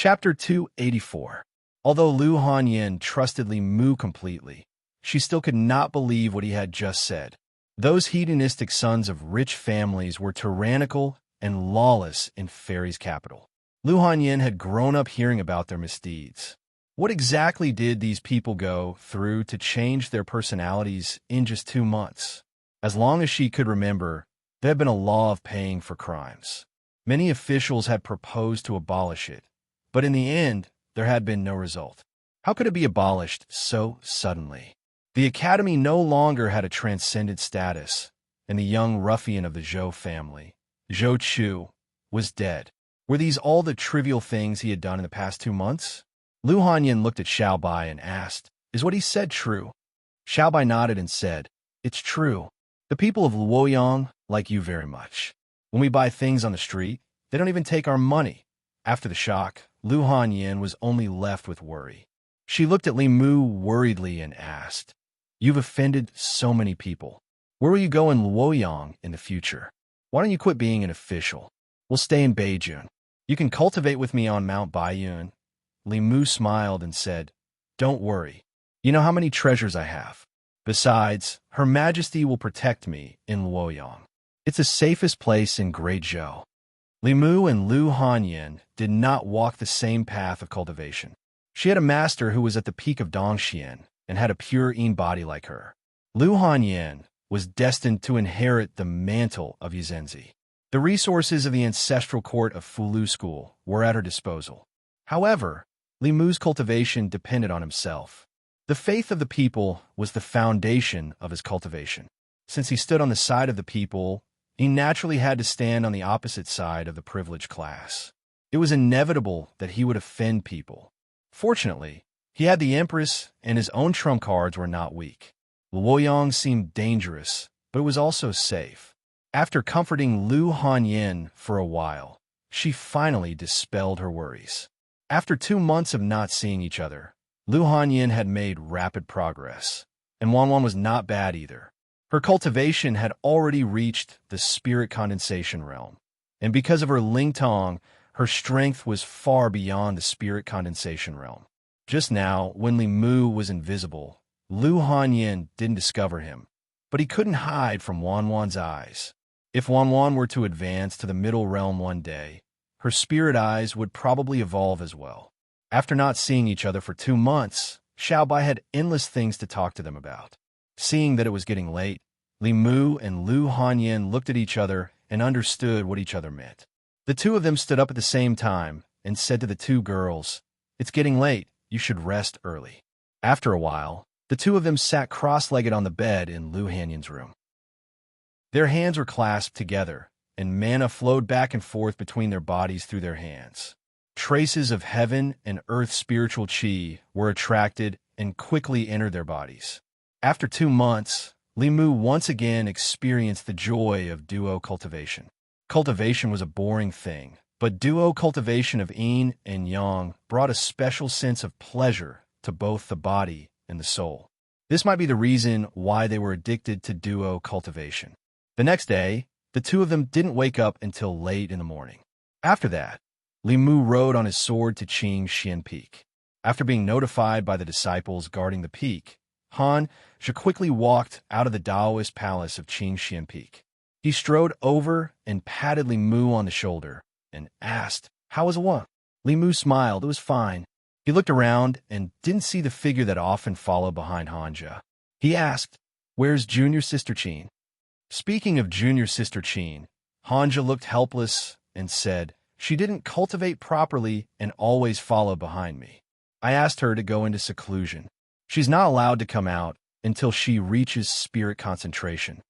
Chapter 284. Although Lu Hanyin trusted Li Mu completely, she still could not believe what he had just said. Those hedonistic sons of rich families were tyrannical and lawless in Fairy's capital. Lu Hanyin had grown up hearing about their misdeeds. What exactly did these people go through to change their personalities in just 2 months? As long as she could remember, there had been a law of paying for crimes. Many officials had proposed to abolish it, but in the end, there had been no result. How could it be abolished so suddenly? The academy no longer had a transcendent status, and the young ruffian of the Zhou family, Zhou Chu, was dead. Were these all the trivial things he had done in the past 2 months? Lu Hanyin looked at Xiaobai and asked, "Is what he said true?" Xiaobai nodded and said, "It's true. The people of Luoyang like you very much. When we buy things on the street, they don't even take our money." After the shock, Lu Hanyin was only left with worry. She looked at Li Mu worriedly and asked, "You've offended so many people. Where will you go in Luoyang in the future? Why don't you quit being an official? We'll stay in Beijing. You can cultivate with me on Mount Baiyun." Li Mu smiled and said, "Don't worry. You know how many treasures I have. Besides, Her Majesty will protect me in Luoyang. It's the safest place in Great Zhou." Li Mu and Lu Hanyin did not walk the same path of cultivation. She had a master who was at the peak of Dongxian and had a pure yin body like her. Lu Hanyin was destined to inherit the mantle of Yizenzi. The resources of the ancestral court of Fulu School were at her disposal. However, Li Mu's cultivation depended on himself. The faith of the people was the foundation of his cultivation. Since he stood on the side of the people, he naturally had to stand on the opposite side of the privileged class. It was inevitable that he would offend people. Fortunately, he had the Empress, and his own trump cards were not weak. Luoyang seemed dangerous, but it was also safe. After comforting Lu Hanyin for a while, she finally dispelled her worries. After 2 months of not seeing each other, Lu Hanyin had made rapid progress, and Wanwan was not bad either. Her cultivation had already reached the spirit condensation realm, and because of her Lingtong, her strength was far beyond the spirit condensation realm. Just now, when Li Mu was invisible, Lu Hanyin didn't discover him, but he couldn't hide from Wanwan's eyes. If Wanwan were to advance to the middle realm one day, her spirit eyes would probably evolve as well. After not seeing each other for 2 months, Xiaobai had endless things to talk to them about. Seeing that it was getting late, Li Mu and Lu Hanyin looked at each other and understood what each other meant. The two of them stood up at the same time and said to the 2 girls, "It's getting late. You should rest early." After a while, the 2 of them sat cross-legged on the bed in Lu Hanyin's room. Their hands were clasped together, and mana flowed back and forth between their bodies through their hands. Traces of heaven and earth spiritual qi were attracted and quickly entered their bodies. After 2 months, Li Mu once again experienced the joy of duo cultivation. Cultivation was a boring thing, but duo cultivation of yin and yang brought a special sense of pleasure to both the body and the soul. This might be the reason why they were addicted to duo cultivation. The next day, the 2 of them didn't wake up until late in the morning. After that, Li Mu rode on his sword to Qing Xian Peak. After being notified by the disciples guarding the peak, Han Zhe quickly walked out of the Taoist palace of Qing Xian Peak. He strode over and patted Li Mu on the shoulder and asked, "How was Wan?" Li Mu smiled. It was fine. He looked around and didn't see the figure that often followed behind Han Zhe. He asked, "Where's junior sister Qin?" Speaking of junior sister Qin, Han Zhe looked helpless and said, "She didn't cultivate properly and always followed behind me. I asked her to go into seclusion. She's not allowed to come out until she reaches spirit concentration."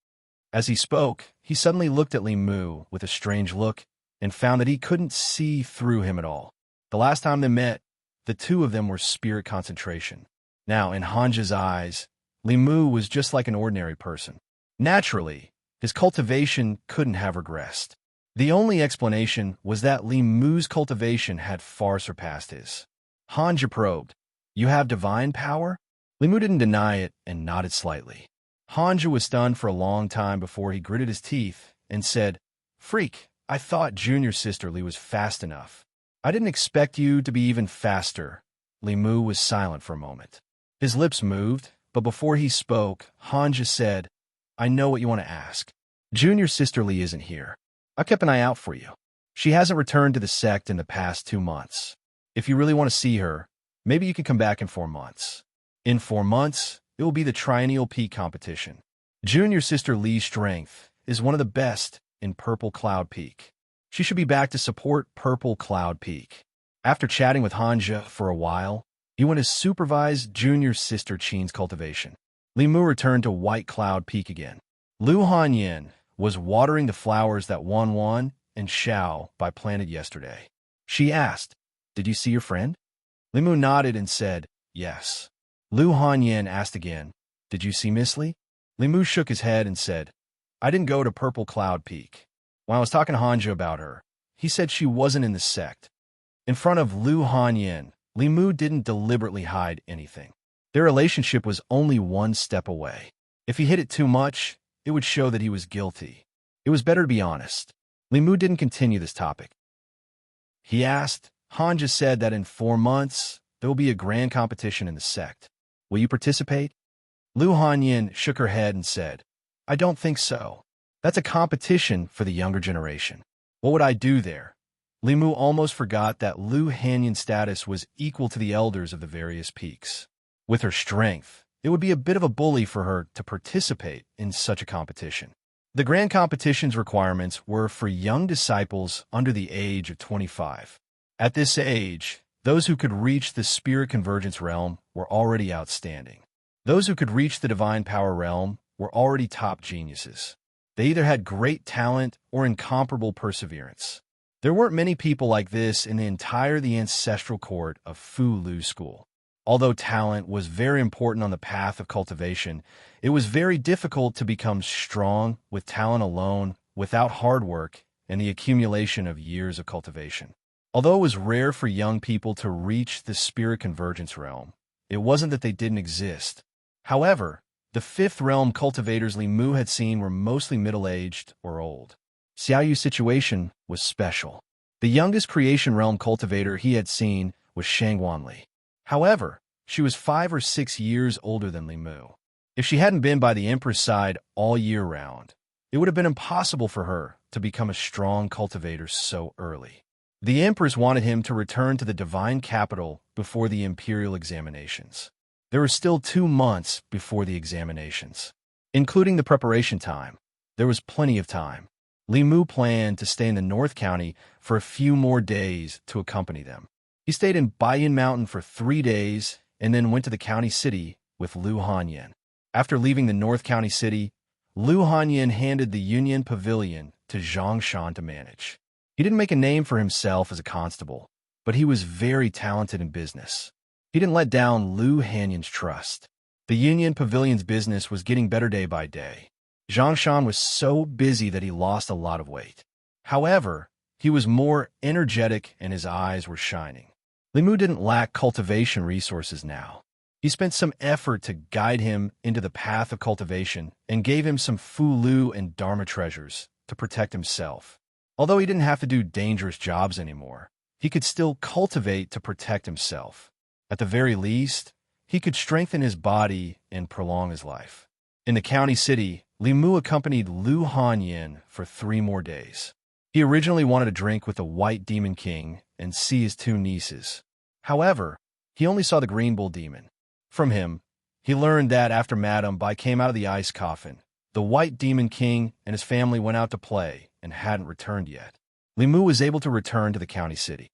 As he spoke, he suddenly looked at Li Mu with a strange look and found that he couldn't see through him at all. The last time they met, the 2 of them were spirit concentration. Now, in Han Zhe's eyes, Li Mu was just like an ordinary person. Naturally, his cultivation couldn't have regressed. The only explanation was that Li Mu's cultivation had far surpassed his. Han Zhe probed, "You have divine power?" Li Mu didn't deny it and nodded slightly. Han Zhe was stunned for a long time before he gritted his teeth and said, "Freak, I thought junior sister Li was fast enough. I didn't expect you to be even faster. Li Mu was silent for a moment. His lips moved, but before he spoke, Hanja said, I know what you want to ask. Junior sister Li isn't here. I kept an eye out for you. She hasn't returned to the sect in the past 2 months. If you really want to see her, maybe you can come back in 4 months. In 4 months, it will be the Triennial Peak competition. Junior sister Li's strength is one of the best in Purple Cloud Peak. She should be back to support Purple Cloud Peak. After chatting with Hanja for a while, he went to supervise junior sister Qin's cultivation. Li Mu returned to White Cloud Peak again. Lu Hanyin was watering the flowers that Wan Wan and Xiao Bai planted yesterday. She asked, Did you see your friend? Li Mu nodded and said, Yes. Lu Hanyin asked again, Did you see Miss Li? Li Mu shook his head and said, I didn't go to Purple Cloud Peak. When I was talking to Hanja about her, he said she wasn't in the sect. In front of Lu Hanyin, Li Mu didn't deliberately hide anything. Their relationship was only 1 step away. If he hid it too much, it would show that he was guilty. It was better to be honest. Li Mu didn't continue this topic. He asked, Hanja said that in 4 months, there will be a grand competition in the sect. Will you participate? Lu Hanyin shook her head and said, I don't think so. That's a competition for the younger generation. What would I do there? Li Mu almost forgot that Lu Hanyin's status was equal to the elders of the various peaks. With her strength, it would be a bit of a bully for her to participate in such a competition. The grand competition's requirements were for young disciples under the age of 25. At this age, those who could reach the spirit convergence realm were already outstanding. Those who could reach the divine power realm were already top geniuses. They either had great talent or incomparable perseverance. There weren't many people like this in the ancestral court of Fu Lu School. Although talent was very important on the path of cultivation, it was very difficult to become strong with talent alone without hard work and the accumulation of years of cultivation. Although it was rare for young people to reach the spirit convergence realm, it wasn't that they didn't exist. However, the 5th realm cultivators Li Mu had seen were mostly middle-aged or old. Xiao Yu's situation was special. The youngest creation realm cultivator he had seen was Shangwan Li. However, she was 5 or 6 years older than Li Mu. If she hadn't been by the Empress side all year round, it would have been impossible for her to become a strong cultivator so early. The Empress wanted him to return to the divine capital before the imperial examinations. There were still 2 months before the examinations. Including the preparation time, there was plenty of time. Li Mu planned to stay in the North County for a few more days to accompany them. He stayed in Baiyan Mountain for 3 days and then went to the county city with Lu Hanyin. After leaving the North County city, Lu Hanyin handed the Union Pavilion to Zhang Shan to manage. He didn't make a name for himself as a constable, but he was very talented in business. He didn't let down Lu Hanyin's trust. The Union Pavilion's business was getting better day by day. Zhang Shan was so busy that he lost a lot of weight. However, he was more energetic and his eyes were shining. Li Mu didn't lack cultivation resources now. He spent some effort to guide him into the path of cultivation and gave him some Fu Lu and Dharma treasures to protect himself. Although he didn't have to do dangerous jobs anymore, he could still cultivate to protect himself. At the very least, he could strengthen his body and prolong his life. In the county city, Li Mu accompanied Lu Hanyin for 3 more days. He originally wanted to drink with the White Demon King and see his 2 nieces. However, he only saw the Green Bull Demon. From him, he learned that after Madame Bai came out of the ice coffin, the White Demon King and his family went out to play and hadn't returned yet. Li Mu was able to return to the county city.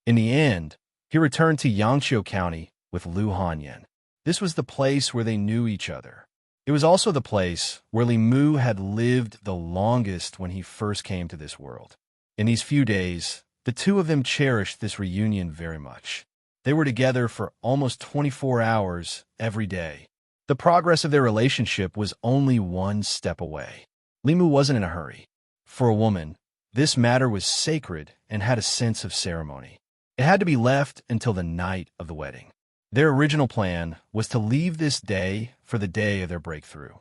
In the end, he returned to Yangqiu County with Lu Hanyin. This was the place where they knew each other. It was also the place where Li Mu had lived the longest when he first came to this world. In these few days, the 2 of them cherished this reunion very much. They were together for almost 24 hours every day. The progress of their relationship was only 1 step away. Li Mu wasn't in a hurry. For a woman, this matter was sacred and had a sense of ceremony. It had to be left until the night of the wedding. Their original plan was to leave this day for the day of their breakthrough.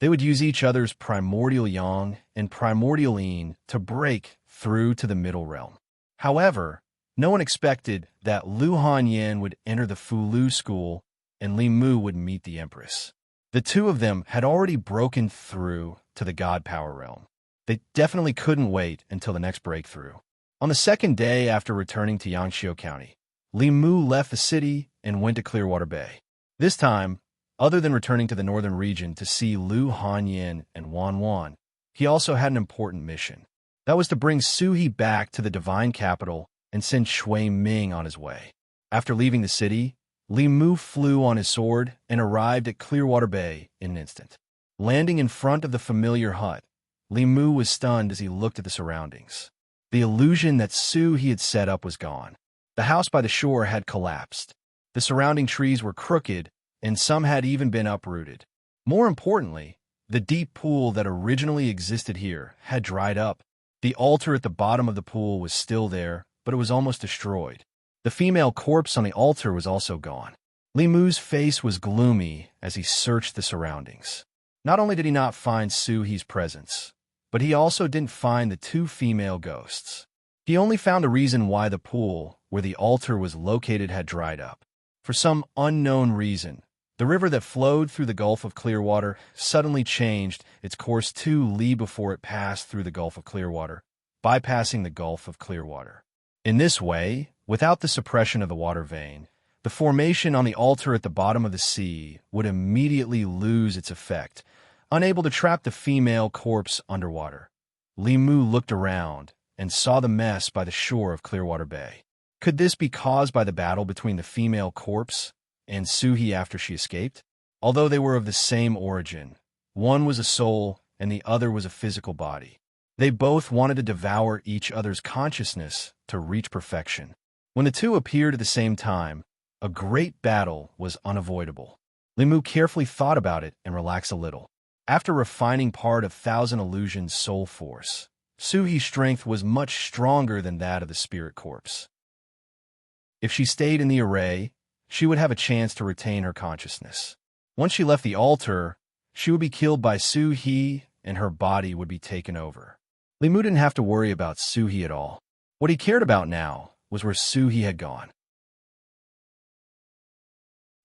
They would use each other's primordial yang and primordial yin to break through to the middle realm. However, No one expected that Lu Hanyan would enter the Fulu school and Li Mu would meet the Empress. The two of them had already broken through to the God Power realm. They definitely couldn't wait until the next breakthrough. On the second day after returning to Yangqiu County, Li Mu left the city and went to Clearwater Bay. This time, other than returning to the northern region to see Lu Hanyan and Wan Wan, he also had an important mission. That was to bring Su He back to the divine capital and send Shui Ming on his way. After leaving the city, Li Mu flew on his sword and arrived at Clearwater Bay in an instant. Landing in front of the familiar hut, Li Mu was stunned as he looked at the surroundings. The illusion that Su He had set up was gone. The house by the shore had collapsed. The surrounding trees were crooked, and some had even been uprooted. More importantly, the deep pool that originally existed here had dried up. The altar at the bottom of the pool was still there, but it was almost destroyed. The female corpse on the altar was also gone. Li Mu's face was gloomy as he searched the surroundings. Not only did he not find Su He's presence, but he also didn't find the two female ghosts. He only found a reason why the pool where the altar was located had dried up. For some unknown reason, the river that flowed through the Gulf of Clearwater suddenly changed its course 2 li before it passed through the Gulf of Clearwater, bypassing the Gulf of Clearwater. In this way, without the suppression of the water vein, the formation on the altar at the bottom of the sea would immediately lose its effect, unable to trap the female corpse underwater. Li Mu looked around and saw the mess by the shore of Clearwater Bay. Could this be caused by the battle between the female corpse and Su He after she escaped? Although they were of the same origin, one was a soul and the other was a physical body. They both wanted to devour each other's consciousness to reach perfection. When the two appeared at the same time, a great battle was unavoidable. Li Mu carefully thought about it and relaxed a little. After refining part of Thousand Illusions' soul force, Su He's strength was much stronger than that of the spirit corpse. If she stayed in the array, she would have a chance to retain her consciousness. Once she left the altar, she would be killed by Su He and her body would be taken over. Li Mu didn't have to worry about Su He at all. What he cared about now was where Su He had gone.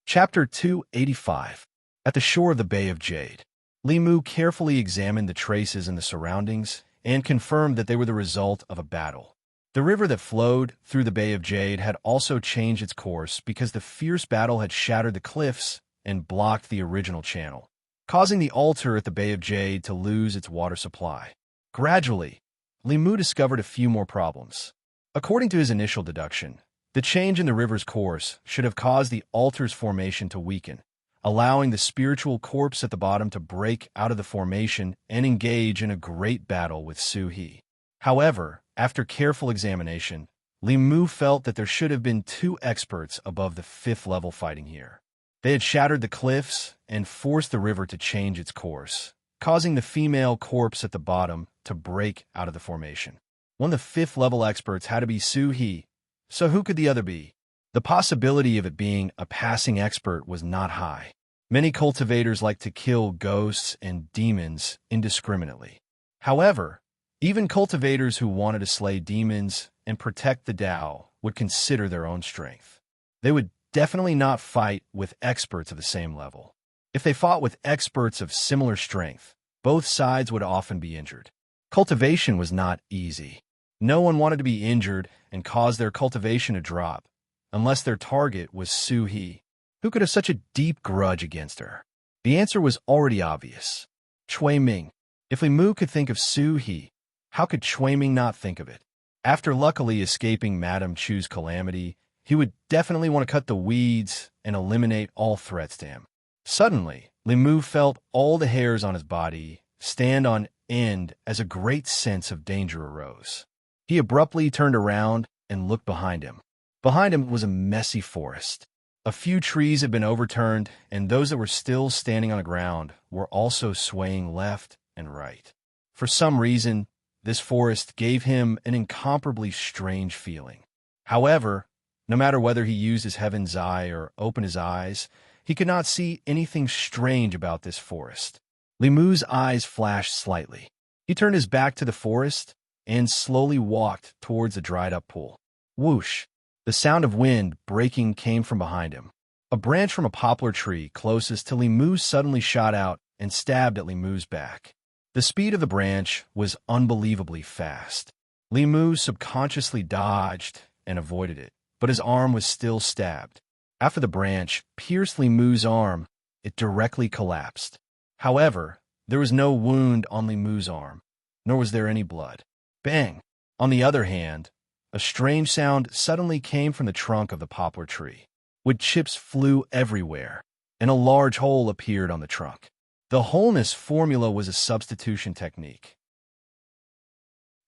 Chapter 285. At the shore of the Bay of Jade, Li Mu carefully examined the traces in the surroundings and confirmed that they were the result of a battle. The river that flowed through the Bay of Jade had also changed its course because the fierce battle had shattered the cliffs and blocked the original channel, causing the altar at the Bay of Jade to lose its water supply. Gradually, Li Mu discovered a few more problems. According to his initial deduction, the change in the river's course should have caused the altar's formation to weaken, allowing the spiritual corpse at the bottom to break out of the formation and engage in a great battle with Su He. However, after careful examination, Li Mu felt that there should have been 2 experts above the 5th level fighting here. They had shattered the cliffs and forced the river to change its course, causing the female corpse at the bottom to break out of the formation. One of the 5th level experts had to be Su He, so who could the other be? The possibility of it being a passing expert was not high. Many cultivators like to kill ghosts and demons indiscriminately. However, even cultivators who wanted to slay demons and protect the Tao would consider their own strength. They would definitely not fight with experts of the same level. If they fought with experts of similar strength, both sides would often be injured. Cultivation was not easy. No one wanted to be injured and cause their cultivation to drop, unless their target was Su He. Who could have such a deep grudge against her? The answer was already obvious. Shui Ming. If Li Mu could think of Su He, how could Shui Ming not think of it? After luckily escaping Madame Chu's calamity, he would definitely want to cut the weeds and eliminate all threats to him. Suddenly, Li Mu felt all the hairs on his body stand on end as a great sense of danger arose. He abruptly turned around and looked behind him. Behind him was a messy forest. A few trees had been overturned, and those that were still standing on the ground were also swaying left and right. For some reason, this forest gave him an incomparably strange feeling. However, no matter whether he used his heaven's eye or opened his eyes, he could not see anything strange about this forest. Li Mu's eyes flashed slightly. He turned his back to the forest and slowly walked towards the dried-up pool. Whoosh! The sound of wind breaking came from behind him. A branch from a poplar tree closest to Li Mu suddenly shot out and stabbed at Li Mu's back. The speed of the branch was unbelievably fast. Li Mu subconsciously dodged and avoided it, but his arm was still stabbed. After the branch pierced Li Mu's arm, it directly collapsed. However, there was no wound on Li Mu's arm, nor was there any blood. Bang! On the other hand, a strange sound suddenly came from the trunk of the poplar tree. Wood chips flew everywhere, and a large hole appeared on the trunk. The wholeness formula was a substitution technique.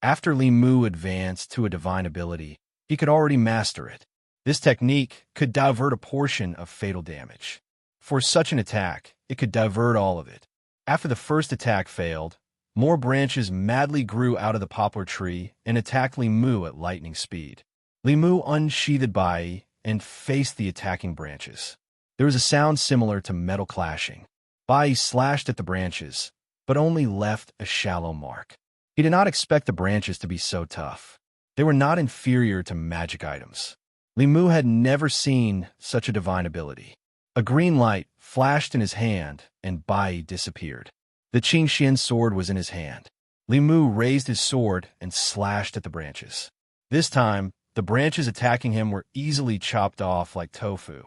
After Li Mu advanced to a divine ability, he could already master it. This technique could divert a portion of fatal damage. For such an attack, it could divert all of it. After the first attack failed, more branches madly grew out of the poplar tree and attacked Li Mu at lightning speed. Li Mu unsheathed Bai and faced the attacking branches. There was a sound similar to metal clashing. Bai slashed at the branches, but only left a shallow mark. He did not expect the branches to be so tough. They were not inferior to magic items. Li Mu had never seen such a divine ability. A green light flashed in his hand, and Bai disappeared. The Qingxian sword was in his hand. Li Mu raised his sword and slashed at the branches. This time, the branches attacking him were easily chopped off like tofu.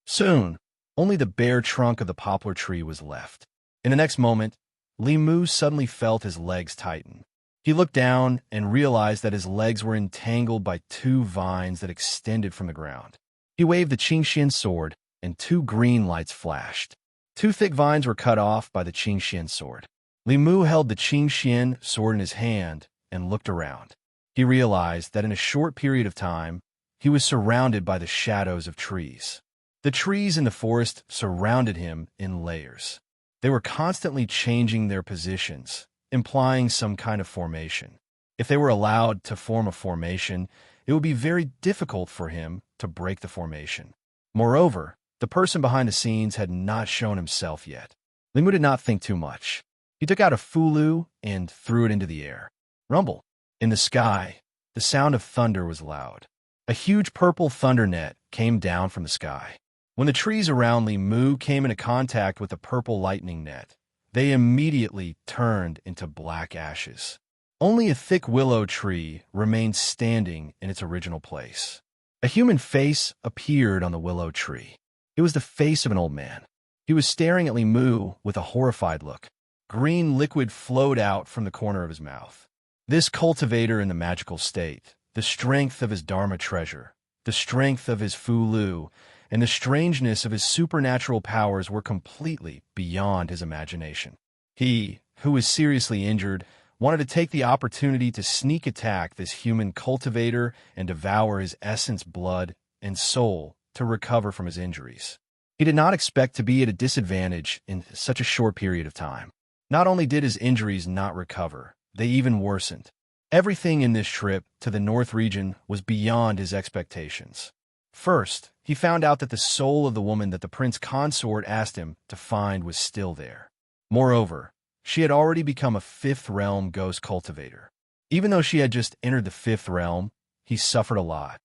Soon, only the bare trunk of the poplar tree was left. In the next moment, Li Mu suddenly felt his legs tighten. He looked down and realized that his legs were entangled by two vines that extended from the ground. He waved the Qingxian sword, and two green lights flashed. Two thick vines were cut off by the Qingxian sword. Li Mu held the Qingxian sword in his hand and looked around. He realized that in a short period of time, he was surrounded by the shadows of trees. The trees in the forest surrounded him in layers. They were constantly changing their positions, implying some kind of formation. If they were allowed to form a formation, it would be very difficult for him to break the formation. Moreover, the person behind the scenes had not shown himself yet. Li Mu did not think too much. He took out a fulu and threw it into the air. Rumble. In the sky, the sound of thunder was loud. A huge purple thunder net came down from the sky. When the trees around Li Mu came into contact with the purple lightning net, they immediately turned into black ashes. Only a thick willow tree remained standing in its original place. A human face appeared on the willow tree. It was the face of an old man. He was staring at Li Mu with a horrified look. Green liquid flowed out from the corner of his mouth. This cultivator in the magical state, the strength of his Dharma treasure, the strength of his Fulu, and the strangeness of his supernatural powers were completely beyond his imagination. He, who was seriously injured, wanted to take the opportunity to sneak attack this human cultivator and devour his essence, blood, and soul to recover from his injuries. He did not expect to be at a disadvantage in such a short period of time. Not only did his injuries not recover, they even worsened. Everything in this trip to the North region was beyond his expectations. First, he found out that the soul of the woman that the prince consort asked him to find was still there. Moreover, she had already become a fifth realm ghost cultivator. Even though she had just entered the fifth realm, he suffered a lot.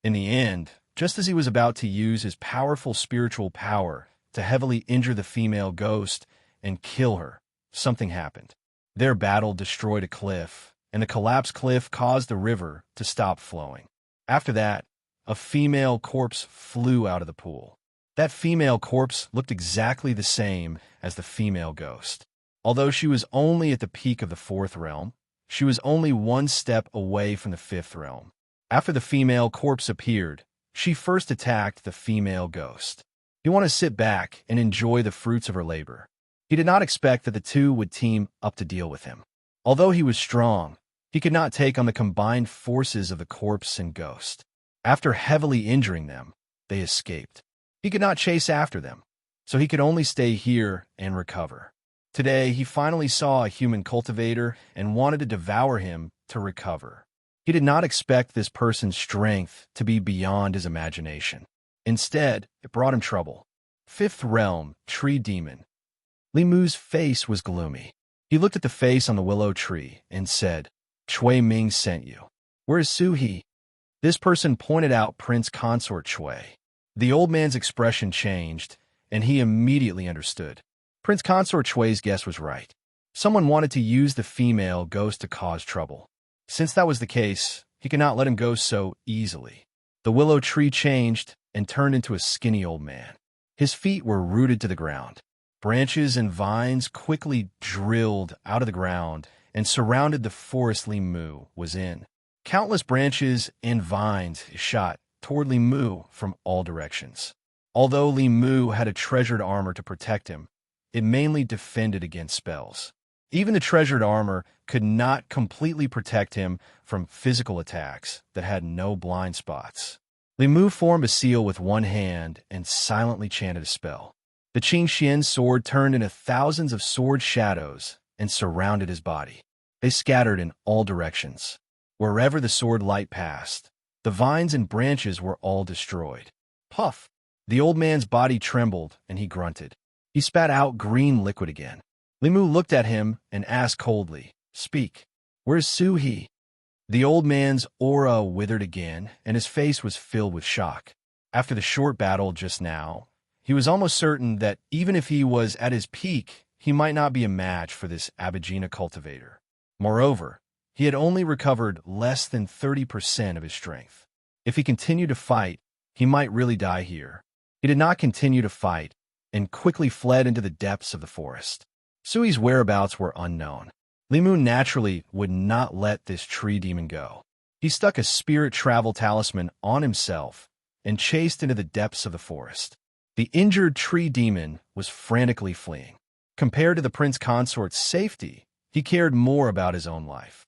In the end, just as he was about to use his powerful spiritual power to heavily injure the female ghost and kill her, something happened. Their battle destroyed a cliff, and the collapsed cliff caused the river to stop flowing. After that, a female corpse flew out of the pool. That female corpse looked exactly the same as the female ghost. Although she was only at the peak of the fourth realm, she was only one step away from the fifth realm. After the female corpse appeared, she first attacked the female ghost. He wanted to sit back and enjoy the fruits of her labor. He did not expect that the two would team up to deal with him. Although he was strong, he could not take on the combined forces of the corpse and ghost. After heavily injuring them, they escaped. He could not chase after them, so he could only stay here and recover. Today, he finally saw a human cultivator and wanted to devour him to recover. He did not expect this person's strength to be beyond his imagination. Instead, it brought him trouble. Fifth realm, tree demon. Li Mu's face was gloomy. He looked at the face on the willow tree and said, "Chui Ming sent you. Where is Su He?" This person pointed out Prince Consort Shui. The old man's expression changed, and he immediately understood. Prince Consort Shui's guess was right. Someone wanted to use the female ghost to cause trouble. Since that was the case, he could not let him go so easily. The willow tree changed and turned into a skinny old man. His feet were rooted to the ground. Branches and vines quickly drilled out of the ground and surrounded the forest Li Mu was in. Countless branches and vines shot toward Li Mu from all directions. Although Li Mu had a treasured armor to protect him, it mainly defended against spells. Even the treasured armor could not completely protect him from physical attacks that had no blind spots. Li Mu formed a seal with one hand and silently chanted a spell. The Qing Xian sword turned into thousands of sword shadows and surrounded his body. They scattered in all directions. Wherever the sword light passed, the vines and branches were all destroyed. Puff! The old man's body trembled and he grunted. He spat out green liquid again. Li Mu looked at him and asked coldly, "Speak. Where's Su He?" The old man's aura withered again, and his face was filled with shock. After the short battle just now, he was almost certain that even if he was at his peak, he might not be a match for this Abigina cultivator. Moreover, he had only recovered less than 30% of his strength. If he continued to fight, he might really die here. He did not continue to fight and quickly fled into the depths of the forest. Sui's whereabouts were unknown. Li Mu naturally would not let this tree demon go. He stuck a spirit travel talisman on himself and chased into the depths of the forest. The injured tree demon was frantically fleeing. Compared to the prince consort's safety, he cared more about his own life.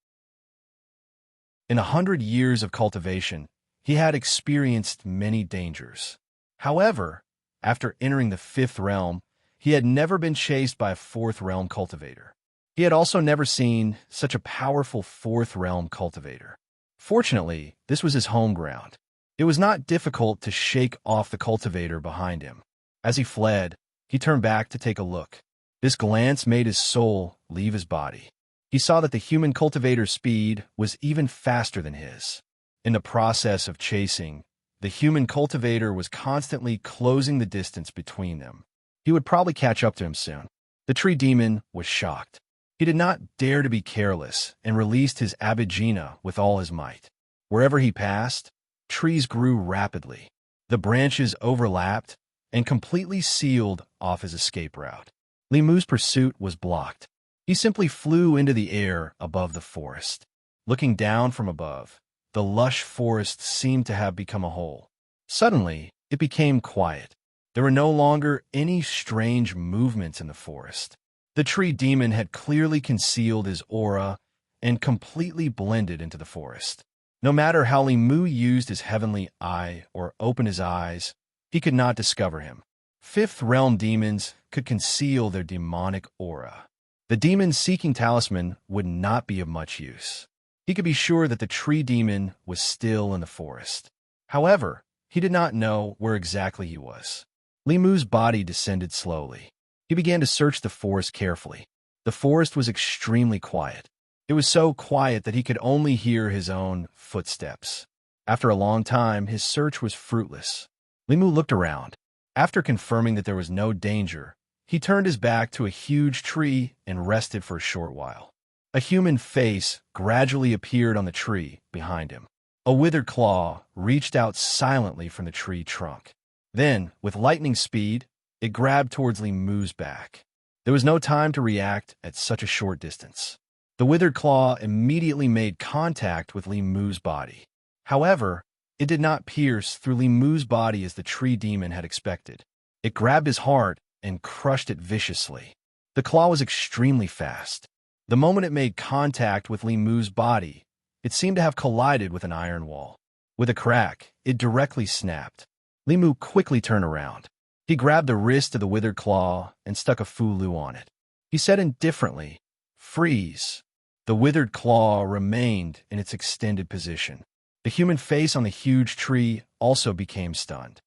In 100 years of cultivation, he had experienced many dangers. However, after entering the fifth realm, he had never been chased by a fourth realm cultivator. He had also never seen such a powerful fourth realm cultivator. Fortunately, this was his home ground. It was not difficult to shake off the cultivator behind him. As he fled, he turned back to take a look. This glance made his soul leave his body. He saw that the human cultivator's speed was even faster than his. In the process of chasing, the human cultivator was constantly closing the distance between them. He would probably catch up to him soon. The tree demon was shocked. He did not dare to be careless and released his Abigina with all his might. Wherever he passed, trees grew rapidly. The branches overlapped and completely sealed off his escape route. Li Mu's pursuit was blocked. He simply flew into the air above the forest. Looking down from above, the lush forest seemed to have become a whole. Suddenly, it became quiet. There were no longer any strange movements in the forest. The tree demon had clearly concealed his aura and completely blended into the forest. No matter how Li Mu used his heavenly eye or opened his eyes, he could not discover him. Fifth realm demons could conceal their demonic aura. The demon's seeking talisman would not be of much use. He could be sure that the tree demon was still in the forest. However, he did not know where exactly he was. Li Mu's body descended slowly. He began to search the forest carefully. The forest was extremely quiet. It was so quiet that he could only hear his own footsteps. After a long time, his search was fruitless. Li Mu looked around. After confirming that there was no danger, he turned his back to a huge tree and rested for a short while. A human face gradually appeared on the tree behind him. A withered claw reached out silently from the tree trunk. Then, with lightning speed, it grabbed towards Li Mu's back. There was no time to react at such a short distance. The withered claw immediately made contact with Li Mu's body. However, it did not pierce through Li Mu's body as the tree demon had expected. It grabbed his heart and crushed it viciously. The claw was extremely fast. The moment it made contact with Li Mu's body, it seemed to have collided with an iron wall. With a crack, it directly snapped. Li Mu quickly turned around. He grabbed the wrist of the withered claw and stuck a fulu on it. He said indifferently, "Freeze." The withered claw remained in its extended position. The human face on the huge tree also became stunned.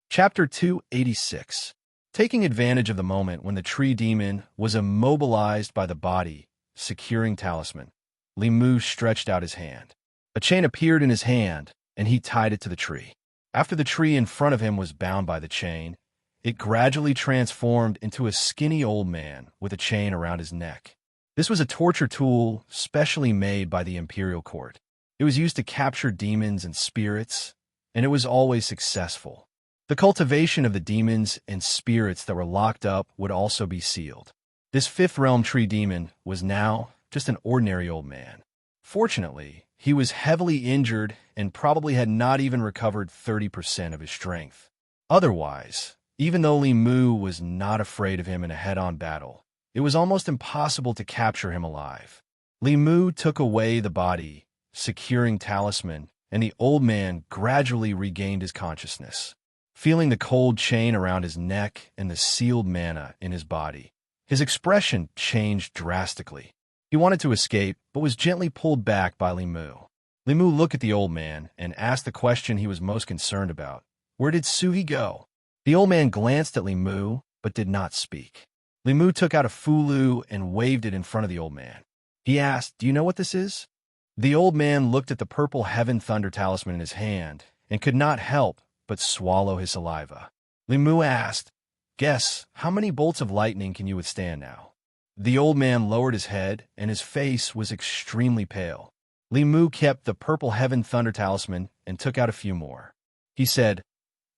Chapter 286. Taking advantage of the moment when the tree demon was immobilized by the body, securing talisman, Li Mu stretched out his hand. A chain appeared in his hand, and he tied it to the tree. After the tree in front of him was bound by the chain, it gradually transformed into a skinny old man with a chain around his neck. This was a torture tool specially made by the imperial court. It was used to capture demons and spirits, and it was always successful. The cultivation of the demons and spirits that were locked up would also be sealed. This fifth realm tree demon was now just an ordinary old man. Fortunately, he was heavily injured and probably had not even recovered 30% of his strength. Otherwise, even though Li Mu was not afraid of him in a head-on battle, it was almost impossible to capture him alive. Li Mu took away the body, securing talisman, and the old man gradually regained his consciousness. Feeling the cold chain around his neck and the sealed mana in his body, his expression changed drastically. He wanted to escape, but was gently pulled back by Li Mu. Li Mu looked at the old man and asked the question he was most concerned about. Where did Suhi go? The old man glanced at Li Mu, but did not speak. Li Mu took out a fulu and waved it in front of the old man. He asked, "Do you know what this is?" The old man looked at the purple heaven thunder talisman in his hand and could not help but swallow his saliva. Li Mu asked, "Guess, how many bolts of lightning can you withstand now?" The old man lowered his head, and his face was extremely pale. Li Mu kept the purple heaven thunder talisman and took out a few more. He said,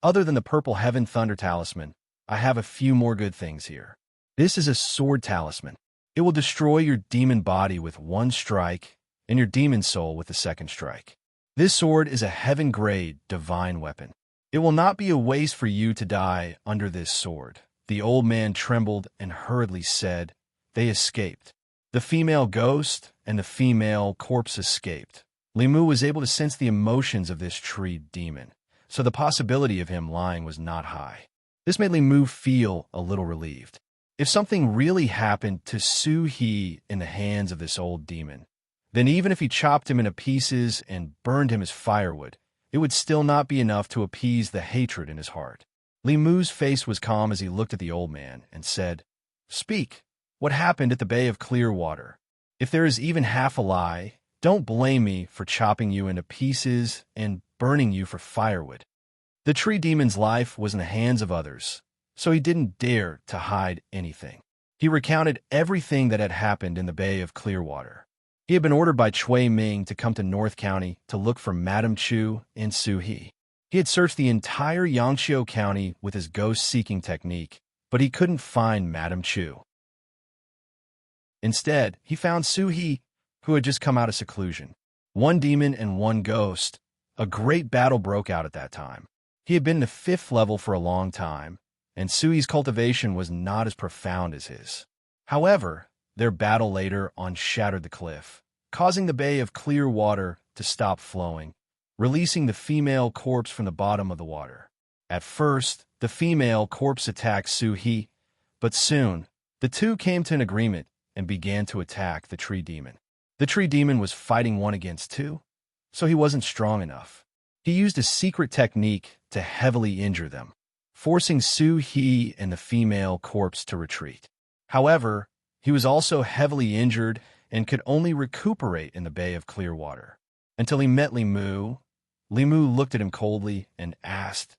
"Other than the purple heaven thunder talisman, I have a few more good things here. This is a sword talisman. It will destroy your demon body with one strike and your demon soul with the second strike. This sword is a heaven-grade divine weapon. It will not be a waste for you to die under this sword." The old man trembled and hurriedly said, "They escaped. The female ghost and the female corpse escaped." Li Mu was able to sense the emotions of this tree demon, so the possibility of him lying was not high. This made Li Mu feel a little relieved. If something really happened to Su He in the hands of this old demon, then even if he chopped him into pieces and burned him as firewood, it would still not be enough to appease the hatred in his heart. Li Mu's face was calm as he looked at the old man and said, "Speak. What happened at the Bay of Clearwater? If there is even half a lie, don't blame me for chopping you into pieces and burning you for firewood." The tree demon's life was in the hands of others, so he didn't dare to hide anything. He recounted everything that had happened in the Bay of Clearwater. He had been ordered by Chui Ming to come to North County to look for Madame Chu and Su He. He had searched the entire Yangqiu County with his ghost-seeking technique, but he couldn't find Madame Chu. Instead, he found Su He, who had just come out of seclusion. One demon and one ghost. A great battle broke out at that time. He had been in the 5th level for a long time, and Sui's cultivation was not as profound as his. However, their battle later on shattered the cliff, causing the Bay of Clear Water to stop flowing, releasing the female corpse from the bottom of the water. At first, the female corpse attacked Su He, but soon, the two came to an agreement and began to attack the tree demon. The tree demon was fighting 1 against 2, so he wasn't strong enough. He used a secret technique to heavily injure them, forcing Su He and the female corpse to retreat. However, he was also heavily injured and could only recuperate in the Bay of Clearwater. Until he met Li Mu. Li Mu looked at him coldly and asked,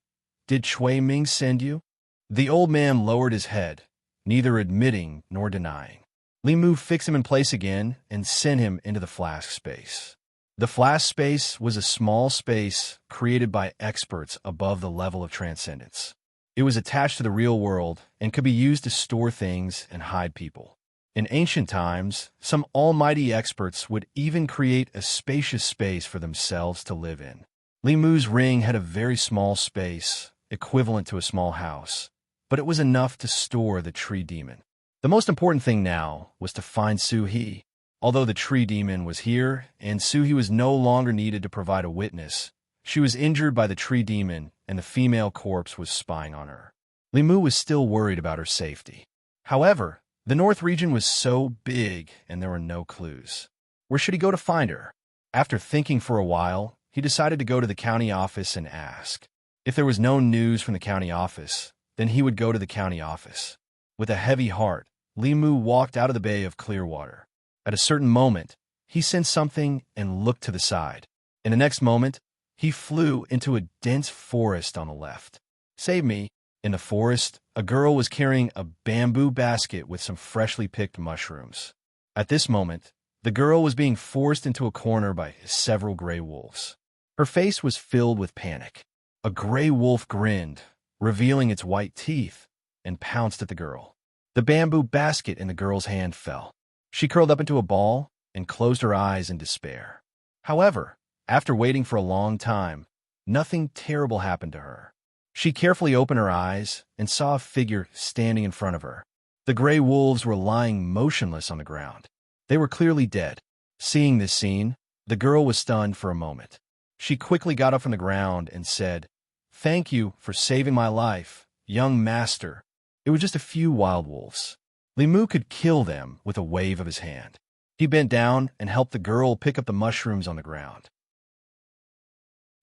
"Did Chui Ming send you?" The old man lowered his head, neither admitting nor denying. Li Mu fixed him in place again and sent him into the flask space. The flask space was a small space created by experts above the level of transcendence. It was attached to the real world and could be used to store things and hide people. In ancient times, some almighty experts would even create a spacious space for themselves to live in. Li Mu's ring had a very small space, equivalent to a small house, but it was enough to store the tree demon. The most important thing now was to find Su He. Although the tree demon was here and Su He was no longer needed to provide a witness, she was injured by the tree demon and the female corpse was spying on her. Li Mu was still worried about her safety. However, the north region was so big and there were no clues. Where should he go to find her? After thinking for a while, he decided to go to the county office and ask. If there was no news from the county office, then he would go to the county office. With a heavy heart, Li Mu walked out of the Bay of Clearwater. At a certain moment, He sensed something and looked to the side. In the next moment, he flew into a dense forest on the left. Save me. In the forest, a girl was carrying a bamboo basket with some freshly picked mushrooms. At this moment, the girl was being forced into a corner by several gray wolves. Her face was filled with panic. A gray wolf grinned, revealing its white teeth, and pounced at the girl. The bamboo basket in the girl's hand fell. She curled up into a ball and closed her eyes in despair. However, after waiting for a long time, nothing terrible happened to her. She carefully opened her eyes and saw a figure standing in front of her. The gray wolves were lying motionless on the ground. They were clearly dead. Seeing this scene, the girl was stunned for a moment. She quickly got up from the ground and said, "Thank you for saving my life, young master. It was just a few wild wolves. Limu could kill them with a wave of his hand." He bent down and helped the girl pick up the mushrooms on the ground.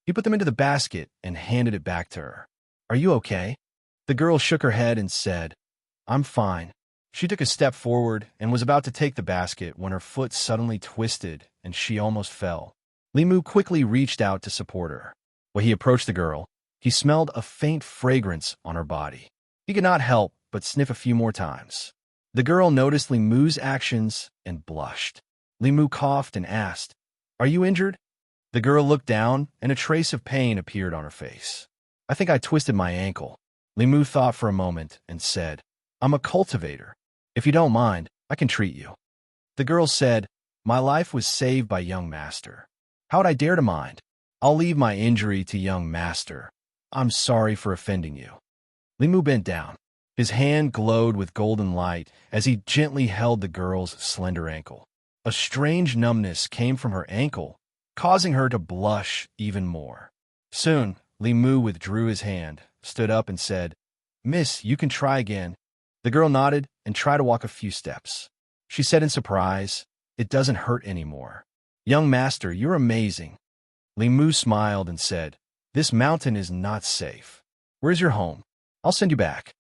He put them into the basket and handed it back to her. "Are you okay?" The girl shook her head and said, "I'm fine." She took a step forward and was about to take the basket when her foot suddenly twisted and she almost fell. Limu quickly reached out to support her. When he approached the girl, he smelled a faint fragrance on her body. He could not help but sniff a few more times. The girl noticed Limu's actions and blushed. Limu coughed and asked, "Are you injured?" The girl looked down and a trace of pain appeared on her face. "I think I twisted my ankle." Limu thought for a moment and said, "I'm a cultivator. If you don't mind, I can treat you." The girl said, "My life was saved by young master. How would I dare to mind? I'll leave my injury to young master. I'm sorry for offending you." Limu bent down. His hand glowed with golden light as he gently held the girl's slender ankle. A strange numbness came from her ankle, causing her to blush even more. Soon, Limu withdrew his hand, stood up and said, "Miss, you can try again." The girl nodded and tried to walk a few steps. She said in surprise, "It doesn't hurt anymore. Young master, you're amazing." Limu smiled and said, "This mountain is not safe. Where's your home? I'll send you back."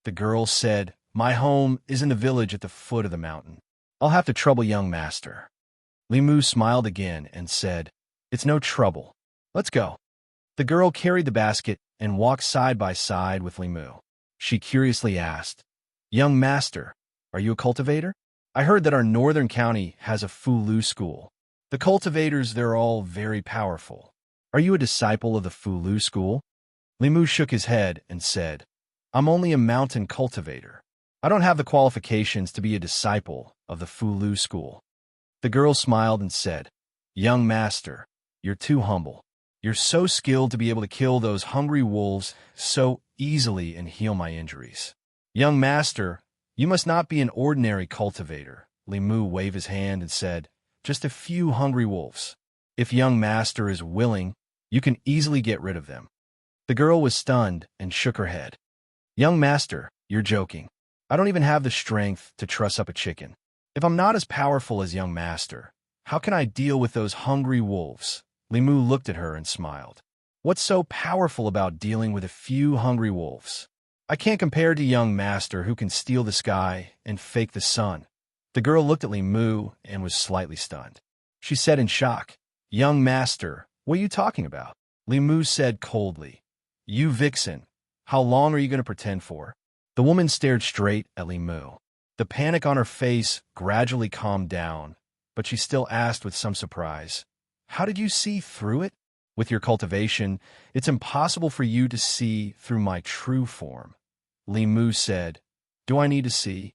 The girl said, "My home is in the village at the foot of the mountain. I'll have to trouble young master." Limu smiled again and said, "It's no trouble. Let's go." The girl carried the basket and walked side by side with Limu. She curiously asked, "Young master, are you a cultivator? I heard that our northern county has a Fulu school. The cultivators, they're all very powerful. Are you a disciple of the Fulu school?" Limu shook his head and said, "I'm only a mountain cultivator. I don't have the qualifications to be a disciple of the Fulu school." The girl smiled and said, "Young master, you're too humble. You're so skilled to be able to kill those hungry wolves so easily and heal my injuries. Young master, you must not be an ordinary cultivator." Limu waved his hand and said, "Just a few hungry wolves. If young master is willing, you can easily get rid of them." The girl was stunned and shook her head. "Young master, you're joking. I don't even have the strength to truss up a chicken. If I'm not as powerful as young master, how can I deal with those hungry wolves?" Limu looked at her and smiled. "What's so powerful about dealing with a few hungry wolves? I can't compare to young master who can steal the sky and fake the sun." The girl looked at Limu and was slightly stunned. She said in shock, "Young master, what are you talking about?" Limu said coldly, "You vixen, how long are you going to pretend for?" The woman stared straight at Limu. The panic on her face gradually calmed down, but she still asked with some surprise, "How did you see through it? With your cultivation, it's impossible for you to see through my true form." Limu said, "Do I need to see?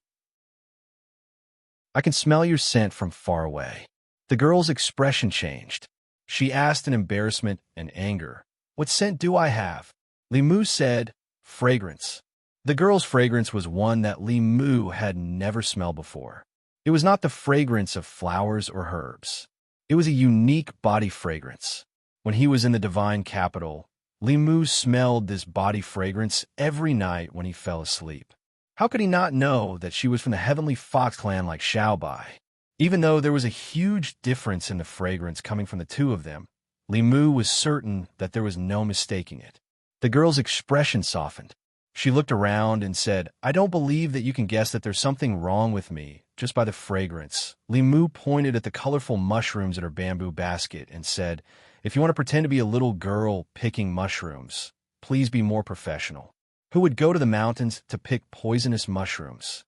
I can smell your scent from far away." The girl's expression changed. She asked in embarrassment and anger, "What scent do I have?" Limu said, "Fragrance." The girl's fragrance was one that Limu had never smelled before. It was not the fragrance of flowers or herbs. It was a unique body fragrance. When he was in the divine capital, Limu smelled this body fragrance every night when he fell asleep. How could he not know that she was from the heavenly fox clan like Xiaobai? Even though there was a huge difference in the fragrance coming from the two of them, Limu was certain that there was no mistaking it. The girl's expression softened. She looked around and said, I don't believe that you can guess that there's something wrong with me just by the fragrance. Li Mu pointed at the colorful mushrooms in her bamboo basket and said, if you want to pretend to be a little girl picking mushrooms, please be more professional. Who would go to the mountains to pick poisonous mushrooms?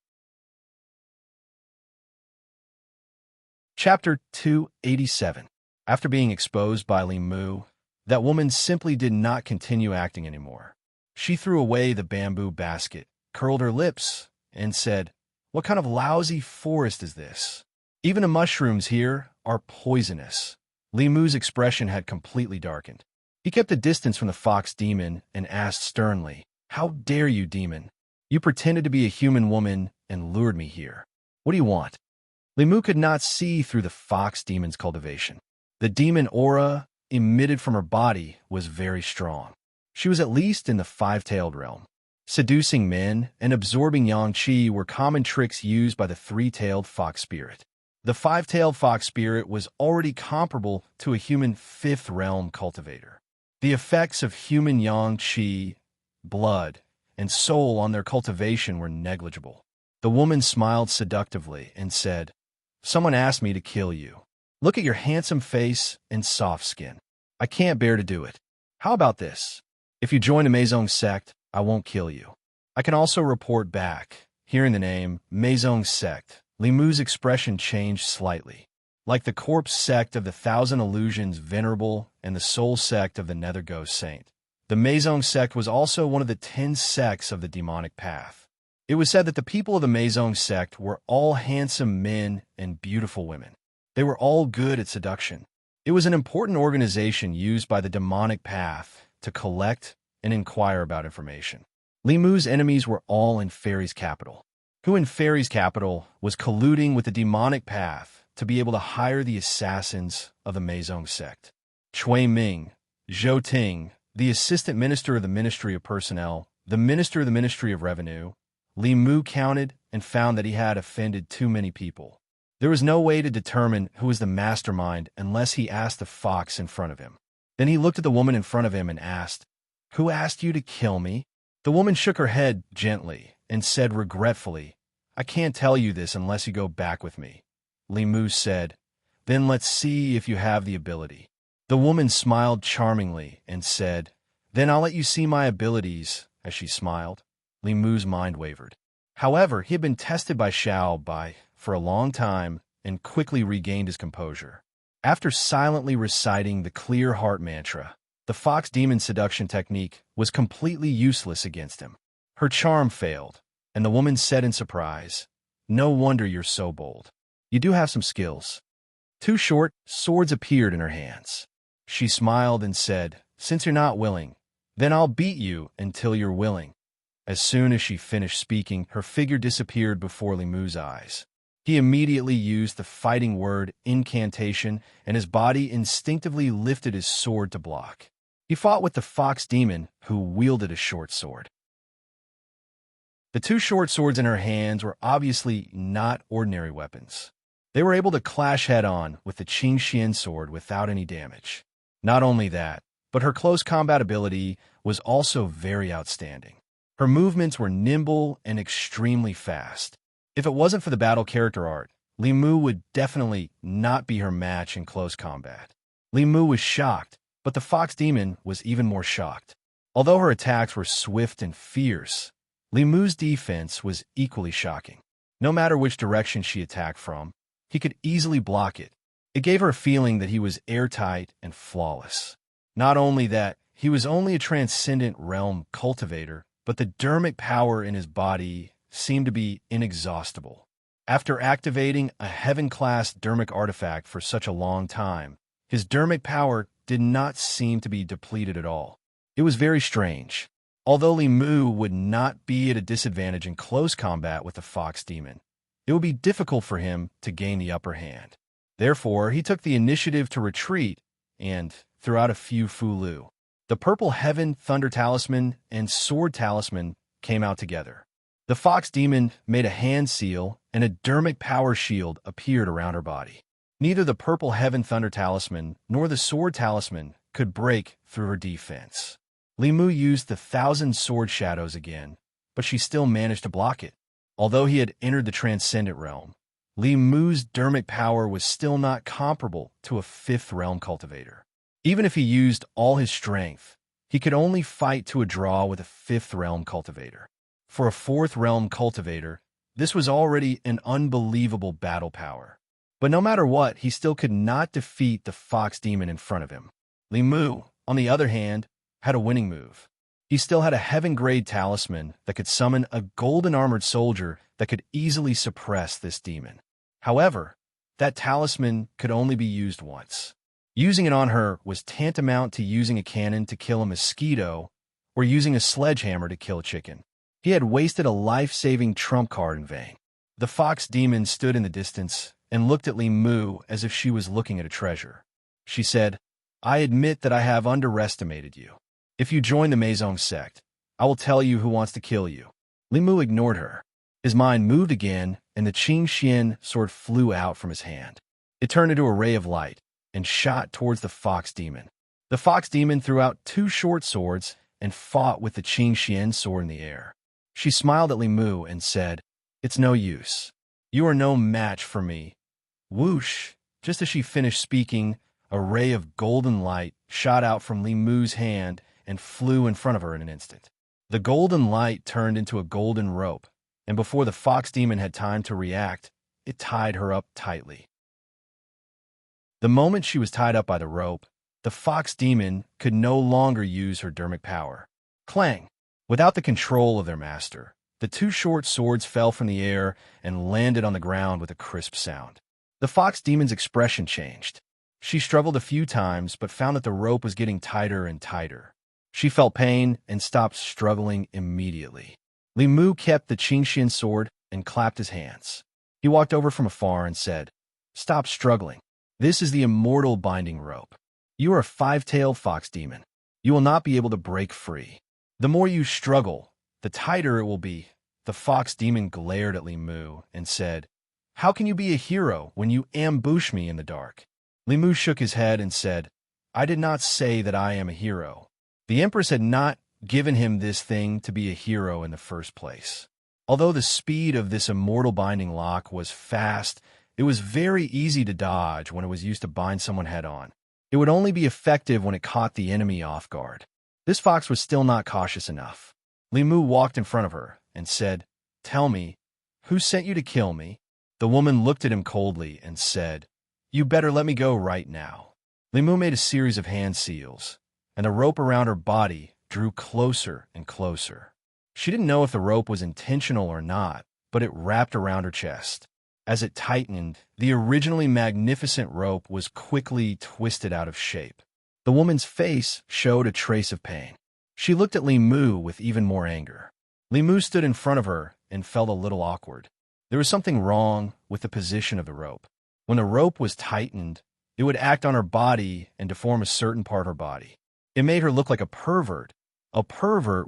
Chapter 287. After being exposed by Li Mu, that woman simply did not continue acting anymore. She threw away the bamboo basket, curled her lips, and said, what kind of lousy forest is this? Even the mushrooms here are poisonous. Li Mu's expression had completely darkened. He kept a distance from the fox demon and asked sternly, how dare you, demon? You pretended to be a human woman and lured me here. What do you want? Li Mu could not see through the fox demon's cultivation. The demon aura emitted from her body was very strong. She was at least in the five-tailed realm. Seducing men and absorbing yang qi were common tricks used by the three-tailed fox spirit. The five-tailed fox spirit was already comparable to a human fifth-realm cultivator. The effects of human yang qi, blood, and soul on their cultivation were negligible. The woman smiled seductively and said, someone asked me to kill you. Look at your handsome face and soft skin. I can't bear to do it. How about this? If you join the Maison sect, I won't kill you. I can also report back. Hearing the name Maison sect, Li Mu's expression changed slightly. Like the corpse sect of the Thousand Illusions Venerable and the soul sect of the Nether Ghost Saint, the Maison sect was also one of the 10 sects of the demonic path. It was said that the people of the Maison sect were all handsome men and beautiful women. They were all good at seduction. It was an important organization used by the demonic path to collect and inquire about information. Li Mu's enemies were all in Fairy's capital, who in Fairy's capital was colluding with the demonic path to be able to hire the assassins of the Maison sect. Cui Ming, Zhou Ting, the assistant minister of the Ministry of Personnel, the minister of the Ministry of Revenue, Li Mu counted and found that he had offended too many people. There was no way to determine who was the mastermind unless he asked the fox in front of him. Then he looked at the woman in front of him and asked, who asked you to kill me? The woman shook her head gently and said regretfully, I can't tell you this unless you go back with me. Li Mu said, then let's see if you have the ability. The woman smiled charmingly and said, then I'll let you see my abilities. As she smiled, Li Mu's mind wavered. However, he had been tested by Xiao Bai for a long time and quickly regained his composure. After silently reciting the clear heart mantra, the fox demon seduction technique was completely useless against him. Her charm failed, and the woman said in surprise, no wonder you're so bold. You do have some skills. 2 short swords appeared in her hands. She smiled and said, since you're not willing, then I'll beat you until you're willing. As soon as she finished speaking, her figure disappeared before Li Mu's eyes. He immediately used the fighting word incantation, and his body instinctively lifted his sword to block. He fought with the fox demon, who wielded a short sword. The 2 short swords in her hands were obviously not ordinary weapons. They were able to clash head-on with the Qing Xian sword without any damage. Not only that, but her close combat ability was also very outstanding. Her movements were nimble and extremely fast. If it wasn't for the battle character art, Li Mu would definitely not be her match in close combat. Li Mu was shocked, but the fox demon was even more shocked. Although her attacks were swift and fierce, Li Mu's defense was equally shocking. No matter which direction she attacked from, he could easily block it. It gave her a feeling that he was airtight and flawless. Not only that, he was only a transcendent realm cultivator, but the dermic power in his body seemed to be inexhaustible. After activating a heaven-class dermic artifact for such a long time, his dermic power did not seem to be depleted at all. It was very strange. Although Li Mu would not be at a disadvantage in close combat with the fox demon, it would be difficult for him to gain the upper hand. Therefore, he took the initiative to retreat and threw out a few Fulu. The purple heaven thunder talisman and sword talisman came out together. The fox demon made a hand seal, and a dermic power shield appeared around her body. Neither the purple heaven thunder talisman nor the sword talisman could break through her defense. Li Mu used the 1,000 sword shadows again, but she still managed to block it. Although he had entered the transcendent realm, Li Mu's dermic power was still not comparable to a 5th realm cultivator. Even if he used all his strength, he could only fight to a draw with a 5th realm cultivator. For a 4th realm cultivator, this was already an unbelievable battle power. But no matter what, he still could not defeat the fox demon in front of him. Li Mu, on the other hand, had a winning move. He still had a heaven-grade talisman that could summon a golden armored soldier that could easily suppress this demon. However, that talisman could only be used once. Using it on her was tantamount to using a cannon to kill a mosquito or using a sledgehammer to kill a chicken. He had wasted a life-saving trump card in vain. The fox demon stood in the distance and looked at Li Mu as if she was looking at a treasure. She said, "I admit that I have underestimated you. If you join the Meizong sect, I will tell you who wants to kill you." Li Mu ignored her. His mind moved again, and the Qing Xian sword flew out from his hand. It turned into a ray of light and shot towards the fox demon. The fox demon threw out 2 short swords and fought with the Qing Xian sword in the air. She smiled at Li Mu and said, "It's no use. You are no match for me." Whoosh! Just as she finished speaking, a ray of golden light shot out from Li Mu's hand and flew in front of her in an instant. The golden light turned into a golden rope, and before the fox demon had time to react, it tied her up tightly. The moment she was tied up by the rope, the fox demon could no longer use her dermic power. Clang! Without the control of their master, the 2 short swords fell from the air and landed on the ground with a crisp sound. The fox demon's expression changed. She struggled a few times but found that the rope was getting tighter and tighter. She felt pain and stopped struggling immediately. Li Mu kept the Qingxian sword and clapped his hands. He walked over from afar and said, "Stop struggling. This is the immortal binding rope. You are a 5-tailed fox demon. You will not be able to break free. The more you struggle, the tighter it will be." The fox demon glared at Li Mu and said, "How can you be a hero when you ambush me in the dark?" Li Mu shook his head and said, "I did not say that I am a hero." The Empress had not given him this thing to be a hero in the first place. Although the speed of this immortal binding lock was fast, it was very easy to dodge when it was used to bind someone head-on. It would only be effective when it caught the enemy off guard. This fox was still not cautious enough. Li Mu walked in front of her and said, "Tell me, who sent you to kill me?" The woman looked at him coldly and said, "You better let me go right now." Li Mu made a series of hand seals, and the rope around her body drew closer and closer. She didn't know if the rope was intentional or not, but it wrapped around her chest. As it tightened, the originally magnificent rope was quickly twisted out of shape. The woman's face showed a trace of pain. She looked at Li Mu with even more anger. Li Mu stood in front of her and felt a little awkward. There was something wrong with the position of the rope. When the rope was tightened, it would act on her body and deform a certain part of her body. It made her look like a pervert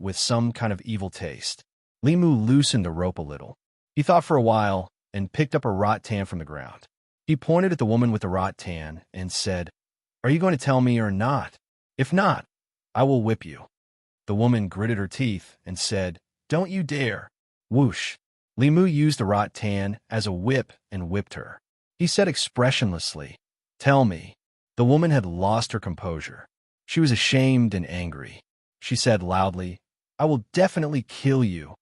with some kind of evil taste. Li Mu loosened the rope a little. He thought for a while and picked up a rattan from the ground. He pointed at the woman with the rattan and said, "Are you going to tell me or not? If not, I will whip you." The woman gritted her teeth and said, "Don't you dare." Whoosh! Li Mu used the rattan as a whip and whipped her. He said expressionlessly, "Tell me." The woman had lost her composure. She was ashamed and angry. She said loudly, "I will definitely kill you."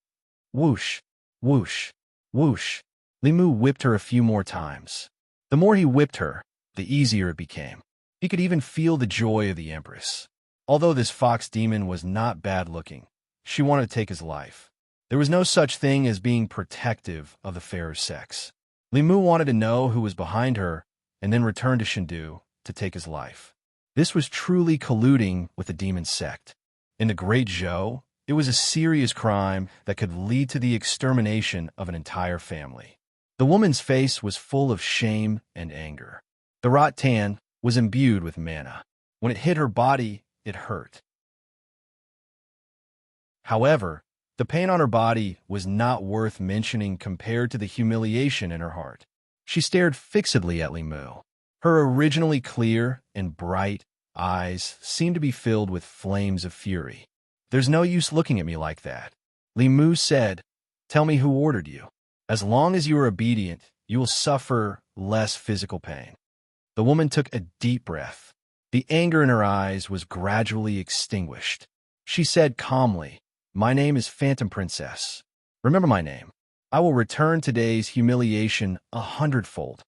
Whoosh! Whoosh! Whoosh! Li Mu whipped her a few more times. The more he whipped her, the easier it became. He could even feel the joy of the Empress. Although this fox demon was not bad-looking, she wanted to take his life. There was no such thing as being protective of the fairer sex. Li Mu wanted to know who was behind her and then return to Shindu to take his life. This was truly colluding with the demon sect. In the Great Zhou, it was a serious crime that could lead to the extermination of an entire family. The woman's face was full of shame and anger. The rattan was imbued with mana. When it hit her body, it hurt. However, the pain on her body was not worth mentioning compared to the humiliation in her heart. She stared fixedly at Li Mu. Her originally clear and bright eyes seemed to be filled with flames of fury. There's no use looking at me like that. Li Mu said, "Tell me who ordered you. As long as you are obedient, you will suffer less physical pain." The woman took a deep breath. The anger in her eyes was gradually extinguished. She said calmly, "My name is Phantom Princess. Remember my name. I will return today's humiliation 100-fold."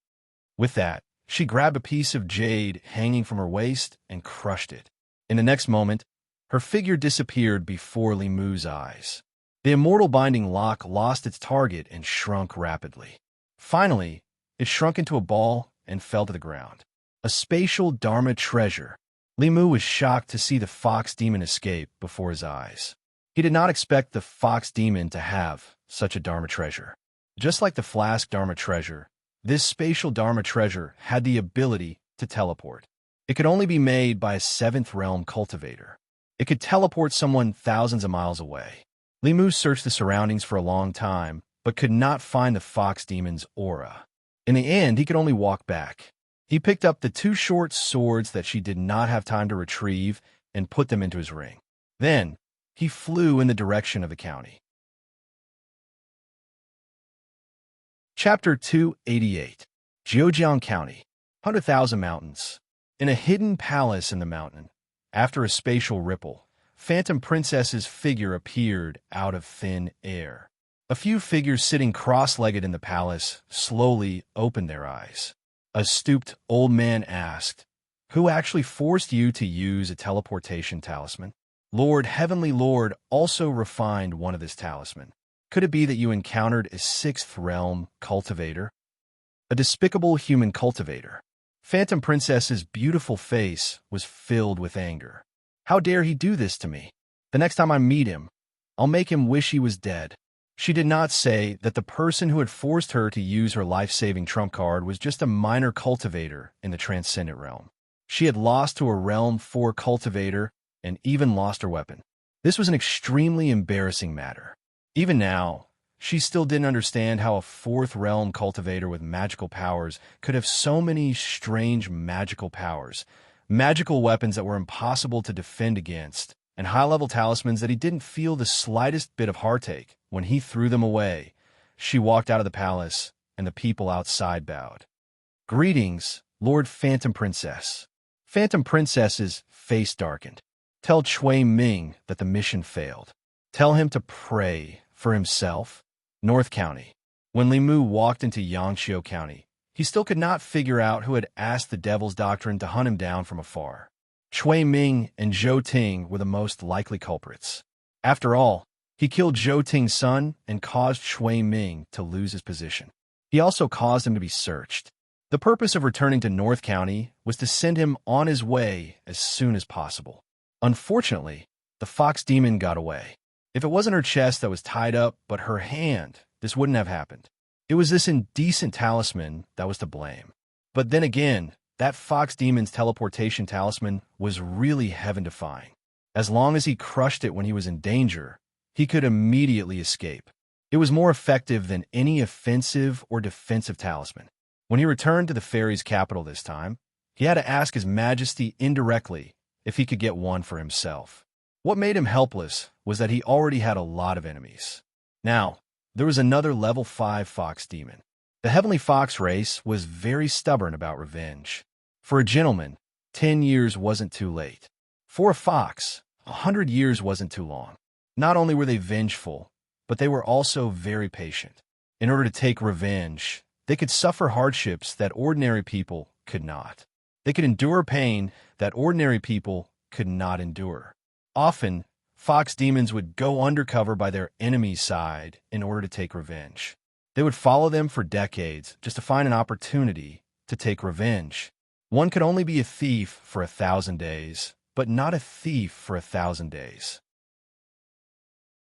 With that, she grabbed a piece of jade hanging from her waist and crushed it. In the next moment, her figure disappeared before Li Mu's eyes. The immortal binding lock lost its target and shrunk rapidly. Finally, it shrunk into a ball and fell to the ground. A spatial Dharma treasure. Li Mu was shocked to see the fox demon escape before his eyes. He did not expect the fox demon to have such a Dharma treasure. Just like the flask Dharma treasure, this spatial Dharma treasure had the ability to teleport. It could only be made by a 7th realm cultivator. It could teleport someone thousands of miles away. Li Mu searched the surroundings for a long time, but could not find the fox demon's aura. In the end, he could only walk back. He picked up the 2 short swords that she did not have time to retrieve and put them into his ring. Then, he flew in the direction of the county. Chapter 288. Jiujiang County, 100,000 Mountains. In a hidden palace in the mountain, after a spatial ripple, Phantom Princess's figure appeared out of thin air. A few figures sitting cross-legged in the palace slowly opened their eyes. A stooped old man asked, "Who actually forced you to use a teleportation talisman?" Lord, Heavenly Lord, also refined one of this talisman. Could it be that you encountered a 6th realm cultivator? A despicable human cultivator. Phantom Princess's beautiful face was filled with anger. How dare he do this to me? The next time I meet him, I'll make him wish he was dead. She did not say that the person who had forced her to use her life-saving trump card was just a minor cultivator in the transcendent realm. She had lost to a realm 4 cultivator and even lost her weapon. This was an extremely embarrassing matter. Even now, she still didn't understand how a 4th realm cultivator with magical powers could have so many strange magical powers, magical weapons that were impossible to defend against, and high-level talismans that he didn't feel the slightest bit of heartache when he threw them away. She walked out of the palace, and the people outside bowed. "Greetings, Lord Phantom Princess." Phantom Princess's face darkened. "Tell Chui Ming that the mission failed. Tell him to pray for himself." North County. When Li Mu walked into Yangqiu County, he still could not figure out who had asked the Devil's Doctrine to hunt him down from afar. Chui Ming and Zhou Ting were the most likely culprits. After all, he killed Zhou Ting's son and caused Chui Ming to lose his position. He also caused him to be searched. The purpose of returning to North County was to send him on his way as soon as possible. Unfortunately, the fox demon got away. If it wasn't her chest that was tied up, but her hand, this wouldn't have happened. It was this indecent talisman that was to blame. But then again, that fox demon's teleportation talisman was really heaven-defying. As long as he crushed it when he was in danger, he could immediately escape. It was more effective than any offensive or defensive talisman. When he returned to the fairy's capital this time, he had to ask His Majesty indirectly if he could get one for himself. What made him helpless was that he already had a lot of enemies. Now, there was another level 5 fox demon. The heavenly fox race was very stubborn about revenge. For a gentleman, 10 years wasn't too late. For a fox, 100 years wasn't too long. Not only were they vengeful, but they were also very patient. In order to take revenge, they could suffer hardships that ordinary people could not. They could endure pain that ordinary people could not endure. Often, fox demons would go undercover by their enemy's side in order to take revenge. They would follow them for decades just to find an opportunity to take revenge. One could only be a thief for 1,000 days, but not a thief for 1,000 days.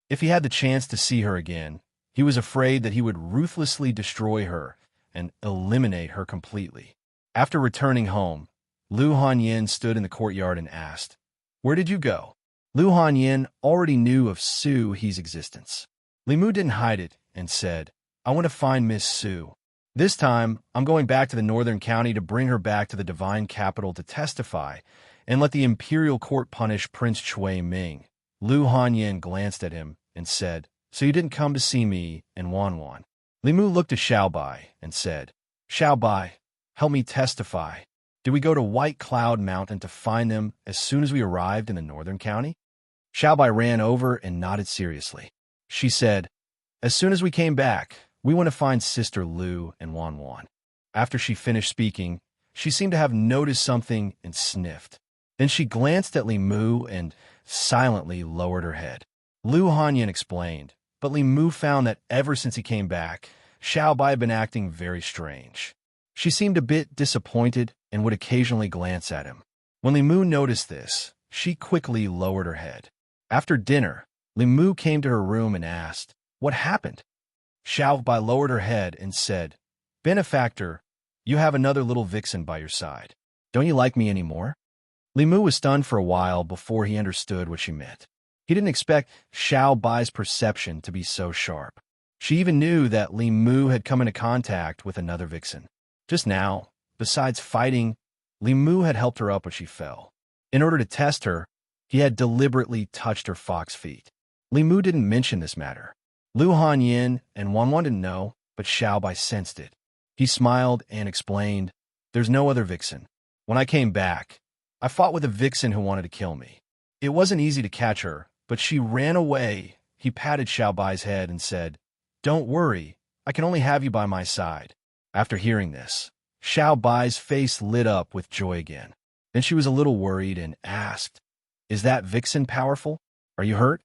If he had the chance to see her again, he was afraid that he would ruthlessly destroy her and eliminate her completely. After returning home, Lu Hanyin stood in the courtyard and asked, "Where did you go?" Lu Hanyin already knew of Su He's existence. Li Mu didn't hide it and said, "I want to find Miss Su. This time, I'm going back to the northern county to bring her back to the divine capital to testify and let the imperial court punish Prince Chui Ming, Lu Hanyin glanced at him and said, "So you didn't come to see me and Wanwan." Li Mu looked at Xiao Bai and said, "Xiao Bai, help me testify. Did we go to White Cloud Mountain to find them as soon as we arrived in the northern county?" Xiao Bai ran over and nodded seriously. She said, "As soon as we came back, we went to find Sister Lu and Wanwan." After she finished speaking, she seemed to have noticed something and sniffed. Then she glanced at Li Mu and silently lowered her head. Lu Hanyin explained, but Li Mu found that ever since he came back, Xiao Bai had been acting very strange. She seemed a bit disappointed and would occasionally glance at him. When Li Mu noticed this, she quickly lowered her head. After dinner, Li Mu came to her room and asked, "What happened?" Xiao Bai lowered her head and said, "Benefactor, you have another little vixen by your side. Don't you like me anymore?" Li Mu was stunned for a while before he understood what she meant. He didn't expect Xiao Bai's perception to be so sharp. She even knew that Li Mu had come into contact with another vixen. Just now, besides fighting, Li Mu had helped her up when she fell. In order to test her, he had deliberately touched her fox feet. Li Mu didn't mention this matter. Lu Hanyin and Wanwan didn't know, but Xiao Bai sensed it. He smiled and explained, "There's no other vixen. When I came back, I fought with a vixen who wanted to kill me. It wasn't easy to catch her, but she ran away." He patted Xiao Bai's head and said, "Don't worry, I can only have you by my side." After hearing this, Xiao Bai's face lit up with joy again. Then she was a little worried and asked, "Is that vixen powerful? Are you hurt?"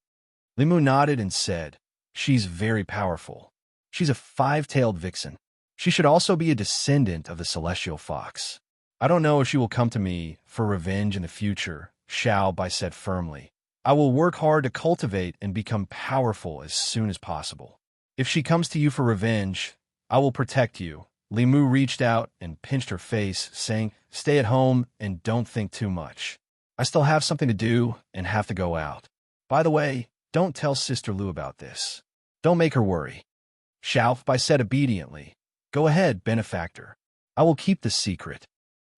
Li Mu nodded and said, "She's very powerful. She's a five-tailed vixen. She should also be a descendant of the celestial fox. I don't know if she will come to me for revenge in the future," Xiao Bai said firmly. "I will work hard to cultivate and become powerful as soon as possible. If she comes to you for revenge, I will protect you." Li Mu reached out and pinched her face, saying, "Stay at home and don't think too much. I still have something to do and have to go out. By the way, don't tell Sister Lu about this. Don't make her worry." Xiao Bai said obediently, "Go ahead, benefactor. I will keep the secret."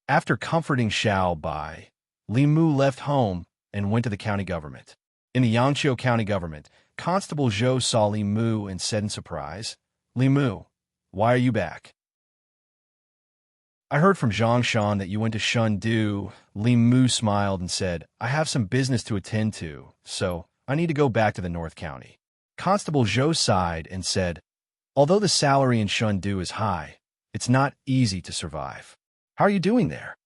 After comforting Xiao Bai, Li Mu left home and went to the county government. In the Yangqiu County government, Constable Zhou saw Li Mu and said in surprise, "Li Mu, why are you back?" "I heard from Zhongshan that you went to Shundu." Li Mu smiled and said, "I have some business to attend to, so I need to go back to the North County." Constable Zhou sighed and said, "Although the salary in Shundu is high, it's not easy to survive. How are you doing there?"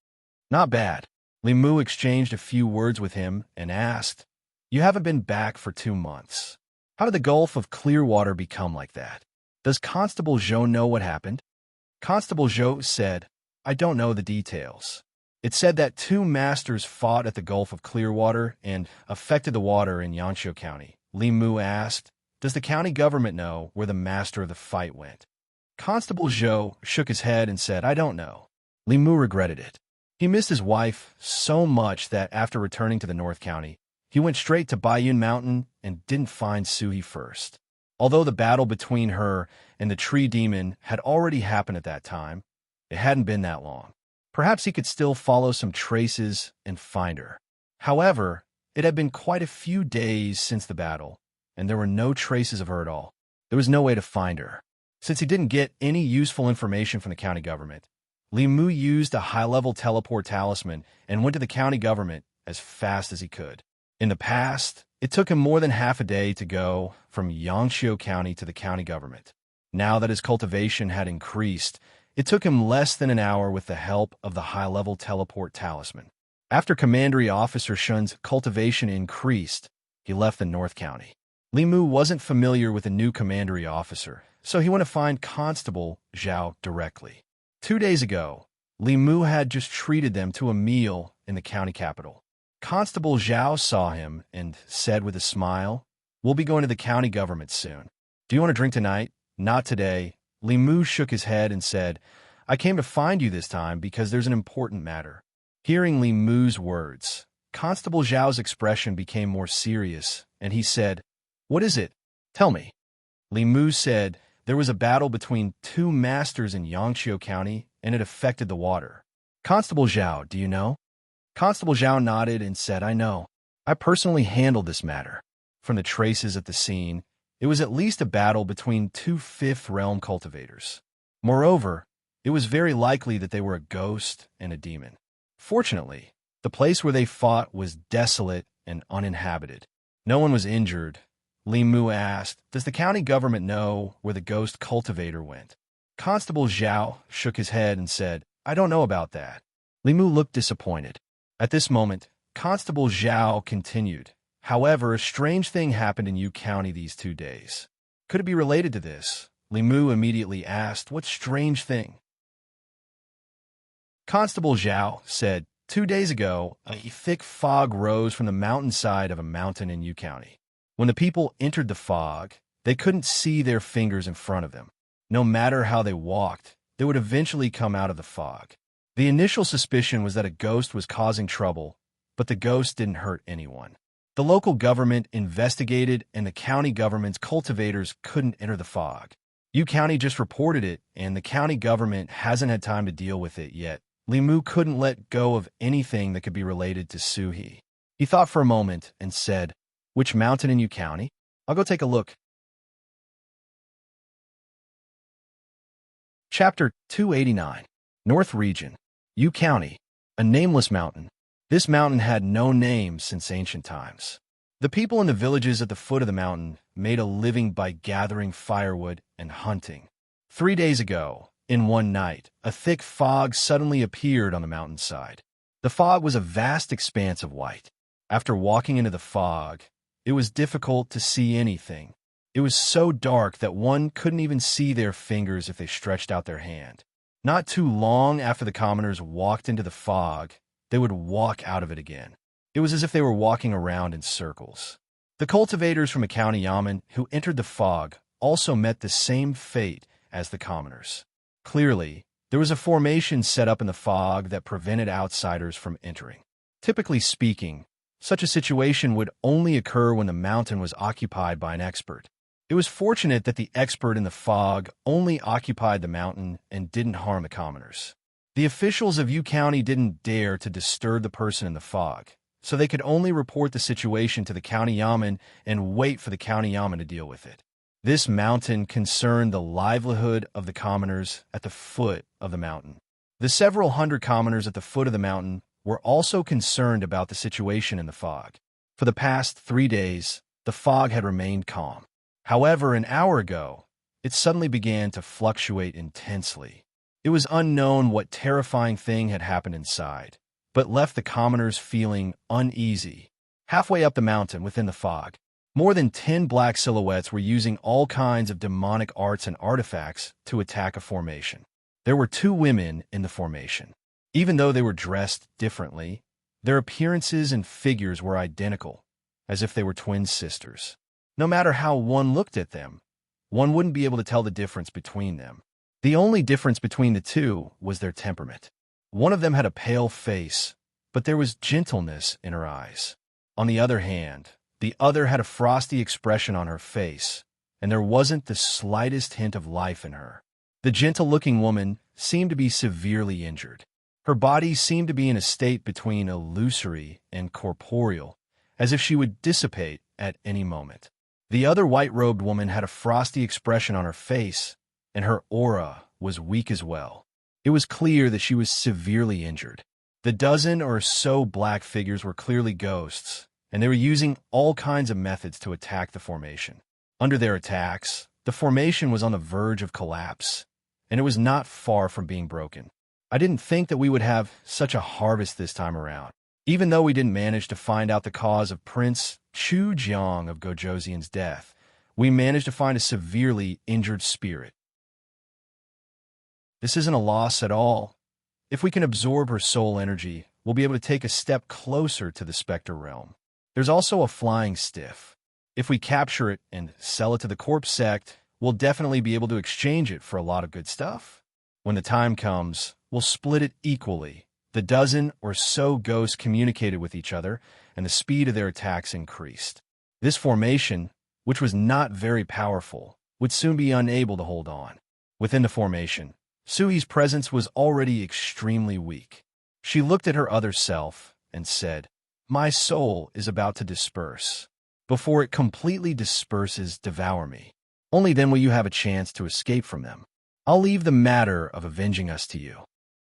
"Not bad." Li Mu exchanged a few words with him and asked, "You haven't been back for 2 months. How did the Gulf of Clearwater become like that? Does Constable Zhou know what happened?" Constable Zhou said, "I don't know the details. It said that 2 masters fought at the Gulf of Clearwater and affected the water in Yangqiu County." Li Mu asked, "Does the county government know where the master of the fight went?" Constable Zhou shook his head and said, "I don't know." Li Mu regretted it. He missed his wife so much that after returning to the North County, he went straight to Baiyun Mountain and didn't find Suhi first. Although the battle between her and the tree demon had already happened at that time, it hadn't been that long. Perhaps he could still follow some traces and find her. However, it had been quite a few days since the battle, and there were no traces of her at all. There was no way to find her. Since he didn't get any useful information from the county government, Li Mu used a high-level teleport talisman and went to the county government as fast as he could. In the past, it took him more than half a day to go from Yangqiu County to the county government. Now that his cultivation had increased, it took him less than an hour with the help of the high-level teleport talisman. After Commandery Officer Shun's cultivation increased, he left the North County. Li Mu wasn't familiar with the new Commandery Officer, so he went to find Constable Zhao directly. 2 days ago, Li Mu had just treated them to a meal in the county capital. Constable Zhao saw him and said with a smile, "We'll be going to the county government soon. Do you want to drink tonight?" "Not today." Li Mu shook his head and said, "I came to find you this time because there's an important matter." Hearing Li Mu's words, Constable Zhao's expression became more serious, and he said, "What is it? Tell me." Li Mu said, "There was a battle between 2 masters in Yangqiu County, and it affected the water." "Constable Zhao, do you know?" Constable Zhao nodded and said, "I know. I personally handled this matter. From the traces at the scene, it was at least a battle between two Fifth Realm cultivators. Moreover, it was very likely that they were a ghost and a demon. Fortunately, the place where they fought was desolate and uninhabited. No one was injured. Li Mu asked, "Does the county government know where the ghost cultivator went?" Constable Zhao shook his head and said, "I don't know about that." Li Mu looked disappointed. At this moment, Constable Zhao continued, "However, a strange thing happened in Yu County these 2 days. Could it be related to this?" Li Mu immediately asked, "What strange thing?" Constable Zhao said, 2 days ago, a thick fog rose from the mountainside of a mountain in Yu County. When the people entered the fog, they couldn't see their fingers in front of them. No matter how they walked, they would eventually come out of the fog. The initial suspicion was that a ghost was causing trouble, but the ghost didn't hurt anyone. The local government investigated, and the county government's cultivators couldn't enter the fog. Yu County just reported it, and the county government hasn't had time to deal with it yet. Li Mu couldn't let go of anything that could be related to Suhi. He thought for a moment and said, "Which mountain in Yu County? I'll go take a look." Chapter 289. North Region. Yu County. A nameless mountain. This mountain had no name since ancient times. The people in the villages at the foot of the mountain made a living by gathering firewood and hunting. 3 days ago, in one night, a thick fog suddenly appeared on the mountainside. The fog was a vast expanse of white. After walking into the fog, it was difficult to see anything. It was so dark that one couldn't even see their fingers if they stretched out their hand. Not too long after the commoners walked into the fog, they would walk out of it again. It was as if they were walking around in circles. The cultivators from a county yamen who entered the fog also met the same fate as the commoners. Clearly, there was a formation set up in the fog that prevented outsiders from entering. Typically speaking, such a situation would only occur when the mountain was occupied by an expert. It was fortunate that the expert in the fog only occupied the mountain and didn't harm the commoners. The officials of Yu County didn't dare to disturb the person in the fog, so they could only report the situation to the county yamen and wait for the county yamen to deal with it. This mountain concerned the livelihood of the commoners at the foot of the mountain. The several hundred commoners at the foot of the mountain were also concerned about the situation in the fog. For the past 3 days, the fog had remained calm. However, an hour ago, it suddenly began to fluctuate intensely. It was unknown what terrifying thing had happened inside, but left the commoners feeling uneasy. Halfway up the mountain within the fog, more than 10 black silhouettes were using all kinds of demonic arts and artifacts to attack a formation. There were 2 women in the formation. Even though they were dressed differently, their appearances and figures were identical, as if they were twin sisters. No matter how one looked at them, one wouldn't be able to tell the difference between them. The only difference between the 2 was their temperament. One of them had a pale face, but there was gentleness in her eyes. On the other hand, the other had a frosty expression on her face, and there wasn't the slightest hint of life in her. The gentle-looking woman seemed to be severely injured. Her body seemed to be in a state between illusory and corporeal, as if she would dissipate at any moment. The other white-robed woman had a frosty expression on her face, and her aura was weak as well. It was clear that she was severely injured. The dozen or so black figures were clearly ghosts, and they were using all kinds of methods to attack the formation. Under their attacks, the formation was on the verge of collapse, and it was not far from being broken. I didn't think that we would have such a harvest this time around. Even though we didn't manage to find out the cause of Prince Chu Jiang of Gojoseon's death, we managed to find a severely injured spirit. This isn't a loss at all. If we can absorb her soul energy, we'll be able to take a step closer to the Spectre realm. There's also a flying stiff. If we capture it and sell it to the corpse sect, we'll definitely be able to exchange it for a lot of good stuff. When the time comes, we'll split it equally. The dozen or so ghosts communicated with each other, and the speed of their attacks increased. This formation, which was not very powerful, would soon be unable to hold on. Within the formation, Suhi's presence was already extremely weak. She looked at her other self and said, My soul is about to disperse. Before it completely disperses, devour me. Only then will you have a chance to escape from them. I'll leave the matter of avenging us to you."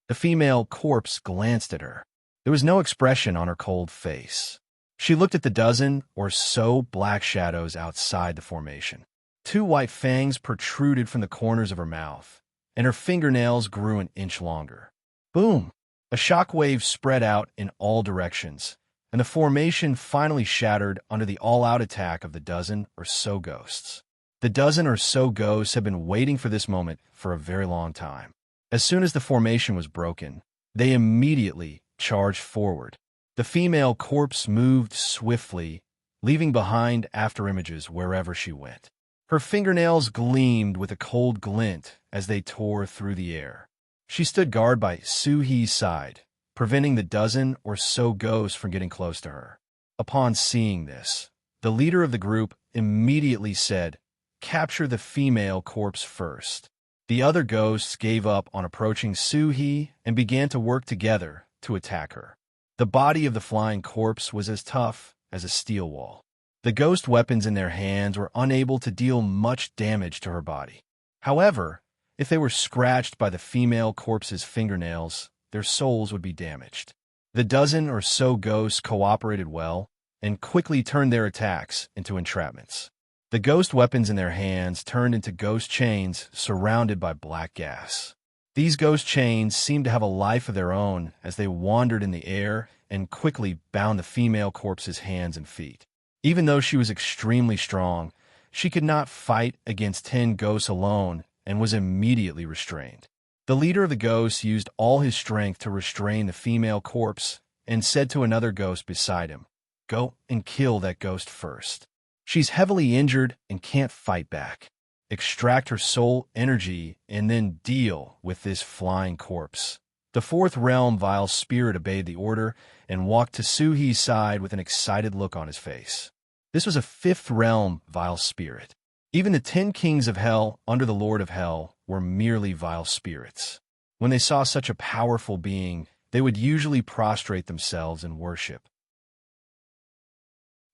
The female corpse glanced at her. There was no expression on her cold face. She looked at the dozen or so black shadows outside the formation. Two white fangs protruded from the corners of her mouth, and her fingernails grew an inch longer. Boom! A shockwave spread out in all directions, and the formation finally shattered under the all-out attack of the dozen or so ghosts. The dozen or so ghosts had been waiting for this moment for a very long time. As soon as the formation was broken, they immediately charged forward. The female corpse moved swiftly, leaving behind afterimages wherever she went. Her fingernails gleamed with a cold glint as they tore through the air. She stood guard by Soo-hee's side, preventing the dozen or so ghosts from getting close to her. Upon seeing this, the leader of the group immediately said, "Capture the female corpse first." The other ghosts gave up on approaching Soo-hee and began to work together to attack her. The body of the flying corpse was as tough as a steel wall. The ghost weapons in their hands were unable to deal much damage to her body. However, if they were scratched by the female corpse's fingernails, their souls would be damaged. The dozen or so ghosts cooperated well and quickly turned their attacks into entrapments. The ghost weapons in their hands turned into ghost chains surrounded by black gas. These ghost chains seemed to have a life of their own as they wandered in the air and quickly bound the female corpse's hands and feet. Even though she was extremely strong, she could not fight against 10 ghosts alone and was immediately restrained. The leader of the ghosts used all his strength to restrain the female corpse and said to another ghost beside him, "Go and kill that ghost first. She's heavily injured and can't fight back. Extract her soul energy and then deal with this flying corpse." The fourth realm vile spirit obeyed the order and walked to Soo-hee's side with an excited look on his face. This was a fifth realm vile spirit. Even the 10 kings of hell under the Lord of Hell were merely vile spirits. When they saw such a powerful being, they would usually prostrate themselves in worship.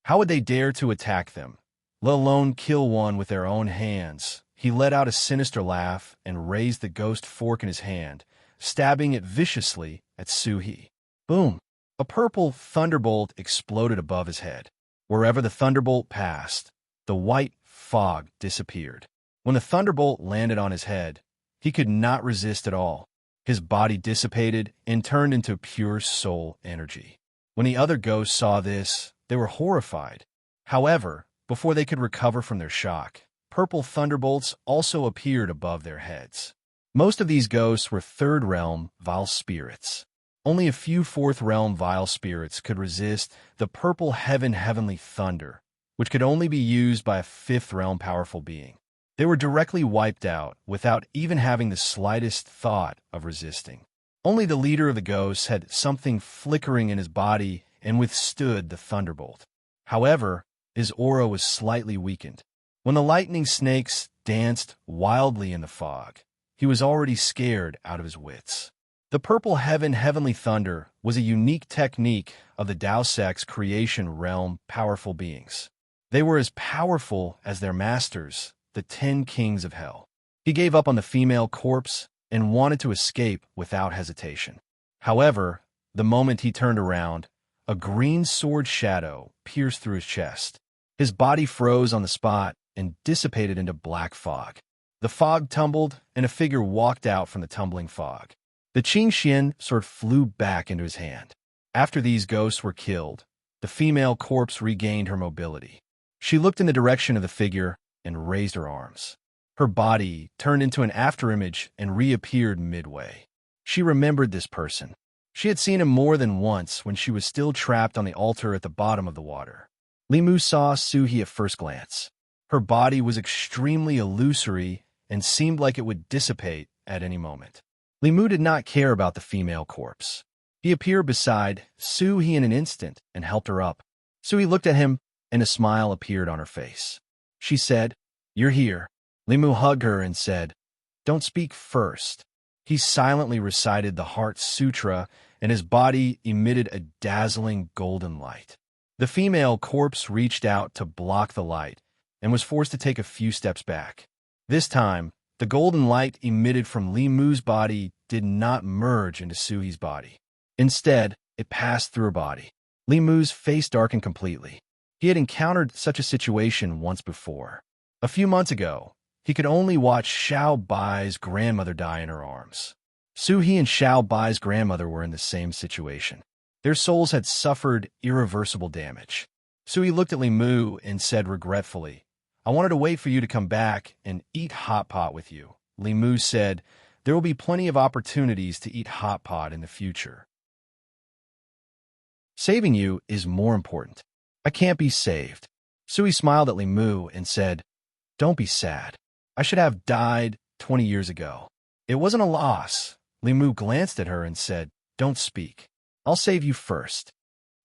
How would they dare to attack them, let alone kill one with their own hands? He let out a sinister laugh and raised the ghost fork in his hand, stabbing it viciously at Soo-hee. Boom! A purple thunderbolt exploded above his head. Wherever the thunderbolt passed, the white fog disappeared. When the thunderbolt landed on his head, he could not resist at all. His body dissipated and turned into pure soul energy. When the other ghosts saw this, they were horrified. However, before they could recover from their shock, purple thunderbolts also appeared above their heads. Most of these ghosts were third realm vile spirits. Only a few fourth realm vile spirits could resist the purple heavenly thunder, which could only be used by a fifth realm powerful being. They were directly wiped out without even having the slightest thought of resisting. Only the leader of the ghosts had something flickering in his body and withstood the thunderbolt. However, his aura was slightly weakened. When the lightning snakes danced wildly in the fog, he was already scared out of his wits. The purple heavenly thunder was a unique technique of the Deus Ex creation realm powerful beings. They were as powerful as their masters, the 10 kings of hell. He gave up on the female corpse and wanted to escape without hesitation. However, the moment he turned around, a green sword shadow pierced through his chest. His body froze on the spot and dissipated into black fog. The fog tumbled, and a figure walked out from the tumbling fog. The Qingxian sword flew back into his hand. After these ghosts were killed, the female corpse regained her mobility. She looked in the direction of the figure and raised her arms. Her body turned into an afterimage and reappeared midway. She remembered this person. She had seen him more than once when she was still trapped on the altar at the bottom of the water. Limu saw Soo-hee at first glance. Her body was extremely illusory and seemed like it would dissipate at any moment. Limu did not care about the female corpse. He appeared beside Soo-hee in an instant and helped her up. Soo-hee looked at him, and a smile appeared on her face. She said, "You're here." Limu hugged her and said, "Don't speak first." He silently recited the Heart Sutra, and his body emitted a dazzling golden light. The female corpse reached out to block the light and was forced to take a few steps back. This time, the golden light emitted from Li Mu's body did not merge into Suhi's body. Instead, it passed through her body. Li Mu's face darkened completely. He had encountered such a situation once before. A few months ago, he could only watch Xiao Bai's grandmother die in her arms. Suhi and Xiao Bai's grandmother were in the same situation. Their souls had suffered irreversible damage. Suhi looked at Li Mu and said regretfully, "I wanted to wait for you to come back and eat hot pot with you." Li Mu said, "There will be plenty of opportunities to eat hot pot in the future. Saving you is more important. I can't be saved." Suhi smiled at Li Mu and said, "Don't be sad. I should have died 20 years ago." It wasn't a loss. Li Mu glanced at her and said, "Don't speak. I'll save you first."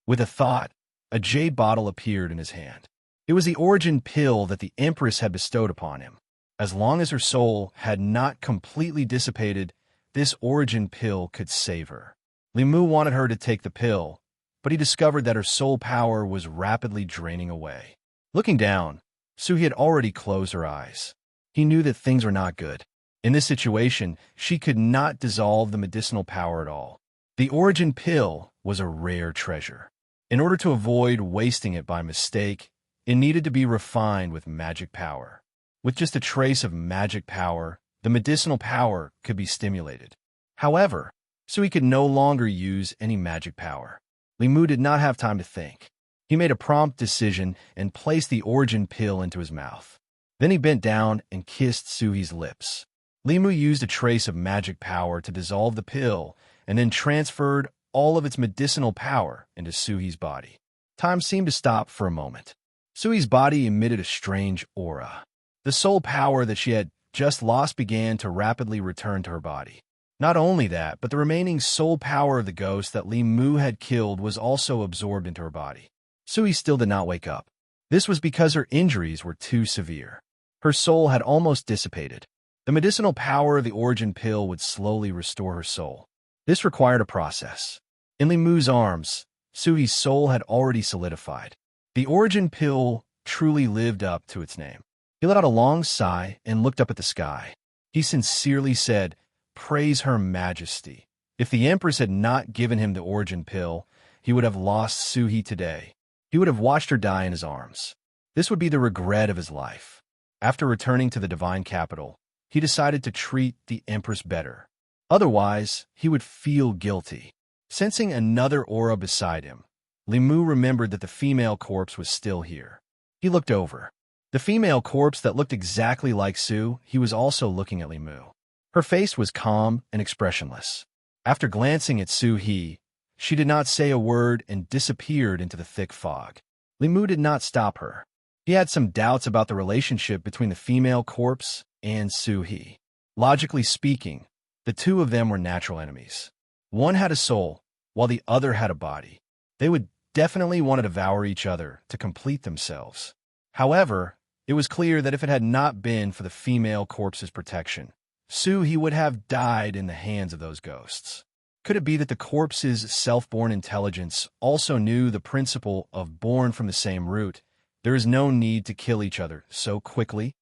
With a thought, a jade bottle appeared in his hand. It was the origin pill that the Empress had bestowed upon him. As long as her soul had not completely dissipated, this origin pill could save her. Li Mu wanted her to take the pill, but he discovered that her soul power was rapidly draining away. Looking down, Suhi had already closed her eyes. He knew that things were not good. In this situation, she could not dissolve the medicinal power at all. The origin pill was a rare treasure. In order to avoid wasting it by mistake, it needed to be refined with magic power. With just a trace of magic power, the medicinal power could be stimulated. However, Suhi could no longer use any magic power. Li Mu did not have time to think. He made a prompt decision and placed the origin pill into his mouth. Then he bent down and kissed Suhi's lips. Li Mu used a trace of magic power to dissolve the pill and then transferred all of its medicinal power into Suhi's body. Time seemed to stop for a moment. Suhi's body emitted a strange aura. The soul power that she had just lost began to rapidly return to her body. Not only that, but the remaining soul power of the ghost that Li Mu had killed was also absorbed into her body. Suhi still did not wake up. This was because her injuries were too severe. Her soul had almost dissipated. The medicinal power of the origin pill would slowly restore her soul. This required a process. In Li Mu's arms, Suhi's soul had already solidified. The origin pill truly lived up to its name. He let out a long sigh and looked up at the sky. He sincerely said, "Praise Her Majesty." If the Empress had not given him the origin pill, he would have lost Suhi today. He would have watched her die in his arms. This would be the regret of his life. After returning to the divine capital, he decided to treat the Empress better. Otherwise, he would feel guilty. Sensing another aura beside him, Li Mu remembered that the female corpse was still here. He looked over. The female corpse that looked exactly like He was also looking at Li Mu. Her face was calm and expressionless. After glancing at Suhi, she did not say a word and disappeared into the thick fog. Li Mu did not stop her. He had some doubts about the relationship between the female corpse and Suhi. Logically speaking, the two of them were natural enemies. One had a soul, while the other had a body. They would definitely want to devour each other to complete themselves. However, it was clear that if it had not been for the female corpse's protection, Suhi would have died in the hands of those ghosts. Could it be that the corpse's self-born intelligence also knew the principle of born from the same root? There is no need to kill each other so quickly.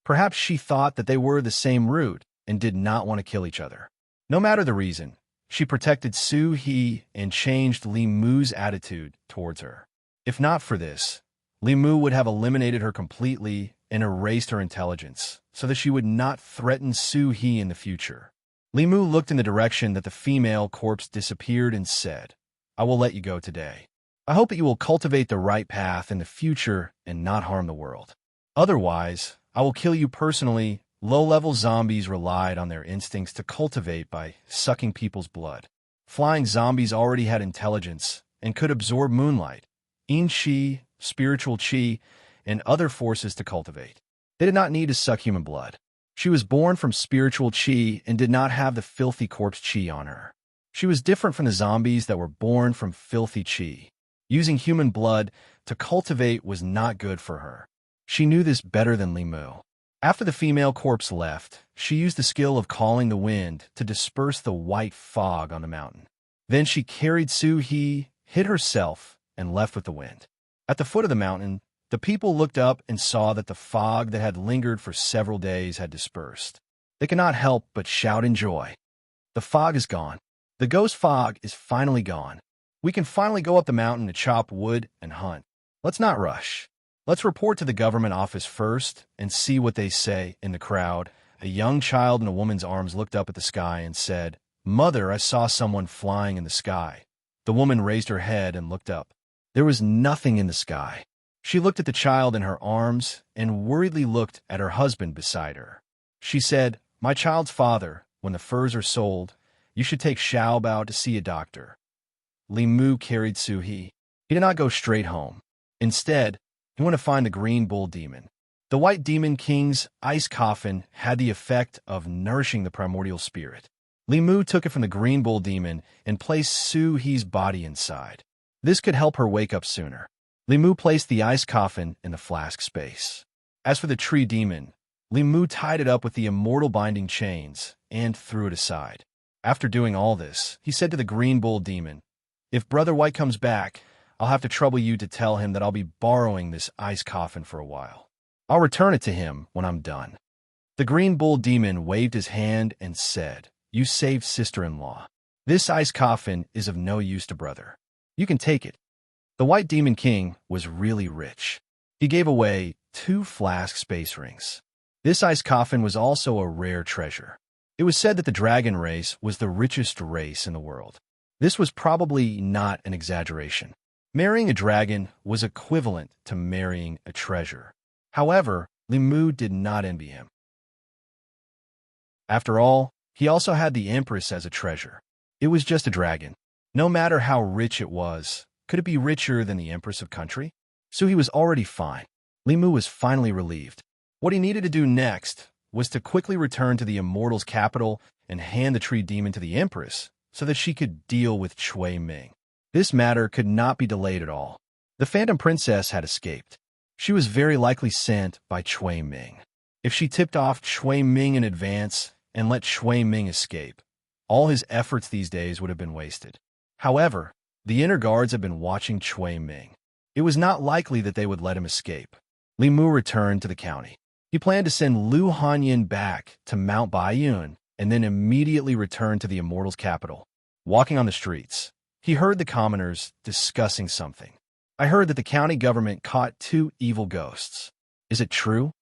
Perhaps she thought that they were the same root and did not want to kill each other. No matter the reason, she protected Suhi and changed Li Mu's attitude towards her. If not for this, Li Mu would have eliminated her completely and erased her intelligence so that she would not threaten Suhi in the future. Li Mu looked in the direction that the female corpse disappeared and said, "I will let you go today. I hope that you will cultivate the right path in the future and not harm the world. Otherwise, I will kill you personally." Low-level zombies relied on their instincts to cultivate by sucking people's blood. Flying zombies already had intelligence and could absorb moonlight, in-chi, spiritual chi, and other forces to cultivate. They did not need to suck human blood. She was born from spiritual chi and did not have the filthy corpse chi on her. She was different from the zombies that were born from filthy chi. Using human blood to cultivate was not good for her. She knew this better than Li Mu. After the female corpse left, she used the skill of calling the wind to disperse the white fog on the mountain. Then she carried Su-hee, hid herself, and left with the wind. At the foot of the mountain, the people looked up and saw that the fog that had lingered for several days had dispersed. They could not help but shout in joy. The fog is gone. The ghost fog is finally gone. We can finally go up the mountain to chop wood and hunt. Let's not rush. Let's report to the government office first and see what they say. In the crowd, a young child in a woman's arms looked up at the sky and said, "Mother, I saw someone flying in the sky." The woman raised her head and looked up. There was nothing in the sky. She looked at the child in her arms and worriedly looked at her husband beside her. She said, "My child's father, when the furs are sold, you should take Xiaobao to see a doctor." Li Mu carried Su-hee. He did not go straight home. Instead, he went to find the green bull demon. The white demon king's ice coffin had the effect of nourishing the primordial spirit. Li Mu took it from the green bull demon and placed Su-hee's body inside. This could help her wake up sooner. Li Mu placed the ice coffin in the flask space. As for the tree demon, Li Mu tied it up with the immortal binding chains and threw it aside. After doing all this, he said to the green bull demon, "If Brother White comes back, I'll have to trouble you to tell him that I'll be borrowing this ice coffin for a while. I'll return it to him when I'm done." The green bull demon waved his hand and said, "You saved sister-in-law. This ice coffin is of no use to brother. You can take it." The white demon king was really rich. He gave away 2 flask space rings. This ice coffin was also a rare treasure. It was said that the dragon race was the richest race in the world. This was probably not an exaggeration. Marrying a dragon was equivalent to marrying a treasure. However, Li Mu did not envy him. After all, he also had the Empress as a treasure. It was just a dragon. No matter how rich it was, could it be richer than the Empress of Country? So he was already fine. Li Mu was finally relieved. What he needed to do next was to quickly return to the Immortal's capital and hand the tree demon to the Empress so that she could deal with Cui Ming. This matter could not be delayed at all. The Phantom Princess had escaped. She was very likely sent by Cui Ming. If she tipped off Cui Ming in advance and let Cui Ming escape, all his efforts these days would have been wasted. However, the inner guards had been watching Cui Ming. It was not likely that they would let him escape. Li Mu returned to the county. He planned to send Lu Hanyin back to Mount Baiyun and then immediately return to the Immortal's capital. Walking on the streets, he heard the commoners discussing something. "I heard that the county government caught 2 evil ghosts. Is it true?"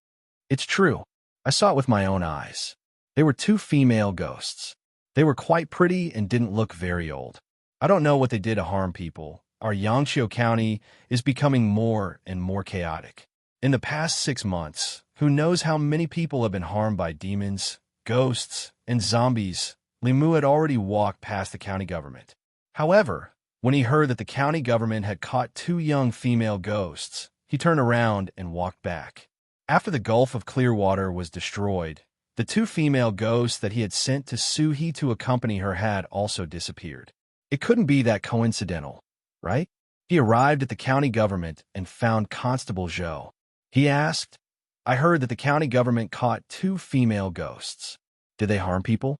"It's true. I saw it with my own eyes. They were 2 female ghosts. They were quite pretty and didn't look very old. I don't know what they did to harm people. Our Yangqiu County is becoming more and more chaotic. In the past 6 months, who knows how many people have been harmed by demons, ghosts, and zombies." Li Mu had already walked past the county government. However, when he heard that the county government had caught 2 young female ghosts, he turned around and walked back. After the Gulf of Clearwater was destroyed, the 2 female ghosts that he had sent to Su-hee to accompany her had also disappeared. It couldn't be that coincidental, right? He arrived at the county government and found Constable Zhou. He asked, "I heard that the county government caught 2 female ghosts. Did they harm people?"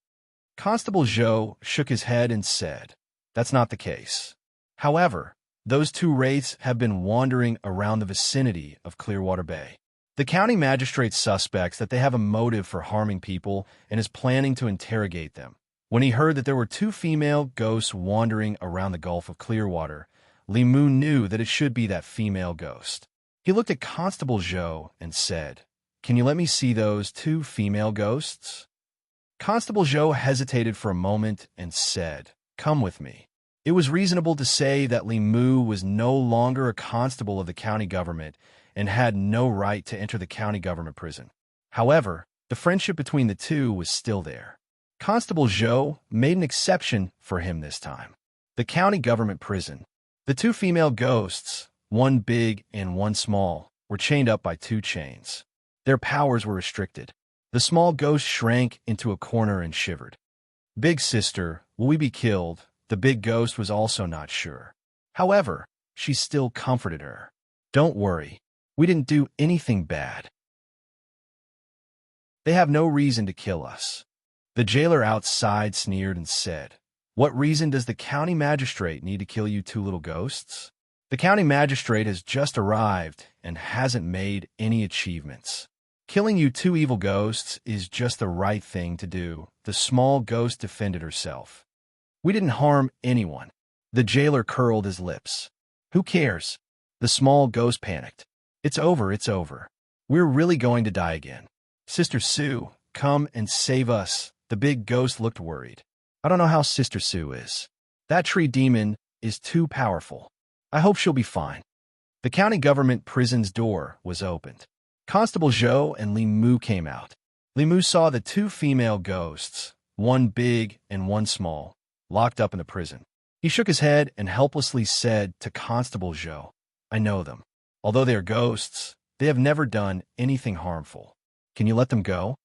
Constable Zhou shook his head and said, "That's not the case. However, those 2 wraiths have been wandering around the vicinity of Clearwater Bay. The county magistrate suspects that they have a motive for harming people and is planning to interrogate them." When he heard that there were 2 female ghosts wandering around the Gulf of Clearwater, Li Mu knew that it should be that female ghost. He looked at Constable Zhou and said, "Can you let me see those 2 female ghosts?" Constable Zhou hesitated for a moment and said, "Come with me." It was reasonable to say that Li Mu was no longer a constable of the county government and had no right to enter the county government prison. However, the friendship between the 2 was still there. Constable Zhou made an exception for him this time. The county government prison. The 2 female ghosts, one big and one small, were chained up by 2 chains. Their powers were restricted. The small ghost shrank into a corner and shivered. "Big sister, will we be killed?" The big ghost was also not sure. However, she still comforted her. "Don't worry. We didn't do anything bad." They have no reason to kill us. The jailer outside sneered and said, "What reason does the county magistrate need to kill you two little ghosts? The county magistrate has just arrived and hasn't made any achievements. Killing you two evil ghosts is just the right thing to do." The small ghost defended herself. "We didn't harm anyone." The jailer curled his lips. "Who cares?" The small ghost panicked. It's over. We're really going to die again. Sister Sue, come and save us." The big ghost looked worried. "I don't know how Sister Sue is. That tree demon is too powerful. I hope she'll be fine." The county government prison's door was opened. Constable Zhou and Li Mu came out. Li Mu saw the two female ghosts, one big and one small, locked up in the prison. He shook his head and helplessly said to Constable Zhou, "I know them. Although they are ghosts, they have never done anything harmful. Can you let them go?"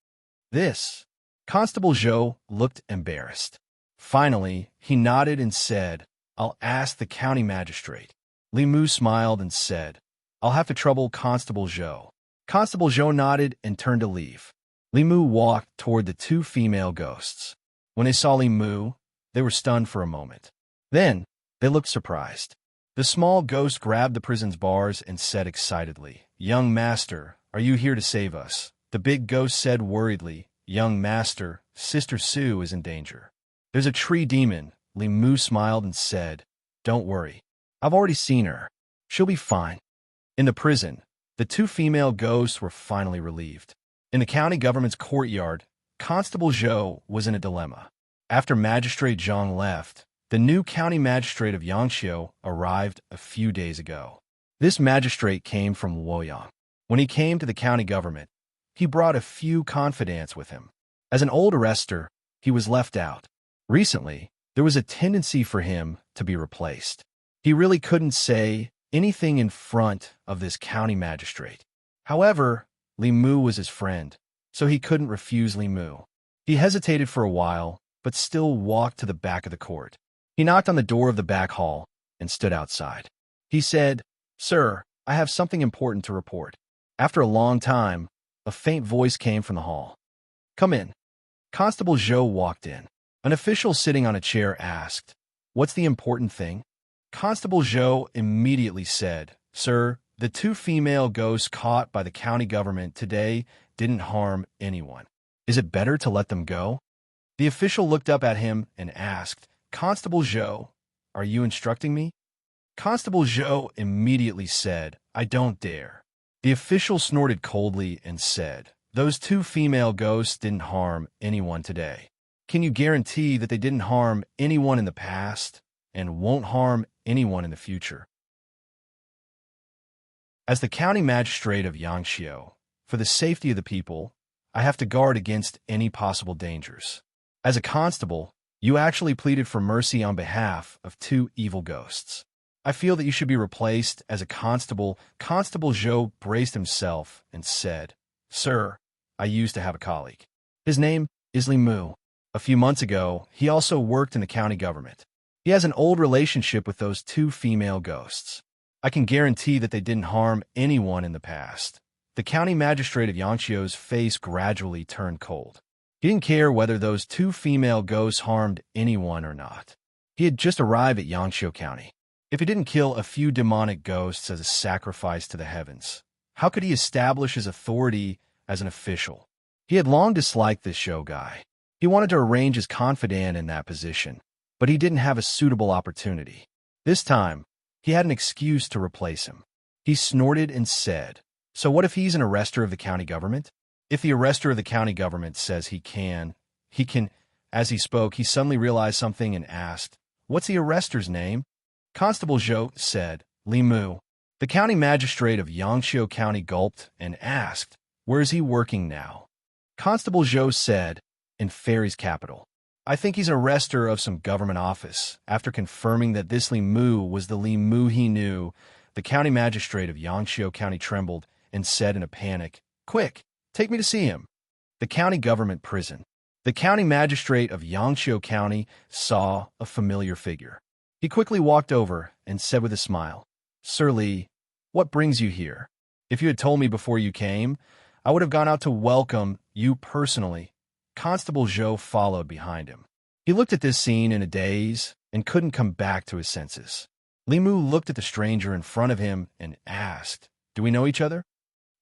Constable Zhou looked embarrassed. Finally, he nodded and said, "I'll ask the county magistrate." Li Mu smiled and said, "I'll have to trouble Constable Zhou." Constable Zhou nodded and turned to leave. Li Mu walked toward the two female ghosts. When they saw Li Mu, they were stunned for a moment. Then, they looked surprised. The small ghost grabbed the prison's bars and said excitedly, "Young master, are you here to save us?" The big ghost said worriedly, "Young master, Sister Sue is in danger. There's a tree demon." Li Mu smiled and said, "Don't worry. I've already seen her. She'll be fine." In the prison, the two female ghosts were finally relieved. In the county government's courtyard, Constable Zhou was in a dilemma. After Magistrate Zhang left, the new county magistrate of Yangqiu arrived a few days ago. This magistrate came from Luoyang. When he came to the county government, he brought a few confidants with him. As an old arrestor, he was left out. Recently, there was a tendency for him to be replaced. He really couldn't say anything in front of this county magistrate. However, Li Mu was his friend, so he couldn't refuse Li Mu. He hesitated for a while, but still walked to the back of the court. He knocked on the door of the back hall and stood outside. He said, "Sir, I have something important to report." After a long time, a faint voice came from the hall. "Come in." Constable Zhou walked in. An official sitting on a chair asked, "What's the important thing?" Constable Zhou immediately said, "Sir, the two female ghosts caught by the county government today didn't harm anyone. Is it better to let them go?" The official looked up at him and asked, "Constable Zhou, are you instructing me?" Constable Zhou immediately said, "I don't dare." The official snorted coldly and said, "Those two female ghosts didn't harm anyone today. Can you guarantee that they didn't harm anyone in the past and won't harm anyone in the future?" As the county magistrate of Yangqiu, for the safety of the people, I have to guard against any possible dangers. As a constable, you actually pleaded for mercy on behalf of two evil ghosts. I feel that you should be replaced as a constable. Constable Zhou braced himself and said, "Sir, I used to have a colleague. His name is Li Mu. A few months ago, he also worked in the county government. He has an old relationship with those two female ghosts. I can guarantee that they didn't harm anyone in the past." The county magistrate of Yangqiu's face gradually turned cold. He didn't care whether those two female ghosts harmed anyone or not. He had just arrived at Yangqiu County. If he didn't kill a few demonic ghosts as a sacrifice to the heavens, how could he establish his authority as an official? He had long disliked this show guy. He wanted to arrange his confidant in that position, but he didn't have a suitable opportunity. This time, he had an excuse to replace him. He snorted and said, "So what if he's an arrestor of the county government? If the arrestor of the county government says he can. As he spoke, he suddenly realized something and asked, "What's the arrestor's name?" Constable Zhou said, "Li Mu." The county magistrate of Yangqiu County gulped and asked, "Where is he working now?" Constable Zhou said, "In Fairy's capital. I think he's an arrestor of some government office." After confirming that this Li Mu was the Li Mu he knew, the county magistrate of Yangqiu County trembled and said in a panic, "Quick, take me to see him." The county government prison. The county magistrate of Yangqiu County saw a familiar figure. He quickly walked over and said with a smile, "Sir Li, what brings you here? If you had told me before you came, I would have gone out to welcome you personally." Constable Zhou followed behind him. He looked at this scene in a daze and couldn't come back to his senses. Li Mu looked at the stranger in front of him and asked, "Do we know each other?"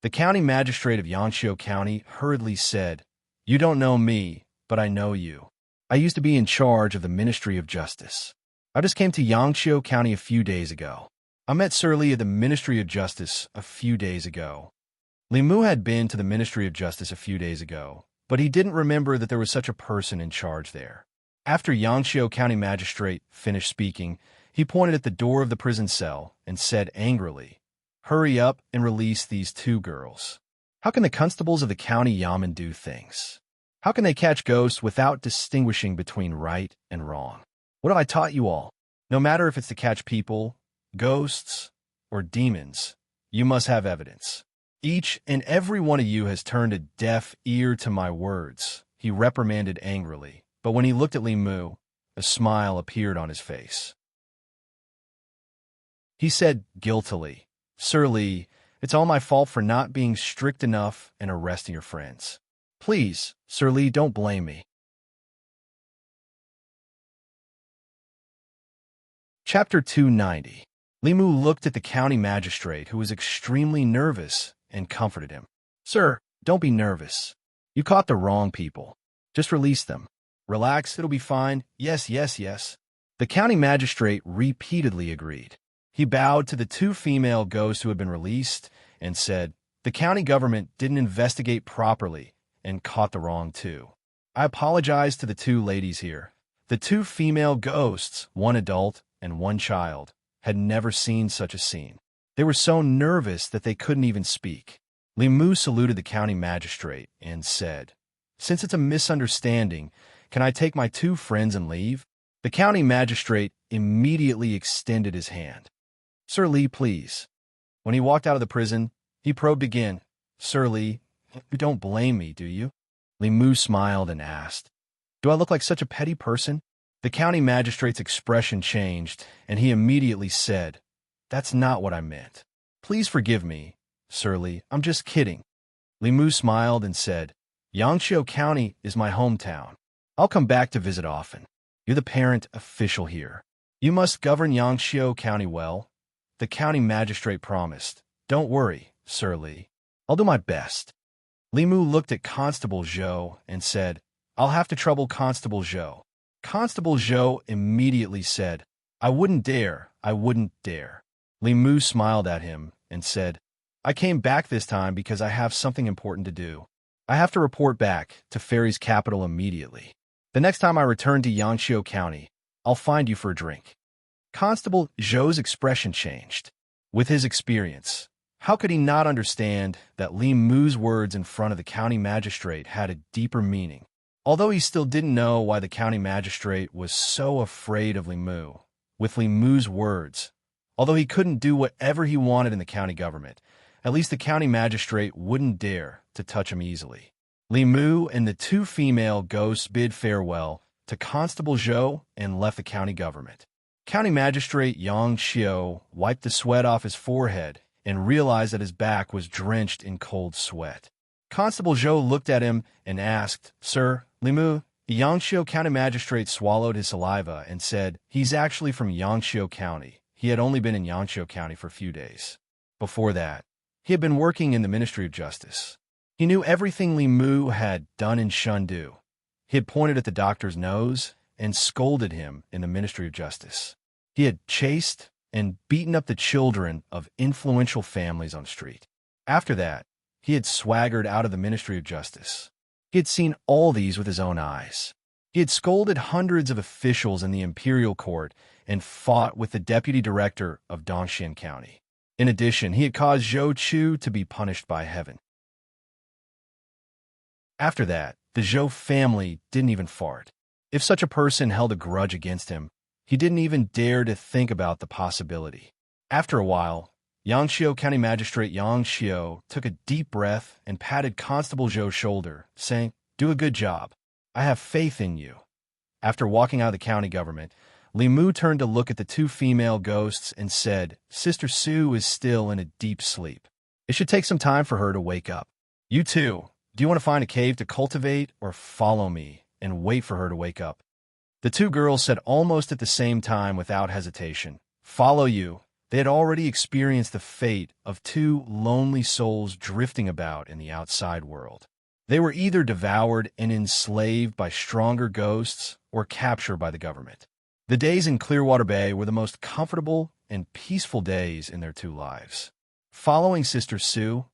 The county magistrate of Yangqiu County hurriedly said, "You don't know me, but I know you. I used to be in charge of the Ministry of Justice. I just came to Yangqiu County a few days ago. I met Sir Li at the Ministry of Justice a few days ago." Li Mu had been to the Ministry of Justice a few days ago, but he didn't remember that there was such a person in charge there. After Yangqiu County Magistrate finished speaking, he pointed at the door of the prison cell and said angrily, "Hurry up and release these two girls. How can the constables of the county yamen do things? How can they catch ghosts without distinguishing between right and wrong? What have I taught you all? No matter if it's to catch people, ghosts, or demons, you must have evidence. Each and every one of you has turned a deaf ear to my words," he reprimanded angrily, but when he looked at Li Mu, a smile appeared on his face. He said guiltily, "Sir Li, it's all my fault for not being strict enough and arresting your friends. Please, Sir Li, don't blame me." Chapter 290. Li Mu looked at the county magistrate, who was extremely nervous, and comforted him. "Sir, don't be nervous. You caught the wrong people. Just release them. Relax, it'll be fine. Yes, yes, yes." The county magistrate repeatedly agreed. He bowed to the two female ghosts who had been released and said, "The county government didn't investigate properly and caught the wrong two. I apologize to the two ladies here. The two female ghosts, one adult and one child, had never seen such a scene. They were so nervous that they couldn't even speak." Li Mu saluted the county magistrate and said, "Since it's a misunderstanding, can I take my two friends and leave?" The county magistrate immediately extended his hand. "Sir Li, please." When he walked out of the prison, he probed again, "Sir Li, you don't blame me, do you?" Li Mu smiled and asked, "Do I look like such a petty person?" The county magistrate's expression changed, and he immediately said, "That's not what I meant. Please forgive me, Sir Li, I'm just kidding." Li Mu smiled and said, "Yangqiu County is my hometown. I'll come back to visit often. You're the parent official here. You must govern Yangqiu County well." The county magistrate promised, "Don't worry, Sir Li. I'll do my best." Li Mu looked at Constable Zhou and said, "I'll have to trouble Constable Zhou." Constable Zhou immediately said, I wouldn't dare. Li Mu smiled at him and said, "I came back this time because I have something important to do. I have to report back to Fairy's capital immediately. The next time I return to Yangqiu County, I'll find you for a drink." Constable Zhou's expression changed. With his experience, how could he not understand that Li Mu's words in front of the county magistrate had a deeper meaning? Although he still didn't know why the county magistrate was so afraid of Li Mu, with Li Mu's words, although he couldn't do whatever he wanted in the county government, at least the county magistrate wouldn't dare to touch him easily. Li Mu and the two female ghosts bid farewell to Constable Zhou and left the county government. County Magistrate Yang Xiu wiped the sweat off his forehead and realized that his back was drenched in cold sweat. Constable Zhou looked at him and asked, "Sir, Li Mu?" The Yangqiu County Magistrate swallowed his saliva and said, "He's actually from Yangqiu County. He had only been in Yangqiu County for a few days. Before that, he had been working in the Ministry of Justice. He knew everything Li Mu had done in Shundu. He had pointed at the doctor's nose and scolded him in the Ministry of Justice. He had chased and beaten up the children of influential families on the street. After that, he had swaggered out of the Ministry of Justice. He had seen all these with his own eyes. He had scolded hundreds of officials in the imperial court and fought with the deputy director of Dongxian County. In addition, he had caused Zhou Chu to be punished by heaven. After that, the Zhou family didn't even fart. If such a person held a grudge against him, he didn't even dare to think about the possibility. After a while, Yangqiu County Magistrate Yang Xiu took a deep breath and patted Constable Zhou's shoulder, saying, "Do a good job. I have faith in you." After walking out of the county government, Li Mu turned to look at the two female ghosts and said, "Sister Sue is still in a deep sleep. It should take some time for her to wake up." You too. Do you want to find a cave to cultivate or follow me and wait for her to wake up? The two girls said almost at the same time without hesitation, "Follow you." They had already experienced the fate of two lonely souls drifting about in the outside world. They were either devoured and enslaved by stronger ghosts or captured by the government. The days in Clearwater Bay were the most comfortable and peaceful days in their two lives. Following Sister Sue,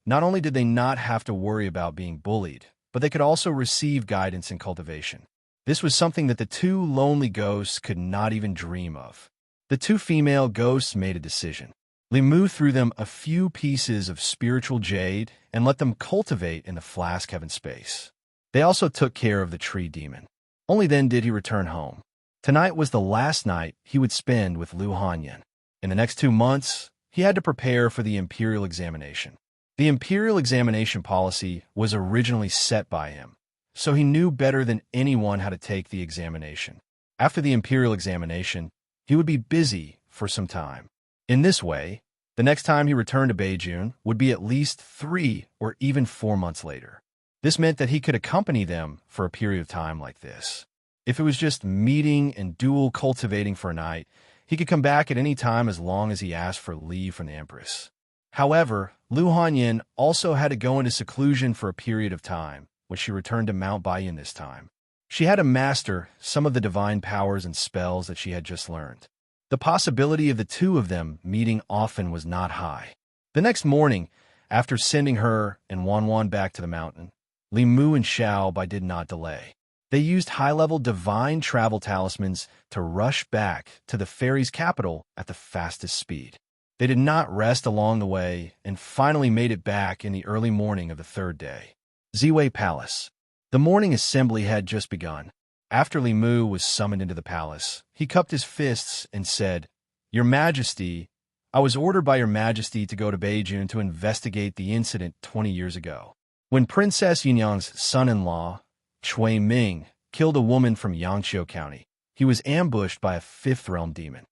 not only did they not have to worry about being bullied, but they could also receive guidance in cultivation. This was something that the two lonely ghosts could not even dream of. The two female ghosts made a decision. Limu threw them a few pieces of spiritual jade and let them cultivate in the flask heaven space. They also took care of the tree demon. Only then did he return home. Tonight was the last night he would spend with Lu Hanyan. In the next 2 months, he had to prepare for the imperial examination. The imperial examination policy was originally set by him, so he knew better than anyone how to take the examination. After the imperial examination, he would be busy for some time. In this way, the next time he returned to Beijing would be at least 3 or even 4 months later. This meant that he could accompany them for a period of time like this. If it was just meeting and dual cultivating for a night, he could come back at any time as long as he asked for leave from the Empress. However, Lu Hanyin also had to go into seclusion for a period of time when she returned to Mount Baiyan this time. She had to master some of the divine powers and spells that she had just learned. The possibility of the two of them meeting often was not high. The next morning, after sending her and Wanwan back to the mountain, Li Mu and Xiao Bai did not delay. They used high-level divine travel talismans to rush back to the fairy's capital at the fastest speed. They did not rest along the way and finally made it back in the early morning of the third day. Ziwei Palace. The morning assembly had just begun. After Li Mu was summoned into the palace, he cupped his fists and said, "Your Majesty, I was ordered by Your Majesty to go to Beijing to investigate the incident 20 years ago, when Princess Yunyang's son-in-law, Chui Ming, killed a woman from Yangqiu County. He was ambushed by a fifth realm demon.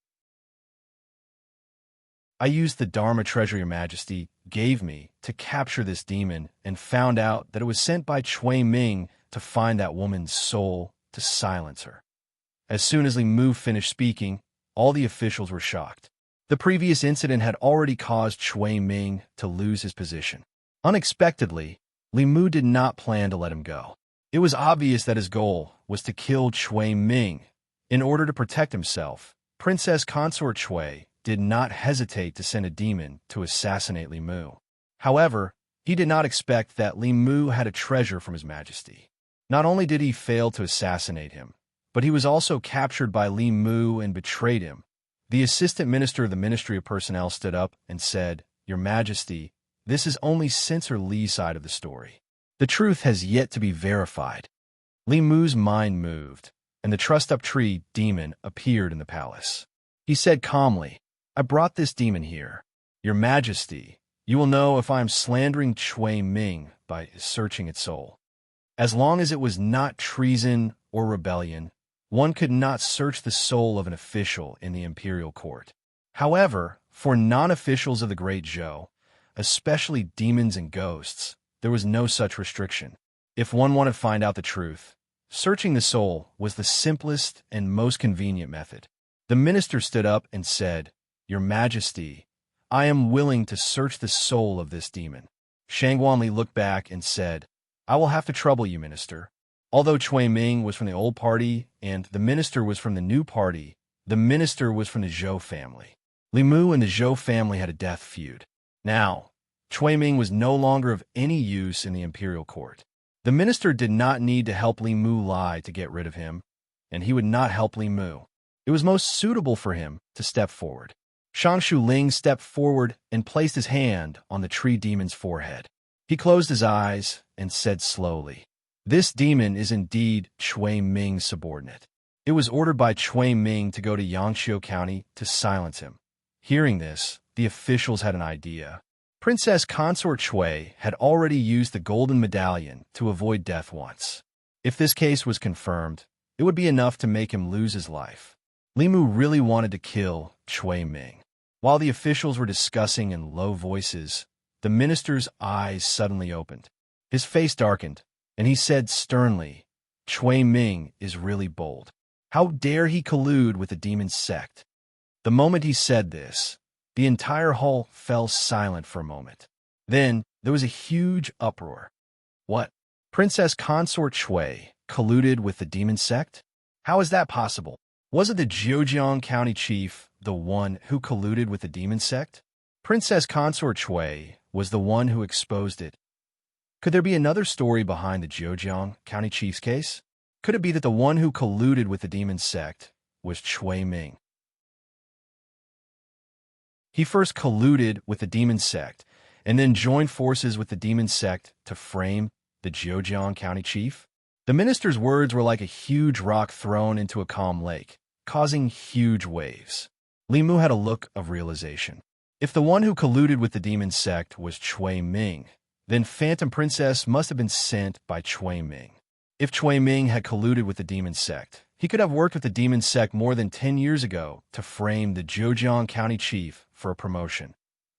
I used the Dharma treasure Your Majesty gave me to capture this demon and found out that it was sent by Chui Ming to find that woman's soul to silence her." As soon as Li Mu finished speaking, all the officials were shocked. The previous incident had already caused Chui Ming to lose his position. Unexpectedly, Li Mu did not plan to let him go. It was obvious that his goal was to kill Chui Ming. In order to protect himself, Princess Consort Chui did not hesitate to send a demon to assassinate Li Mu. However, he did not expect that Li Mu had a treasure from His Majesty. Not only did he fail to assassinate him, but he was also captured by Li Mu and betrayed him. The assistant minister of the Ministry of Personnel stood up and said, "Your Majesty, this is only Censor Li's side of the story. The truth has yet to be verified." Li Mu's mind moved, and the trussed-up tree demon appeared in the palace. He said calmly, "I brought this demon here. Your Majesty, you will know if I am slandering Chui Ming by searching its soul. As long as it was not treason or rebellion, one could not search the soul of an official in the imperial court. However, for non-officials of the Great Zhou, especially demons and ghosts, there was no such restriction. If one wanted to find out the truth, searching the soul was the simplest and most convenient method." The minister stood up and said, "Your Majesty, I am willing to search the soul of this demon." Shang Guanli looked back and said, "I will have to trouble you, minister." Although Chui Ming was from the old party and the minister was from the new party, the minister was from the Zhou family. Li Mu and the Zhou family had a death feud. Now, Chui Ming was no longer of any use in the imperial court. The minister did not need to help Li Mu lie to get rid of him, and he would not help Li Mu. It was most suitable for him to step forward. Shang Shuling stepped forward and placed his hand on the tree demon's forehead. He closed his eyes and said slowly, "This demon is indeed Chui Ming's subordinate. It was ordered by Chui Ming to go to Yangqiu County to silence him." Hearing this, the officials had an idea. Princess Consort Chui had already used the golden medallion to avoid death once. If this case was confirmed, it would be enough to make him lose his life. Li Mu really wanted to kill Chui Ming. While the officials were discussing in low voices, the minister's eyes suddenly opened. His face darkened, and he said sternly, "Chui Ming is really bold. How dare he collude with the demon sect?" The moment he said this, the entire hall fell silent for a moment. Then there was a huge uproar. What? Princess Consort Chui colluded with the demon sect? How is that possible? Wasn't the Zhejiang County chief the one who colluded with the demon sect? Princess Consort Chui was the one who exposed it. Could there be another story behind the Zhejiang County chief's case? Could it be that the one who colluded with the demon sect was Chui Ming? He first colluded with the demon sect and then joined forces with the demon sect to frame the Zhejiang County chief? The minister's words were like a huge rock thrown into a calm lake, causing huge waves. Li Mu had a look of realization. If the one who colluded with the demon sect was Chui Ming, then Phantom Princess must have been sent by Chui Ming. If Chui Ming had colluded with the demon sect, he could have worked with the demon sect more than 10 years ago to frame the Zhejiang County chief for a promotion.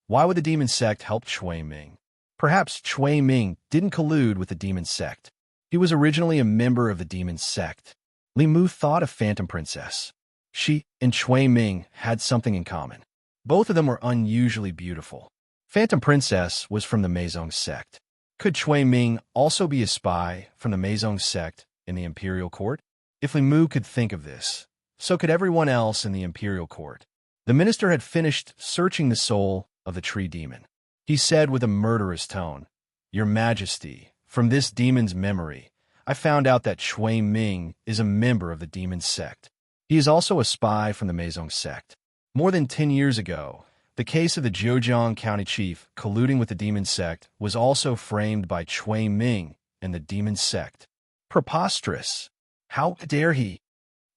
Why would the demon sect help Chui Ming? Perhaps Chui Ming didn't collude with the demon sect. He was originally a member of the demon sect. Li Mu thought of Phantom Princess. She and Chui Ming had something in common. Both of them were unusually beautiful. Phantom Princess was from the Meizong sect. Could Chui Ming also be a spy from the Meizong sect in the imperial court? If Li Mu could think of this, so could everyone else in the imperial court. The minister had finished searching the soul of the tree demon. He said with a murderous tone, "Your Majesty, from this demon's memory, I found out that Chui Ming is a member of the demon sect. He is also a spy from the Meizong sect. More than 10 years ago, the case of the Zhejiang County chief colluding with the demon sect was also framed by Chui Ming and the demon sect. Preposterous! How dare he?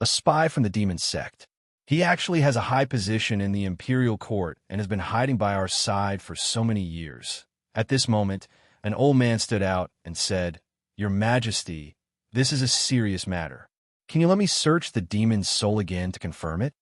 A spy from the demon sect. He actually has a high position in the imperial court and has been hiding by our side for so many years." At this moment, an old man stood out and said, "Your Majesty, this is a serious matter. Can you let me search the demon's soul again to confirm it?"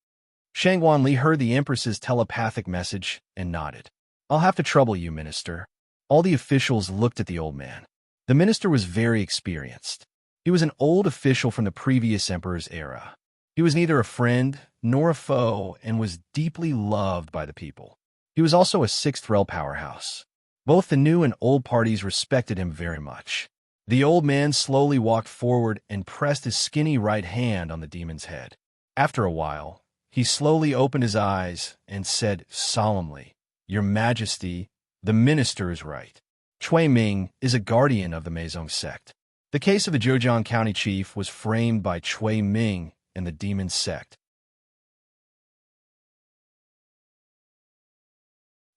Shangguan Li heard the Empress's telepathic message and nodded. "I'll have to trouble you, Minister." All the officials looked at the old man. The minister was very experienced. He was an old official from the previous emperor's era. He was neither a friend nor a foe and was deeply loved by the people. He was also a sixth realm powerhouse. Both the new and old parties respected him very much. The old man slowly walked forward and pressed his skinny right hand on the demon's head. After a while, he slowly opened his eyes and said solemnly, "Your Majesty, the minister is right. Chui Ming is a guardian of the Meizong sect. The case of the Zhejiang County chief was framed by Chui Ming and the demon sect."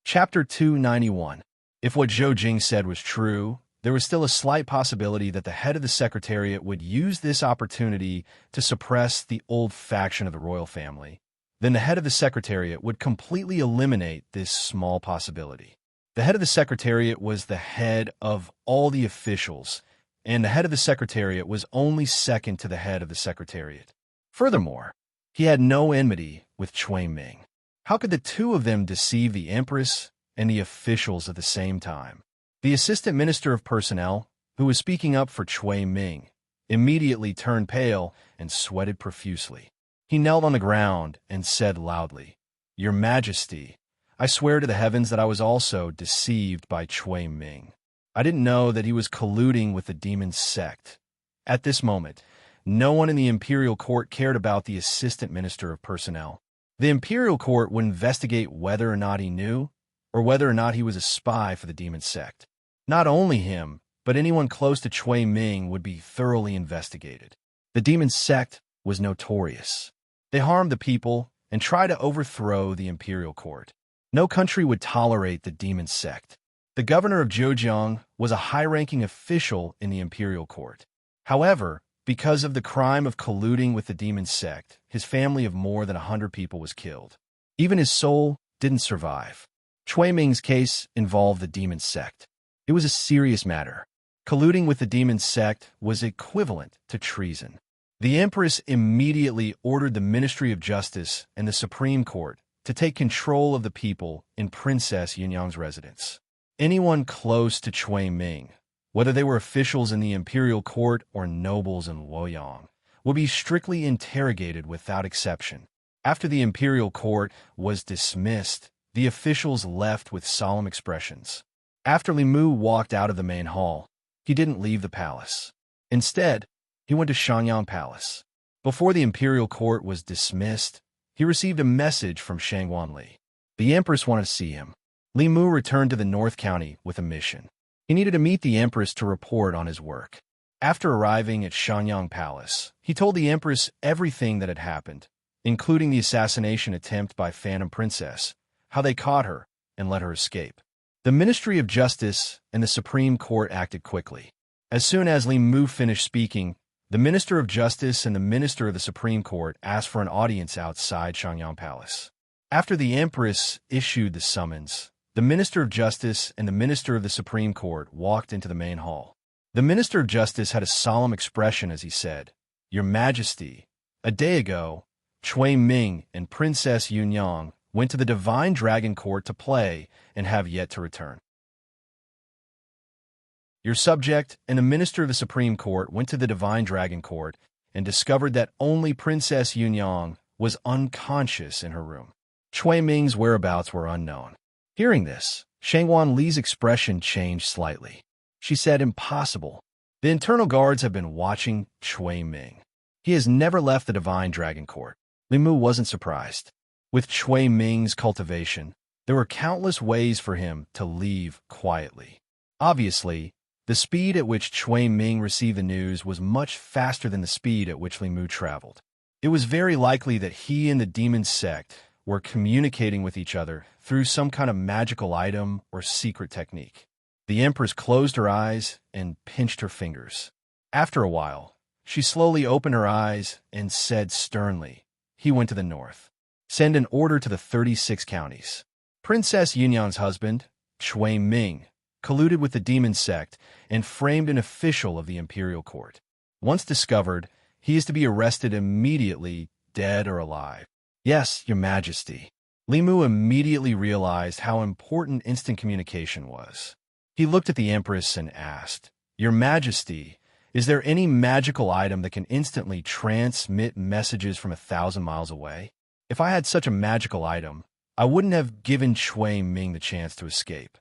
Chapter 291. If what Zhou Jing said was true, there was still a slight possibility that the head of the Secretariat would use this opportunity to suppress the old faction of the royal family. Then the head of the Secretariat would completely eliminate this small possibility. The head of the Secretariat was the head of all the officials, and the head of the Secretariat was only second to the head of the Secretariat. Furthermore, he had no enmity with Chui Ming. How could the two of them deceive the Empress and the officials at the same time? The Assistant Minister of Personnel, who was speaking up for Chui Ming, immediately turned pale and sweated profusely. He knelt on the ground and said loudly, "Your Majesty, I swear to the heavens that I was also deceived by Chui Ming. I didn't know that he was colluding with the demon sect." At this moment, no one in the imperial court cared about the Assistant Minister of Personnel. The imperial court would investigate whether or not he knew, or whether or not he was a spy for the demon sect. Not only him, but anyone close to Chui Ming would be thoroughly investigated. The demon sect was notorious. They harmed the people and tried to overthrow the imperial court. No country would tolerate the demon sect. The governor of Zhejiang was a high-ranking official in the imperial court. However, because of the crime of colluding with the demon sect, his family of more than 100 people was killed. Even his soul didn't survive. Chui Ming's case involved the demon sect. It was a serious matter. Colluding with the demon sect was equivalent to treason. The Empress immediately ordered the Ministry of Justice and the Supreme Court to take control of the people in Princess Yunyang's residence. anyone close to Cui Ming, whether they were officials in the imperial court or nobles in Luoyang, would be strictly interrogated without exception. After the imperial court was dismissed, the officials left with solemn expressions. After Li Mu walked out of the main hall, he didn't leave the palace. Instead, he went to Shangyang Palace. Before the imperial court was dismissed, he received a message from Shangguan Li. The empress wanted to see him. Li Mu returned to the North County with a mission. He needed to meet the empress to report on his work. After arriving at Shangyang Palace, he told the empress everything that had happened, including the assassination attempt by Phantom Princess, how they caught her and let her escape. The Ministry of Justice and the Supreme Court acted quickly. As soon as Li Mu finished speaking, the Minister of Justice and the Minister of the Supreme Court asked for an audience outside Shangyang Palace. After the Empress issued the summons, the Minister of Justice and the Minister of the Supreme Court walked into the main hall. The Minister of Justice had a solemn expression as he said, "Your Majesty, a day ago, Cui Ming and Princess Yunyang went to the Divine Dragon Court to play and have yet to return. Your subject and the Minister of the Supreme Court went to the Divine Dragon Court and discovered that only Princess Yunyang was unconscious in her room. Cui Ming's whereabouts were unknown." Hearing this, Shangguan Li's expression changed slightly. She said, "Impossible. The internal guards have been watching Cui Ming. He has never left the Divine Dragon Court." Li Mu wasn't surprised. With Cui Ming's cultivation, there were countless ways for him to leave quietly. Obviously, the speed at which Cui Ming received the news was much faster than the speed at which Li Mu traveled. It was very likely that he and the demon sect were communicating with each other through some kind of magical item or secret technique. The Empress closed her eyes and pinched her fingers. After a while, she slowly opened her eyes and said sternly, "He went to the north. Send an order to the 36 counties." Princess Yunyang's husband, Cui Ming, colluded with the demon sect and framed an official of the imperial court. Once discovered, he is to be arrested immediately, dead or alive. "Yes, Your Majesty." Li Mu immediately realized how important instant communication was. He looked at the Empress and asked, "Your Majesty, is there any magical item that can instantly transmit messages from 1,000 miles away? If I had such a magical item, I wouldn't have given Cui Ming the chance to escape."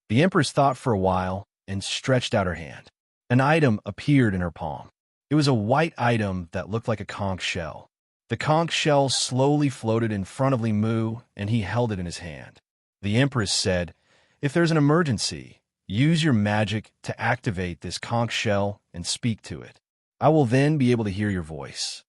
The Empress thought for a while and stretched out her hand. An item appeared in her palm. It was a white item that looked like a conch shell. The conch shell slowly floated in front of Li Mu, and he held it in his hand. The Empress said, "If there's an emergency, use your magic to activate this conch shell and speak to it. I will then be able to hear your voice."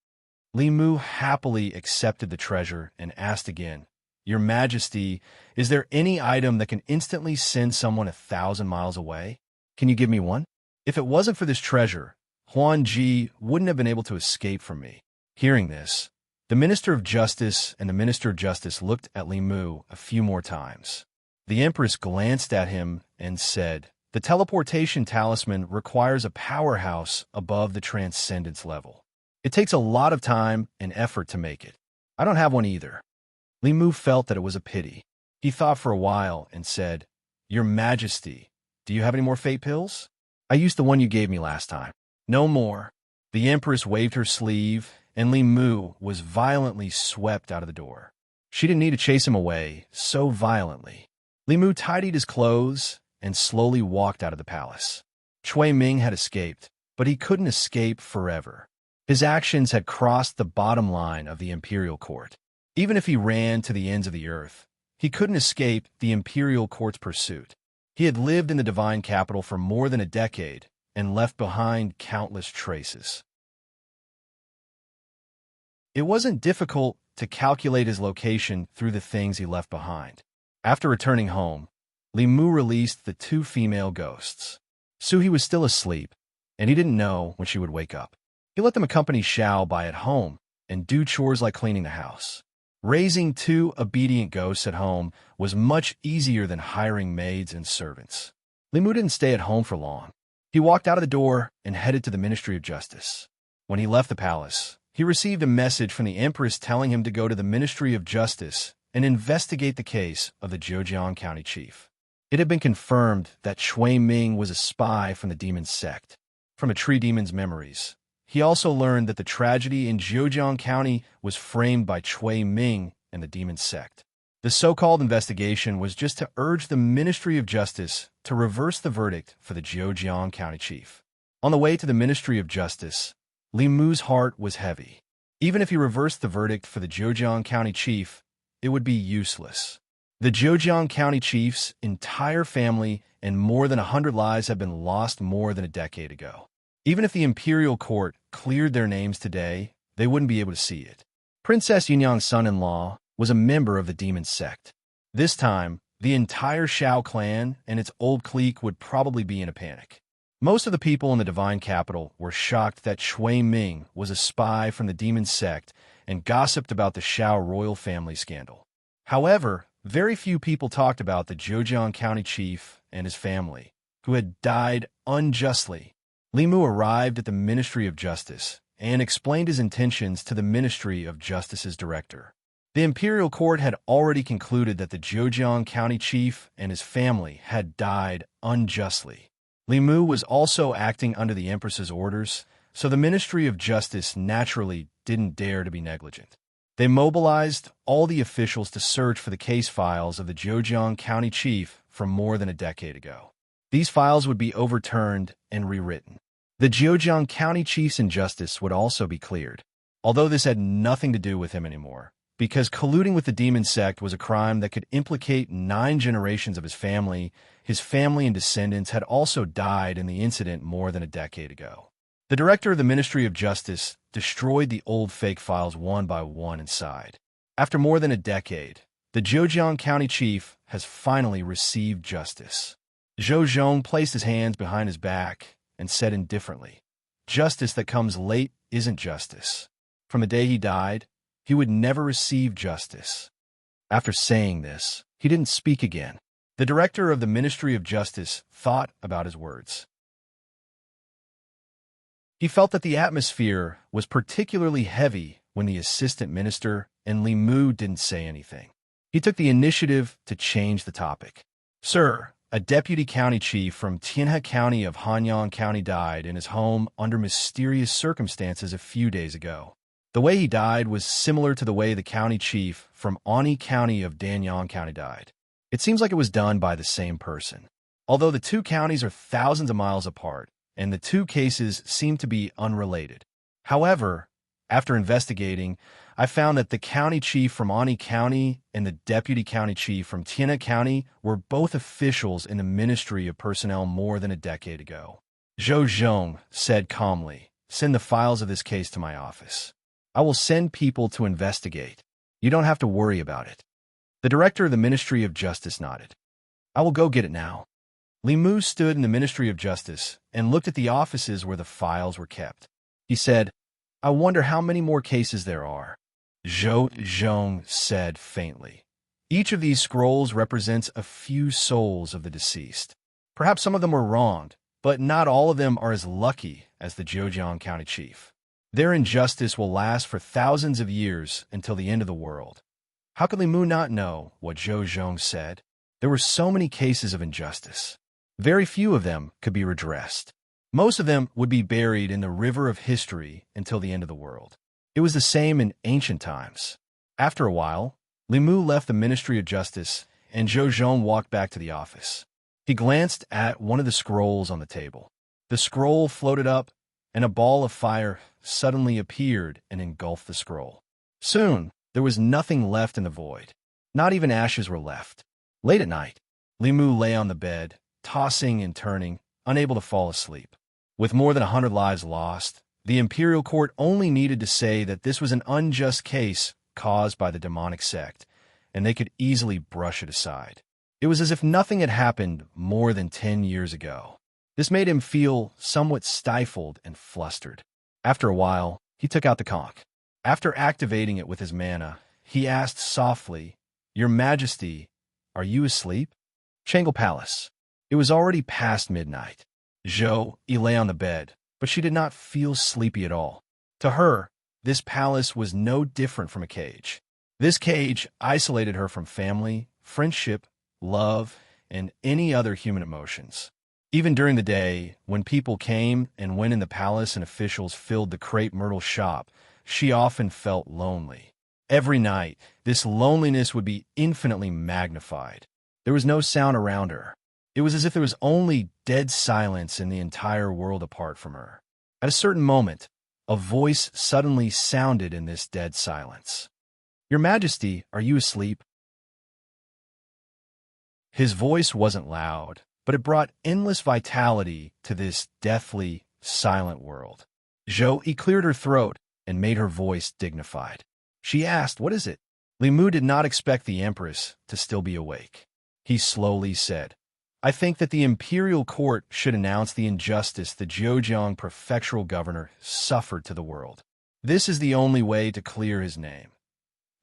Li Mu happily accepted the treasure and asked again, "Your Majesty, is there any item that can instantly send someone 1,000 miles away? Can you give me one? If it wasn't for this treasure, Huan Ji wouldn't have been able to escape from me." Hearing this, the Minister of Justice and the Minister of Justice looked at Li Mu a few more times. The Empress glanced at him and said, "The teleportation talisman requires a powerhouse above the transcendence level. It takes a lot of time and effort to make it. I don't have one either." Li Mu felt that it was a pity. He thought for a while and said, "Your Majesty, do you have any more fate pills? I used the one you gave me last time." "No more." The Empress waved her sleeve, and Li Mu was violently swept out of the door. She didn't need to chase him away so violently. Li Mu tidied his clothes and slowly walked out of the palace. Cui Ming had escaped, but he couldn't escape forever. His actions had crossed the bottom line of the imperial court. Even if he ran to the ends of the earth, he couldn't escape the imperial court's pursuit. He had lived in the divine capital for more than a decade and left behind countless traces. It wasn't difficult to calculate his location through the things he left behind. After returning home, Li Mu released the 2 female ghosts. Suhi was still asleep, and he didn't know when she would wake up. He let them accompany Xiao Bai at home and do chores like cleaning the house. Raising 2 obedient ghosts at home was much easier than hiring maids and servants. Li Mu didn't stay at home for long. He walked out of the door and headed to the Ministry of Justice. When he left the palace, he received a message from the Empress telling him to go to the Ministry of Justice and investigate the case of the Zhejiang County chief. It had been confirmed that Shui Ming was a spy from the demon sect. From a tree demon's memories, he also learned that the tragedy in Zhejiang County was framed by Shui Ming and the demon sect. The so-called investigation was just to urge the Ministry of Justice to reverse the verdict for the Zhejiang County chief. On the way to the Ministry of Justice, Li Mu's heart was heavy. Even if he reversed the verdict for the Zhejiang County chief, it would be useless. The Zhejiang County chief's entire family and more than 100 lives have been lost more than a decade ago. Even if the imperial court cleared their names today, they wouldn't be able to see it. Princess Yunyang's son-in-law was a member of the demon sect. This time, the entire Shao clan and its old clique would probably be in a panic. Most of the people in the divine capital were shocked that Shui Ming was a spy from the demon sect and gossiped about the Shao royal family scandal. However, very few people talked about the Zhejiang County chief and his family, who had died unjustly. Li Mu arrived at the Ministry of Justice and explained his intentions to the Ministry of Justice's director. The imperial court had already concluded that the Zhejiang County chief and his family had died unjustly. Li Mu was also acting under the Empress's orders, so the Ministry of Justice naturally didn't dare to be negligent. They mobilized all the officials to search for the case files of the Zhejiang County chief from more than a decade ago. These files would be overturned and rewritten. The Zhejiang County chief's injustice would also be cleared, although this had nothing to do with him anymore, because colluding with the demon sect was a crime that could implicate 9 generations of his family and descendants had also died in the incident more than a decade ago. The director of the Ministry of Justice destroyed the old fake files one by one inside. After more than a decade, the Zhejiang County chief has finally received justice. Zhou Zhong placed his hands behind his back and said indifferently, "Justice that comes late isn't justice." From the day he died, he would never receive justice. After saying this, he didn't speak again. The director of the Ministry of Justice thought about his words. He felt that the atmosphere was particularly heavy when the assistant minister and Li Mu didn't say anything. He took the initiative to change the topic. "Sir, a deputy county chief from Tianhe County of Hanyang County died in his home under mysterious circumstances a few days ago. The way he died was similar to the way the county chief from Ani County of Danyang County died. It seems like it was done by the same person. Although the two counties are thousands of miles apart, and the two cases seem to be unrelated. However, after investigating, I found that the county chief from Ani County and the deputy county chief from Tianhe County were both officials in the Ministry of Personnel more than a decade ago." Zhou Zhong said calmly, "Send the files of this case to my office. I will send people to investigate. You don't have to worry about it." The director of the Ministry of Justice nodded. "I will go get it now." Li Mu stood in the Ministry of Justice and looked at the offices where the files were kept. He said, "I wonder how many more cases there are." Zhou Zhong said faintly, "Each of these scrolls represents a few souls of the deceased. Perhaps some of them were wronged, but not all of them are as lucky as the Zhejiang County chief. Their injustice will last for thousands of years until the end of the world." How could Li Mu not know what Zhou Zhong said? There were so many cases of injustice. Very few of them could be redressed. Most of them would be buried in the river of history until the end of the world. It was the same in ancient times. After a while, Li Mu left the Ministry of Justice, and Zhou Zhong walked back to the office. He glanced at one of the scrolls on the table. The scroll floated up, and a ball of fire suddenly appeared and engulfed the scroll. Soon, there was nothing left in the void. Not even ashes were left. Late at night, Li Mu lay on the bed, tossing and turning, unable to fall asleep. With more than 100 lives lost, the imperial court only needed to say that this was an unjust case caused by the demonic sect, and they could easily brush it aside. It was as if nothing had happened more than 10 years ago. This made him feel somewhat stifled and flustered. After a while, he took out the conch. After activating it with his mana, he asked softly, "Your Majesty, are you asleep?" Changle Palace. It was already past midnight. Zhou lay on the bed, but she did not feel sleepy at all. To her, this palace was no different from a cage. This cage isolated her from family, friendship, love, and any other human emotions. Even during the day, when people came and went in the palace and officials filled the crepe myrtle shop, she often felt lonely. Every night, this loneliness would be infinitely magnified. There was no sound around her. It was as if there was only dead silence in the entire world apart from her. At a certain moment, a voice suddenly sounded in this dead silence. "Your Majesty, are you asleep?" His voice wasn't loud, but it brought endless vitality to this deathly, silent world. Zhou cleared her throat and made her voice dignified. She asked, "What is it?" Li Mu did not expect the Empress to still be awake. He slowly said, "I think that the imperial court should announce the injustice the Zhejiang prefectural governor suffered to the world. This is the only way to clear his name."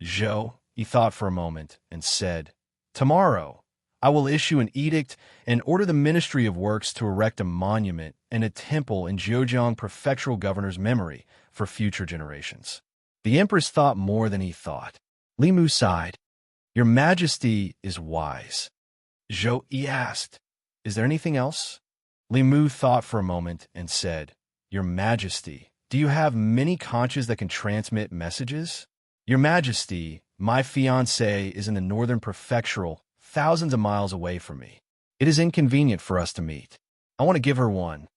Zhou, he thought for a moment, and said, "Tomorrow, I will issue an edict and order the Ministry of Works to erect a monument and a temple in Zhejiang prefectural governor's memory for future generations." The Empress thought more than he thought. Li Mu sighed. "Your Majesty is wise." Zhou asked, "Is there anything else?" Li Mu thought for a moment and said, "Your Majesty, do you have many conches that can transmit messages?" "Your Majesty, my fiancée is in the northern prefectural, thousands of miles away from me. It is inconvenient for us to meet. I want to give her one."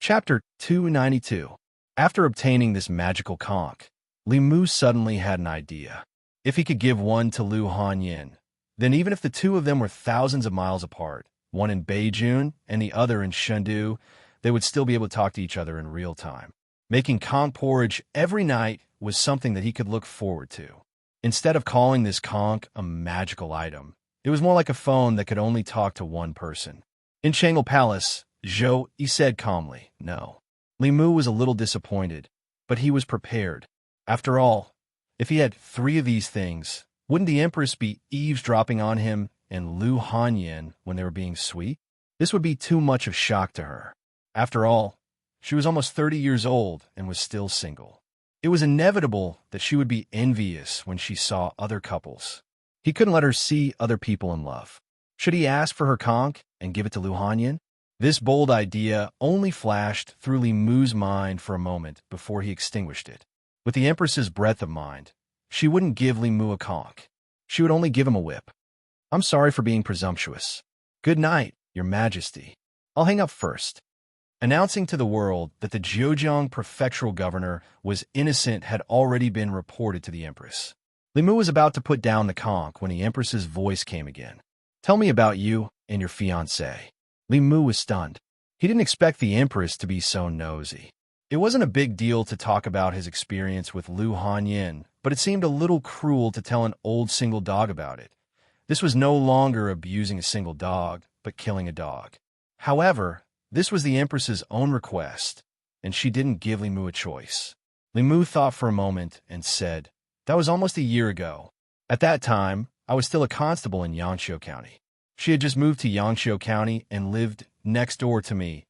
Chapter 292. After obtaining this magical conch, Li Mu suddenly had an idea. If he could give one to Lu Hanyin, then even if the two of them were thousands of miles apart, one in Beijing and the other in Chengdu, they would still be able to talk to each other in real time. Making conch porridge every night was something that he could look forward to. Instead of calling this conch a magical item, it was more like a phone that could only talk to one person. In Chang'an Palace, Zhou said calmly, "No." Li Mu was a little disappointed, but he was prepared. After all, if he had 3 of these things, wouldn't the Empress be eavesdropping on him and Lu Hanyin when they were being sweet? This would be too much of shock to her. After all, she was almost 30 years old and was still single. It was inevitable that she would be envious when she saw other couples. He couldn't let her see other people in love. Should he ask for her conch and give it to Lu Hanyin? This bold idea only flashed through Li Mu's mind for a moment before he extinguished it. With the Empress's breadth of mind, she wouldn't give Li Mu a conch. She would only give him a whip. "I'm sorry for being presumptuous. Good night, Your Majesty. I'll hang up first." Announcing to the world that the Zhejiang prefectural governor was innocent had already been reported to the Empress. Li Mu was about to put down the conch when the Empress's voice came again. "Tell me about you and your fiancée." Li Mu was stunned. He didn't expect the Empress to be so nosy. It wasn't a big deal to talk about his experience with Lu Hanyin, but it seemed a little cruel to tell an old single dog about it. This was no longer abusing a single dog, but killing a dog. However, this was the Empress's own request, and she didn't give Li Mu a choice. Li Mu thought for a moment and said, "That was almost a year ago. At that time, I was still a constable in Yangshuo County. She had just moved to Yangshuo County and lived next door to me."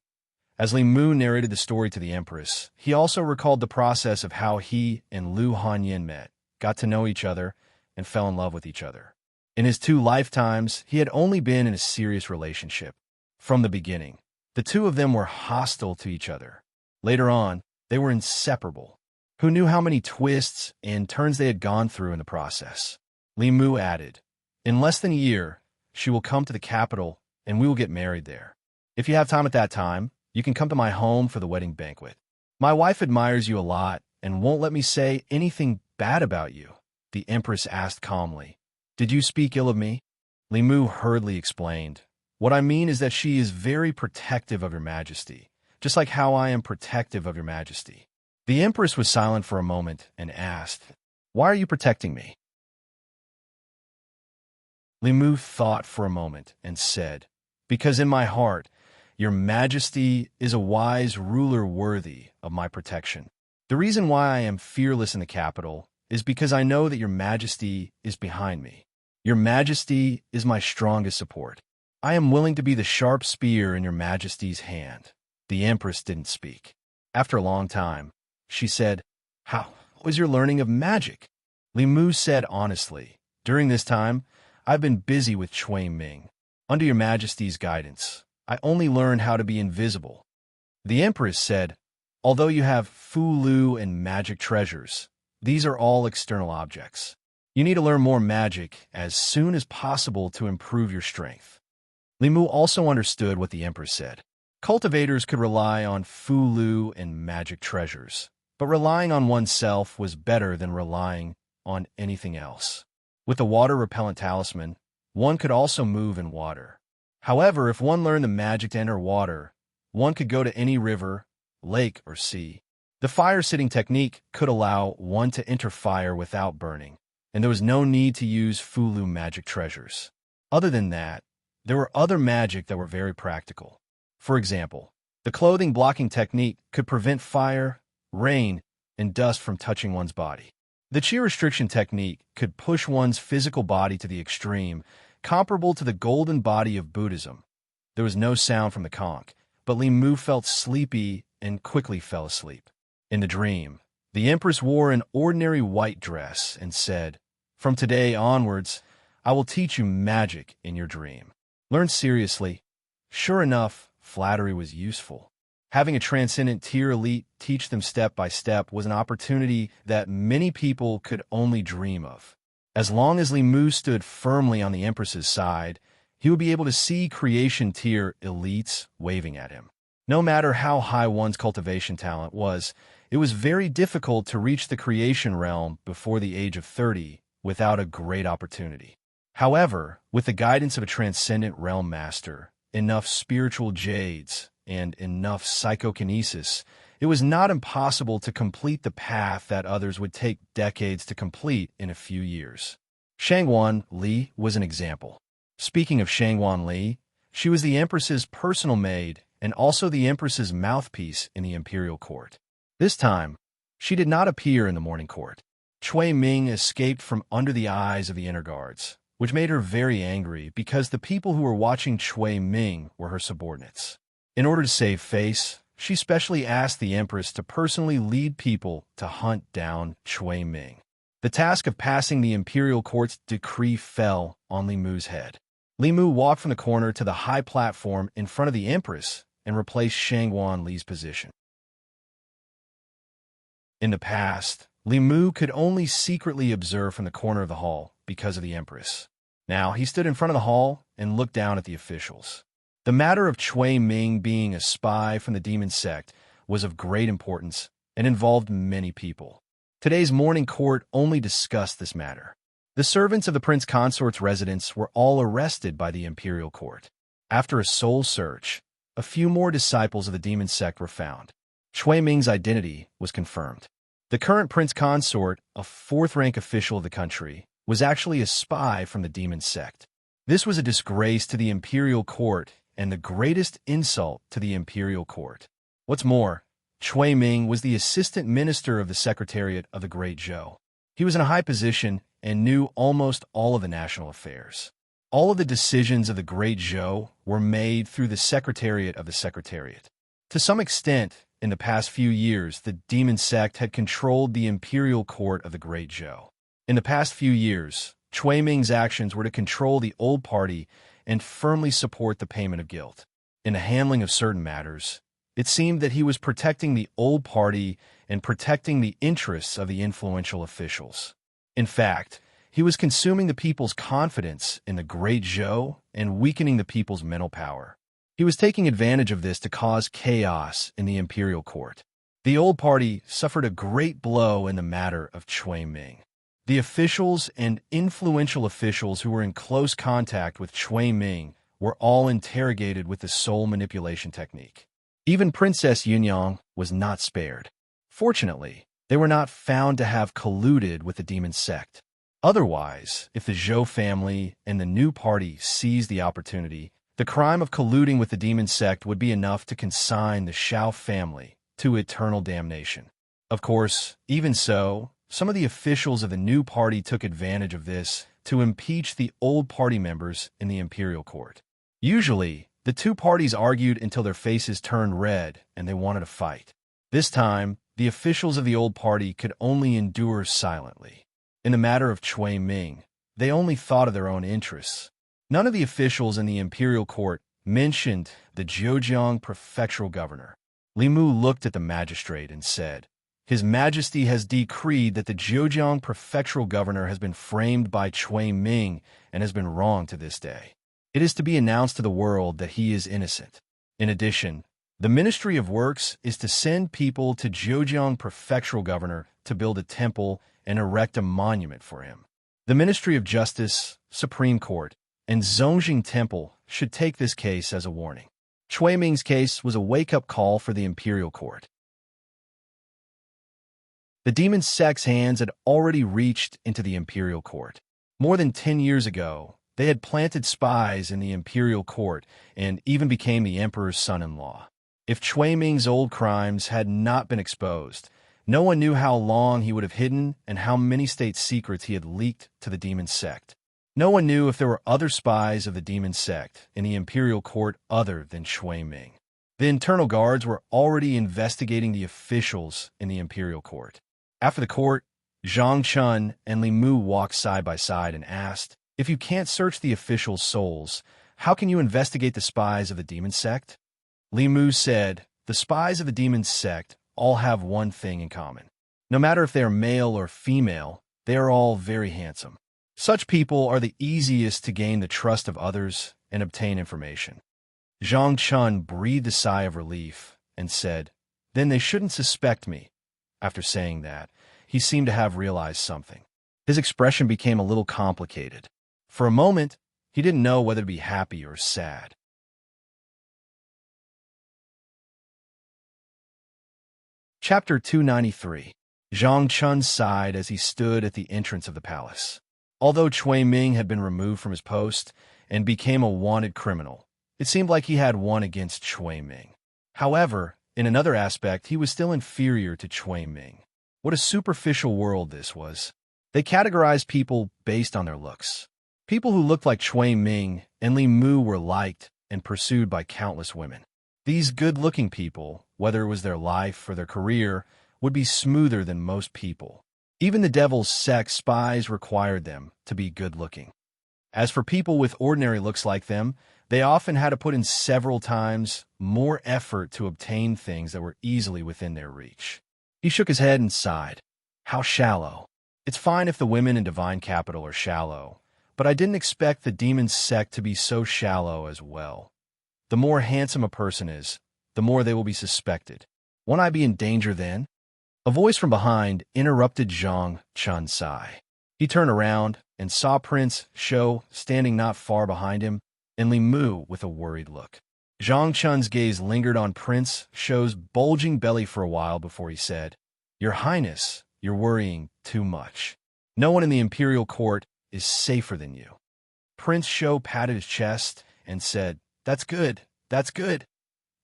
As Li Mu narrated the story to the Empress, he also recalled the process of how he and Lu Hanyin met, got to know each other, and fell in love with each other. In his 2 lifetimes, he had only been in a serious relationship. From the beginning, the two of them were hostile to each other. Later on, they were inseparable. Who knew how many twists and turns they had gone through in the process? Li Mu added, "In less than a year, she will come to the capital, and we will get married there. If you have time at that time, you can come to my home for the wedding banquet. My wife admires you a lot and won't let me say anything bad about you," the Empress asked calmly. "Did you speak ill of me?" Li Mu hurriedly explained, "What I mean is that she is very protective of your Majesty, just like how I am protective of your Majesty." The Empress was silent for a moment and asked, "Why are you protecting me?" Li Mu thought for a moment and said, "Because in my heart, your Majesty is a wise ruler worthy of my protection. The reason why I am fearless in the capital is because I know that your Majesty is behind me. Your Majesty is my strongest support. I am willing to be the sharp spear in your Majesty's hand." The Empress didn't speak. After a long time, she said, "How was your learning of magic?" Li Mu said honestly. During this time, I've been busy with Chui Ming. Under your majesty's guidance, I only learned how to be invisible. The empress said, although you have Fu Lu and magic treasures, these are all external objects. You need to learn more magic as soon as possible to improve your strength. Li Mu also understood what the empress said. Cultivators could rely on Fu Lu and magic treasures, but relying on oneself was better than relying on anything else. With the water-repellent talisman, one could also move in water. However, if one learned the magic to enter water, one could go to any river, lake, or sea. The fire-sitting technique could allow one to enter fire without burning, and there was no need to use Fu Lu magic treasures. Other than that, there were other magic that were very practical. For example, the clothing blocking technique could prevent fire, rain, and dust from touching one's body. The qi restriction technique could push one's physical body to the extreme, comparable to the golden body of Buddhism. There was no sound from the conch, but Li Mu felt sleepy and quickly fell asleep. In the dream, the empress wore an ordinary white dress and said, "From today onwards, I will teach you magic in your dream. Learn seriously." Sure enough, flattery was useful. Having a transcendent tier elite teach them step by step was an opportunity that many people could only dream of. As long as Li Mu stood firmly on the empress's side, he would be able to see creation tier elites waving at him. No matter how high one's cultivation talent was, it was very difficult to reach the creation realm before the age of 30 without a great opportunity. However, with the guidance of a transcendent realm master, enough spiritual jades, and enough psychokinesis, it was not impossible to complete the path that others would take decades to complete in a few years. Shangguan Li was an example. Speaking of Shangguan Li, she was the empress's personal maid and also the empress's mouthpiece in the imperial court. This time, she did not appear in the morning court. Chui Ming escaped from under the eyes of the inner guards, which made her very angry because the people who were watching Chui Ming were her subordinates. In order to save face, she specially asked the empress to personally lead people to hunt down Chui Ming. The task of passing the imperial court's decree fell on Li Mu's head. Li Mu walked from the corner to the high platform in front of the empress and replaced Shangguan Li's position. In the past, Li Mu could only secretly observe from the corner of the hall because of the empress. Now he stood in front of the hall and looked down at the officials. The matter of Chui Ming being a spy from the demon sect was of great importance and involved many people. Today's morning court only discussed this matter. The servants of the prince consort's residence were all arrested by the imperial court. After a soul search, a few more disciples of the demon sect were found. Chui Ming's identity was confirmed. The current prince consort, a fourth-rank official of the country, was actually a spy from the demon sect. This was a disgrace to the imperial court and the greatest insult to the imperial court. What's more, Chui Ming was the assistant minister of the Secretariat of the Great Zhou. He was in a high position and knew almost all of the national affairs. All of the decisions of the Great Zhou were made through the Secretariat of the Secretariat. To some extent, in the past few years, the demon sect had controlled the imperial court of the Great Zhou. In the past few years, Chui Ming's actions were to control the old party and firmly support the payment of guilt. In the handling of certain matters, it seemed that he was protecting the old party and protecting the interests of the influential officials. In fact, he was consuming the people's confidence in the Great Zhou and weakening the people's mental power. He was taking advantage of this to cause chaos in the imperial court. The old party suffered a great blow in the matter of Chui Ming. The officials and influential officials who were in close contact with Chui Ming were all interrogated with the soul manipulation technique. Even Princess Yunyang was not spared. Fortunately, they were not found to have colluded with the demon sect. Otherwise, if the Zhou family and the new party seized the opportunity, the crime of colluding with the demon sect would be enough to consign the Shao family to eternal damnation. Of course, even so, some of the officials of the new party took advantage of this to impeach the old party members in the imperial court. Usually, the two parties argued until their faces turned red and they wanted to fight. This time, the officials of the old party could only endure silently. In the matter of Cui Ming, they only thought of their own interests. None of the officials in the imperial court mentioned the Zhejiang prefectural governor. Li Mu looked at the magistrate and said, "His Majesty has decreed that the Zhejiang prefectural governor has been framed by Cui Ming and has been wronged to this day. It is to be announced to the world that he is innocent. In addition, the Ministry of Works is to send people to Zhejiang prefectural governor to build a temple and erect a monument for him. The Ministry of Justice, Supreme Court, and Zongjing Temple should take this case as a warning." Cui Ming's case was a wake-up call for the imperial court. The demon sect's hands had already reached into the imperial court. More than 10 years ago, they had planted spies in the imperial court and even became the emperor's son-in-law. If Cui Ming's old crimes had not been exposed, no one knew how long he would have hidden and how many state secrets he had leaked to the demon sect. No one knew if there were other spies of the demon sect in the imperial court other than Cui Ming. The internal guards were already investigating the officials in the imperial court. After the court, Zhang Chun and Li Mu walked side by side and asked, "If you can't search the officials' souls, how can you investigate the spies of the demon sect?" Li Mu said, "The spies of the demon sect all have one thing in common. No matter if they are male or female, they are all very handsome. Such people are the easiest to gain the trust of others and obtain information." Zhang Chun breathed a sigh of relief and said, "Then they shouldn't suspect me." After saying that, he seemed to have realized something. His expression became a little complicated. For a moment, he didn't know whether to be happy or sad. Chapter 293. Zhang Chun sighed as he stood at the entrance of the palace. Although Cui Ming had been removed from his post and became a wanted criminal, it seemed like he had won against Cui Ming. However, in another aspect, he was still inferior to Cui Ming. What a superficial world this was. They categorized people based on their looks. People who looked like Cui Ming and Li Mu were liked and pursued by countless women. These good-looking people, whether it was their life or their career, would be smoother than most people. Even the devil's sex spies required them to be good-looking. As for people with ordinary looks like them, they often had to put in several times more effort to obtain things that were easily within their reach. He shook his head and sighed. How shallow. It's fine if the women in Divine Capital are shallow, but I didn't expect the demon sect to be so shallow as well. The more handsome a person is, the more they will be suspected. Won't I be in danger then? A voice from behind interrupted Zhang Chun's sigh. He turned around and saw Prince Shou standing not far behind him, and Li Mu with a worried look. Zhang Chun's gaze lingered on Prince Shou's bulging belly for a while before he said, "Your Highness, you're worrying too much. No one in the imperial court is safer than you." Prince Shou patted his chest and said, That's good.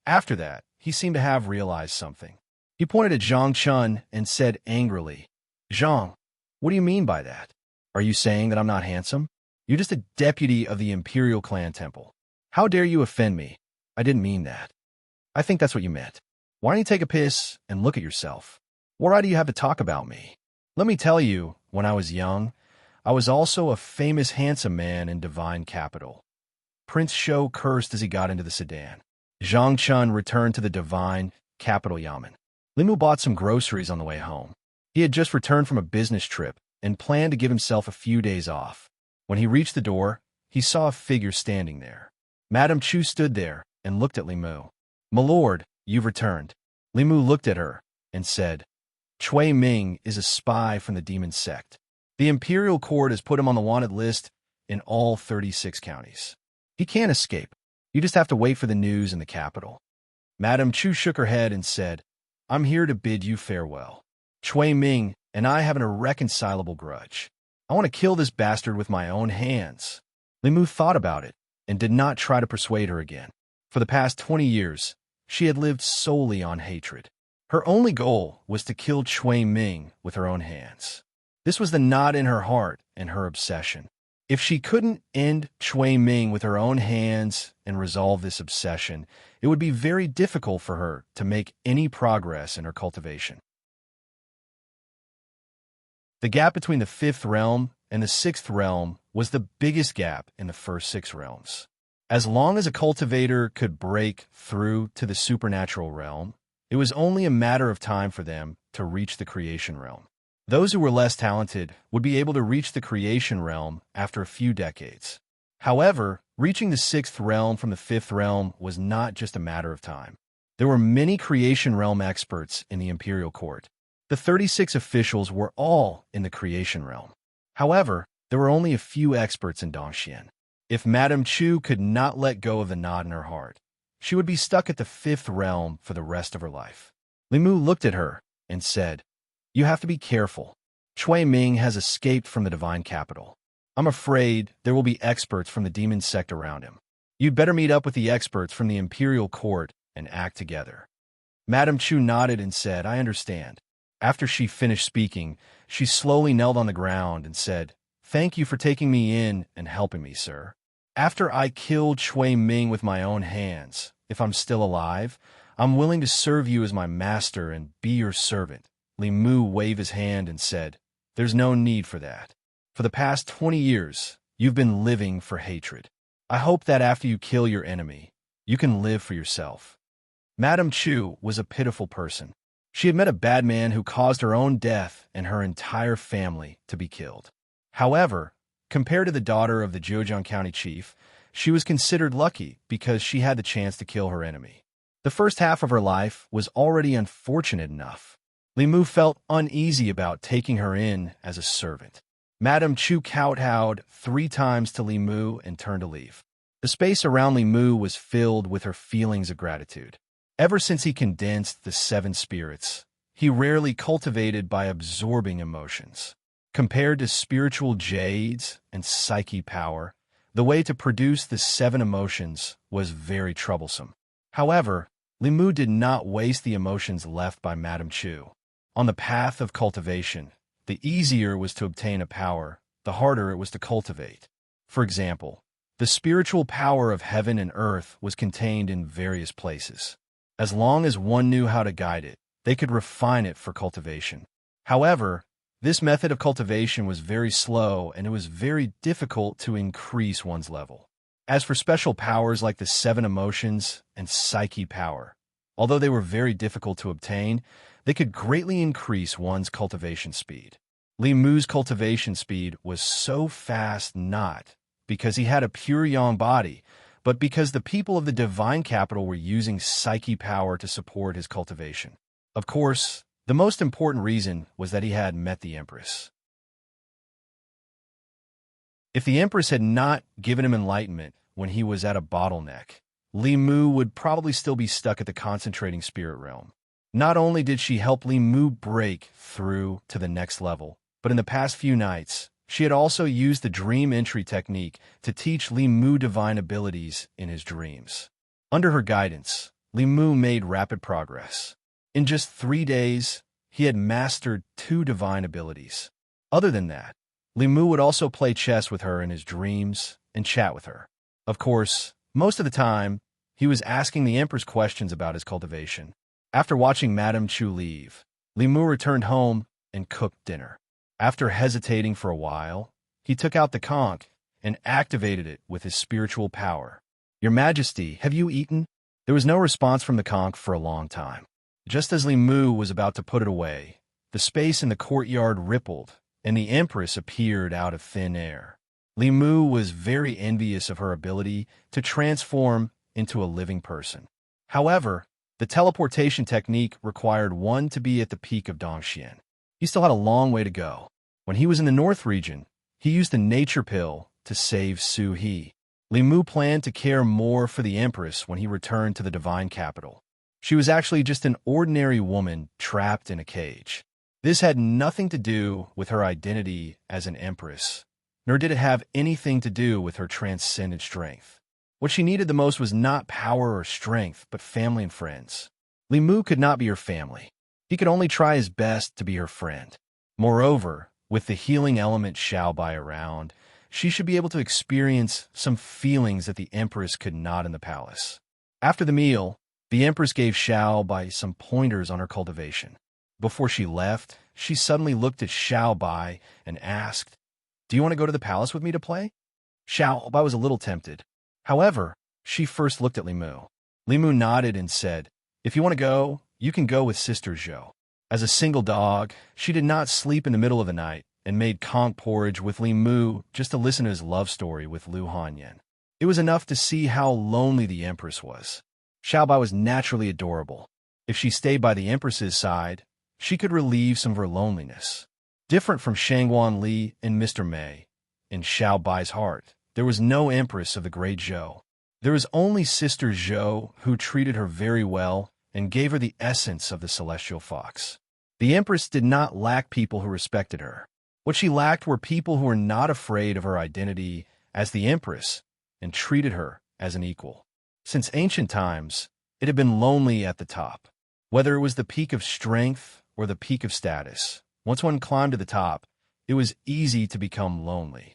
After that, he seemed to have realized something. He pointed at Zhang Chun and said angrily, "Zhang, what do you mean by that? Are you saying that I'm not handsome? You're just a deputy of the Imperial Clan Temple. How dare you offend me? I didn't mean that. I think that's what you meant. Why don't you take a piss and look at yourself? What right do you have to talk about me? Let me tell you, when I was young, I was also a famous handsome man in Divine Capital." Prince Shou cursed as he got into the sedan. Zhang Chun returned to the Divine Capital Yamen. Li Mu bought some groceries on the way home. He had just returned from a business trip and planned to give himself a few days off. When he reached the door, he saw a figure standing there. Madame Chu stood there and looked at Li Mu. "My lord, you've returned." Li Mu looked at her and said, "Cui Ming is a spy from the demon sect. The imperial court has put him on the wanted list in all 36 counties. He can't escape. You just have to wait for the news in the capital." Madame Chu shook her head and said, "I'm here to bid you farewell. Cui Ming and I have an irreconcilable grudge. I want to kill this bastard with my own hands." Li Mu thought about it and did not try to persuade her again. For the past 20 years, she had lived solely on hatred. Her only goal was to kill Cui Ming with her own hands. This was the knot in her heart and her obsession. If she couldn't end Cui Ming with her own hands and resolve this obsession, it would be very difficult for her to make any progress in her cultivation. The gap between the 5th realm and the 6th realm was the biggest gap in the first 6 realms. As long as a cultivator could break through to the supernatural realm, it was only a matter of time for them to reach the creation realm. Those who were less talented would be able to reach the creation realm after a few decades. However, reaching the 6th realm from the 5th realm was not just a matter of time. There were many creation realm experts in the imperial court. The 36 officials were all in the creation realm. However, there were only a few experts in Dongxian. If Madame Chu could not let go of the knot in her heart, she would be stuck at the 5th realm for the rest of her life. Li Mu looked at her and said, "You have to be careful. Cui Ming has escaped from the divine capital. I'm afraid there will be experts from the demon sect around him. You'd better meet up with the experts from the imperial court and act together." Madame Chu nodded and said, "I understand." After she finished speaking, she slowly knelt on the ground and said, "Thank you for taking me in and helping me, sir. After I killed Cui Ming with my own hands, if I'm still alive, I'm willing to serve you as my master and be your servant." Li Mu waved his hand and said, "There's no need for that. For the past 20 years, you've been living for hatred. I hope that after you kill your enemy, you can live for yourself." Madame Chu was a pitiful person. She had met a bad man who caused her own death and her entire family to be killed. However, compared to the daughter of the Zhejiang County chief, she was considered lucky because she had the chance to kill her enemy. The first half of her life was already unfortunate enough. Li Mu felt uneasy about taking her in as a servant. Madame Chu kowtowed 3 times to Li Mu and turned to leave. The space around Li Mu was filled with her feelings of gratitude. Ever since he condensed the 7 spirits, he rarely cultivated by absorbing emotions. Compared to spiritual jades and psyche power, the way to produce the 7 emotions was very troublesome. However, Li Mu did not waste the emotions left by Madame Chu. On the path of cultivation, the easier it was to obtain a power, the harder it was to cultivate. For example, the spiritual power of heaven and earth was contained in various places. As long as one knew how to guide it, they could refine it for cultivation. However, this method of cultivation was very slow and it was very difficult to increase one's level. As for special powers like the 7 emotions and psyche power, although they were very difficult to obtain, they could greatly increase one's cultivation speed. Li Mu's cultivation speed was so fast not because he had a pure yang body, but because the people of the divine capital were using psyche power to support his cultivation. Of course, the most important reason was that he had met the Empress. If the Empress had not given him enlightenment when he was at a bottleneck, Li Mu would probably still be stuck at the concentrating spirit realm. Not only did she help Li Mu break through to the next level, but in the past few nights, she had also used the dream entry technique to teach Li Mu divine abilities in his dreams. Under her guidance, Li Mu made rapid progress. In just 3 days, he had mastered 2 divine abilities. Other than that, Li Mu would also play chess with her in his dreams and chat with her. Of course, most of the time, he was asking the Empress questions about his cultivation. After watching Madame Chu leave, Li Mu returned home and cooked dinner. After hesitating for a while, he took out the conch and activated it with his spiritual power. "Your Majesty, have you eaten?" There was no response from the conch for a long time. Just as Li Mu was about to put it away, the space in the courtyard rippled, and the Empress appeared out of thin air. Li Mu was very envious of her ability to transform into a living person. However, the teleportation technique required one to be at the peak of Dongxian. He still had a long way to go. When he was in the North region, he used the nature pill to save Su He. Li Mu planned to care more for the Empress when he returned to the divine capital. She was actually just an ordinary woman trapped in a cage. This had nothing to do with her identity as an empress, nor did it have anything to do with her transcendent strength. What she needed the most was not power or strength, but family and friends. Li Mu could not be her family. He could only try his best to be her friend. Moreover, with the healing element Xiao Bai around, she should be able to experience some feelings that the Empress could not in the palace. After the meal, the Empress gave Xiao Bai some pointers on her cultivation. Before she left, she suddenly looked at Xiao Bai and asked, "Do you want to go to the palace with me to play?" Xiao Bai was a little tempted. However, she first looked at Li Mu. Li Mu nodded and said, "If you want to go, you can go with Sister Zhou." As a single dog, she did not sleep in the middle of the night and made conch porridge with Li Mu just to listen to his love story with Lu Hanyan. It was enough to see how lonely the Empress was. Xiao Bai was naturally adorable. If she stayed by the Empress's side, she could relieve some of her loneliness. Different from Shangguan Li and Mr. Mei, in Xiao Bai's heart, there was no Empress of the Great Zhou. There was only Sister Zhou, who treated her very well and gave her the essence of the celestial fox. The Empress did not lack people who respected her. What she lacked were people who were not afraid of her identity as the Empress and treated her as an equal. Since ancient times, it had been lonely at the top. Whether it was the peak of strength or the peak of status, once one climbed to the top, it was easy to become lonely.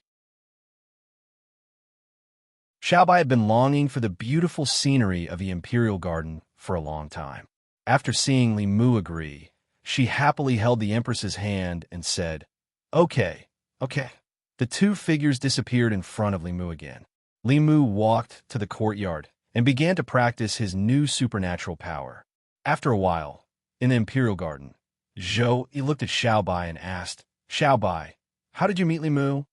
Xiao Bai had been longing for the beautiful scenery of the Imperial Garden for a long time. After seeing Li Mu agree, she happily held the Empress's hand and said, Okay. The two figures disappeared in front of Li Mu again. Li Mu walked to the courtyard and began to practice his new supernatural power. After a while, in the Imperial Garden, Zhou looked at Xiao Bai and asked, "Xiao Bai, how did you meet Li Mu?"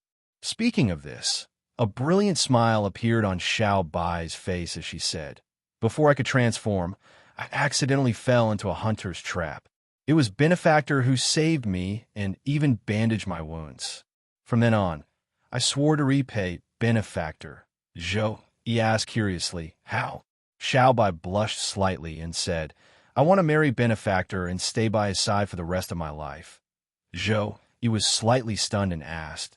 Speaking of this, a brilliant smile appeared on Xiao Bai's face as she said, "Before I could transform, I accidentally fell into a hunter's trap. It was Benefactor who saved me and even bandaged my wounds. From then on, I swore to repay Benefactor." Zhou asked curiously, "How?" Xiao Bai blushed slightly and said, "I want to marry Benefactor and stay by his side for the rest of my life." Zhou was slightly stunned and asked,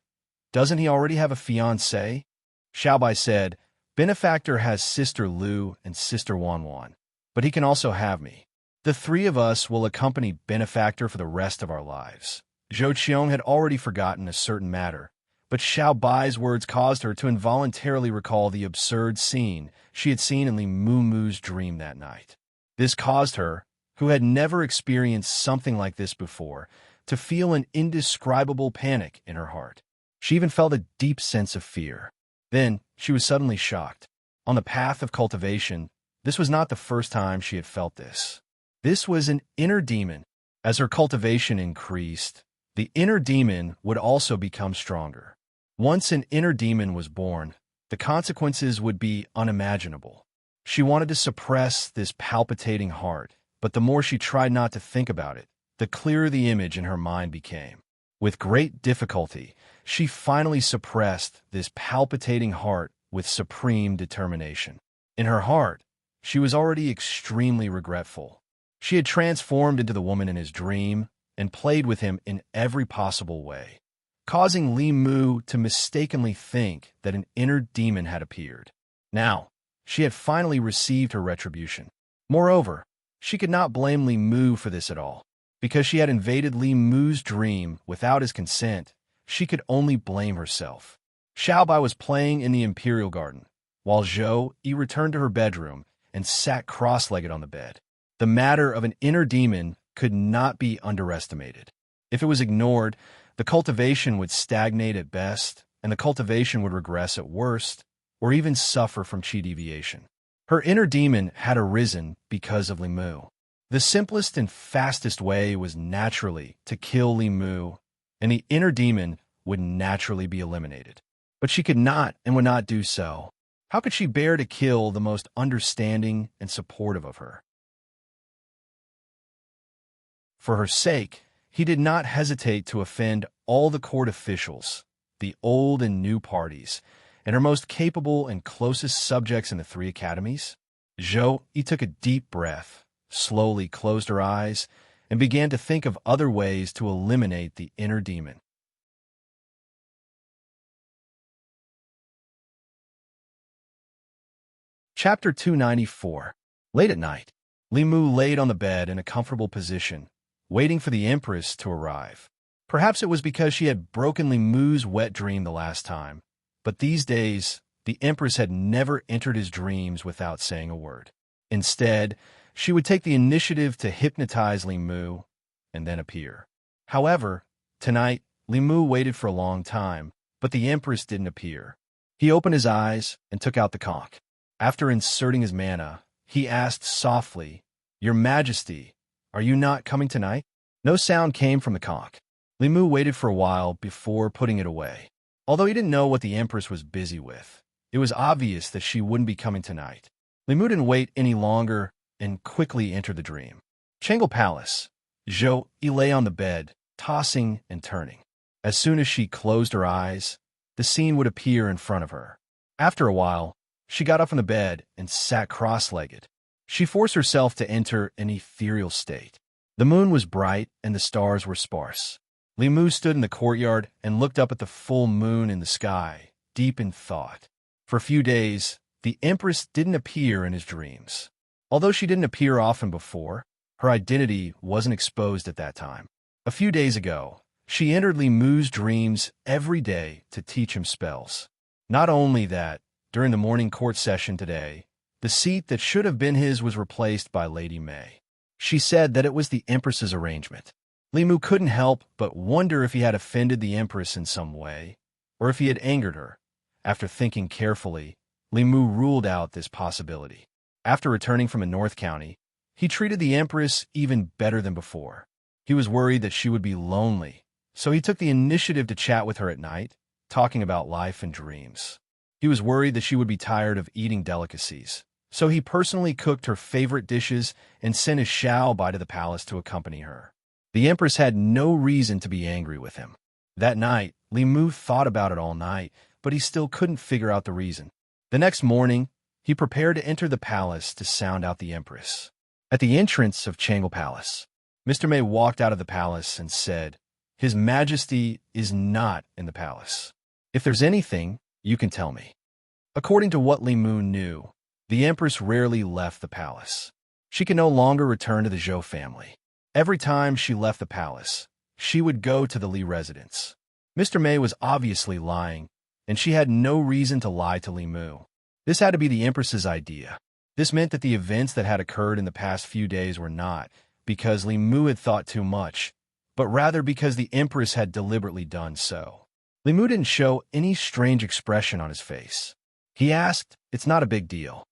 "Doesn't he already have a fiancée?" Xiao Bai said, "Benefactor has Sister Lu and Sister Wanwan, but he can also have me. The three of us will accompany Benefactor for the rest of our lives." Zhou Qiong had already forgotten a certain matter, but Xiao Bai's words caused her to involuntarily recall the absurd scene she had seen in Li Mu's dream that night. This caused her, who had never experienced something like this before, to feel an indescribable panic in her heart. She even felt a deep sense of fear. Then she was suddenly shocked. On the path of cultivation, this was not the first time she had felt this. This was an inner demon. As her cultivation increased, the inner demon would also become stronger. Once an inner demon was born, the consequences would be unimaginable. She wanted to suppress this palpitating heart, but the more she tried not to think about it, the clearer the image in her mind became. With great difficulty, she finally suppressed this palpitating heart with supreme determination. In her heart, she was already extremely regretful. She had transformed into the woman in his dream and played with him in every possible way, causing Li Mu to mistakenly think that an inner demon had appeared. Now, she had finally received her retribution. Moreover, she could not blame Li Mu for this at all. Because she had invaded Li Mu's dream without his consent, she could only blame herself. Xiao Bai was playing in the Imperial Garden, while Zhou returned to her bedroom and sat cross-legged on the bed. The matter of an inner demon could not be underestimated. If it was ignored, the cultivation would stagnate at best, and the cultivation would regress at worst, or even suffer from qi deviation. Her inner demon had arisen because of Li Mu. The simplest and fastest way was naturally to kill Li Mu, and the inner demon would naturally be eliminated. But she could not and would not do so. How could she bear to kill the most understanding and supportive of her? For her sake, he did not hesitate to offend all the court officials, the old and new parties, and her most capable and closest subjects in the three academies. Zhou took a deep breath, slowly closed her eyes, and began to think of other ways to eliminate the inner demon. Chapter 294. Late at night, Li Mu laid on the bed in a comfortable position, waiting for the Empress to arrive. Perhaps it was because she had broken Li Mu's wet dream the last time, but these days, the Empress had never entered his dreams without saying a word. Instead, she would take the initiative to hypnotize Li Mu and then appear. However, tonight, Li Mu waited for a long time, but the Empress didn't appear. He opened his eyes and took out the conch. After inserting his mana, he asked softly, "Your Majesty, are you not coming tonight?" No sound came from the conch. Li Mu waited for a while before putting it away. Although he didn't know what the Empress was busy with, it was obvious that she wouldn't be coming tonight. Li Mu didn't wait any longer and quickly entered the dream. Changle Palace. Zhou Yi lay on the bed, tossing and turning. As soon as she closed her eyes, the scene would appear in front of her. After a while, she got up from the bed and sat cross-legged. She forced herself to enter an ethereal state. The moon was bright and the stars were sparse. Li Mu stood in the courtyard and looked up at the full moon in the sky, deep in thought. For a few days, the Empress didn't appear in his dreams. Although she didn't appear often before, her identity wasn't exposed at that time. A few days ago, she entered Li Mu's dreams every day to teach him spells. Not only that, during the morning court session today, the seat that should have been his was replaced by Lady May. She said that it was the Empress's arrangement. Li Mu couldn't help but wonder if he had offended the Empress in some way, or if he had angered her. After thinking carefully, Li Mu ruled out this possibility. After returning from a North County, he treated the Empress even better than before. He was worried that she would be lonely, so he took the initiative to chat with her at night, talking about life and dreams. He was worried that she would be tired of eating delicacies, so he personally cooked her favorite dishes and sent a Xiao Bai to the palace to accompany her. The Empress had no reason to be angry with him. That night, Li Mu thought about it all night, but he still couldn't figure out the reason. The next morning, he prepared to enter the palace to sound out the Empress. At the entrance of Changle Palace, Mr. May walked out of the palace and said, "His Majesty is not in the palace. If there's anything, you can tell me." According to what Li Mu knew, the Empress rarely left the palace. She could no longer return to the Zhou family. Every time she left the palace, she would go to the Li residence. Mr. May was obviously lying, and she had no reason to lie to Li Mu. This had to be the Empress's idea. This meant that the events that had occurred in the past few days were not because Li Mu had thought too much, but rather because the Empress had deliberately done so. Li Mu didn't show any strange expression on his face. He asked, "It's not a big deal.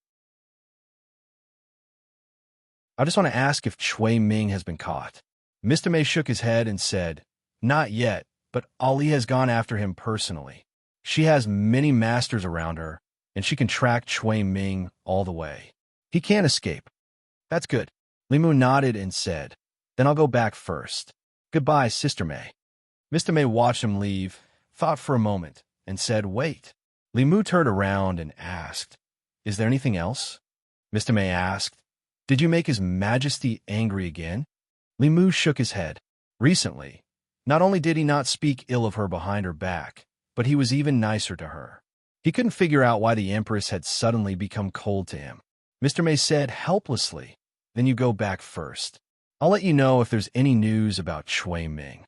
I just want to ask if Chui Ming has been caught." Mr. May shook his head and said, "Not yet, but Ali has gone after him personally. She has many masters around her, and she can track Chui Ming all the way. He can't escape." "That's good." Li Mu nodded and said, "Then I'll go back first. Goodbye, Sister May." Mr. May watched him leave, thought for a moment, and said, "Wait." Li Mu turned around and asked, "Is there anything else?" Mr. May asked, "Did you make His Majesty angry again?" Li Mu shook his head. Recently, not only did he not speak ill of her behind her back, but he was even nicer to her. He couldn't figure out why the Empress had suddenly become cold to him. Mr. May said helplessly, "Then you go back first. I'll let you know if there's any news about Chui Ming."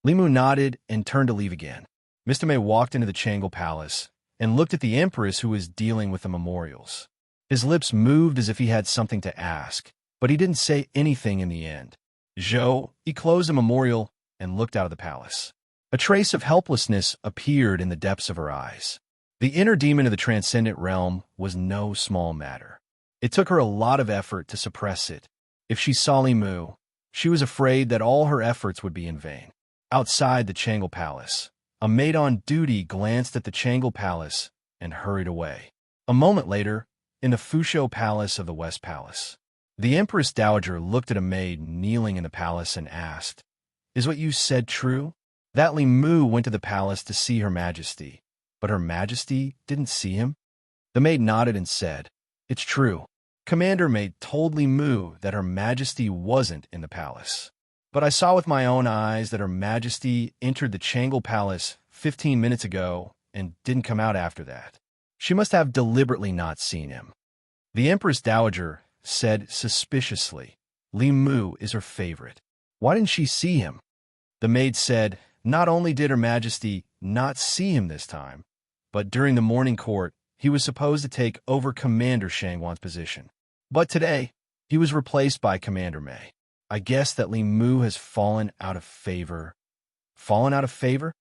Li Mu nodded and turned to leave again. Mr. May walked into the Changle Palace and looked at the Empress who was dealing with the memorials. His lips moved as if he had something to ask, but he didn't say anything in the end. He closed the memorial and looked out of the palace. A trace of helplessness appeared in the depths of her eyes. The inner demon of the transcendent realm was no small matter. It took her a lot of effort to suppress it. If she saw Li Mu, she was afraid that all her efforts would be in vain. Outside the Changle Palace, a maid on duty glanced at the Changle Palace and hurried away. A moment later, in the Fusho Palace of the West Palace, the Empress Dowager looked at a maid kneeling in the palace and asked, "Is what you said true? That Li Mu went to the palace to see Her Majesty, but Her Majesty didn't see him?" The maid nodded and said, "It's true. Commander Maid told Li Mu that Her Majesty wasn't in the palace. But I saw with my own eyes that Her Majesty entered the Changle Palace 15 minutes ago and didn't come out after that. She must have deliberately not seen him." The Empress Dowager said suspiciously, "Li Mu is her favorite. Why didn't she see him?" The maid said, "Not only did Her Majesty not see him this time, but during the morning court, he was supposed to take over Commander Shangwan's position. But today, he was replaced by Commander May. I guess that Li Mu has fallen out of favor. Fallen out of favor?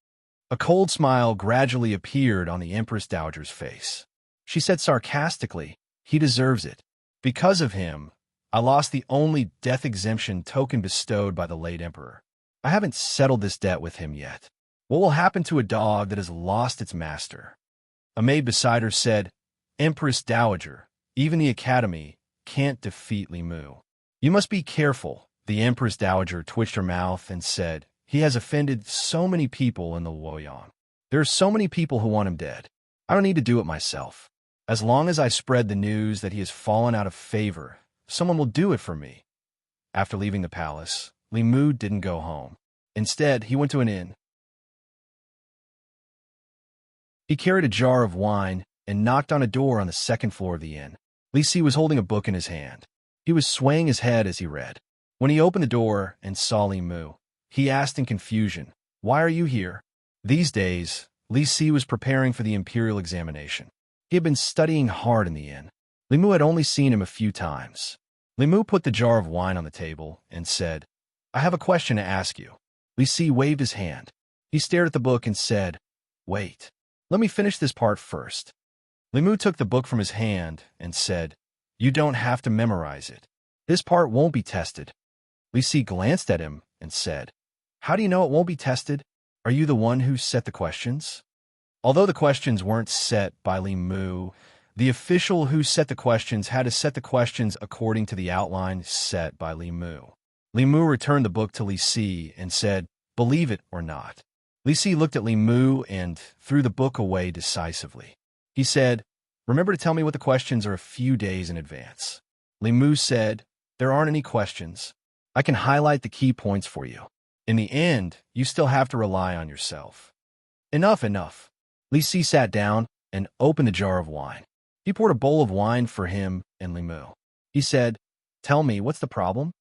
A cold smile gradually appeared on the Empress Dowager's face. She said sarcastically, "He deserves it. Because of him, I lost the only death exemption token bestowed by the late emperor. I haven't settled this debt with him yet. What will happen to a dog that has lost its master?" A maid beside her said, "Empress Dowager, even the Academy can't defeat Li Mu. You must be careful." The Empress Dowager twitched her mouth and said, "He has offended so many people in the Luoyang. There are so many people who want him dead. I don't need to do it myself. As long as I spread the news that he has fallen out of favor, someone will do it for me." After leaving the palace, Li Mu didn't go home. Instead, he went to an inn. He carried a jar of wine and knocked on a door on the second floor of the inn. Li Si was holding a book in his hand. He was swaying his head as he read. When he opened the door and saw Li Mu, he asked in confusion, "Why are you here?" These days, Li Si was preparing for the imperial examination. He had been studying hard in the inn. Li Mu had only seen him a few times. Li Mu put the jar of wine on the table and said, "I have a question to ask you." Li Si waved his hand. He stared at the book and said, "Wait. Let me finish this part first." Li Mu took the book from his hand and said, "You don't have to memorize it. This part won't be tested." Li Si glanced at him and said, "How do you know it won't be tested? Are you the one who set the questions?" Although the questions weren't set by Li Mu, the official who set the questions had to set the questions according to the outline set by Li Mu. Li Mu returned the book to Li Si and said, "Believe it or not." Li Si looked at Li Mu and threw the book away decisively. He said, "Remember to tell me what the questions are a few days in advance." Li Mu said, "There aren't any questions. I can highlight the key points for you. In the end, you still have to rely on yourself." "Enough, enough." Li Si sat down and opened the jar of wine. He poured a bowl of wine for him and Li Mu. He said, "Tell me, what's the problem?"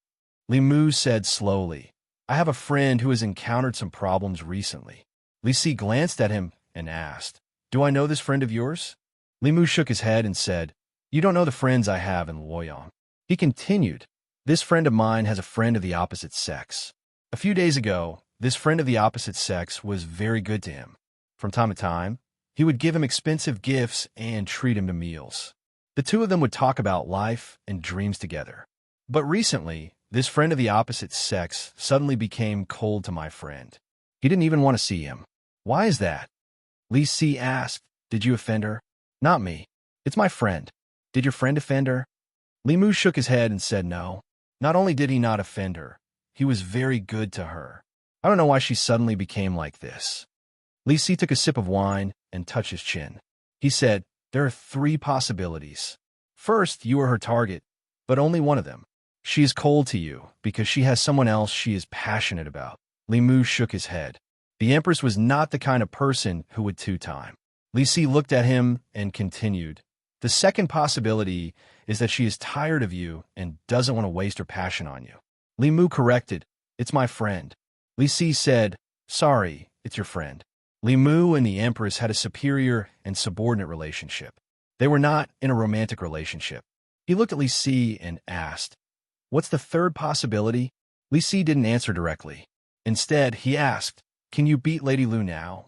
Li Mu said slowly, "I have a friend who has encountered some problems recently." Li Si glanced at him and asked, "Do I know this friend of yours?" Li Mu shook his head and said, "You don't know the friends I have in Luoyang." He continued, "This friend of mine has a friend of the opposite sex. A few days ago, this friend of the opposite sex was very good to him. From time to time, he would give him expensive gifts and treat him to meals. The two of them would talk about life and dreams together. But recently, this friend of the opposite sex suddenly became cold to my friend. He didn't even want to see him. Why is that?" Li Si asked, "Did you offend her?" "Not me. It's my friend. Did your friend offend her?" Li Mu shook his head and said no. Not only did he not offend her, he was very good to her. I don't know why she suddenly became like this. Li Si took a sip of wine and touched his chin. He said, "There are three possibilities. First, you are her target, but only one of them. She is cold to you because she has someone else she is passionate about." Li Mu shook his head. The Empress was not the kind of person who would two-time. Li Si looked at him and continued, "The second possibility is that she is tired of you and doesn't want to waste her passion on you." Li Mu corrected, "It's my friend." Li Si said, "Sorry, it's your friend." Li Mu and the Empress had a superior and subordinate relationship. They were not in a romantic relationship. He looked at Li Si and asked, "What's the third possibility?" Li Si didn't answer directly. Instead, he asked, "Can you beat Lady Lu now?"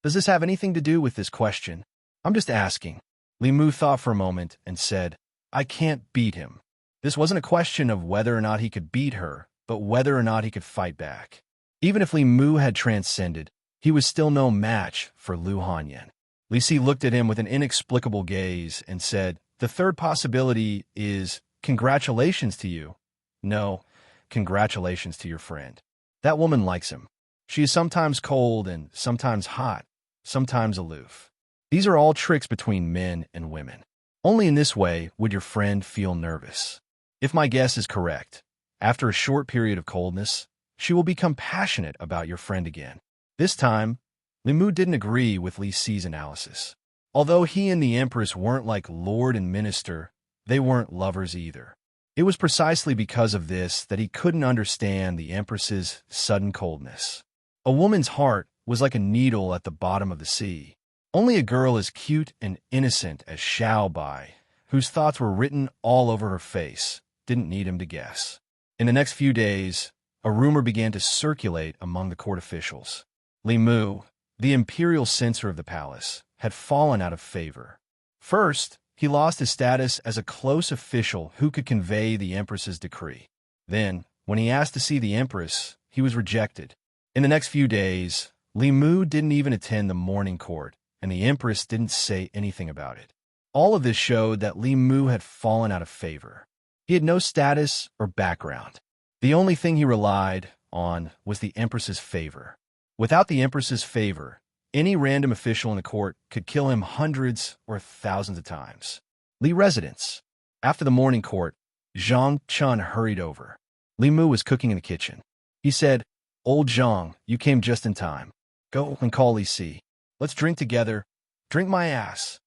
"Does this have anything to do with this question?" "I'm just asking." Li Mu thought for a moment and said, "I can't beat him." This wasn't a question of whether or not he could beat her, but whether or not he could fight back. Even if Li Mu had transcended, he was still no match for Lu Hanyan. Li Si looked at him with an inexplicable gaze and said, "The third possibility is congratulations to you." "No, congratulations to your friend. That woman likes him. She is sometimes cold and sometimes hot, sometimes aloof. These are all tricks between men and women. Only in this way would your friend feel nervous. If my guess is correct, after a short period of coldness, she will become passionate about your friend again." This time, Li Mu didn't agree with Li Si's analysis. Although he and the Empress weren't like lord and minister, they weren't lovers either. It was precisely because of this that he couldn't understand the Empress's sudden coldness. A woman's heart was like a needle at the bottom of the sea. Only a girl as cute and innocent as Xiao Bai, whose thoughts were written all over her face, didn't need him to guess. In the next few days, a rumor began to circulate among the court officials. Li Mu, the imperial censor of the palace, had fallen out of favor. First, he lost his status as a close official who could convey the empress's decree. Then, when he asked to see the empress, he was rejected. In the next few days, Li Mu didn't even attend the morning court, and the empress didn't say anything about it. All of this showed that Li Mu had fallen out of favor. He had no status or background. The only thing he relied on was the empress's favor. Without the empress's favor, any random official in the court could kill him hundreds or thousands of times. Li residence. After the morning court, Zhang Chun hurried over. Li Mu was cooking in the kitchen. He said, "Old Zhang, you came just in time. Go and call Li Si. Let's drink together. Drink my ass."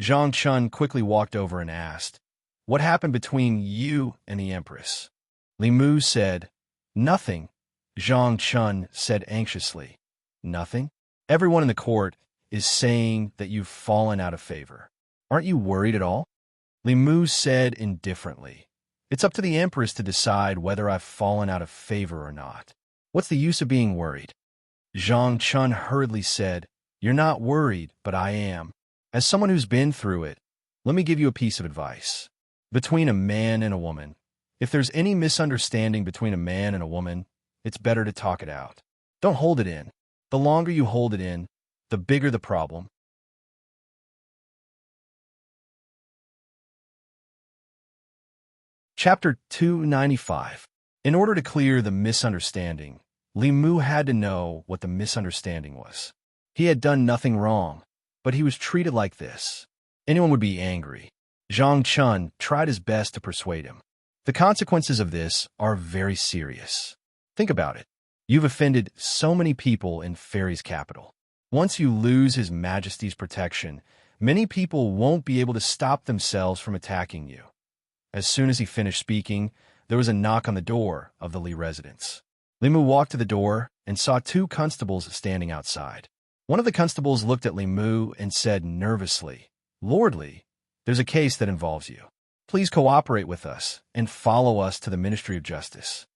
Zhang Chun quickly walked over and asked, "What happened between you and the empress?" Li Mu said, "Nothing." Zhang Chun said anxiously, "Nothing? Everyone in the court is saying that you've fallen out of favor. Aren't you worried at all?" Li Mu said indifferently, "It's up to the empress to decide whether I've fallen out of favor or not. What's the use of being worried?" Zhang Chun hurriedly said, "You're not worried, but I am. As someone who's been through it, let me give you a piece of advice. Between a man and a woman, if there's any misunderstanding between a man and a woman, it's better to talk it out. Don't hold it in. The longer you hold it in, the bigger the problem." Chapter 295. In order to clear the misunderstanding, Li Mu had to know what the misunderstanding was. He had done nothing wrong, but he was treated like this. Anyone would be angry. Zhang Chun tried his best to persuade him. The consequences of this are very serious. Think about it. You've offended so many people in Fairy's capital. Once you lose His Majesty's protection, many people won't be able to stop themselves from attacking you. As soon as he finished speaking, there was a knock on the door of the Li residence. Li Mu walked to the door and saw two constables standing outside. One of the constables looked at Li Mu and said nervously, "Lord Li, there's a case that involves you. Please cooperate with us and follow us to the Ministry of Justice."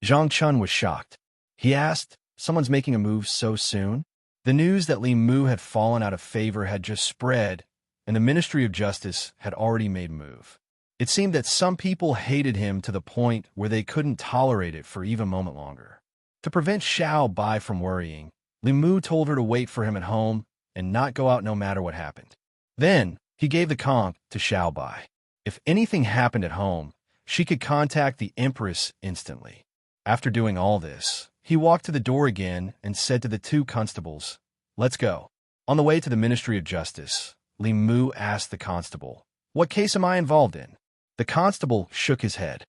Zhang Chun was shocked. He asked, "Someone's making a move so soon?" The news that Li Mu had fallen out of favor had just spread, and the Ministry of Justice had already made a move. It seemed that some people hated him to the point where they couldn't tolerate it for even a moment longer. To prevent Xiao Bai from worrying, Li Mu told her to wait for him at home and not go out no matter what happened. Then, he gave the conch to Xiao Bai. If anything happened at home, she could contact the Empress instantly. After doing all this, he walked to the door again and said to the two constables, "Let's go." On the way to the Ministry of Justice, Li Mu asked the constable, "What case am I involved in?" The constable shook his head.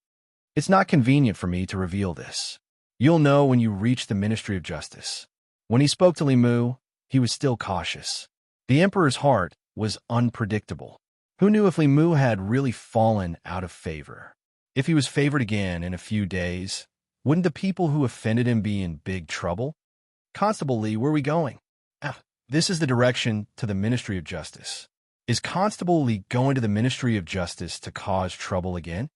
"It's not convenient for me to reveal this. You'll know when you reach the Ministry of Justice." When he spoke to Li Mu, he was still cautious. The emperor's heart was unpredictable. Who knew if Li Mu had really fallen out of favor? If he was favored again in a few days, wouldn't the people who offended him be in big trouble? "Constable Li, where are we going?" "This is the direction to the Ministry of Justice." "Is Constable Li going to the Ministry of Justice to cause trouble again?"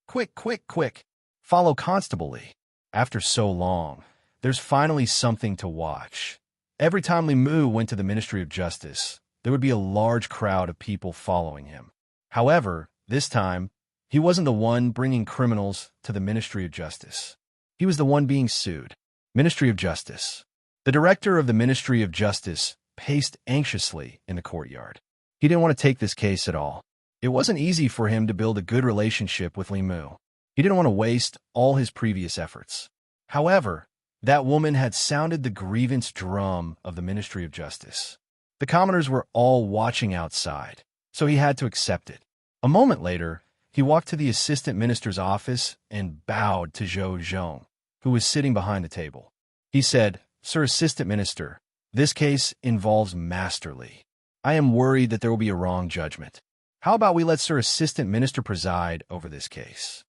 "Quick, quick, quick! Follow Constable Li." After so long, there's finally something to watch. Every time Li Mu went to the Ministry of Justice, there would be a large crowd of people following him. However, this time, he wasn't the one bringing criminals to the Ministry of Justice. He was the one being sued. Ministry of Justice. The director of the Ministry of Justice paced anxiously in the courtyard. He didn't want to take this case at all. It wasn't easy for him to build a good relationship with Li Mu. He didn't want to waste all his previous efforts. However, that woman had sounded the grievance drum of the Ministry of Justice. The commoners were all watching outside, so he had to accept it. A moment later, he walked to the assistant minister's office and bowed to Zhou Zhong, who was sitting behind the table. He said, "Sir Assistant Minister, this case involves Master Li. I am worried that there will be a wrong judgment. How about we let Sir Assistant Minister preside over this case?"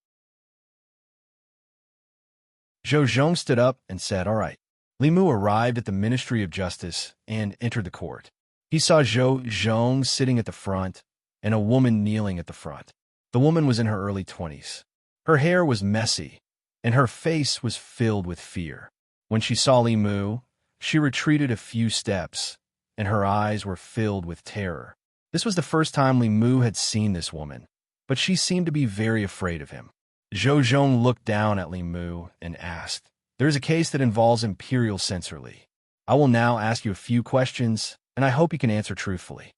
Zhou Zhong stood up and said, "All right." Li Mu arrived at the Ministry of Justice and entered the court. He saw Zhou Zhong sitting at the front, and a woman kneeling at the front. The woman was in her early 20s. Her hair was messy, and her face was filled with fear. When she saw Li Mu, she retreated a few steps, and her eyes were filled with terror. This was the first time Li Mu had seen this woman, but she seemed to be very afraid of him. Zhou Zhong looked down at Li Mu and asked, "There is a case that involves Imperial Censorly. I will now ask you a few questions, and I hope you can answer truthfully."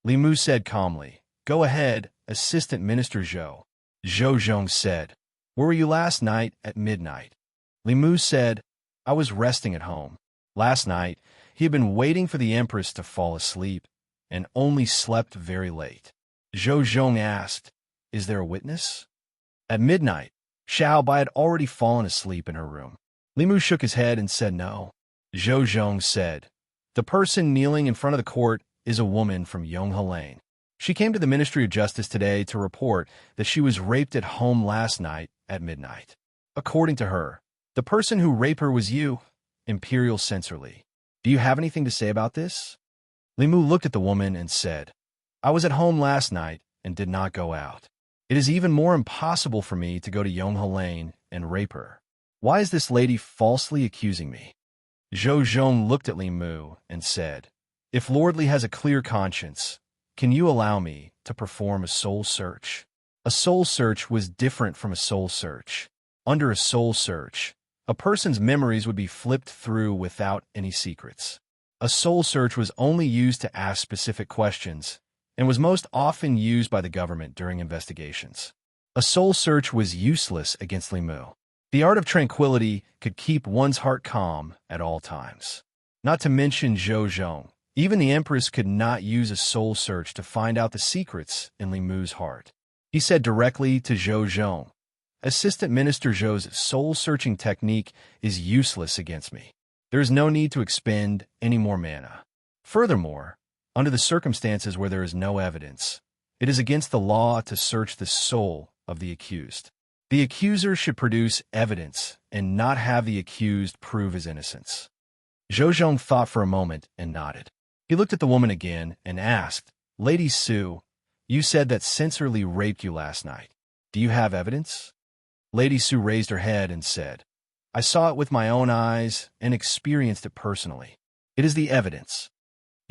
Li Mu said calmly, "Go ahead, Assistant Minister Zhou." Zhou Zhong said, "Where were you last night at midnight?" Li Mu said, "I was resting at home. Last night, he had been waiting for the Empress to fall asleep, and only slept very late." Zhou Zhong asked, "Is there a witness?" At midnight, Xiao Bai had already fallen asleep in her room. Li Mu shook his head and said no. Zhou Zhong said, "The person kneeling in front of the court is a woman from Yonghua Lane. She came to the Ministry of Justice today to report that she was raped at home last night at midnight. According to her, the person who raped her was you, Imperial Censorly. Do you have anything to say about this?" Li Mu looked at the woman and said, "I was at home last night and did not go out. It is even more impossible for me to go to Yonghua Lane and rape her. Why is this lady falsely accusing me?" Zhou Zhong looked at Li Mu and said, "If Lord Li has a clear conscience, can you allow me to perform a soul search?" A soul search was different from a soul search. Under a soul search, a person's memories would be flipped through without any secrets. A soul search was only used to ask specific questions and was most often used by the government during investigations. A soul search was useless against Li Mu. The art of tranquility could keep one's heart calm at all times. Not to mention Zhou Zhong, even the Empress could not use a soul search to find out the secrets in Li Mu's heart. He said directly to Zhou Zhong, "Assistant Minister Zhou's soul-searching technique is useless against me. There is no need to expend any more mana. Furthermore, under the circumstances where there is no evidence, it is against the law to search the soul of the accused. The accuser should produce evidence and not have the accused prove his innocence." Zhou Zhong thought for a moment and nodded. He looked at the woman again and asked, "Lady Su, you said that Censorly raped you last night. Do you have evidence?" Lady Su raised her head and said, "I saw it with my own eyes and experienced it personally. It is the evidence."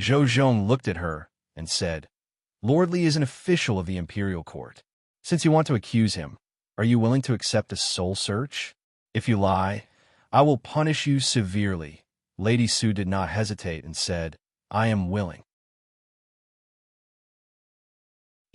Zhou Zhong looked at her and said, "Lord Li is an official of the Imperial Court. Since you want to accuse him, are you willing to accept a soul search? If you lie, I will punish you severely." Lady Su did not hesitate and said, "I am willing."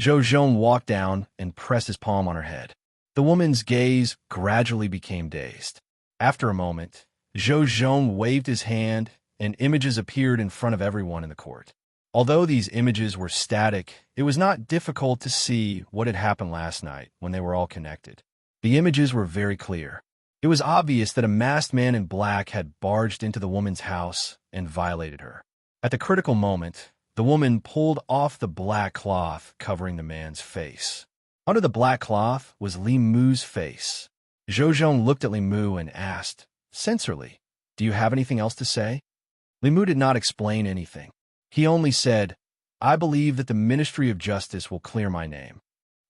Zhou Zhong walked down and pressed his palm on her head. The woman's gaze gradually became dazed. After a moment, Zhou Zhong waved his hand and images appeared in front of everyone in the court. Although these images were static, it was not difficult to see what had happened last night when they were all connected. The images were very clear. It was obvious that a masked man in black had barged into the woman's house and violated her. At the critical moment, the woman pulled off the black cloth covering the man's face. Under the black cloth was Li Mu's face. Zhou Zhong looked at Li Mu and asked, "Censorly, do you have anything else to say?" Li Mu did not explain anything. He only said, "I believe that the Ministry of Justice will clear my name."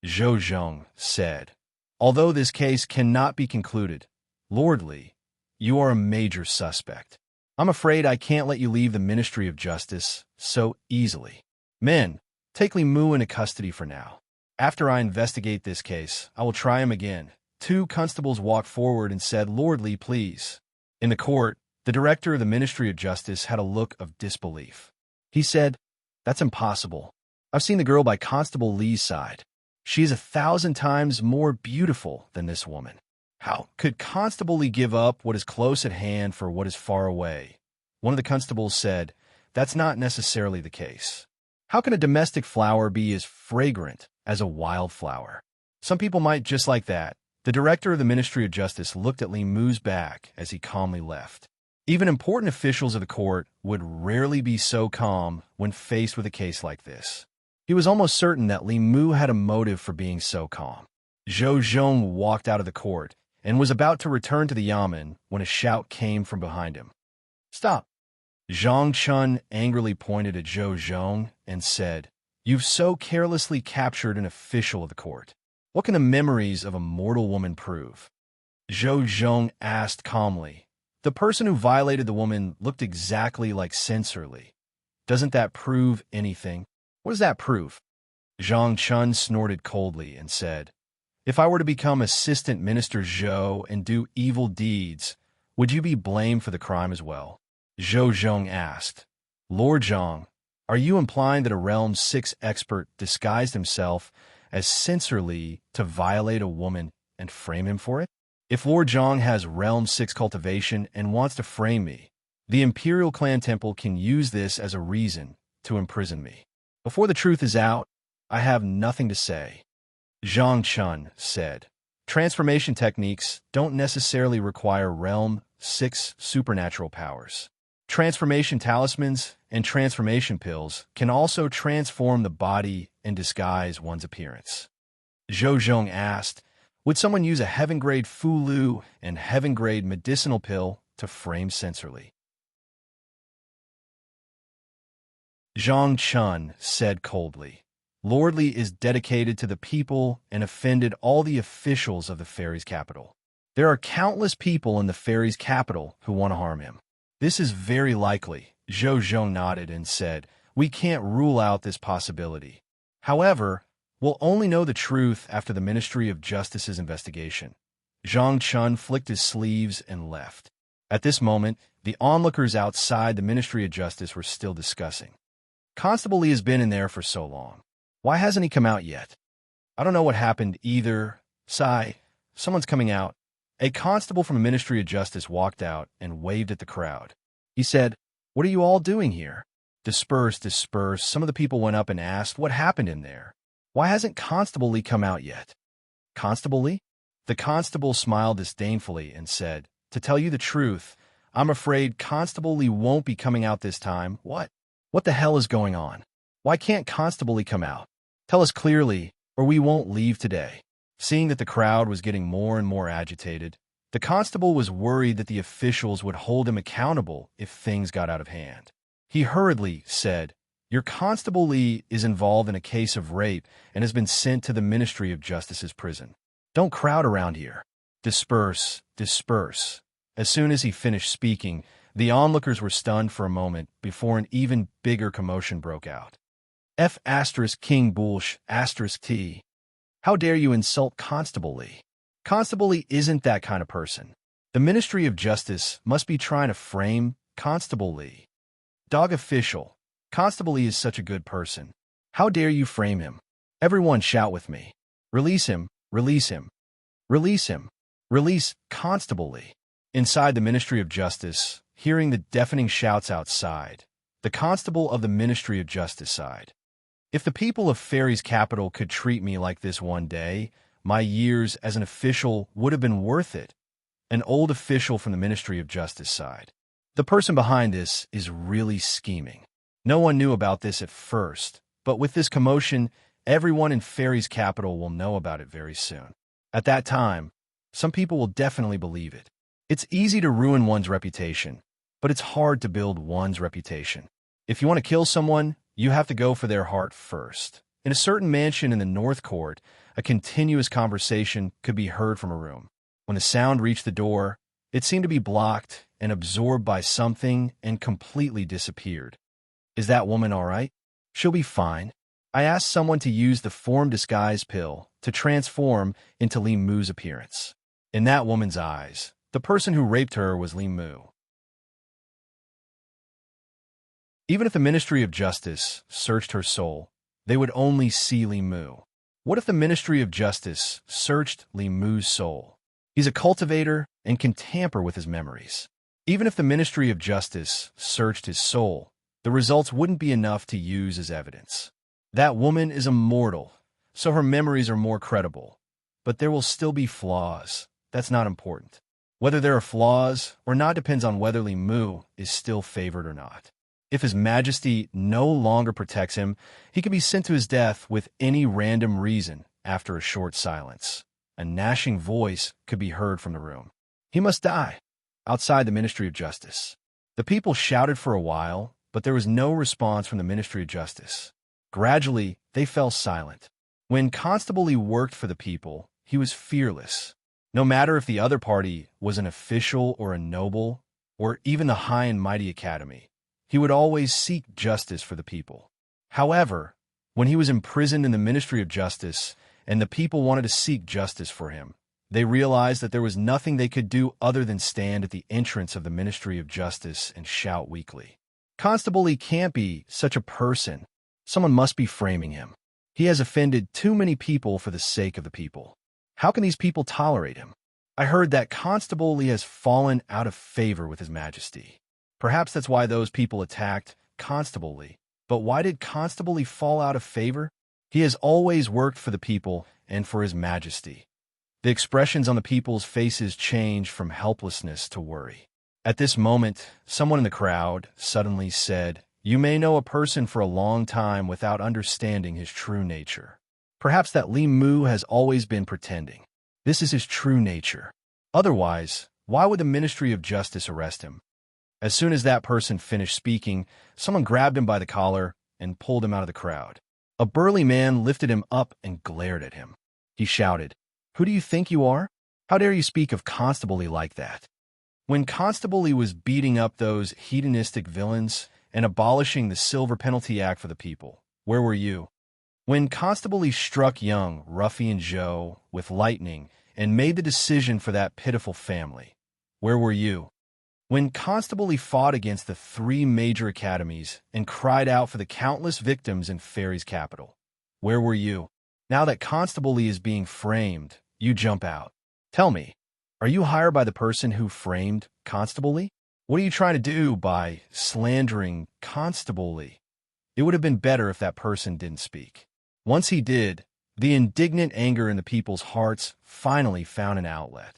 Zhou Zhong said, "Although this case cannot be concluded, Lord Li, you are a major suspect. I'm afraid I can't let you leave the Ministry of Justice so easily. Men, take Li Mu into custody for now. After I investigate this case, I will try him again." Two constables walked forward and said, "Lord Li, please." In the court, the director of the Ministry of Justice had a look of disbelief. He said, "That's impossible. I've seen the girl by Constable Li's side. She is 1,000 times more beautiful than this woman. How could Constable Li give up what is close at hand for what is far away?" One of the constables said, "That's not necessarily the case. How can a domestic flower be as fragrant as a wildflower? Some people might just like that." The director of the Ministry of Justice looked at Li Mu's back as he calmly left. Even important officials of the court would rarely be so calm when faced with a case like this. He was almost certain that Li Mu had a motive for being so calm. Zhou Zhong walked out of the court and was about to return to the yamen when a shout came from behind him. "Stop!" Zhang Chun angrily pointed at Zhou Zhong and said, You've so carelessly captured an official of the court. What can the memories of a mortal woman prove? Zhou Zhong asked calmly. The person who violated the woman looked exactly like Censor Li. Doesn't that prove anything? What does that prove? Zhang Chun snorted coldly and said, If I were to become Assistant Minister Zhou and do evil deeds, would you be blamed for the crime as well? Zhou Zhong asked. Lord Zhang, are you implying that a Realm 6 expert disguised himself as Censor Li to violate a woman and frame him for it? If Lord Zhang has Realm 6 cultivation and wants to frame me, the Imperial Clan Temple can use this as a reason to imprison me. Before the truth is out, I have nothing to say. Zhang Chun said, Transformation techniques don't necessarily require Realm 6 supernatural powers. Transformation talismans and transformation pills can also transform the body and disguise one's appearance. Zhou Zhong asked, Would someone use a heaven-grade Fulu and heaven-grade medicinal pill to frame Censor Li? Zhang Chun said coldly, Lord Li is dedicated to the people and offended all the officials of the fairies' capital. There are countless people in the fairies' capital who want to harm him. This is very likely, Zhou Zhong nodded and said, We can't rule out this possibility. However, we'll only know the truth after the Ministry of Justice's investigation. Zhang Chun flicked his sleeves and left. At this moment, the onlookers outside the Ministry of Justice were still discussing. Constable Li has been in there for so long. Why hasn't he come out yet? I don't know what happened either. Sigh, someone's coming out. A constable from the Ministry of Justice walked out and waved at the crowd. He said, What are you all doing here? Disperse, disperse. Some of the people went up and asked what happened in there. Why hasn't Constable Li come out yet? Constable Li? The constable smiled disdainfully and said, To tell you the truth, I'm afraid Constable Li won't be coming out this time. What? What the hell is going on? Why can't Constable Li come out? Tell us clearly, or we won't leave today. Seeing that the crowd was getting more and more agitated, the constable was worried that the officials would hold him accountable if things got out of hand. He hurriedly said, Your Constable Li is involved in a case of rape and has been sent to the Ministry of Justice's prison. Don't crowd around here. Disperse, disperse. As soon as he finished speaking, the onlookers were stunned for a moment before an even bigger commotion broke out. King Bulsh T. How dare you insult Constable Li? Constable Li isn't that kind of person. The Ministry of Justice must be trying to frame Constable Li. Dog official, Constable Li is such a good person. How dare you frame him? Everyone shout with me. Release him, release him. Release him. Release Constable Li. Inside the Ministry of Justice, hearing the deafening shouts outside, the constable of the Ministry of Justice sighed. If the people of Fairy's capital could treat me like this one day, my years as an official would have been worth it. An old official from the Ministry of Justice sighed. The person behind this is really scheming. No one knew about this at first, but with this commotion, everyone in Fairy's capital will know about it very soon. At that time, some people will definitely believe it. It's easy to ruin one's reputation, but it's hard to build one's reputation. If you want to kill someone, you have to go for their heart first. In a certain mansion in the North Court, a continuous conversation could be heard from a room. When the sound reached the door, it seemed to be blocked and absorbed by something and completely disappeared. Is that woman all right? She'll be fine. I asked someone to use the form disguise pill to transform into Li Mu's appearance. In that woman's eyes, the person who raped her was Li Mu. Even if the Ministry of Justice searched her soul, they would only see Li Mu. What if the Ministry of Justice searched Li Mu's soul? He's a cultivator and can tamper with his memories. Even if the Ministry of Justice searched his soul, the results wouldn't be enough to use as evidence. That woman is immortal, so her memories are more credible. But there will still be flaws. That's not important. Whether there are flaws or not depends on whether Li Mu is still favored or not. If His Majesty no longer protects him, he can be sent to his death with any random reason after a short silence. A gnashing voice could be heard from the room. He must die. Outside the Ministry of Justice. The people shouted for a while, but there was no response from the Ministry of Justice. Gradually, they fell silent. When Constable Lee worked for the people, he was fearless. No matter if the other party was an official or a noble, or even the high and mighty academy, he would always seek justice for the people. However, when he was imprisoned in the Ministry of Justice and the people wanted to seek justice for him, they realized that there was nothing they could do other than stand at the entrance of the Ministry of Justice and shout weakly, "Constable Lee can't be such a person. Someone must be framing him. He has offended too many people for the sake of the people. How can these people tolerate him? I heard that Constable Lee has fallen out of favor with His Majesty. Perhaps that's why those people attacked Constable Lee. But why did Constable Lee fall out of favor? He has always worked for the people and for His Majesty." The expressions on the people's faces changed from helplessness to worry. At this moment, someone in the crowd suddenly said, "You may know a person for a long time without understanding his true nature. Perhaps that Li Mu has always been pretending. This is his true nature. Otherwise, why would the Ministry of Justice arrest him?" As soon as that person finished speaking, someone grabbed him by the collar and pulled him out of the crowd. A burly man lifted him up and glared at him. He shouted, "Who do you think you are? How dare you speak of Constable Lee like that?" When Constable Lee was beating up those hedonistic villains and abolishing the Silver Penalty Act for the people, where were you? When Constable Lee struck young Ruffian Joe with lightning and made the decision for that pitiful family, where were you? When Constable Lee fought against the 3 major academies and cried out for the countless victims in Fairy's capital, where were you? Now that Constable Lee is being framed, you jump out. Tell me, are you hired by the person who framed Constable Lee? What are you trying to do by slandering Constable Lee? It would have been better if that person didn't speak. Once he did, the indignant anger in the people's hearts finally found an outlet.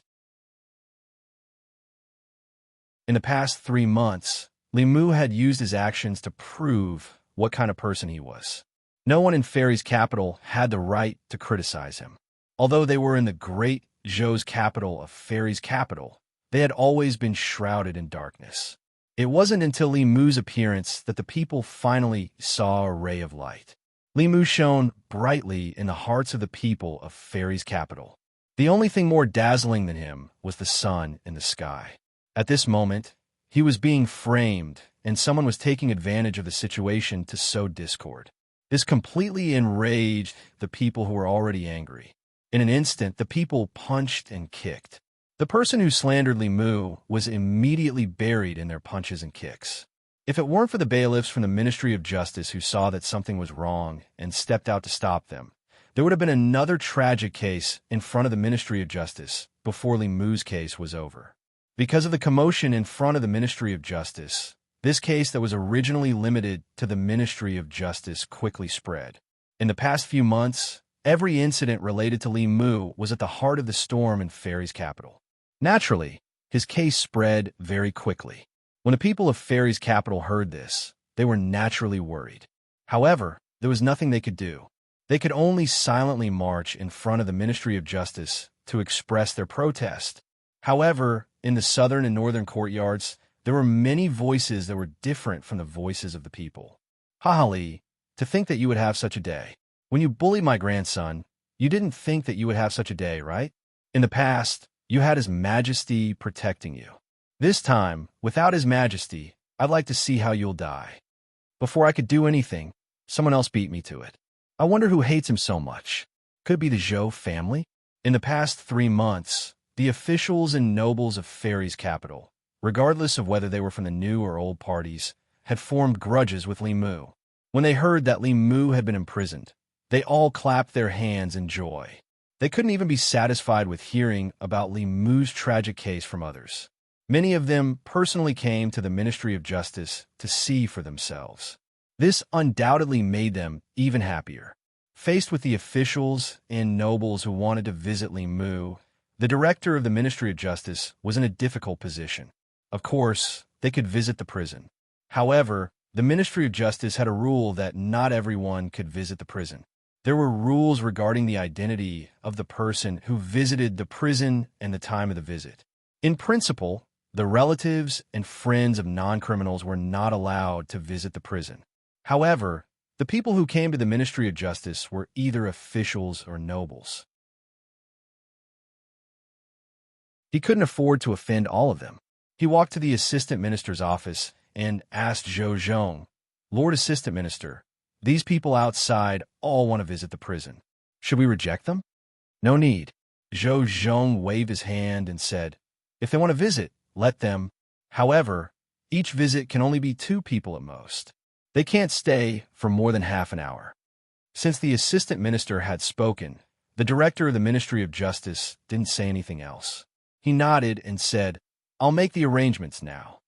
In the past 3 months, Li Mu had used his actions to prove what kind of person he was. No one in Fairy's capital had the right to criticize him. Although they were in the great Zhou's capital of Fairy's capital, they had always been shrouded in darkness. It wasn't until Li Mu's appearance that the people finally saw a ray of light. Li Mu shone brightly in the hearts of the people of Fairy's capital. The only thing more dazzling than him was the sun in the sky. At this moment, he was being framed, and someone was taking advantage of the situation to sow discord. This completely enraged the people who were already angry. In an instant, the people punched and kicked. The person who slandered Li Mu was immediately buried in their punches and kicks. If it weren't for the bailiffs from the Ministry of Justice who saw that something was wrong and stepped out to stop them, there would have been another tragic case in front of the Ministry of Justice before Li Mu's case was over. Because of the commotion in front of the Ministry of Justice, this case that was originally limited to the Ministry of Justice quickly spread. In the past few months, every incident related to Li Mu was at the heart of the storm in Fairy's capital. Naturally, his case spread very quickly. When the people of Fairy's capital heard this, they were naturally worried. However, there was nothing they could do. They could only silently march in front of the Ministry of Justice to express their protest. However, in the southern and northern courtyards, there were many voices that were different from the voices of the people. "Ha, Li, to think that you would have such a day. When you bullied my grandson, you didn't think that you would have such a day, right? In the past, you had His Majesty protecting you. This time, without His Majesty, I'd like to see how you'll die. Before I could do anything, someone else beat me to it. I wonder who hates him so much. Could it be the Zhou family?" In the past 3 months, the officials and nobles of Fairy's capital, regardless of whether they were from the new or old parties, had formed grudges with Li Mu. When they heard that Li Mu had been imprisoned, they all clapped their hands in joy. They couldn't even be satisfied with hearing about Li Mu's tragic case from others. Many of them personally came to the Ministry of Justice to see for themselves. This undoubtedly made them even happier. Faced with the officials and nobles who wanted to visit Li Mu, the director of the Ministry of Justice was in a difficult position. Of course, they could visit the prison. However, the Ministry of Justice had a rule that not everyone could visit the prison. There were rules regarding the identity of the person who visited the prison and the time of the visit. In principle, the relatives and friends of non-criminals were not allowed to visit the prison. However, The people who came to the Ministry of Justice were either officials or nobles. He couldn't afford to offend all of them. He walked to the assistant minister's office and asked Zhou Zhong, "Lord Assistant Minister, these people outside all want to visit the prison. Should we reject them?" "No need." Zhou Zhong waved his hand and said, "If they want to visit, let them. However, each visit can only be 2 people at most. They can't stay for more than half an hour." Since the assistant minister had spoken, the director of the Ministry of Justice didn't say anything else. He nodded and said, "I'll make the arrangements now."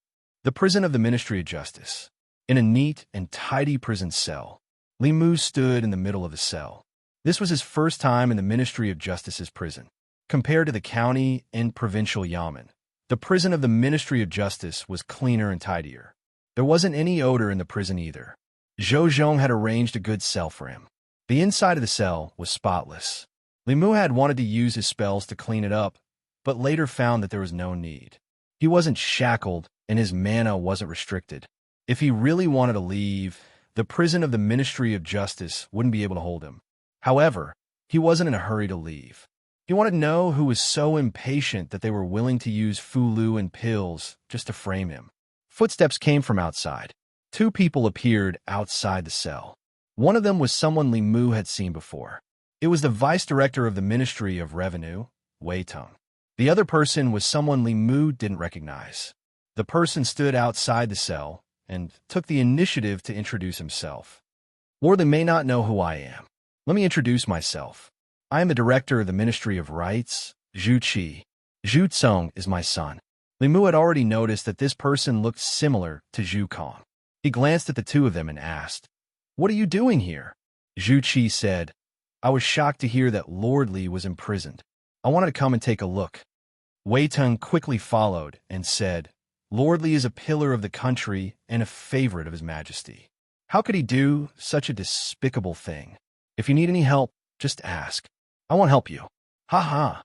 The prison of the Ministry of Justice. In a neat and tidy prison cell, Li Mu stood in the middle of the cell. This was his first time in the Ministry of Justice's prison. Compared to the county and provincial yamen, the prison of the Ministry of Justice was cleaner and tidier. There wasn't any odor in the prison either. Zhou Zhong had arranged a good cell for him. The inside of the cell was spotless. Li Mu had wanted to use his spells to clean it up, but later found that there was no need. He wasn't shackled, and his mana wasn't restricted. If he really wanted to leave, the prison of the Ministry of Justice wouldn't be able to hold him. However, he wasn't in a hurry to leave. He wanted to know who was so impatient that they were willing to use Fulu and pills just to frame him. Footsteps came from outside. 2 people appeared outside the cell. One of them was someone Li Mu had seen before. It was the vice director of the Ministry of Revenue, Wei Teng. The other person was someone Li Mu didn't recognize. The person stood outside the cell and took the initiative to introduce himself. "Lord, they may not know who I am. Let me introduce myself. I am the director of the Ministry of Rights, Zhu Qi. Zhu Tsong is my son." Li Mu had already noticed that this person looked similar to Zhu Kong. He glanced at the 2 of them and asked, "What are you doing here?" Zhu Qi said, "I was shocked to hear that Lord Li was imprisoned. I wanted to come and take a look." Wei Teng quickly followed and said, "Lord Li is a pillar of the country and a favorite of His Majesty. How could he do such a despicable thing? If you need any help, just ask. I won't help you." "Ha ha."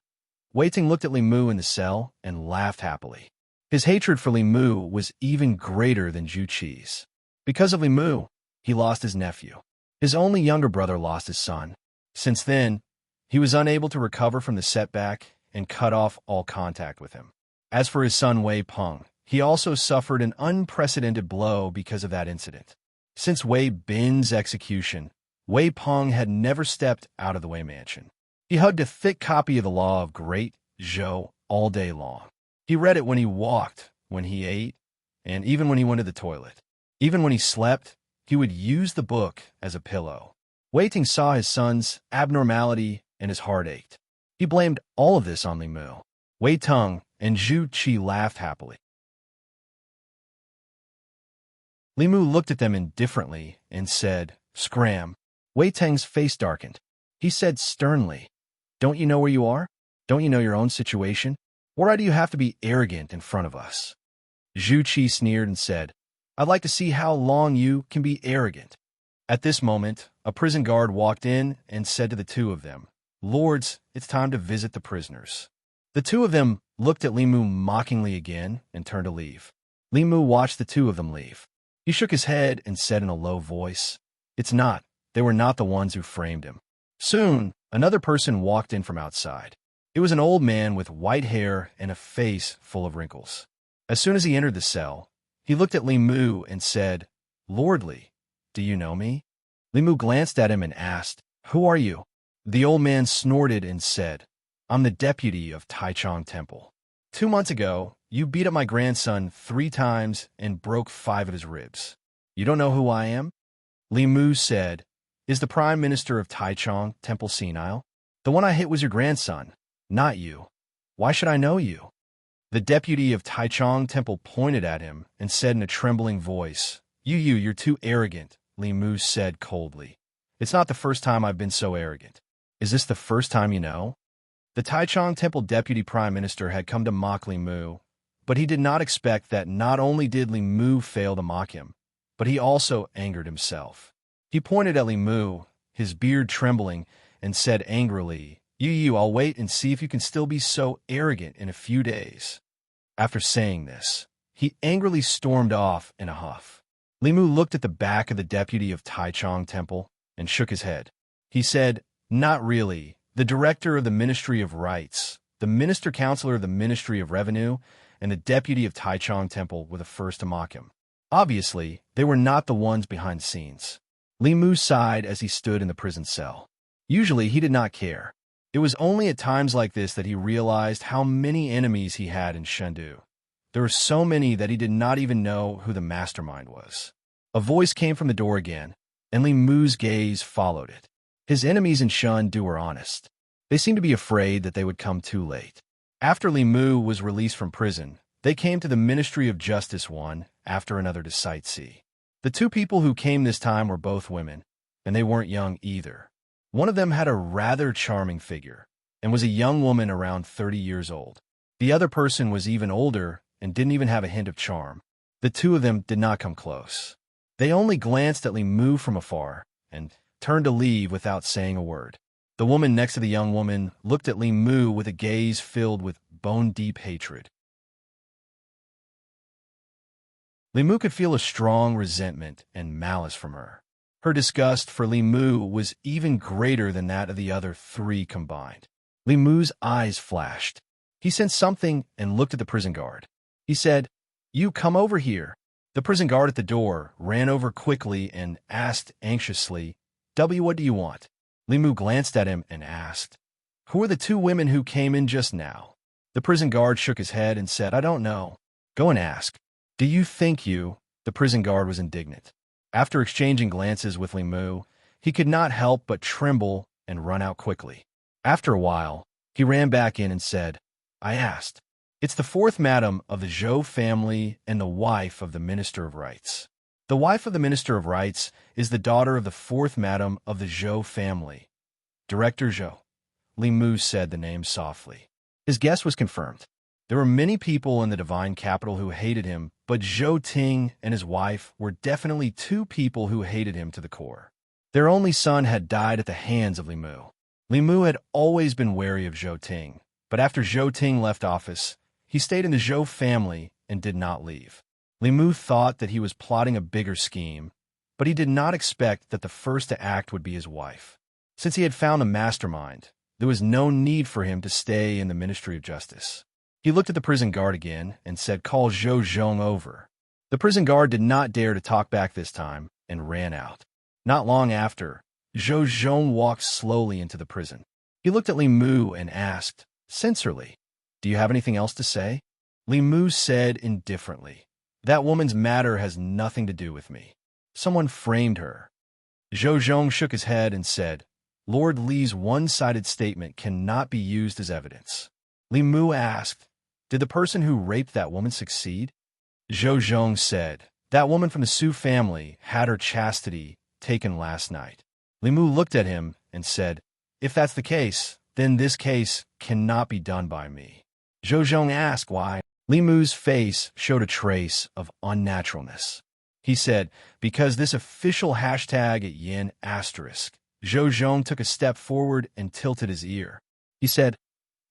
Wei Teng looked at Li Mu in the cell and laughed happily. His hatred for Li Mu was even greater than Zhu Qi's. Because of Li Mu, he lost his nephew. His only younger brother lost his son. Since then, he was unable to recover from the setback and cut off all contact with him. As for his son Wei Peng, he also suffered an unprecedented blow because of that incident. Since Wei Bin's execution, Wei Peng had never stepped out of the Wei mansion. He hugged a thick copy of the Law of Great Zhou all day long. He read it when he walked, when he ate, and even when he went to the toilet. Even when he slept, he would use the book as a pillow. Wei Ting saw his son's abnormality and his heart ached. He blamed all of this on Li Mu. Wei Teng and Zhu Qi laughed happily. Li Mu looked at them indifferently and said, "Scram." Wei Teng's face darkened. He said sternly, "Don't you know where you are? Don't you know your own situation? Why do you have to be arrogant in front of us?" Zhu Qi sneered and said, "I'd like to see how long you can be arrogant." At this moment, a prison guard walked in and said to the 2 of them, "Lords, it's time to visit the prisoners." The 2 of them looked at Li Mu mockingly again and turned to leave. Li Mu watched the 2 of them leave. He shook his head and said in a low voice, They were not the ones who framed him." Soon, another person walked in from outside. It was an old man with white hair and a face full of wrinkles. As soon as he entered the cell, he looked at Li Mu and said, "Lord Li, do you know me?" Li Mu glanced at him and asked, "Who are you?" The old man snorted and said, "I'm the deputy of Taichung Temple. 2 months ago, you beat up my grandson 3 times and broke 5 of his ribs. You don't know who I am?" Li Mu said, "Is the Prime Minister of Taichung Temple senile? The one I hit was your grandson, not you. Why should I know you?" The deputy of Taichung Temple pointed at him and said in a trembling voice, You're too arrogant," Li Mu said coldly. "It's not the first time I've been so arrogant. Is this the first time you know?" The Taichung Temple deputy prime minister had come to mock Li Mu, but he did not expect that not only did Li Mu fail to mock him, but he also angered himself. He pointed at Li Mu, his beard trembling, and said angrily, I'll wait and see if you can still be so arrogant in a few days." After saying this, he angrily stormed off in a huff. Li Mu looked at the back of the deputy of Taichung Temple and shook his head. He said, "Not really. The director of the Ministry of Rights, the minister counselor of the Ministry of Revenue, and the deputy of Taichung Temple were the first to mock him. Obviously, they were not the ones behind the scenes." Li Mu sighed as he stood in the prison cell. Usually, he did not care. It was only at times like this that he realized how many enemies he had in Chengdu. There were so many that he did not even know who the mastermind was. A voice came from the door again, and Li Mu's gaze followed it. His enemies in Chengdu were honest. They seemed to be afraid that they would come too late. After Li Mu was released from prison, they came to the Ministry of Justice one after another to sightsee. The two people who came this time were both women, and they weren't young either. One of them had a rather charming figure, and was a young woman around 30 years old. The other person was even older and didn't even have a hint of charm. The two of them did not come close. They only glanced at Li Mu from afar and turned to leave without saying a word. The woman next to the young woman looked at Li Mu with a gaze filled with bone-deep hatred. Li Mu could feel a strong resentment and malice from her. Her disgust for Li Mu was even greater than that of the other three combined. Li Mu's eyes flashed. He sensed something and looked at the prison guard. He said, "You come over here." The prison guard at the door ran over quickly and asked anxiously, "What do you want?" Li Mu glanced at him and asked, "Who are the two women who came in just now?" The prison guard shook his head and said, "I don't know. Go and ask." "Do you think you?" The prison guard was indignant. After exchanging glances with Li Mu, he could not help but tremble and run out quickly. After a while, he ran back in and said, "I asked. It's the fourth madam of the Zhou family and the wife of the Minister of Rights." The wife of the Minister of Rights is the daughter of the fourth madam of the Zhou family. Director Zhou. Li Mu said the name softly. His guess was confirmed. There were many people in the divine capital who hated him, but Zhou Ting and his wife were definitely two people who hated him to the core. Their only son had died at the hands of Li Mu. Li Mu had always been wary of Zhou Ting, but after Zhou Ting left office, he stayed in the Zhou family and did not leave. Li Mu thought that he was plotting a bigger scheme, but he did not expect that the first to act would be his wife. Since he had found a mastermind, there was no need for him to stay in the Ministry of Justice. He looked at the prison guard again and said, "Call Zhou Zhong over." The prison guard did not dare to talk back this time and ran out. Not long after, Zhou Zhong walked slowly into the prison. He looked at Li Mu and asked, sincerely, "Do you have anything else to say?" Li Mu said indifferently, "That woman's matter has nothing to do with me. Someone framed her." Zhou Zhong shook his head and said, "Lord Li's one-sided statement cannot be used as evidence." Li Mu asked, "Did the person who raped that woman succeed?" Zhou Zhong said, "That woman from the Su family had her chastity taken last night." Li Mu looked at him and said, "If that's the case, then this case cannot be done by me." Zhou Zhong asked why. Li Mu's face showed a trace of unnaturalness. He said, "Because this official hashtag at Yin asterisk." Zhou Zhong took a step forward and tilted his ear. He said,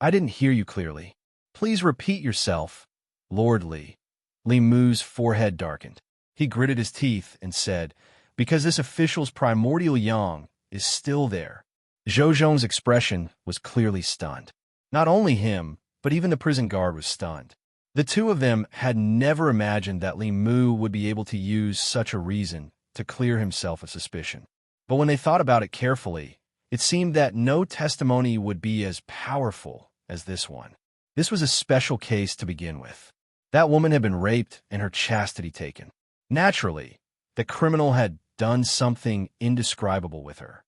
"I didn't hear you clearly. Please repeat yourself, Lord Li." Li Mu's forehead darkened. He gritted his teeth and said, "Because this official's primordial yang is still there." Zhou Zhong's expression was clearly stunned. Not only him, but even the prison guard was stunned. The two of them had never imagined that Li Mu would be able to use such a reason to clear himself of suspicion. But when they thought about it carefully, it seemed that no testimony would be as powerful as this one. This was a special case to begin with. That woman had been raped and her chastity taken. Naturally, the criminal had done something indescribable with her.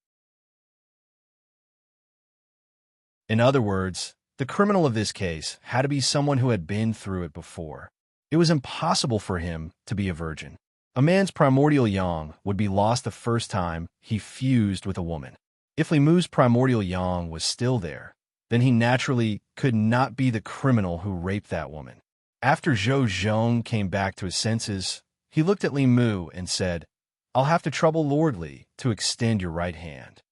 In other words, the criminal of this case had to be someone who had been through it before. It was impossible for him to be a virgin. A man's primordial yang would be lost the first time he fused with a woman. If Li Mu's primordial yang was still there, then he naturally could not be the criminal who raped that woman. After Zhou Zhong came back to his senses, he looked at Li Mu and said, "I'll have to trouble Lord Li to extend your right hand."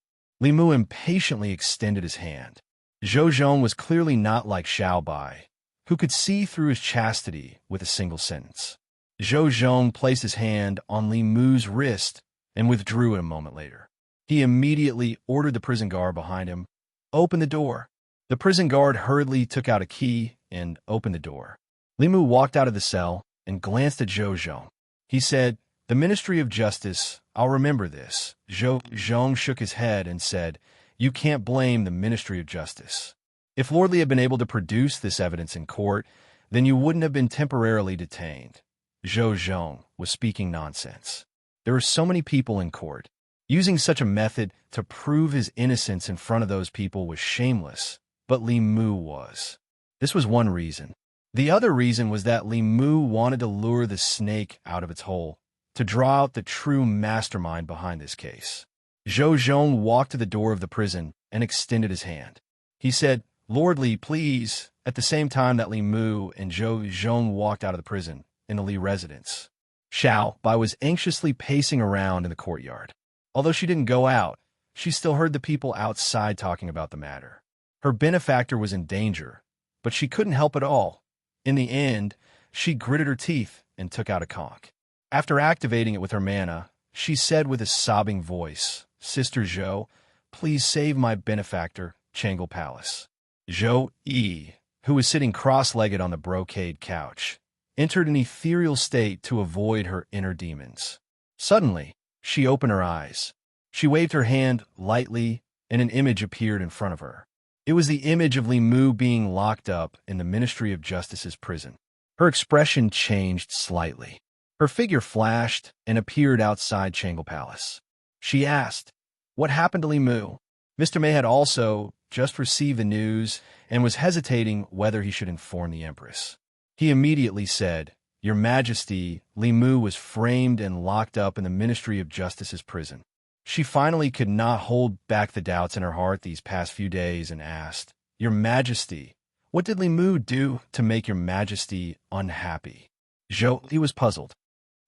Li Mu impatiently extended his hand. Zhou Zhong was clearly not like Xiao Bai, who could see through his chastity with a single sentence. Zhou Zhong placed his hand on Li Mu's wrist and withdrew it a moment later. He immediately ordered the prison guard behind him, "Open the door." The prison guard hurriedly took out a key and opened the door. Li Mu walked out of the cell and glanced at Zhou Zhong. He said, "The Ministry of Justice, I'll remember this." Zhou Zhong shook his head and said, "You can't blame the Ministry of Justice. If Lord Li had been able to produce this evidence in court, then you wouldn't have been temporarily detained." Zhou Zhong was speaking nonsense. There were so many people in court. Using such a method to prove his innocence in front of those people was shameless, but Li Mu was. This was one reason. The other reason was that Li Mu wanted to lure the snake out of its hole, to draw out the true mastermind behind this case. Zhou Zhong walked to the door of the prison and extended his hand. He said, "Lord Li, please," at the same time that Li Mu and Zhou Zhong walked out of the prison in the Li residence. Xiao Bai was anxiously pacing around in the courtyard. Although she didn't go out, she still heard the people outside talking about the matter. Her benefactor was in danger, but she couldn't help it all. In the end, she gritted her teeth and took out a conch. After activating it with her mana, she said with a sobbing voice, "Sister Zhou, please save my benefactor, Changle Palace." Zhou Yi, who was sitting cross-legged on the brocade couch, entered an ethereal state to avoid her inner demons. Suddenly, she opened her eyes. She waved her hand lightly, and an image appeared in front of her. It was the image of Li Mu being locked up in the Ministry of Justice's prison. Her expression changed slightly. Her figure flashed and appeared outside Changle Palace. She asked, "What happened to Li Mu?" Mr. May had also just received the news and was hesitating whether he should inform the Empress. He immediately said, "Your Majesty, Li Mu was framed and locked up in the Ministry of Justice's prison." She finally could not hold back the doubts in her heart these past few days and asked, "Your Majesty, what did Li Mu do to make your Majesty unhappy?" Zhou Li was puzzled.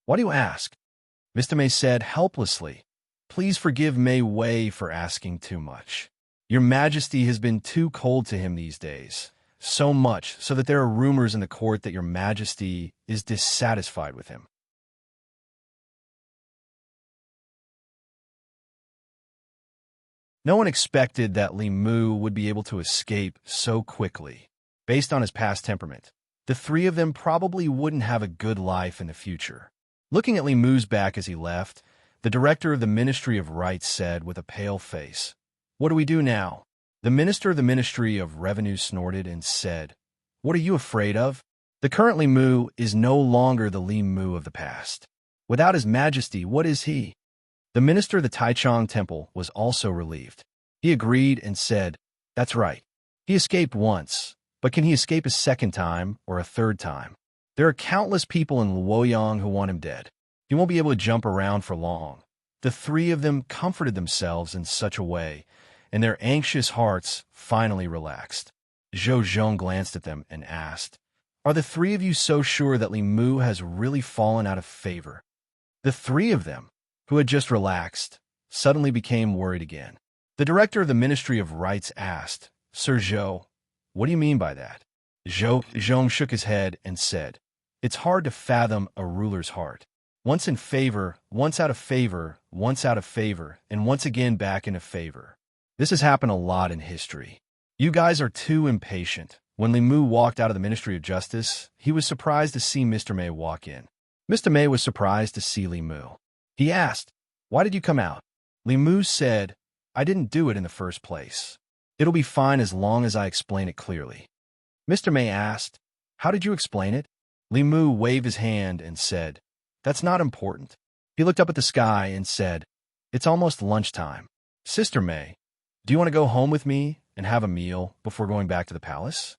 "Why do you ask?" Mr. May said helplessly, "Please forgive Mei Wei for asking too much. Your Majesty has been too cold to him these days, so much so that there are rumors in the court that your Majesty is dissatisfied with him." No one expected that Li Mu would be able to escape so quickly. Based on his past temperament, the three of them probably wouldn't have a good life in the future. Looking at Li Mu's back as he left, the director of the Ministry of Rights said with a pale face, "What do we do now?" The minister of the Ministry of Revenue snorted and said, "What are you afraid of? The current Li Mu is no longer the Li Mu of the past. Without his Majesty, what is he?" The minister of the Taichung Temple was also relieved. He agreed and said, "That's right. He escaped once, but can he escape a second time or a third time? There are countless people in Luoyang who want him dead. He won't be able to jump around for long." The three of them comforted themselves in such a way, and their anxious hearts finally relaxed. Zhou Zhong glanced at them and asked, "Are the three of you so sure that Li Mu has really fallen out of favor?" The three of them, who had just relaxed, suddenly became worried again. The director of the Ministry of Rights asked, "Sir Zhou, what do you mean by that?" Zhou Zhong shook his head and said, "It's hard to fathom a ruler's heart. Once in favor, once out of favor, once out of favor, and once again back into favor. This has happened a lot in history. You guys are too impatient." When Li Mu walked out of the Ministry of Justice, he was surprised to see Mr. May walk in. Mr. May was surprised to see Li Mu. He asked, "Why did you come out?" Li Mu said, "I didn't do it in the first place. It'll be fine as long as I explain it clearly." Mr. May asked, "How did you explain it?" Li Mu waved his hand and said, "That's not important." He looked up at the sky and said, "It's almost lunchtime. Sister May, do you want to go home with me and have a meal before going back to the palace?"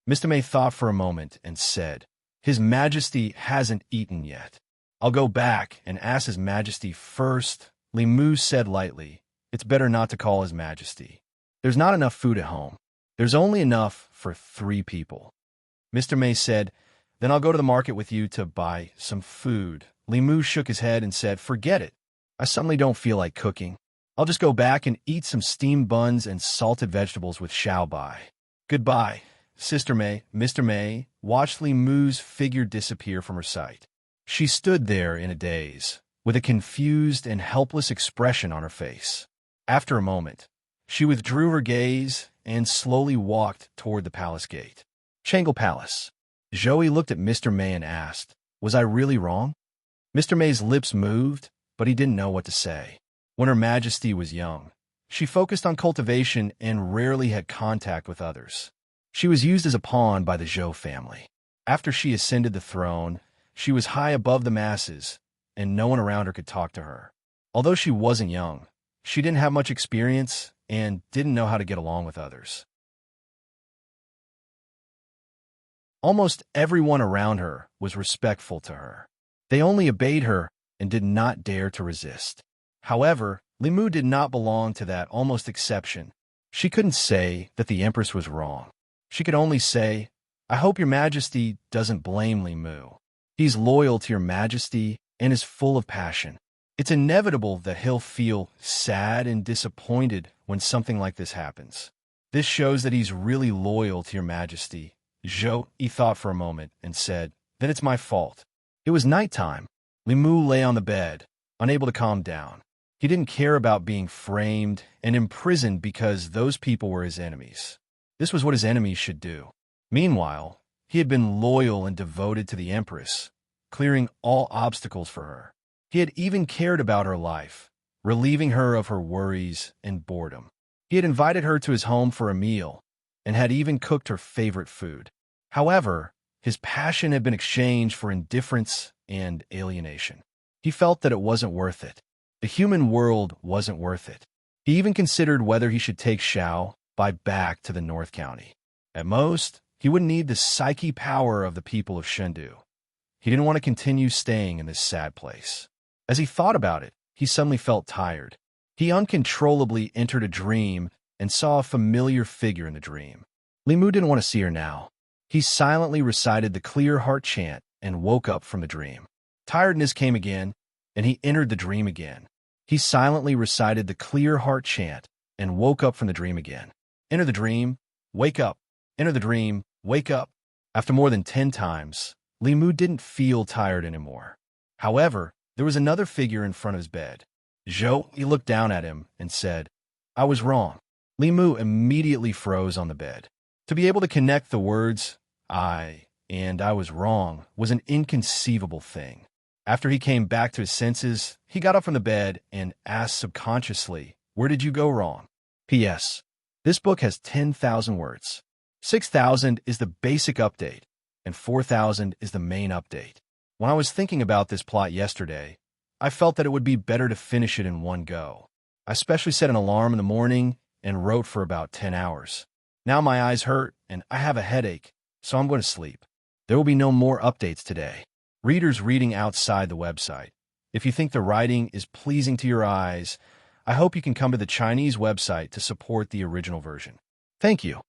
Mr. May thought for a moment and said, "His Majesty hasn't eaten yet. I'll go back and ask His Majesty first." Li Mu said lightly, "It's better not to call His Majesty. There's not enough food at home. There's only enough for 3 people." Mr. May said, "Then I'll go to the market with you to buy some food." Li Mu shook his head and said, "Forget it. I suddenly don't feel like cooking. I'll just go back and eat some steamed buns and salted vegetables with Xiao Bai. Goodbye, Sister May." Mr. May watched Li Mu's figure disappear from her sight. She stood there in a daze, with a confused and helpless expression on her face. After a moment, she withdrew her gaze and slowly walked toward the palace gate. Changle Palace. Joey looked at Mr. May and asked, "Was I really wrong?" Mr. May's lips moved, but he didn't know what to say. When Her Majesty was young, she focused on cultivation and rarely had contact with others. She was used as a pawn by the Zhou family. After she ascended the throne, she was high above the masses, and no one around her could talk to her. Although she wasn't young, she didn't have much experience and didn't know how to get along with others. Almost everyone around her was respectful to her. They only obeyed her and did not dare to resist. However, Limu did not belong to that almost exception. She couldn't say that the Empress was wrong. She could only say, "I hope your Majesty doesn't blame Limu. He's loyal to your Majesty and is full of passion. It's inevitable that he'll feel sad and disappointed when something like this happens. This shows that he's really loyal to your Majesty." Zhou thought for a moment and said, "Then it's my fault." It was nighttime. Limu lay on the bed, unable to calm down. He didn't care about being framed and imprisoned because those people were his enemies. This was what his enemies should do. Meanwhile, he had been loyal and devoted to the Empress, clearing all obstacles for her. He had even cared about her life, relieving her of her worries and boredom. He had invited her to his home for a meal and had even cooked her favorite food. However, his passion had been exchanged for indifference and alienation. He felt that it wasn't worth it. The human world wasn't worth it. He even considered whether he should take Xiao Bai back to the North County. At most, he would need the psyche power of the people of Chengdu. He didn't want to continue staying in this sad place. As he thought about it, he suddenly felt tired. He uncontrollably entered a dream and saw a familiar figure in the dream. Limu didn't want to see her now. He silently recited the clear heart chant and woke up from the dream. Tiredness came again, and he entered the dream again. He silently recited the clear heart chant and woke up from the dream again. Enter the dream, wake up. Enter the dream, wake up. After more than 10 times, Limu didn't feel tired anymore. However, there was another figure in front of his bed. Zhou looked down at him and said, "I was wrong." Limu immediately froze on the bed. To be able to connect the words, "I" and "I was wrong" was an inconceivable thing. After he came back to his senses, he got up from the bed and asked subconsciously, "Where did you go wrong?" P.S. This book has 10,000 words. 6,000 is the basic update, and 4,000 is the main update. When I was thinking about this plot yesterday, I felt that it would be better to finish it in one go. I especially set an alarm in the morning and wrote for about 10 hours. Now my eyes hurt and I have a headache, so I'm going to sleep. There will be no more updates today. Readers reading outside the website. If you think the writing is pleasing to your eyes, I hope you can come to the Chinese website to support the original version. Thank you.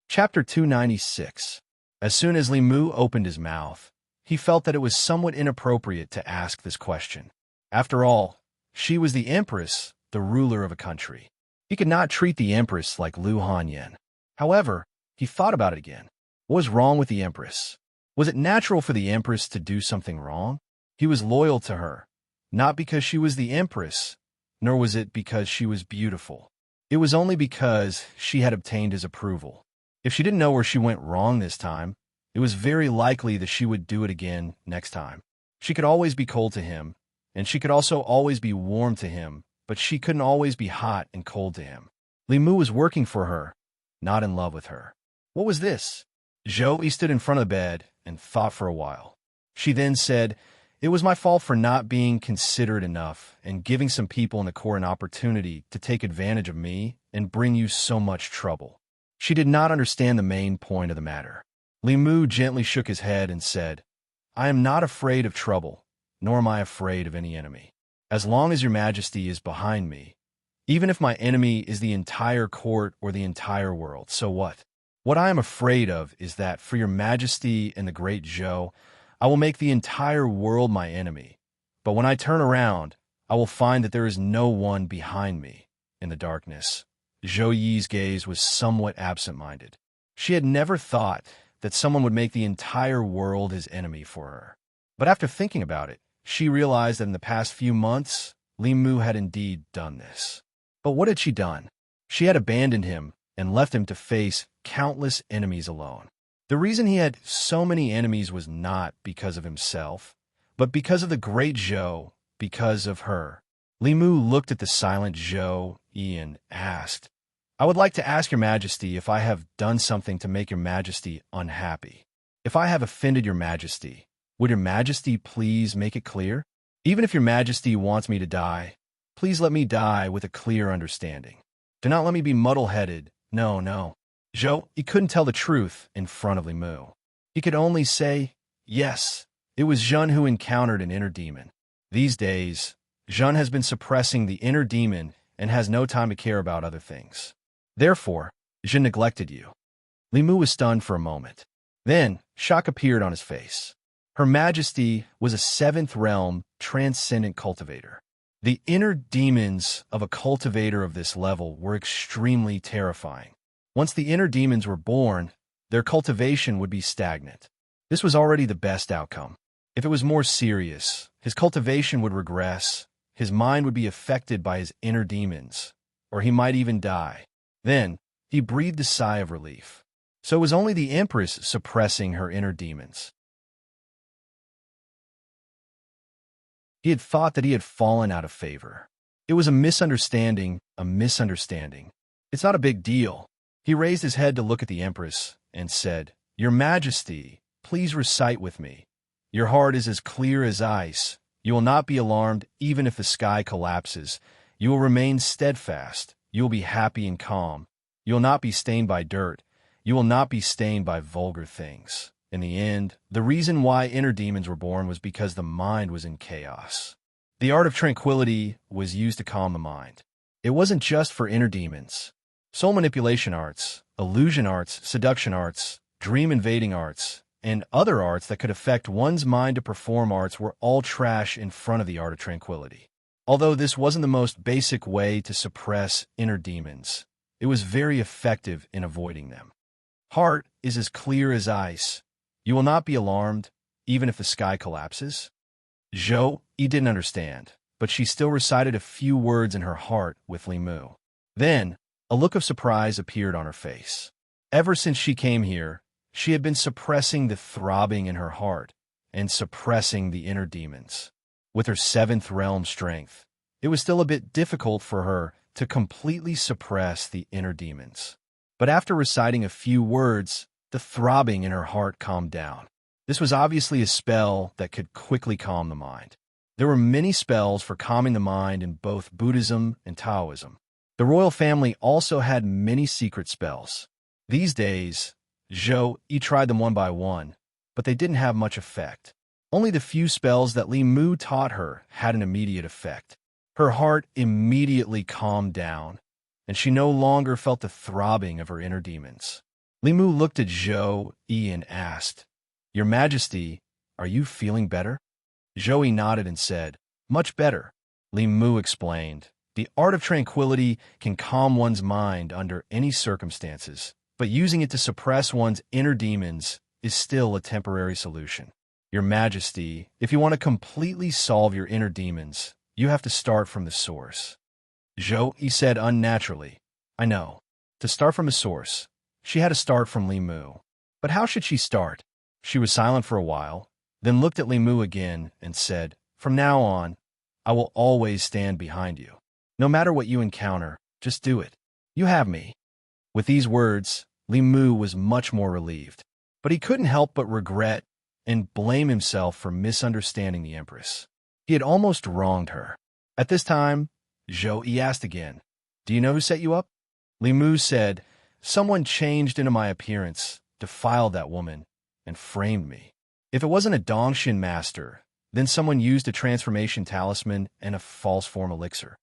Chapter 296. As soon as Limu opened his mouth, he felt that it was somewhat inappropriate to ask this question. After all, she was the Empress, the ruler of a country. He could not treat the Empress like Lu Hanyan. However, he thought about it again. What was wrong with the Empress? Was it natural for the Empress to do something wrong? He was loyal to her, not because she was the Empress, nor was it because she was beautiful. It was only because she had obtained his approval. If she didn't know where she went wrong this time, it was very likely that she would do it again next time. She could always be cold to him, and she could also always be warm to him, but she couldn't always be hot and cold to him. Limu was working for her, not in love with her. What was this? Zhou stood in front of the bed and thought for a while. She then said, "It was my fault for not being considerate enough and giving some people in the court an opportunity to take advantage of me and bring you so much trouble." She did not understand the main point of the matter. Limu gently shook his head and said, "I am not afraid of trouble, nor am I afraid of any enemy. As long as your Majesty is behind me, even if my enemy is the entire court or the entire world, so what? What I am afraid of is that for your Majesty and the great Zhou, I will make the entire world my enemy. But when I turn around, I will find that there is no one behind me in the darkness." Zhou Yi's gaze was somewhat absent-minded. She had never thought that someone would make the entire world his enemy for her. But after thinking about it, she realized that in the past few months, Li Mu had indeed done this. But what had she done? She had abandoned him and left him to face countless enemies alone. The reason he had so many enemies was not because of himself, but because of the great Zhou, because of her. Li Mu looked at the silent Zhou Yi and asked, "I would like to ask your majesty if I have done something to make your majesty unhappy. If I have offended your majesty, would your majesty please make it clear? Even if your majesty wants me to die, please let me die with a clear understanding. Do not let me be muddle-headed. No, no." Zhou, he couldn't tell the truth in front of Li Mu. He could only say, yes, it was Zhen who encountered an inner demon. These days, Zhen has been suppressing the inner demon and has no time to care about other things. Therefore, Zhen neglected you. Li Mu was stunned for a moment. Then, shock appeared on his face. Her Majesty was a seventh realm transcendent cultivator. The inner demons of a cultivator of this level were extremely terrifying. Once the inner demons were born, their cultivation would be stagnant. This was already the best outcome. If it was more serious, his cultivation would regress, his mind would be affected by his inner demons, or he might even die. Then, he breathed a sigh of relief. So it was only the Empress suppressing her inner demons. He had thought that he had fallen out of favor. It was a misunderstanding, a misunderstanding. It's not a big deal. He raised his head to look at the Empress and said, "Your Majesty, please recite with me. Your heart is as clear as ice. You will not be alarmed even if the sky collapses. You will remain steadfast. You will be happy and calm. You will not be stained by dirt. You will not be stained by vulgar things." In the end, the reason why inner demons were born was because the mind was in chaos. The art of tranquility was used to calm the mind. It wasn't just for inner demons. Soul manipulation arts, illusion arts, seduction arts, dream invading arts, and other arts that could affect one's mind to perform arts were all trash in front of the art of tranquility. Although this wasn't the most basic way to suppress inner demons, it was very effective in avoiding them. Heart is as clear as ice. You will not be alarmed, even if the sky collapses. Zhou, he didn't understand, but she still recited a few words in her heart with Li Mu. Then, a look of surprise appeared on her face. Ever since she came here, she had been suppressing the throbbing in her heart and suppressing the inner demons. With her seventh realm strength, it was still a bit difficult for her to completely suppress the inner demons. But after reciting a few words, the throbbing in her heart calmed down. This was obviously a spell that could quickly calm the mind. There were many spells for calming the mind in both Buddhism and Taoism. The royal family also had many secret spells. These days, Zhou Yi tried them one by one, but they didn't have much effect. Only the few spells that Li Mu taught her had an immediate effect. Her heart immediately calmed down, and she no longer felt the throbbing of her inner demons. Li Mu looked at Zhou Yi and asked, "Your Majesty, are you feeling better?" Zhou Yi nodded and said, "Much better." Li Mu explained, "The art of tranquility can calm one's mind under any circumstances, but using it to suppress one's inner demons is still a temporary solution. Your Majesty, if you want to completely solve your inner demons, you have to start from the source." Zhou Yi said unnaturally, "I know. To start from the source, she had to start from Li Mu. But how should she start?" She was silent for a while, then looked at Li Mu again and said, "From now on, I will always stand behind you. No matter what you encounter, just do it. You have me." With these words, Li Mu was much more relieved. But he couldn't help but regret and blame himself for misunderstanding the Empress. He had almost wronged her. At this time, Zhou Yi asked again, "Do you know who set you up?" Li Mu said, "Someone changed into my appearance, defiled that woman, and framed me. If it wasn't a Dongshin master, then someone used a transformation talisman and a false form elixir."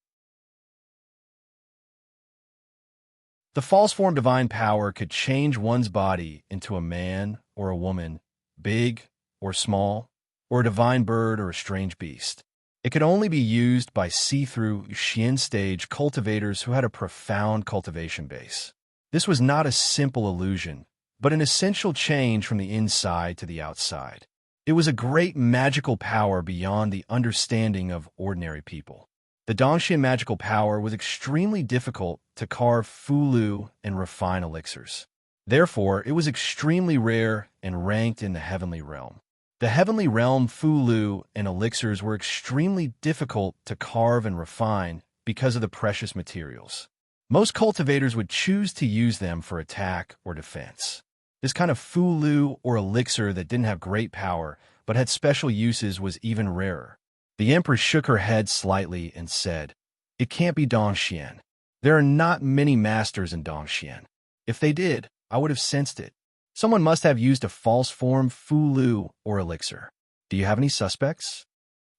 The false form divine power could change one's body into a man or a woman, big or small, or a divine bird or a strange beast. It could only be used by see-through Xian stage cultivators who had a profound cultivation base. This was not a simple illusion, but an essential change from the inside to the outside. It was a great magical power beyond the understanding of ordinary people. The Dongxian magical power was extremely difficult to carve fulu and refine elixirs. Therefore, it was extremely rare and ranked in the heavenly realm. The heavenly realm fulu and elixirs were extremely difficult to carve and refine because of the precious materials. Most cultivators would choose to use them for attack or defense. This kind of fulu or elixir that didn't have great power but had special uses was even rarer. The Empress shook her head slightly and said, "It can't be Dongxian. There are not many masters in Dongxian. If they did, I would have sensed it. Someone must have used a false form fulu or elixir. Do you have any suspects?"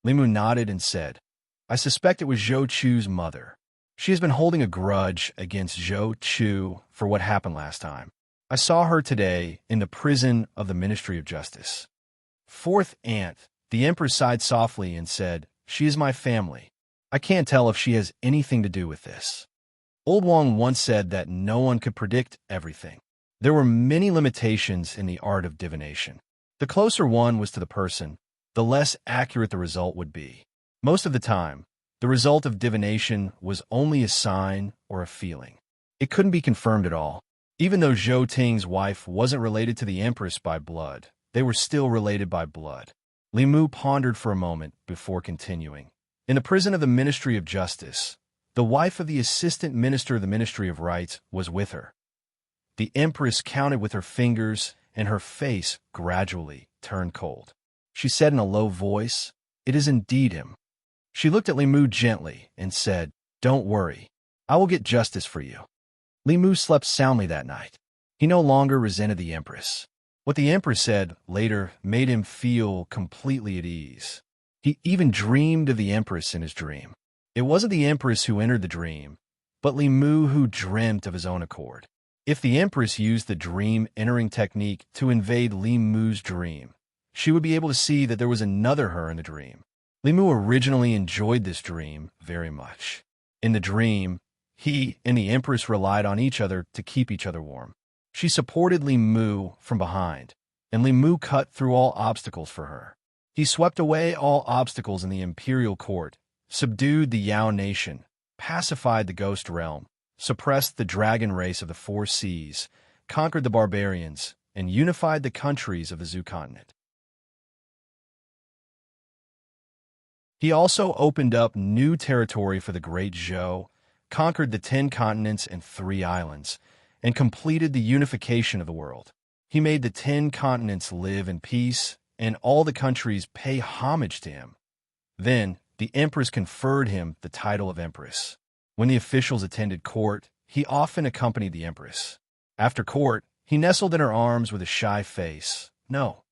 Limu nodded and said, "I suspect it was Zhou Chu's mother. She has been holding a grudge against Zhou Chu for what happened last time. I saw her today in the prison of the Ministry of Justice." Fourth aunt, the Empress sighed softly and said, "She is my family. I can't tell if she has anything to do with this." Old Wang once said that no one could predict everything. There were many limitations in the art of divination. The closer one was to the person, the less accurate the result would be. Most of the time, the result of divination was only a sign or a feeling. It couldn't be confirmed at all. Even though Zhou Ting's wife wasn't related to the Empress by blood, they were still related by blood. Li Mu pondered for a moment before continuing. In the prison of the Ministry of Justice, the wife of the Assistant Minister of the Ministry of Rights was with her. The Empress counted with her fingers, and her face gradually turned cold. She said in a low voice, "It is indeed him." She looked at Li Mu gently and said, "Don't worry. I will get justice for you." Li Mu slept soundly that night. He no longer resented the Empress. What the Empress said later made him feel completely at ease. He even dreamed of the Empress in his dream. It wasn't the Empress who entered the dream, but Li Mu who dreamt of his own accord. If the Empress used the dream entering technique to invade Li Mu's dream, she would be able to see that there was another her in the dream. Li Mu originally enjoyed this dream very much. In the dream, he and the Empress relied on each other to keep each other warm. She supported Li Mu from behind, and Li Mu cut through all obstacles for her. He swept away all obstacles in the imperial court, subdued the Yao nation, pacified the ghost realm, suppressed the dragon race of the four seas, conquered the barbarians, and unified the countries of the Zhu continent. He also opened up new territory for the Great Zhou, conquered the 10 continents and 3 islands, and completed the unification of the world. He made the 10 continents live in peace, and all the countries pay homage to him. Then, the Empress conferred him the title of Empress. When the officials attended court, he often accompanied the Empress. After court, he nestled in her arms with a shy face. No.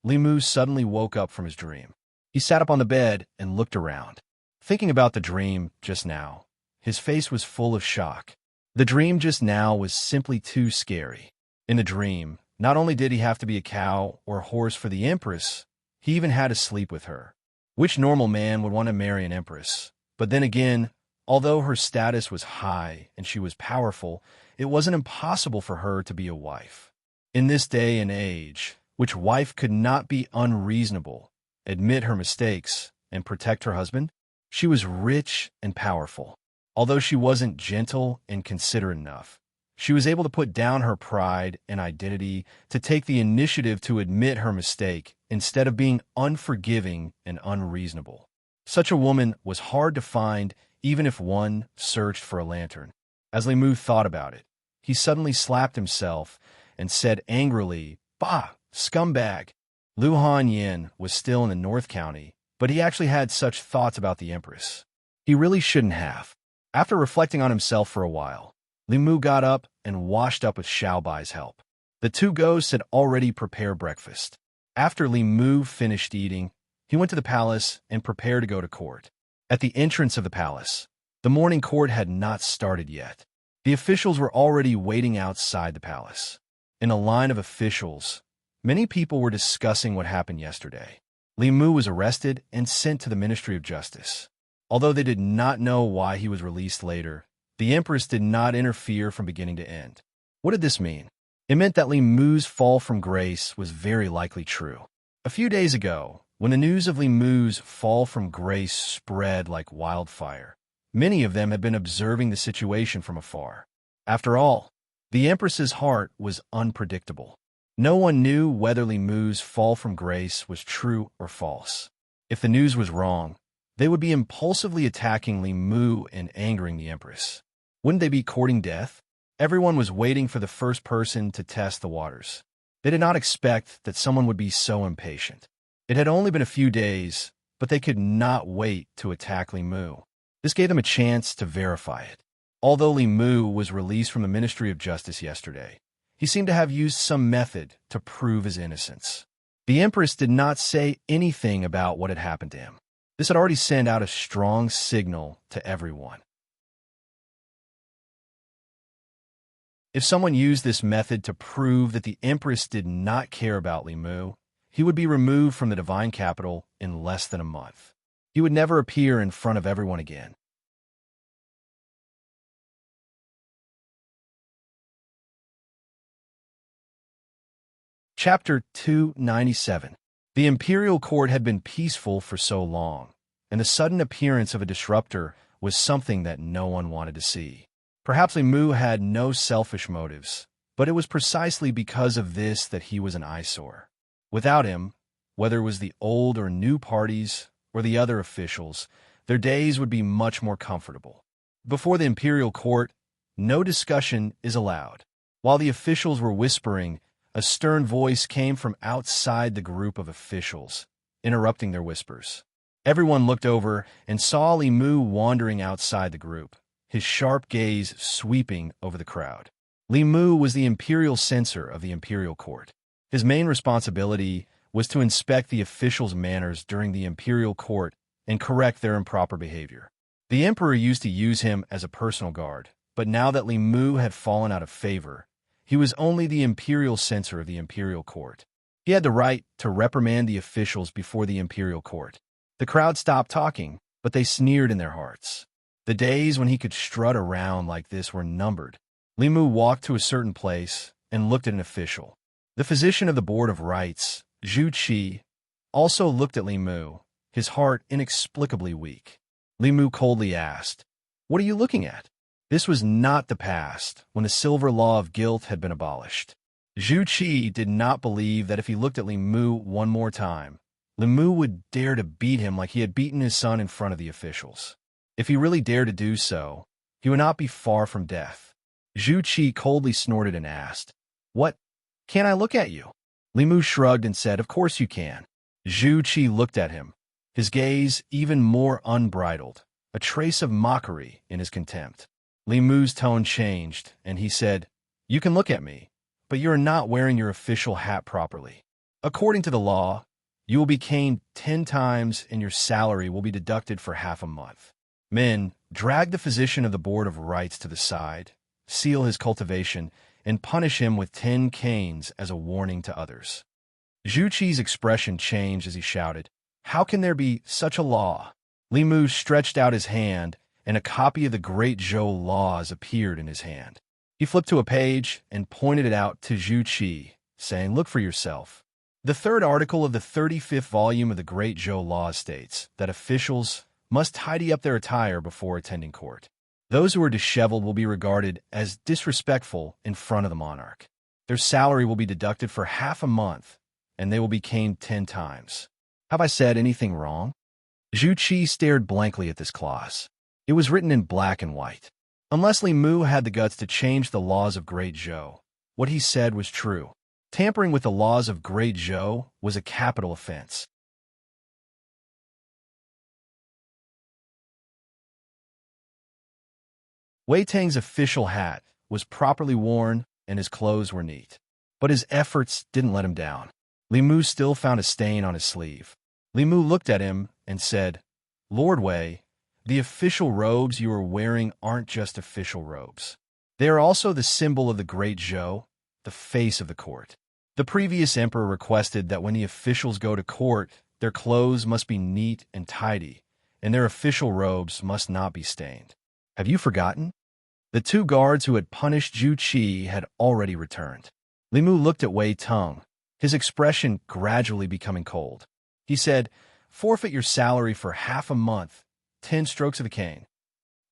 Li Mu suddenly woke up from his dream. He sat up on the bed and looked around. Thinking about the dream just now, his face was full of shock. The dream just now was simply too scary. In the dream, not only did he have to be a cow or a horse for the Empress, he even had to sleep with her. Which normal man would want to marry an Empress? But then again, although her status was high and she was powerful, it wasn't impossible for her to be a wife. In this day and age, which wife could not be unreasonable, admit her mistakes, and protect her husband? She was rich and powerful. Although she wasn't gentle and considerate enough, she was able to put down her pride and identity to take the initiative to admit her mistake instead of being unforgiving and unreasonable. Such a woman was hard to find even if one searched for a lantern. As Li Mu thought about it, he suddenly slapped himself and said angrily, "Bah, scumbag!" Lu Hanyin was still in the North County, but he actually had such thoughts about the Empress. He really shouldn't have. After reflecting on himself for a while, Li Mu got up and washed up with Xiao Bai's help. The 2 ghosts had already prepared breakfast. After Li Mu finished eating, he went to the palace and prepared to go to court. At the entrance of the palace, the morning court had not started yet. The officials were already waiting outside the palace. In a line of officials, many people were discussing what happened yesterday. Li Mu was arrested and sent to the Ministry of Justice. Although they did not know why he was released later, the Empress did not interfere from beginning to end. What did this mean? It meant that Li Mu's fall from grace was very likely true. A few days ago, when the news of Li Mu's fall from grace spread like wildfire, many of them had been observing the situation from afar. After all, the Empress's heart was unpredictable. No one knew whether Li Mu's fall from grace was true or false. If the news was wrong, they would be impulsively attacking Li Mu and angering the Empress. Wouldn't they be courting death? Everyone was waiting for the first person to test the waters. They did not expect that someone would be so impatient. It had only been a few days, but they could not wait to attack Li Mu. This gave them a chance to verify it. Although Li Mu was released from the Ministry of Justice yesterday, he seemed to have used some method to prove his innocence. The Empress did not say anything about what had happened to him. This had already sent out a strong signal to everyone. If someone used this method to prove that the Empress did not care about Li Mu, he would be removed from the divine capital in less than a month. He would never appear in front of everyone again. Chapter 297. The imperial court had been peaceful for so long, and the sudden appearance of a disruptor was something that no one wanted to see. Perhaps Li Mu had no selfish motives, but it was precisely because of this that he was an eyesore. Without him, whether it was the old or new parties or the other officials, their days would be much more comfortable. Before the imperial court, no discussion is allowed. While the officials were whispering, a stern voice came from outside the group of officials, interrupting their whispers. Everyone looked over and saw Li Mu wandering outside the group, his sharp gaze sweeping over the crowd. Li Mu was the imperial censor of the imperial court. His main responsibility was to inspect the officials' manners during the imperial court and correct their improper behavior. The emperor used to use him as a personal guard, but now that Li Mu had fallen out of favor, he was only the imperial censor of the imperial court. He had the right to reprimand the officials before the imperial court. The crowd stopped talking, but they sneered in their hearts. The days when he could strut around like this were numbered. Li Mu walked to a certain place and looked at an official. The physician of the Board of Rites, Zhu Qi, also looked at Li Mu, his heart inexplicably weak. Li Mu coldly asked, "What are you looking at?" This was not the past, when the silver law of guilt had been abolished. Zhu Qi did not believe that if he looked at Li Mu one more time, Li Mu would dare to beat him like he had beaten his son in front of the officials. If he really dared to do so, he would not be far from death. Zhu Qi coldly snorted and asked, "What? Can't I look at you?" Li Mu shrugged and said, "Of course you can." Zhu Qi looked at him, his gaze even more unbridled, a trace of mockery in his contempt. Li Mu's tone changed, and he said, "You can look at me, but you are not wearing your official hat properly. According to the law, you will be caned 10 times and your salary will be deducted for half a month." Men, drag the physician of the Board of Rites to the side, seal his cultivation, and punish him with 10 canes as a warning to others. Zhu Qi's expression changed as he shouted, "How can there be such a law?" Li Mu stretched out his hand, and a copy of the Great Zhou Laws appeared in his hand. He flipped to a page and pointed it out to Zhu Qi, saying, "Look for yourself." The third article of the 35th volume of the Great Zhou Laws states that officials must tidy up their attire before attending court. Those who are disheveled will be regarded as disrespectful in front of the monarch. Their salary will be deducted for half a month, and they will be caned 10 times. Have I said anything wrong? Zhu Qi stared blankly at this clause. It was written in black and white. Unless Li Mu had the guts to change the laws of Great Zhou, what he said was true. Tampering with the laws of Great Zhou was a capital offense. Wei Tang's official hat was properly worn and his clothes were neat. But his efforts didn't let him down. Li Mu still found a stain on his sleeve. Li Mu looked at him and said, "Lord Wei, the official robes you are wearing aren't just official robes. They are also the symbol of the Great Zhou, the face of the court. The previous emperor requested that when the officials go to court, Their clothes must be neat and tidy, and their official robes must not be stained. Have you forgotten? The two guards who had punished Zhu Qi had already returned. Li Mu looked at Wei Tung, his expression gradually becoming cold. He said, "Forfeit your salary for half a month, 10 strokes of the cane."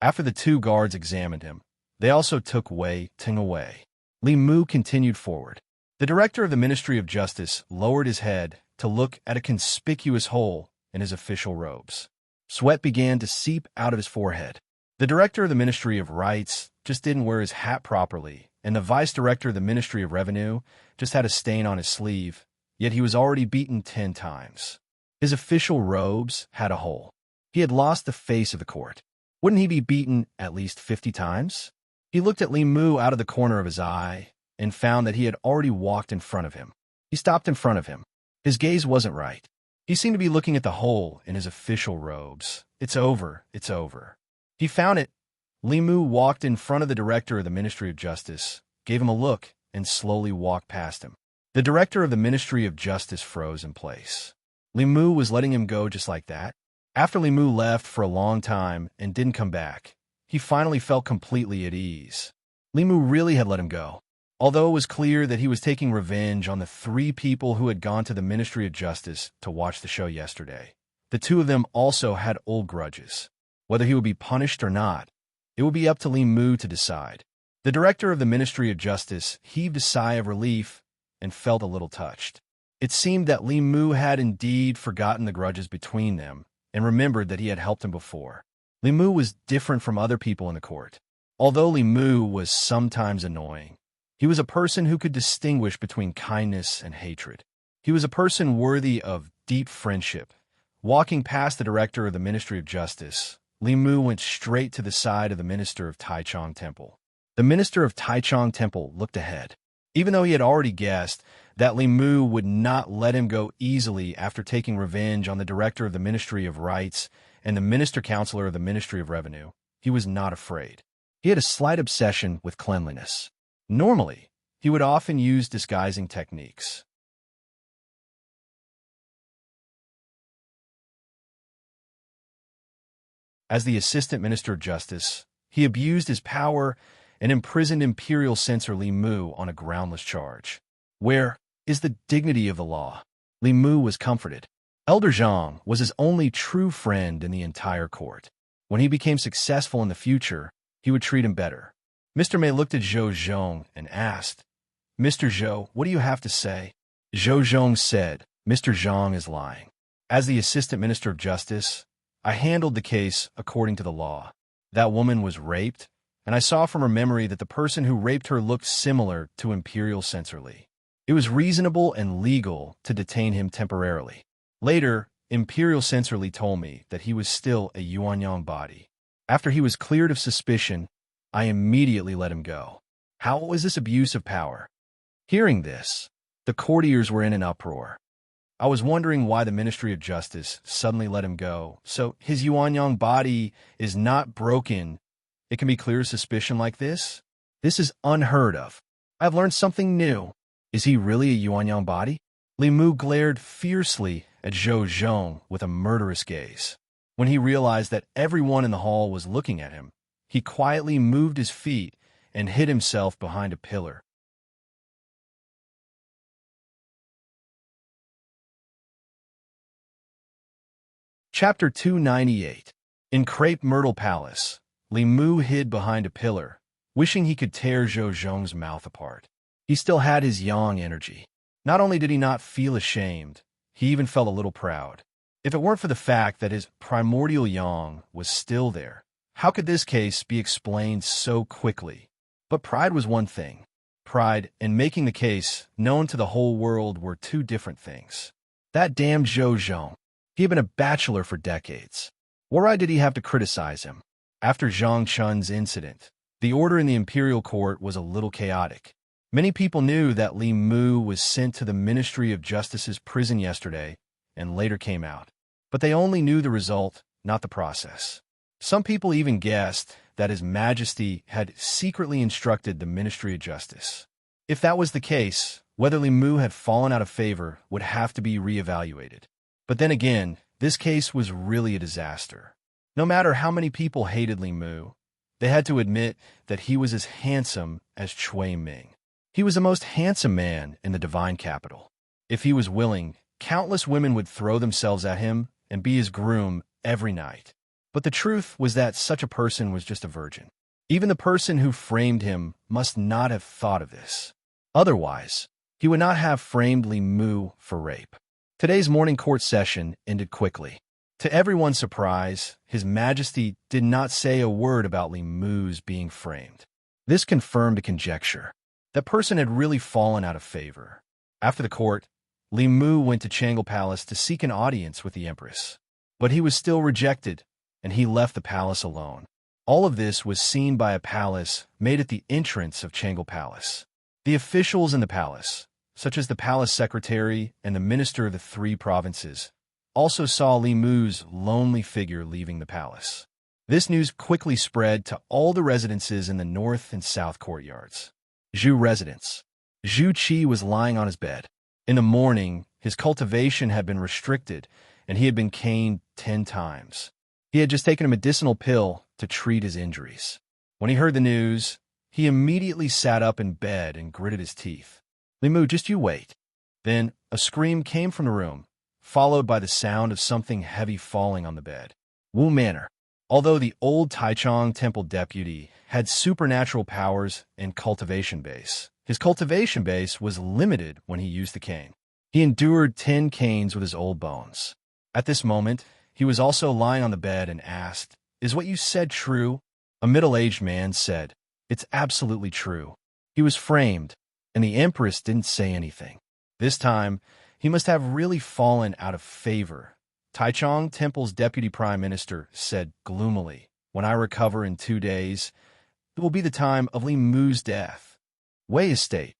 After the two guards examined him, they also took Wei Tung away. Li Mu continued forward. The director of the Ministry of Justice lowered his head to look at a conspicuous hole in his official robes. Sweat began to seep out of his forehead. The director of the Ministry of Rights just didn't wear his hat properly, and the vice director of the Ministry of Revenue just had a stain on his sleeve, yet he was already beaten 10 times. His official robes had a hole. He had lost the face of the court. Wouldn't he be beaten at least 50 times? He looked at Li Mu out of the corner of his eye and found that he had already walked in front of him. He stopped in front of him. His gaze wasn't right. He seemed to be looking at the hole in his official robes. It's over. It's over. He found it. Li Mu walked in front of the director of the Ministry of Justice, gave him a look, and slowly walked past him. The director of the Ministry of Justice froze in place. Li Mu was letting him go just like that. After Li Mu left for a long time and didn't come back, he finally felt completely at ease. Li Mu really had let him go. Although it was clear that he was taking revenge on the 3 people who had gone to the Ministry of Justice to watch the show yesterday, the 2 of them also had old grudges. Whether he would be punished or not, it would be up to Li Mu to decide. The director of the Ministry of Justice heaved a sigh of relief and felt a little touched. It seemed that Li Mu had indeed forgotten the grudges between them and remembered that he had helped him before. Li Mu was different from other people in the court. Although Li Mu was sometimes annoying, he was a person who could distinguish between kindness and hatred. He was a person worthy of deep friendship. Walking past the director of the Ministry of Justice, Li Mu went straight to the side of the minister of Taichung Temple. The minister of Taichung Temple looked ahead. Even though he had already guessed that Li Mu would not let him go easily after taking revenge on the director of the Ministry of Rights and the minister-counselor of the Ministry of Revenue, he was not afraid. He had a slight obsession with cleanliness. Normally, he would often use disguising techniques. As the Assistant Minister of Justice, he abused his power and imprisoned Imperial Censor Li Mu on a groundless charge. Where is the dignity of the law? Li Mu was comforted. Elder Zhang was his only true friend in the entire court. When he became successful in the future, he would treat him better. Mr. Mei looked at Zhou Zhong and asked, "Mr. Zhou, what do you have to say?" Zhou Zhong said, "Mr. Zhang is lying. As the Assistant Minister of Justice, I handled the case according to the law. That woman was raped, and I saw from her memory that the person who raped her looked similar to Imperial Censor Li. It was reasonable and legal to detain him temporarily. Later, Imperial Censor Li told me that he was still a Yuanyang body. After he was cleared of suspicion, I immediately let him go. How was this abuse of power?" Hearing this, the courtiers were in an uproar. I was wondering why the Ministry of Justice suddenly let him go. So his Yuanyang body is not broken. It can be clear of suspicion like this? This is unheard of. I've learned something new. Is he really a Yuanyang body? Li Mu glared fiercely at Zhou Zhong with a murderous gaze. When he realized that everyone in the hall was looking at him, he quietly moved his feet and hid himself behind a pillar. Chapter 298. In Crepe Myrtle Palace, Li Mu hid behind a pillar, wishing he could tear Zhou Zhong's mouth apart. He still had his yang energy. Not only did he not feel ashamed, he even felt a little proud. If it weren't for the fact that his primordial yang was still there, how could this case be explained so quickly? But pride was one thing. Pride and making the case known to the whole world were 2 different things. That damned Zhou Zhong. He had been a bachelor for decades. Why did he have to criticize him? After Zhang Chun's incident, the order in the imperial court was a little chaotic. Many people knew that Li Mu was sent to the Ministry of Justice's prison yesterday and later came out. But they only knew the result, not the process. Some people even guessed that His Majesty had secretly instructed the Ministry of Justice. If that was the case, whether Li Mu had fallen out of favor would have to be reevaluated. But then again, this case was really a disaster. No matter how many people hated Li Mu, they had to admit that he was as handsome as Cui Ming. He was the most handsome man in the divine capital. If he was willing, countless women would throw themselves at him and be his groom every night. But the truth was that such a person was just a virgin. Even the person who framed him must not have thought of this. Otherwise, he would not have framed Li Mu for rape. Today's morning court session ended quickly. To everyone's surprise, His Majesty did not say a word about Li Mu's being framed. This confirmed a conjecture. That person had really fallen out of favor. After the court, Li Mu went to Changle Palace to seek an audience with the Empress. But he was still rejected, and he left the palace alone. All of this was seen by a palace made at the entrance of Changle Palace. The officials in the palace, such as the palace secretary and the minister of the 3 provinces, also saw Li Mu's lonely figure leaving the palace. This news quickly spread to all the residences in the north and south courtyards. Zhu residence. Zhu Qi was lying on his bed. In the morning, his cultivation had been restricted, and he had been caned 10 times. He had just taken a medicinal pill to treat his injuries. When he heard the news, he immediately sat up in bed and gritted his teeth. Li Mu, just you wait. Then a scream came from the room, followed by the sound of something heavy falling on the bed. Wu Manor. Although the old Taichung Temple deputy had supernatural powers and cultivation base, his cultivation base was limited when he used the cane. He endured 10 canes with his old bones. At this moment, he was also lying on the bed and asked, "Is what you said true?" A middle-aged man said, "It's absolutely true." He was framed, and the Empress didn't say anything. This time, he must have really fallen out of favor. Taichung Temple's deputy prime minister said gloomily, "When I recover in 2 days, it will be the time of Li Mu's death." Wei Estate.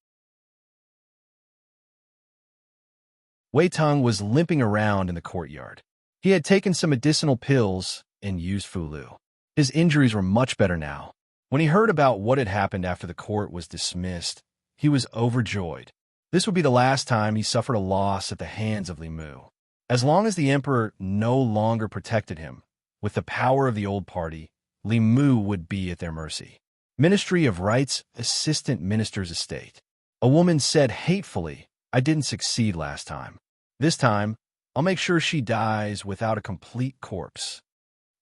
Wei Tung was limping around in the courtyard. He had taken some medicinal pills and used Fulu. His injuries were much better now. When he heard about what had happened after the court was dismissed, he was overjoyed. This would be the last time he suffered a loss at the hands of Li Mu. As long as the emperor no longer protected him, with the power of the old party, Li Mu would be at their mercy. Ministry of Rights Assistant Minister's Estate. A woman said hatefully, "I didn't succeed last time. This time, I'll make sure she dies without a complete corpse."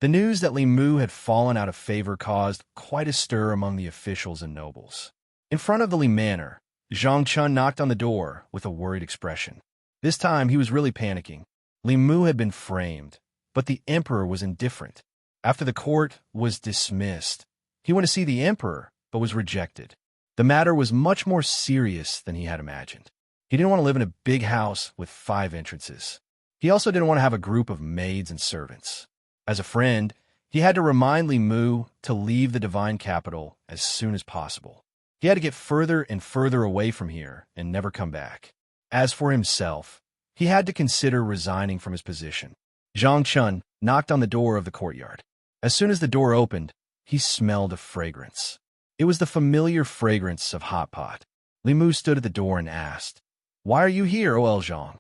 The news that Li Mu had fallen out of favor caused quite a stir among the officials and nobles. In front of the Li Manor, Zhang Chun knocked on the door with a worried expression. This time, he was really panicking. Li Mu had been framed, but the emperor was indifferent. After the court was dismissed, he went to see the emperor, but was rejected. The matter was much more serious than he had imagined. He didn't want to live in a big house with 5 entrances. He also didn't want to have a group of maids and servants. As a friend, he had to remind Li Mu to leave the divine capital as soon as possible. He had to get further and further away from here and never come back. As for himself, he had to consider resigning from his position. Zhang Chun knocked on the door of the courtyard. As soon as the door opened, he smelled a fragrance. It was the familiar fragrance of hot pot. Li Mu stood at the door and asked, "Why are you here, O.L. Zhang?"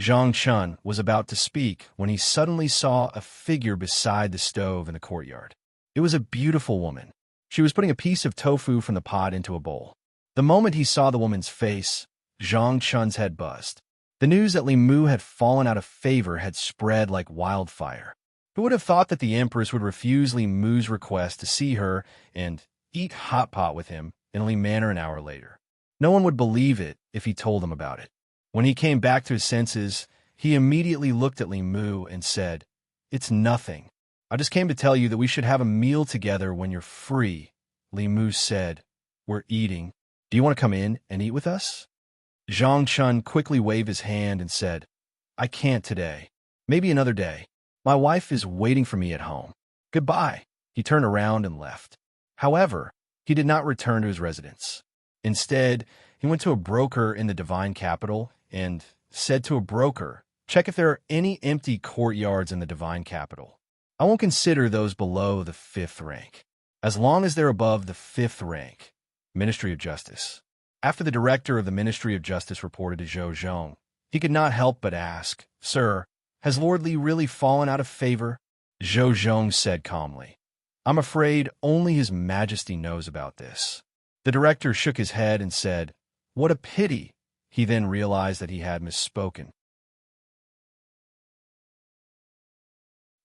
Zhang Chun was about to speak when he suddenly saw a figure beside the stove in the courtyard. It was a beautiful woman. She was putting a piece of tofu from the pot into a bowl. The moment he saw the woman's face, Zhang Chun's head buzzed. The news that Li Mu had fallen out of favor had spread like wildfire. Who would have thought that the Empress would refuse Li Mu's request to see her and eat hot pot with him in Li Manor an hour later? No one would believe it if he told them about it. When he came back to his senses, he immediately looked at Li Mu and said, "It's nothing. I just came to tell you that we should have a meal together when you're free." Li Mu said, "We're eating. Do you want to come in and eat with us?" Zhang Chun quickly waved his hand and said, "I can't today. Maybe another day. My wife is waiting for me at home. Goodbye." He turned around and left. However, he did not return to his residence. Instead, he went to a broker in the divine capital and said to a broker, "Check if there are any empty courtyards in the divine capital. I won't consider those below the 5th rank, as long as they're above the 5th rank." Ministry of Justice. After the director of the Ministry of Justice reported to Zhou Zhong, he could not help but ask, "Sir, Has Lord Li really fallen out of favor? Zhou Zhong said calmly. I'm afraid only His Majesty knows about this. The director shook his head and said, What a pity. He then realized that he had misspoken.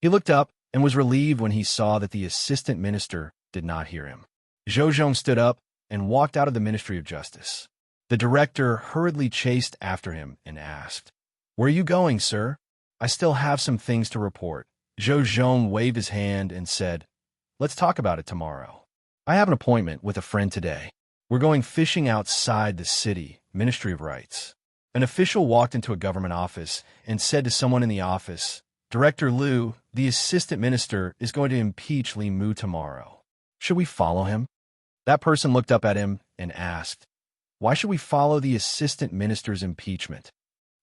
He looked up and was relieved when he saw that the assistant minister did not hear him. Zhou Zhong stood up and walked out of the Ministry of Justice. The director hurriedly chased after him and asked, Where are you going, sir? I still have some things to report. Zhou Zhong waved his hand and said, Let's talk about it tomorrow. I have an appointment with a friend today. We're going fishing outside the city, Ministry of Rights. An official walked into a government office and said to someone in the office, Director Liu, the assistant minister, is going to impeach Li Mu tomorrow. Should we follow him? That person looked up at him and asked, Why should we follow the assistant minister's impeachment?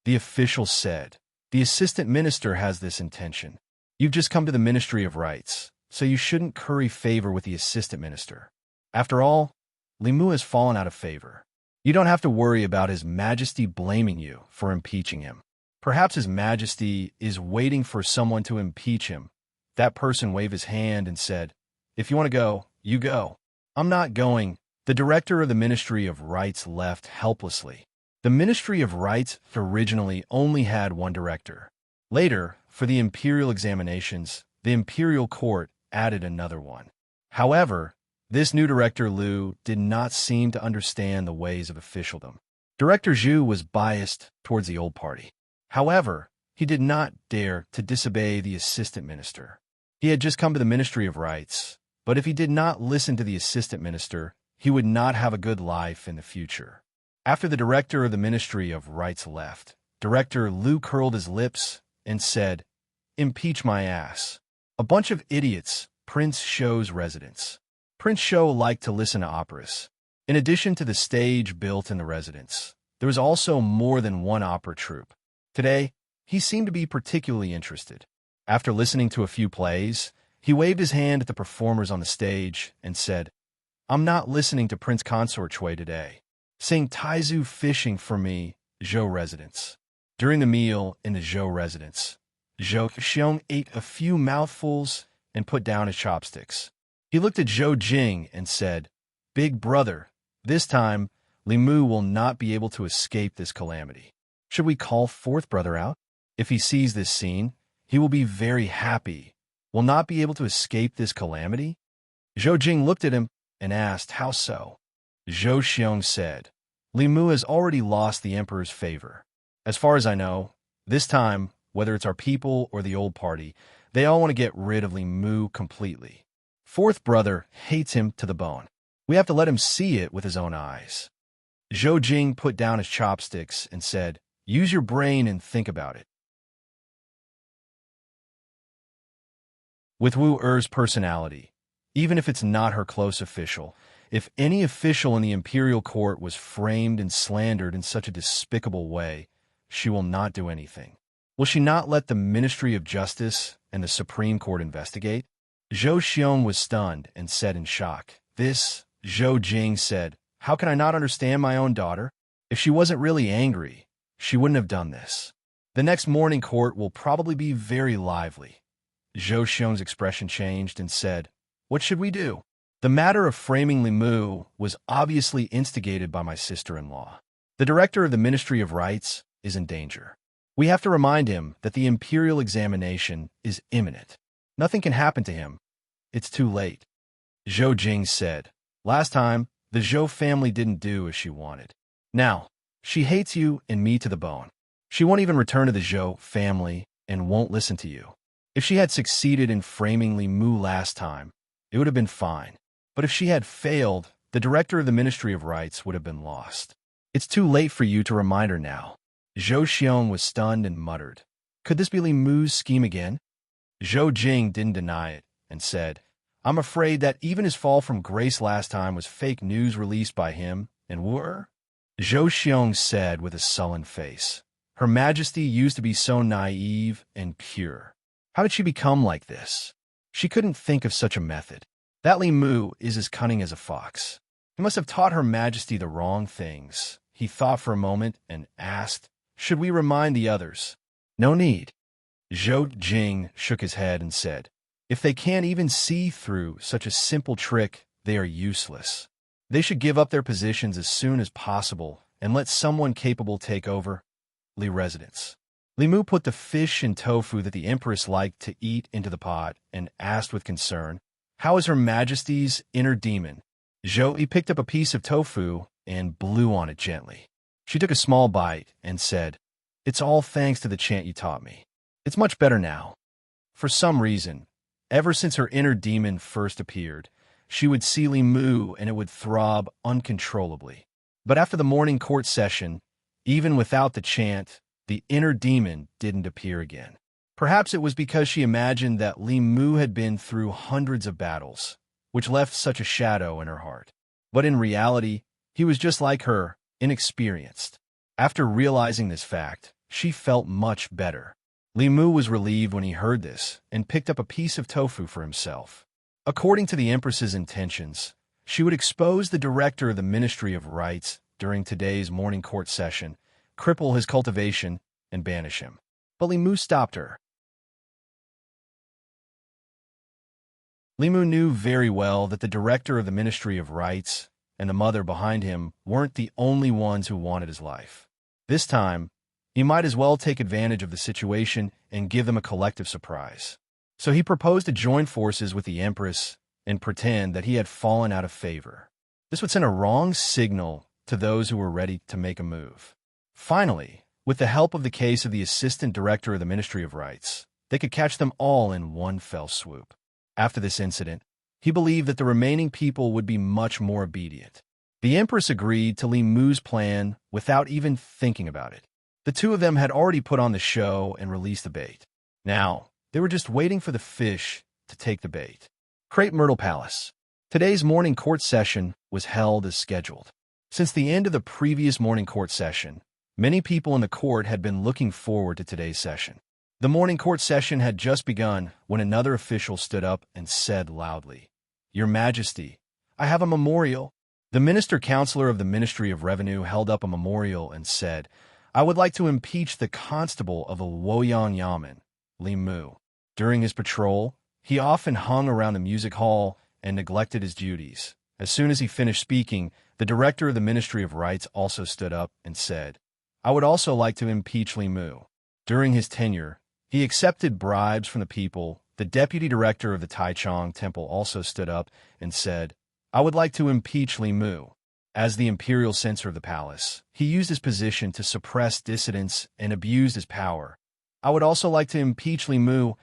The official said, The assistant minister has this intention. You've just come to the Ministry of Rights, so you shouldn't curry favor with the assistant minister. After all, Li Mu has fallen out of favor. You don't have to worry about His Majesty blaming you for impeaching him. Perhaps His Majesty is waiting for someone to impeach him. That person waved his hand and said, If you want to go, you go. I'm not going. The director of the Ministry of Rights left helplessly. The Ministry of Rights originally only had one director. Later, for the imperial examinations, the imperial court added another one. However, this new director Liu did not seem to understand the ways of officialdom. Director Zhu was biased towards the old party. However, he did not dare to disobey the assistant minister. He had just come to the Ministry of Rights, but if he did not listen to the assistant minister, he would not have a good life in the future. After the director of the Ministry of Rights left, Director Liu curled his lips and said, Impeach my ass. A bunch of idiots, Prince Shou's residence. Prince Shou liked to listen to operas. In addition to the stage built in the residence, there was also more than one opera troupe. Today, he seemed to be particularly interested. After listening to a few plays, he waved his hand at the performers on the stage and said, I'm not listening to Prince Consort Chui today. Sing Taizu Fishing for me, Zhou residence. During the meal in the Zhou residence, Zhou Xiong ate a few mouthfuls and put down his chopsticks. He looked at Zhou Jing and said, Big brother, this time, Li Mu will not be able to escape this calamity. Should we call fourth brother out? If he sees this scene, he will be very happy. Will not be able to escape this calamity? Zhou Jing looked at him and asked, How so? Zhou Xiong said, Li Mu has already lost the emperor's favor. As far as I know, this time, whether it's our people or the old party, they all want to get rid of Li Mu completely. Fourth brother hates him to the bone. We have to let him see it with his own eyes. Zhou Jing put down his chopsticks and said, Use your brain and think about it. With Wu Er's personality, even if it's not her close official, if any official in the imperial court was framed and slandered in such a despicable way, she will not do anything. Will she not let the Ministry of Justice and the Supreme Court investigate? Zhou Xiong was stunned and said in shock, This, Zhou Jing said, How can I not understand my own daughter? If she wasn't really angry, she wouldn't have done this. The next morning court will probably be very lively. Zhou Xiong's expression changed and said, What should we do? The matter of framing Li Mu was obviously instigated by my sister-in-law. The director of the Ministry of Rights is in danger. We have to remind him that the imperial examination is imminent. Nothing can happen to him. It's too late. Zhou Jing said, Last time, the Zhou family didn't do as she wanted. Now, she hates you and me to the bone. She won't even return to the Zhou family and won't listen to you. If she had succeeded in framing Li Mu last time, it would have been fine. But if she had failed, the director of the Ministry of Rights would have been lost. It's too late for you to remind her now. Zhou Xiong was stunned and muttered, Could this be Li Mu's scheme again? Zhou Jing didn't deny it and said, I'm afraid that even his fall from grace last time was fake news released by him and Wu Er. Zhou Xiong said with a sullen face, Her Majesty used to be so naive and pure. How did she become like this? She couldn't think of such a method. That Li Mu is as cunning as a fox. He must have taught Her Majesty the wrong things. He thought for a moment and asked, Should we remind the others? No need. Zhou Jing shook his head and said, "If they can't even see through such a simple trick, they are useless. They should give up their positions as soon as possible and let someone capable take over." Li residence. Li Mu put the fish and tofu that the Empress liked to eat into the pot and asked with concern, "How is Her Majesty's inner demon?" Zhou picked up a piece of tofu and blew on it gently. She took a small bite and said, "It's all thanks to the chant you taught me. It's much better now." For some reason, ever since her inner demon first appeared, she would see Li Mu and it would throb uncontrollably. But after the morning court session, even without the chant, the inner demon didn't appear again. Perhaps it was because she imagined that Li Mu had been through hundreds of battles, which left such a shadow in her heart. But in reality, he was just like her, inexperienced. After realizing this fact, she felt much better. Li Mu was relieved when he heard this and picked up a piece of tofu for himself. According to the Empress's intentions, she would expose the director of the Ministry of Rites during today's morning court session, cripple his cultivation, and banish him. But Li Mu stopped her. Li Mu knew very well that the director of the Ministry of Rites and the mother behind him weren't the only ones who wanted his life. This time, he might as well take advantage of the situation and give them a collective surprise. So he proposed to join forces with the Empress and pretend that he had fallen out of favor. This would send a wrong signal to those who were ready to make a move. Finally, with the help of the case of the assistant director of the Ministry of Rites, they could catch them all in one fell swoop. After this incident, he believed that the remaining people would be much more obedient. The Empress agreed to Li Mu's plan without even thinking about it. The two of them had already put on the show and released the bait. Now, they were just waiting for the fish to take the bait. Crepe Myrtle Palace. Today's morning court session was held as scheduled. Since the end of the previous morning court session, many people in the court had been looking forward to today's session. The morning court session had just begun when another official stood up and said loudly, "Your Majesty, I have a memorial." The minister-counselor of the Ministry of Revenue held up a memorial and said, "I would like to impeach the constable of the Luoyang Yamen, Li Mu. During his patrol, he often hung around the music hall and neglected his duties." As soon as he finished speaking, the director of the Ministry of Rites also stood up and said, "I would also like to impeach Li Mu. During his tenure, he accepted bribes from the people." The deputy director of the Taichung Temple also stood up and said, "I would like to impeach Li Mu. As the imperial censor of the palace, he used his position to suppress dissidents and abused his power. I would also like to impeach Li Mu.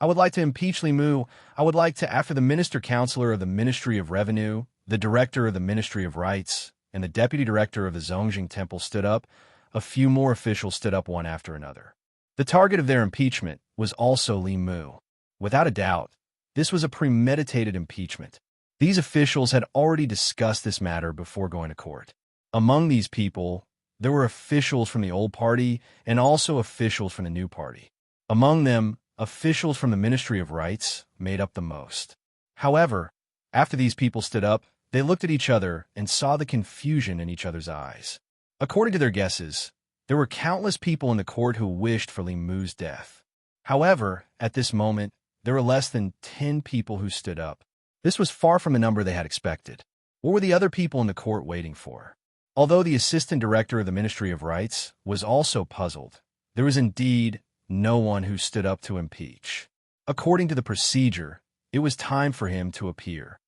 I would like to impeach Li Mu. I would like to." After the minister-counselor of the Ministry of Revenue, the director of the Ministry of Rites, and the deputy director of the Zongjing Temple stood up, a few more officials stood up one after another. The target of their impeachment was also Li Mu. Without a doubt, this was a premeditated impeachment. These officials had already discussed this matter before going to court. Among these people, there were officials from the old party and also officials from the new party. Among them, officials from the Ministry of Rites made up the most. However, after these people stood up, they looked at each other and saw the confusion in each other's eyes. According to their guesses, there were countless people in the court who wished for Li Mu's death. However, at this moment, there were less than 10 people who stood up. This was far from the number they had expected. What were the other people in the court waiting for? Although the assistant director of the Ministry of Rites was also puzzled, there was indeed no one who stood up to impeach. According to the procedure, it was time for him to appear.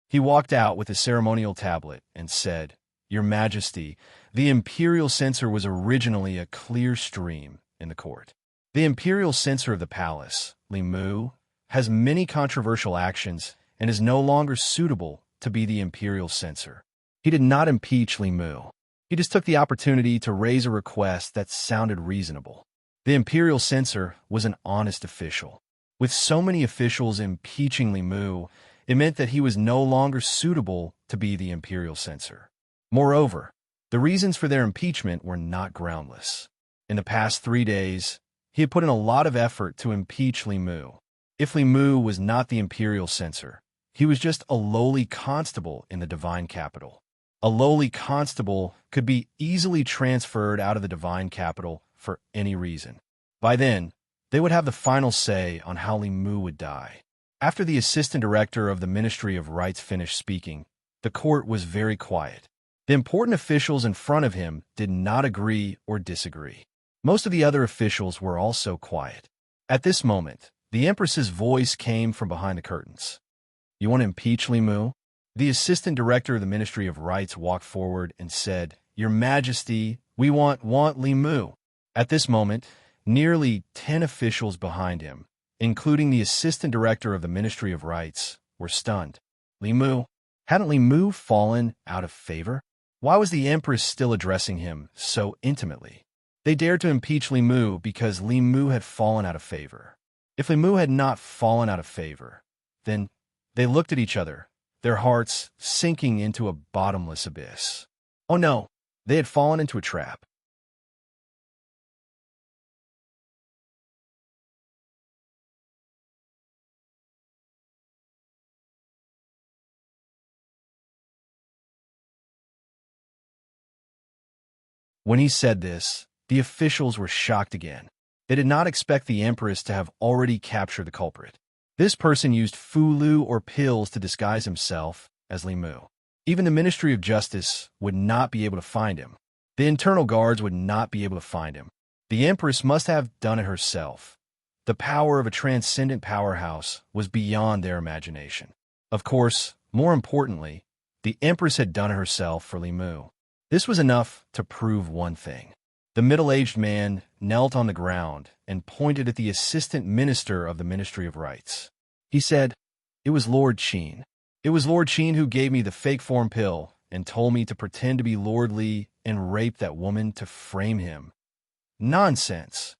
He walked out with a ceremonial tablet and said, "Your Majesty, the imperial censor was originally a clear stream in the court. The imperial censor of the palace, Li Mu, has many controversial actions and is no longer suitable to be the imperial censor." He did not impeach Li Mu. He just took the opportunity to raise a request that sounded reasonable. The imperial censor was an honest official. With so many officials impeaching Li Mu, it meant that he was no longer suitable to be the imperial censor. Moreover, the reasons for their impeachment were not groundless. In the past 3 days, he had put in a lot of effort to impeach Li Mu. If Li Mu was not the imperial censor, he was just a lowly constable in the divine capital. A lowly constable could be easily transferred out of the divine capital for any reason. By then, they would have the final say on how Li Mu would die. After the assistant director of the Ministry of Rights finished speaking, the court was very quiet. The important officials in front of him did not agree or disagree. Most of the other officials were also quiet. At this moment, the Empress's voice came from behind the curtains. "You want to impeach Li Mu?" The assistant director of the Ministry of Rights walked forward and said, "Your Majesty, we want Li Mu." At this moment, nearly 10 officials behind him, including the assistant director of the Ministry of Rights, were stunned. Li Mu? Hadn't Li Mu fallen out of favor? Why was the Empress still addressing him so intimately? They dared to impeach Li Mu because Li Mu had fallen out of favor. If Li Mu had not fallen out of favor, then they looked at each other, their hearts sinking into a bottomless abyss. Oh no, they had fallen into a trap. When he said this, the officials were shocked again. They did not expect the Empress to have already captured the culprit. This person used fulu or pills to disguise himself as Li Mu. Even the Ministry of Justice would not be able to find him. The internal guards would not be able to find him. The Empress must have done it herself. The power of a transcendent powerhouse was beyond their imagination. Of course, more importantly, the Empress had done it herself for Li Mu. This was enough to prove one thing. The middle-aged man knelt on the ground and pointed at the assistant minister of the Ministry of Rights. He said, "It was Lord Qin. It was Lord Qin who gave me the fake form pill and told me to pretend to be Lord Li and rape that woman to frame him." Nonsense.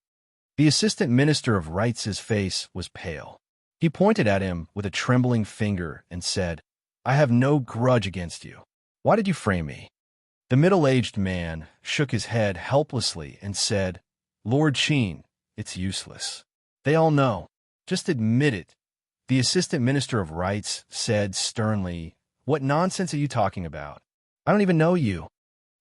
The assistant minister of Rights' face was pale. He pointed at him with a trembling finger and said, "I have no grudge against you. Why did you frame me?" The middle-aged man shook his head helplessly and said, "Lord Qin, it's useless. They all know. Just admit it." The assistant minister of Rights said sternly, "What nonsense are you talking about? I don't even know you."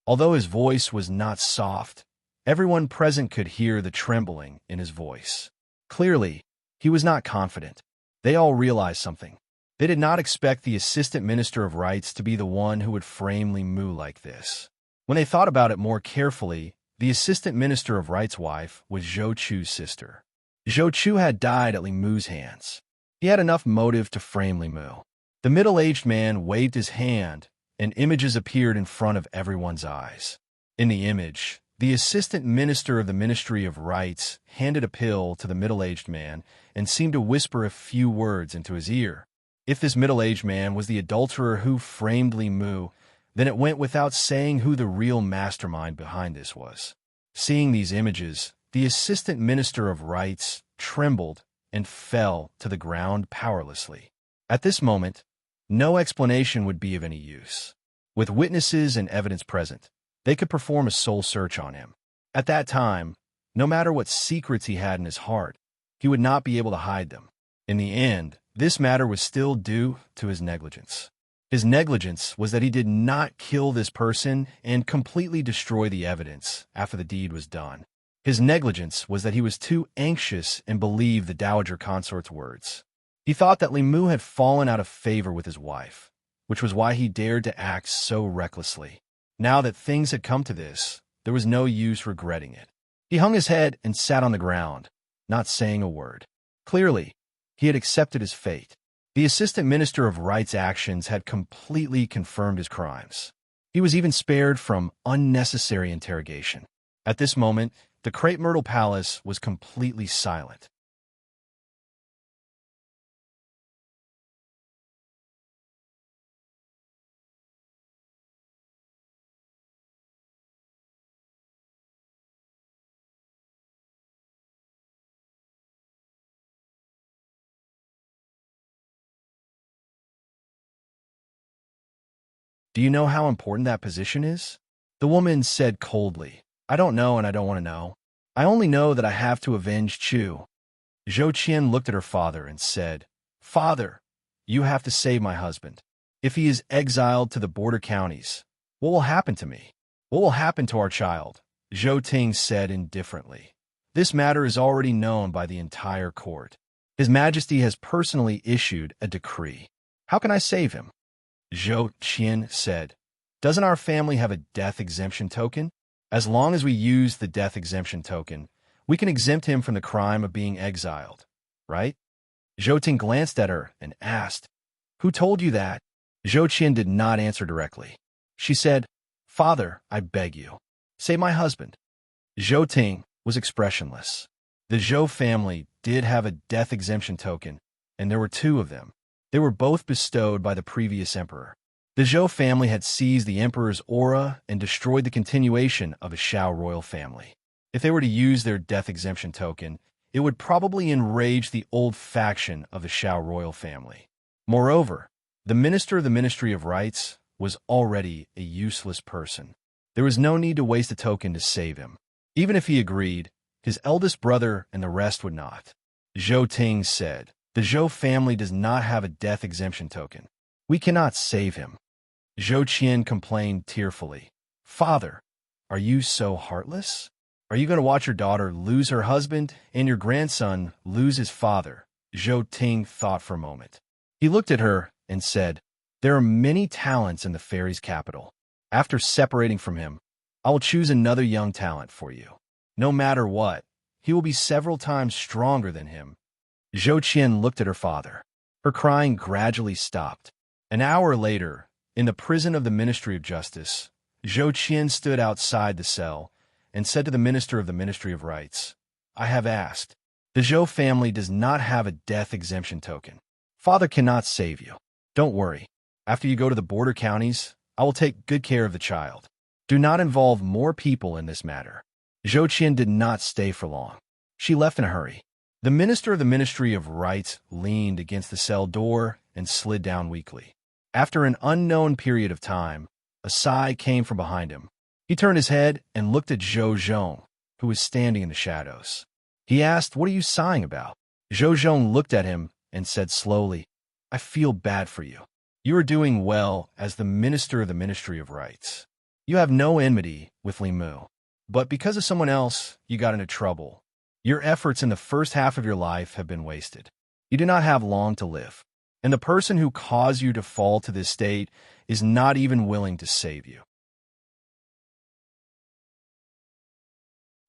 Although his voice was not soft, everyone present could hear the trembling in his voice. Clearly, he was not confident. They all realized something. They did not expect the assistant minister of Rights to be the one who would frame Li Mu like this. When they thought about it more carefully, the assistant minister of Rights' wife was Zhou Chu's sister. Zhou Chu had died at Li Mu's hands. He had enough motive to frame Li Mu. The middle-aged man waved his hand, and images appeared in front of everyone's eyes. In the image, the assistant minister of the Ministry of Rights handed a pill to the middle-aged man and seemed to whisper a few words into his ear. If this middle-aged man was the adulterer who framed Li Mu, then it went without saying who the real mastermind behind this was. Seeing these images, the assistant minister of Rights trembled and fell to the ground powerlessly. At this moment, no explanation would be of any use. With witnesses and evidence present, they could perform a soul search on him. At that time, no matter what secrets he had in his heart, he would not be able to hide them. In the end, this matter was still due to his negligence. His negligence was that he did not kill this person and completely destroy the evidence after the deed was done. His negligence was that he was too anxious and believed the Dowager Consort's words. He thought that Li Mu had fallen out of favor with his wife, which was why he dared to act so recklessly. Now that things had come to this, there was no use regretting it. He hung his head and sat on the ground, not saying a word. Clearly, he had accepted his fate. The assistant minister of Rights' actions had completely confirmed his crimes. He was even spared from unnecessary interrogation. At this moment, the Crepe Myrtle Palace was completely silent. "Do you know how important that position is?" The woman said coldly. "I don't know and I don't want to know. I only know that I have to avenge Chu." Zhou Qian looked at her father and said, "Father, you have to save my husband. If he is exiled to the border counties, What will happen to me? What will happen to our child? Zhou Ting said indifferently. This matter is already known by the entire court. His Majesty has personally issued a decree. How can I save him? Zhou Qian said. Doesn't our family have a death exemption token? As long as we use the death exemption token, we can exempt him from the crime of being exiled, right? Zhou Ting glanced at her and asked, Who told you that? Zhou Qian did not answer directly. She said, Father, I beg you, save my husband. Zhou Ting was expressionless. The Zhou family did have a death exemption token, and there were two of them. They were both bestowed by the previous emperor. The Zhou family had seized the emperor's aura and destroyed the continuation of a Shao royal family. If they were to use their death exemption token, it would probably enrage the old faction of the Shao royal family. Moreover, the minister of the Ministry of Rights was already a useless person. There was no need to waste a token to save him. Even if he agreed, his eldest brother and the rest would not. Zhou Ting said, The Zhou family does not have a death exemption token. We cannot save him. Zhou Qian complained tearfully. Father, are you so heartless? Are you going to watch your daughter lose her husband and your grandson lose his father? Zhou Ting thought for a moment. He looked at her and said, There are many talents in the fairy's capital. After separating from him, I will choose another young talent for you. No matter what, he will be several times stronger than him. Zhou Qian looked at her father. Her crying gradually stopped. An hour later, in the prison of the Ministry of Justice, Zhou Qian stood outside the cell and said to the Minister of the Ministry of Rights, I have asked. The Zhou family does not have a death exemption token. Father cannot save you. Don't worry. After you go to the border counties, I will take good care of the child. Do not involve more people in this matter. Zhou Qian did not stay for long. She left in a hurry. The Minister of the Ministry of Rights leaned against the cell door and slid down weakly. After an unknown period of time, a sigh came from behind him. He turned his head and looked at Zhou Zhong, who was standing in the shadows. He asked, What are you sighing about? Zhou Zhong looked at him and said slowly, I feel bad for you. You are doing well as the Minister of the Ministry of Rights. You have no enmity with Li Mu. But because of someone else, you got into trouble. Your efforts in the first half of your life have been wasted. You do not have long to live. And the person who caused you to fall to this state is not even willing to save you.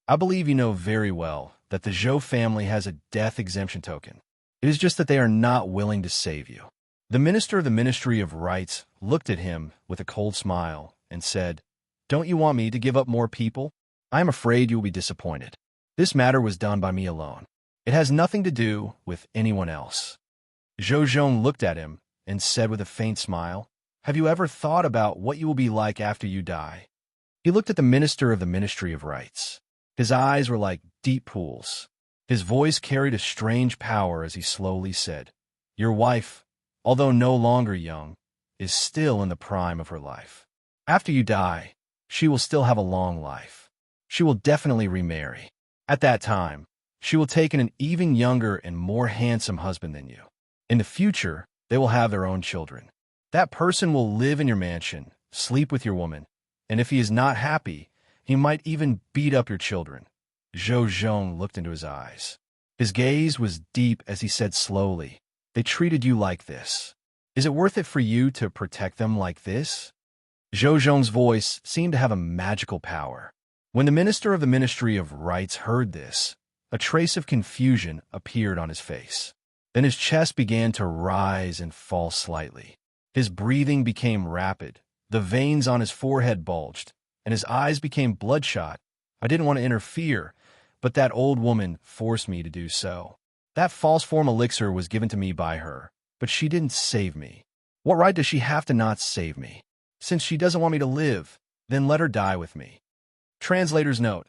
I believe you know very well that the Zhou family has a death exemption token. It is just that they are not willing to save you. The Minister of the Ministry of Rights looked at him with a cold smile and said, Don't you want me to give up more people? I am afraid you will be disappointed. This matter was done by me alone. It has nothing to do with anyone else. Zhou Zhong looked at him and said with a faint smile, Have you ever thought about what you will be like after you die? He looked at the Minister of the Ministry of Rights. His eyes were like deep pools. His voice carried a strange power as he slowly said, Your wife, although no longer young, is still in the prime of her life. After you die, she will still have a long life. She will definitely remarry. At that time, she will take in an even younger and more handsome husband than you. In the future, they will have their own children. That person will live in your mansion, sleep with your woman, and if he is not happy, he might even beat up your children. Zhou Zhong looked into his eyes. His gaze was deep as he said slowly, They treated you like this. Is it worth it for you to protect them like this? Zhou Zhong's voice seemed to have a magical power. When the Minister of the Ministry of Rights heard this, a trace of confusion appeared on his face. Then his chest began to rise and fall slightly. His breathing became rapid, the veins on his forehead bulged, and his eyes became bloodshot. I didn't want to interfere, but that old woman forced me to do so. That false form elixir was given to me by her, but she didn't save me. What right does she have to not save me? Since she doesn't want me to live, then let her die with me. Translator's note.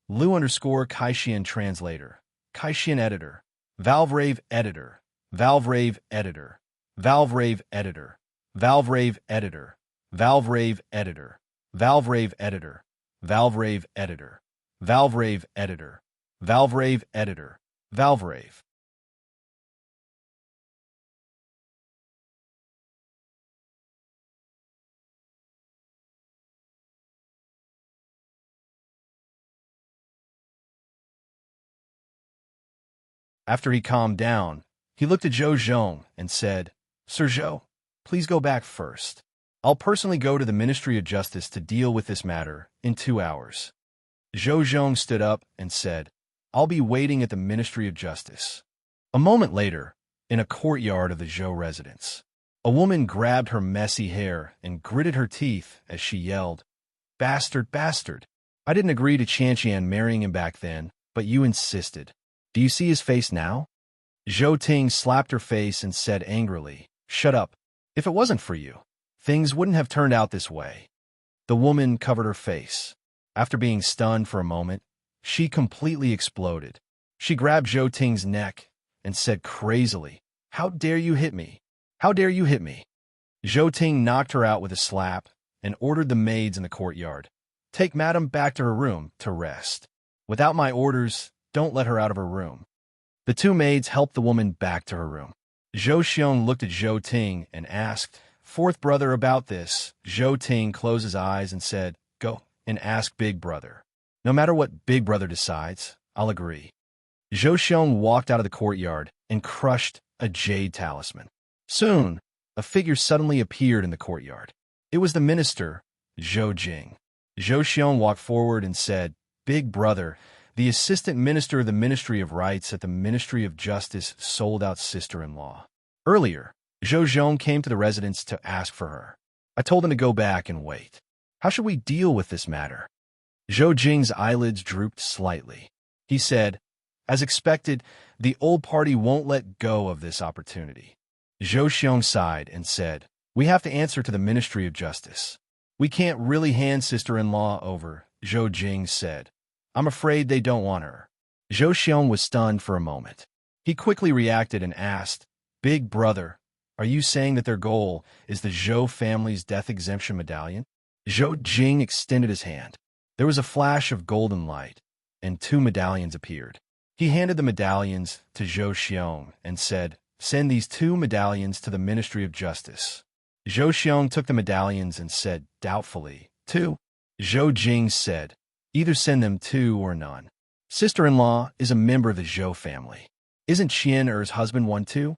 Lu_Kaishian translator. Kaishian editor. Valvrave editor. Valvrave editor. Valvrave editor. Valvrave editor. Valvrave editor. Valvrave editor. Valvrave editor. Valvrave editor. Valvrave editor. Valvrave. After he calmed down, he looked at Zhou Zhong and said, Sir Zhou, please go back first. I'll personally go to the Ministry of Justice to deal with this matter in 2 hours. Zhou Zhong stood up and said, I'll be waiting at the Ministry of Justice. A moment later, in a courtyard of the Zhou residence, a woman grabbed her messy hair and gritted her teeth as she yelled, Bastard, bastard! I didn't agree to Qianqian marrying him back then, but you insisted. Do you see his face now? Zhou Ting slapped her face and said angrily, Shut up. If it wasn't for you, things wouldn't have turned out this way. The woman covered her face. After being stunned for a moment, she completely exploded. She grabbed Zhou Ting's neck and said crazily, How dare you hit me? How dare you hit me? Zhou Ting knocked her out with a slap and ordered the maids in the courtyard, Take Madam back to her room to rest. Without my orders, don't let her out of her room. The 2 maids helped the woman back to her room. Zhou Xiong looked at Zhou Ting and asked, Fourth brother about this. Zhou Ting closed his eyes and said, Go and ask Big Brother. No matter what Big Brother decides, I'll agree. Zhou Xiong walked out of the courtyard and crushed a jade talisman. Soon, a figure suddenly appeared in the courtyard. It was the minister, Zhou Jing. Zhou Xiong walked forward and said, Big Brother, the assistant minister of the Ministry of Rights at the Ministry of Justice sold out sister-in-law. Earlier, Zhou Zhong came to the residence to ask for her. I told him to go back and wait. How should we deal with this matter? Zhou Jing's eyelids drooped slightly. He said, As expected, the old party won't let go of this opportunity. Zhou Xiong sighed and said, We have to answer to the Ministry of Justice. We can't really hand sister-in-law over, Zhou Jing said. I'm afraid they don't want her. Zhou Xiong was stunned for a moment. He quickly reacted and asked, Big Brother, are you saying that their goal is the Zhou family's death exemption medallion? Zhou Jing extended his hand. There was a flash of golden light, and 2 medallions appeared. He handed the medallions to Zhou Xiong and said, Send these 2 medallions to the Ministry of Justice. Zhou Xiong took the medallions and said doubtfully, 2. Zhou Jing said, Either send them 2 or none. Sister-in-law is a member of the Zhou family. Isn't Qian Er's husband one too?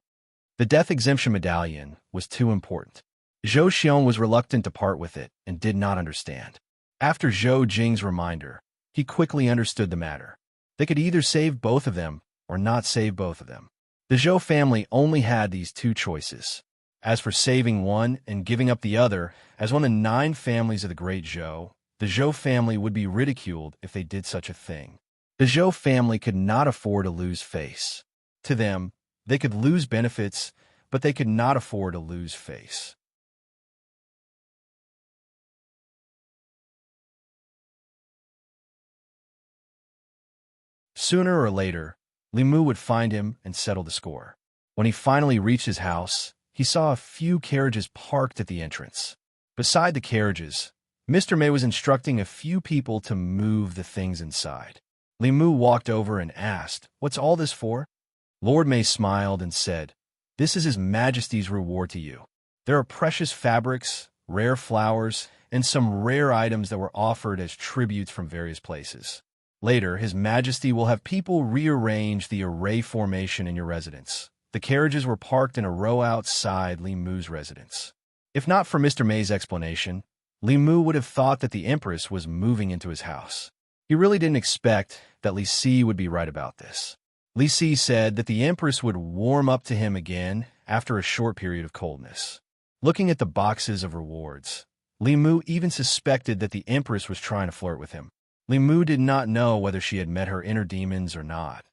The death exemption medallion was too important. Zhou Xiong was reluctant to part with it and did not understand. After Zhou Jing's reminder, he quickly understood the matter. They could either save both of them or not save both of them. The Zhou family only had these 2 choices. As for saving one and giving up the other, as one of the 9 families of the Great Zhou, the Zhou family would be ridiculed if they did such a thing. The Zhou family could not afford to lose face. To them, they could lose benefits, but they could not afford to lose face. Sooner or later, Li Mu would find him and settle the score. When he finally reached his house, he saw a few carriages parked at the entrance. Beside the carriages, Mr. Mei was instructing a few people to move the things inside. Li Mu walked over and asked, What's all this for? Lord Mei smiled and said, This is His Majesty's reward to you. There are precious fabrics, rare flowers, and some rare items that were offered as tributes from various places. Later, His Majesty will have people rearrange the array formation in your residence. The carriages were parked in a row outside Li Mu's residence. If not for Mr. Mei's explanation, Li Mu would have thought that the Empress was moving into his house. He really didn't expect that Li Si would be right about this. Li Si said that the Empress would warm up to him again after a short period of coldness. Looking at the boxes of rewards, Li Mu even suspected that the Empress was trying to flirt with him. Li Mu did not know whether she had met her inner demons or not,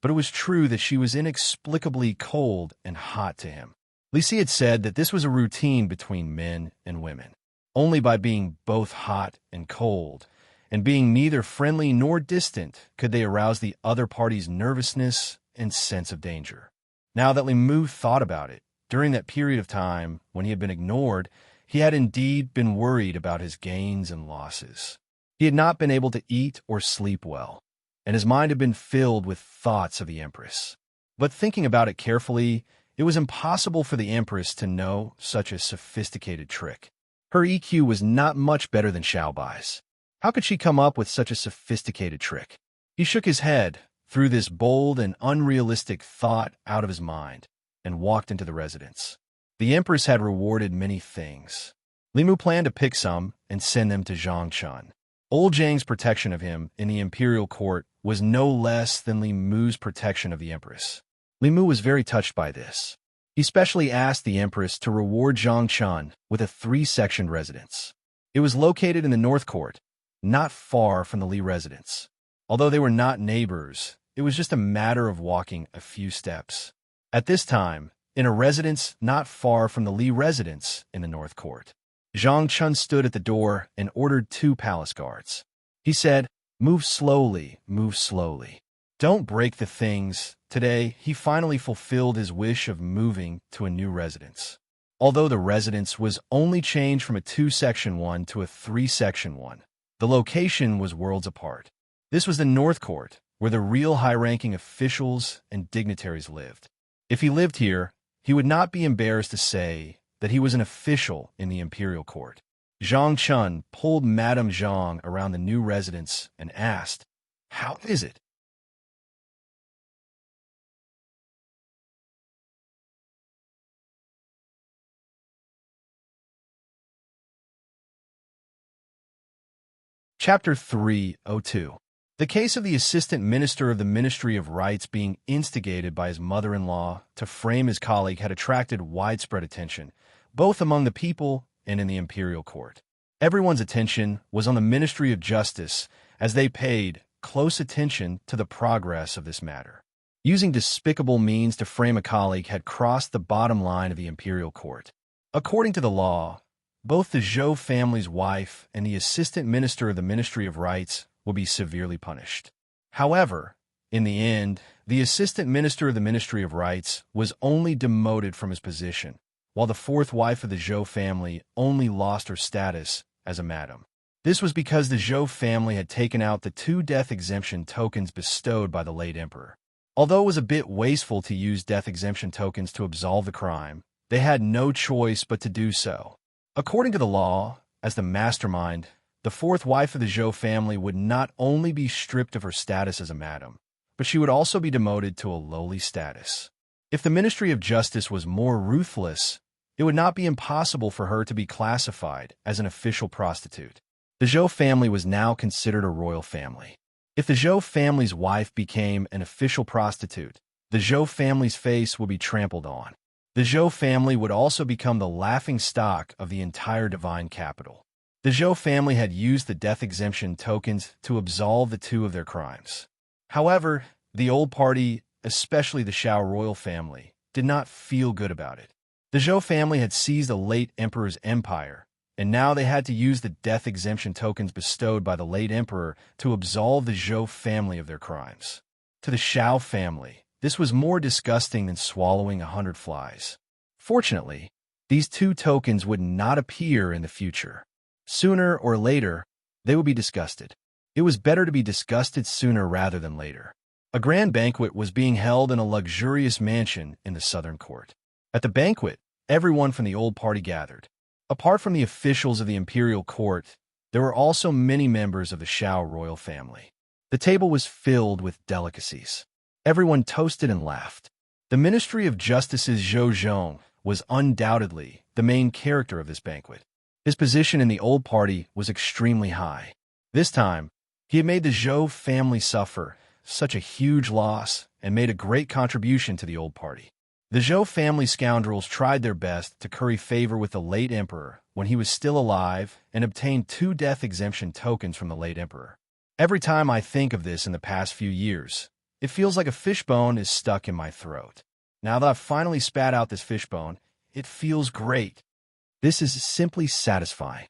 but it was true that she was inexplicably cold and hot to him. Li Si had said that this was a routine between men and women. Only by being both hot and cold, and being neither friendly nor distant, could they arouse the other party's nervousness and sense of danger. Now that Li Mu thought about it, during that period of time when he had been ignored, he had indeed been worried about his gains and losses. He had not been able to eat or sleep well, and his mind had been filled with thoughts of the Empress. But thinking about it carefully, it was impossible for the Empress to know such a sophisticated trick. Her EQ was not much better than Xiaobai's. How could she come up with such a sophisticated trick? He shook his head, threw this bold and unrealistic thought out of his mind and walked into the residence. The Empress had rewarded many things. Li Mu planned to pick some and send them to Zhang Chun. Old Zhang's protection of him in the imperial court was no less than Li Mu's protection of the Empress. Li Mu was very touched by this. He specially asked the Empress to reward Zhang Chun with a 3-sectioned residence. It was located in the North Court, not far from the Li residence. Although they were not neighbors, it was just a matter of walking a few steps. At this time, in a residence not far from the Li residence in the North Court, Zhang Chun stood at the door and ordered 2 palace guards. He said, move slowly, move slowly. Don't break the things. Today, he finally fulfilled his wish of moving to a new residence. Although the residence was only changed from a 2-section one to a 3-section one, the location was worlds apart. This was the North Court, where the real high-ranking officials and dignitaries lived. If he lived here, he would not be embarrassed to say that he was an official in the imperial court. Zhang Chun pulled Madame Zhang around the new residence and asked, "How is it?" Chapter 302. The case of the assistant minister of the Ministry of Rights being instigated by his mother-in-law to frame his colleague had attracted widespread attention, both among the people and in the imperial court. Everyone's attention was on the Ministry of Justice as they paid close attention to the progress of this matter. Using despicable means to frame a colleague had crossed the bottom line of the imperial court. According to the law, both the Zhou family's wife and the assistant minister of the Ministry of Rights will be severely punished. However, in the end, the assistant minister of the Ministry of Rights was only demoted from his position, while the 4th wife of the Zhou family only lost her status as a madam. This was because the Zhou family had taken out the 2 death exemption tokens bestowed by the late emperor. Although it was a bit wasteful to use death exemption tokens to absolve the crime, they had no choice but to do so. According to the law, as the mastermind, the 4th wife of the Zhou family would not only be stripped of her status as a madam, but she would also be demoted to a lowly status. If the Ministry of Justice was more ruthless, it would not be impossible for her to be classified as an official prostitute. The Zhou family was now considered a royal family. If the Zhou family's wife became an official prostitute, the Zhou family's face would be trampled on. The Zhou family would also become the laughingstock of the entire divine capital. The Zhou family had used the death exemption tokens to absolve the 2 of their crimes. However, the old party, especially the Shao royal family, did not feel good about it. The Zhou family had seized the late emperor's empire, and now they had to use the death exemption tokens bestowed by the late emperor to absolve the Zhou family of their crimes. To the Shao family, this was more disgusting than swallowing 100 flies. Fortunately, these 2 tokens would not appear in the future. Sooner or later, they would be disgusted. It was better to be disgusted sooner rather than later. A grand banquet was being held in a luxurious mansion in the southern court. At the banquet, everyone from the old party gathered. Apart from the officials of the imperial court, there were also many members of the Shao royal family. The table was filled with delicacies. Everyone toasted and laughed. The Ministry of Justice's Zhou Zhong was undoubtedly the main character of this banquet. His position in the old party was extremely high. This time, he had made the Zhou family suffer such a huge loss and made a great contribution to the old party. The Zhou family scoundrels tried their best to curry favor with the late emperor when he was still alive and obtained 2 death exemption tokens from the late emperor. Every time I think of this in the past few years, it feels like a fishbone is stuck in my throat. Now that I've finally spat out this fishbone, it feels great. This is simply satisfying.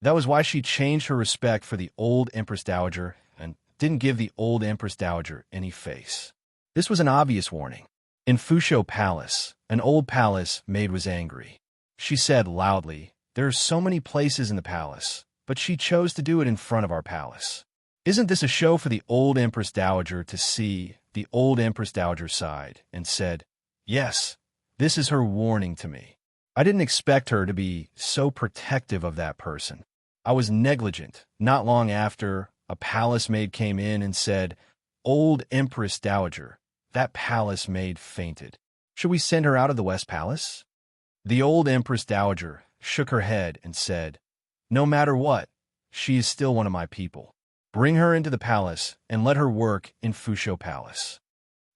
That was why she changed her respect for the old Empress Dowager and didn't give the old Empress Dowager any face. This was an obvious warning. In Fusho Palace, an old palace maid was angry. She said loudly, "There are so many places in the palace, but she chose to do it in front of our palace. Isn't this a show for the old Empress Dowager to see?" The old Empress Dowager sighed and said, "Yes, this is her warning to me. I didn't expect her to be so protective of that person. I was negligent. Not long after, a palace maid came in and said, "Old Empress Dowager." That palace maid fainted. "Should we send her out of the West Palace?" The old Empress Dowager shook her head and said, "No matter what, she is still one of my people. Bring her into the palace and let her work in Fusho Palace."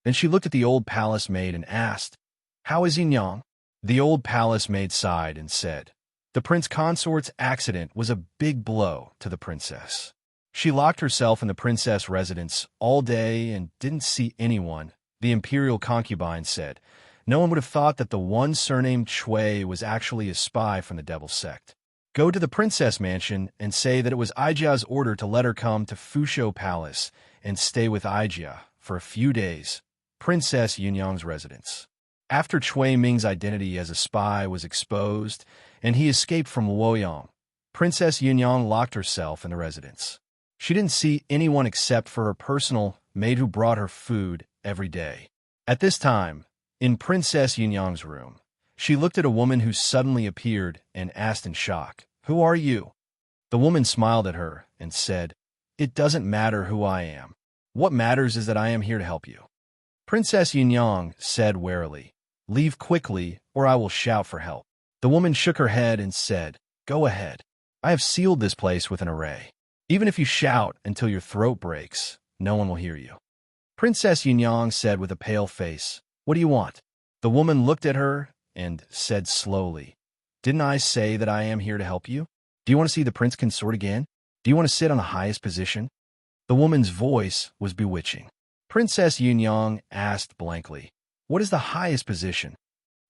Then she looked at the old palace maid and asked, "How is Yinyang?" The old palace maid sighed and said, "The prince consort's accident was a big blow to the princess. She locked herself in the princess residence all day and didn't see anyone." The imperial concubine said, "No one would have thought that the one surnamed Chui was actually a spy from the devil sect. Go to the princess mansion and say that it was Aijia's order to let her come to Fusho Palace and stay with Aijia for a few days, Princess Yunyang's residence." After Chui Ming's identity as a spy was exposed and he escaped from Luoyang, Princess Yunyang locked herself in the residence. She didn't see anyone except for her personal maid who brought her food every day. At this time, in Princess Yunyang's room, she looked at a woman who suddenly appeared and asked in shock, "Who are you?" The woman smiled at her and said, "It doesn't matter who I am. What matters is that I am here to help you." Princess Yunyang said warily, "Leave quickly, or I will shout for help." The woman shook her head and said, "Go ahead. I have sealed this place with an array. Even if you shout until your throat breaks, no one will hear you." Princess Yunyang said with a pale face, "What do you want?" The woman looked at her and said slowly, "Didn't I say that I am here to help you? Do you want to see the prince consort again? Do you want to sit on the highest position?" The woman's voice was bewitching. Princess Yunyang asked blankly, "What is the highest position?"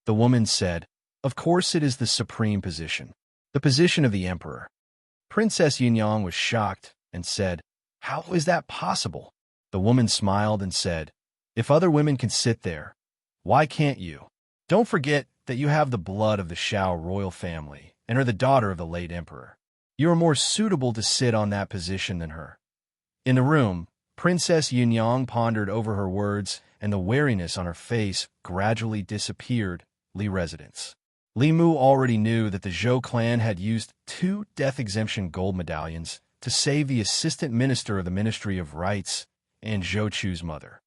The woman said, "Of course it is the supreme position, the position of the emperor." Princess Yunyang was shocked and said, "How is that possible?" The woman smiled and said, "If other women can sit there, why can't you? Don't forget that you have the blood of the Shao royal family and are the daughter of the late emperor. You are more suitable to sit on that position than her." In the room, Princess Yunyang pondered over her words, and the wariness on her face gradually disappeared. Li residence. Li Mu already knew that the Zhou clan had used 2 death exemption gold medallions to save the assistant minister of the Ministry of Rights and Zhou Chu's mother.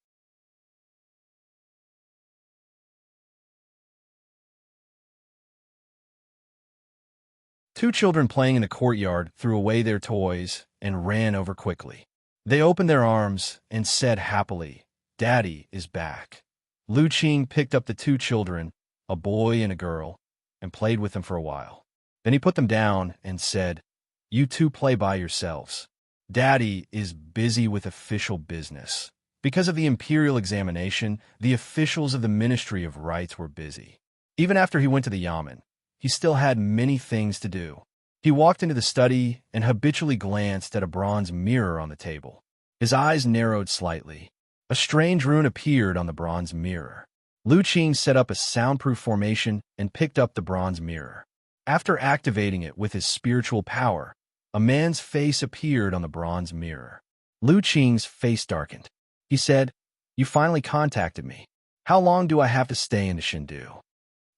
Two children playing in the courtyard threw away their toys and ran over quickly. They opened their arms and said happily, "Daddy is back." Lu Qing picked up the 2 children, a boy and a girl, and played with them for a while. Then he put them down and said, "You two play by yourselves. Daddy is busy with official business." Because of the imperial examination, the officials of the Ministry of Rights were busy. Even after he went to the Yamen, he still had many things to do. He walked into the study and habitually glanced at a bronze mirror on the table. His eyes narrowed slightly. A strange rune appeared on the bronze mirror. Lu Qing set up a soundproof formation and picked up the bronze mirror. After activating it with his spiritual power, a man's face appeared on the bronze mirror. Lu Qing's face darkened. He said, "You finally contacted me. How long do I have to stay in the Shindu?"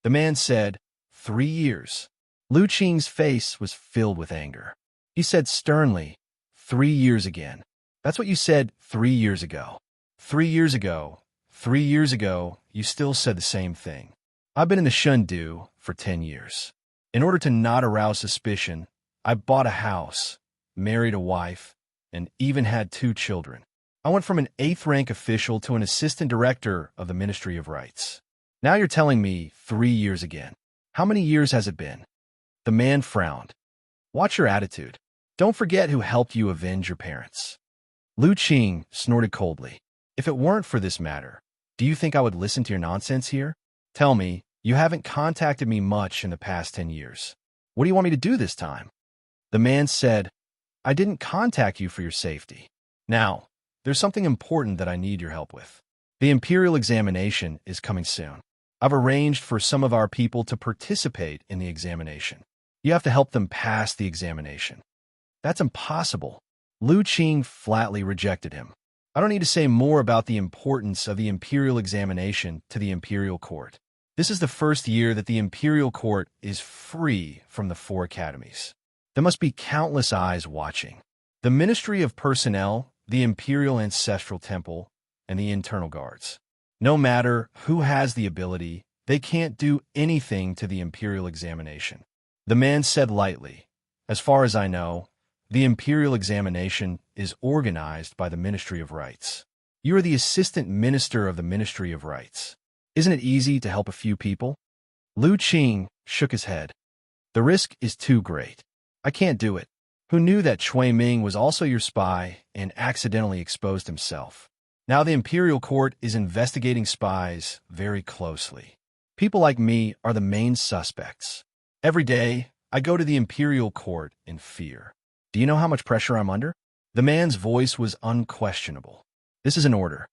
The man said, 3 years. Lu Qing's face was filled with anger. He said sternly, 3 years again. That's what you said 3 years ago. 3 years ago, 3 years ago, you still said the same thing. I've been in the Shindu for 10 years. In order to not arouse suspicion, I bought a house, married a wife, and even had 2 children. I went from an 8th rank official to an assistant director of the Ministry of Rights. Now you're telling me 3 years again. How many years has it been? The man frowned. Watch your attitude. Don't forget who helped you avenge your parents. Lu Qing snorted coldly. If it weren't for this matter, do you think I would listen to your nonsense here? Tell me, you haven't contacted me much in the past 10 years. What do you want me to do this time? The man said, I didn't contact you for your safety. Now, there's something important that I need your help with. The imperial examination is coming soon. I've arranged for some of our people to participate in the examination. You have to help them pass the examination. That's impossible. Lu Qing flatly rejected him. I don't need to say more about the importance of the imperial examination to the imperial court. This is the first year that the imperial court is free from the 4 academies. There must be countless eyes watching. The Ministry of Personnel, the Imperial Ancestral Temple, and the Internal Guards. No matter who has the ability, they can't do anything to the imperial examination. The man said lightly, "As far as I know, the imperial examination is organized by the Ministry of Rights. You are the assistant minister of the Ministry of Rights. Isn't it easy to help a few people?" Lu Qing shook his head. "The risk is too great. I can't do it. Who knew that Cui Ming was also your spy and accidentally exposed himself? Now the imperial court is investigating spies very closely. People like me are the main suspects. Every day, I go to the imperial court in fear. Do you know how much pressure I'm under?" The man's voice was unquestionable. "This is an order.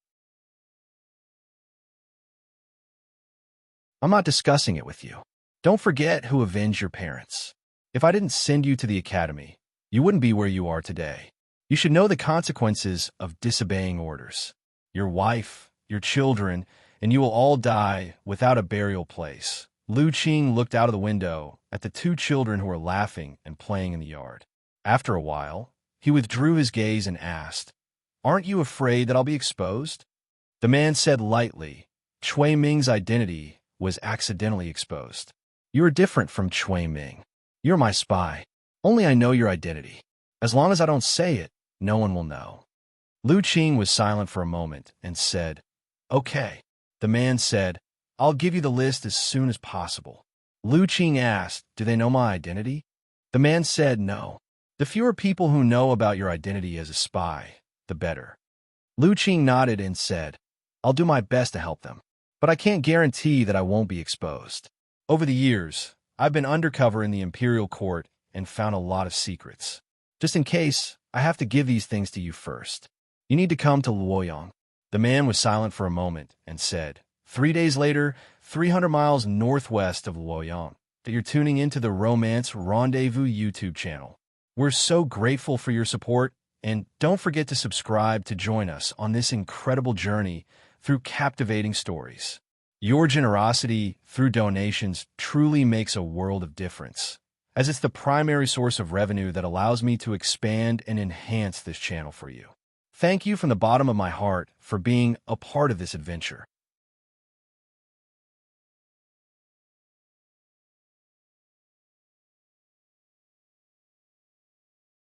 I'm not discussing it with you. Don't forget who avenged your parents. If I didn't send you to the academy, you wouldn't be where you are today. You should know the consequences of disobeying orders. Your wife, your children, and you will all die without a burial place." Lu Qing looked out of the window at the 2 children who were laughing and playing in the yard. After a while, he withdrew his gaze and asked, "Aren't you afraid that I'll be exposed?" The man said lightly, "Cui Ming's identity was accidentally exposed. You are different from Cui Ming. You're my spy. Only I know your identity. As long as I don't say it, no one will know." Lu Qing was silent for a moment and said, "Okay." The man said, "I'll give you the list as soon as possible." Lu Qing asked, "Do they know my identity?" The man said, "No. The fewer people who know about your identity as a spy, the better." Lu Qing nodded and said, "I'll do my best to help them, but I can't guarantee that I won't be exposed. Over the years, I've been undercover in the imperial court and found a lot of secrets. Just in case, I have to give these things to you first. You need to come to Luoyang." The man was silent for a moment and said, 3 days later, 300 miles northwest of Luoyang, that you're tuning into the Romance Rendezvous YouTube channel. We're so grateful for your support, and don't forget to subscribe to join us on this incredible journey through captivating stories. Your generosity through donations truly makes a world of difference, as it's the primary source of revenue that allows me to expand and enhance this channel for you. Thank you from the bottom of my heart for being a part of this adventure.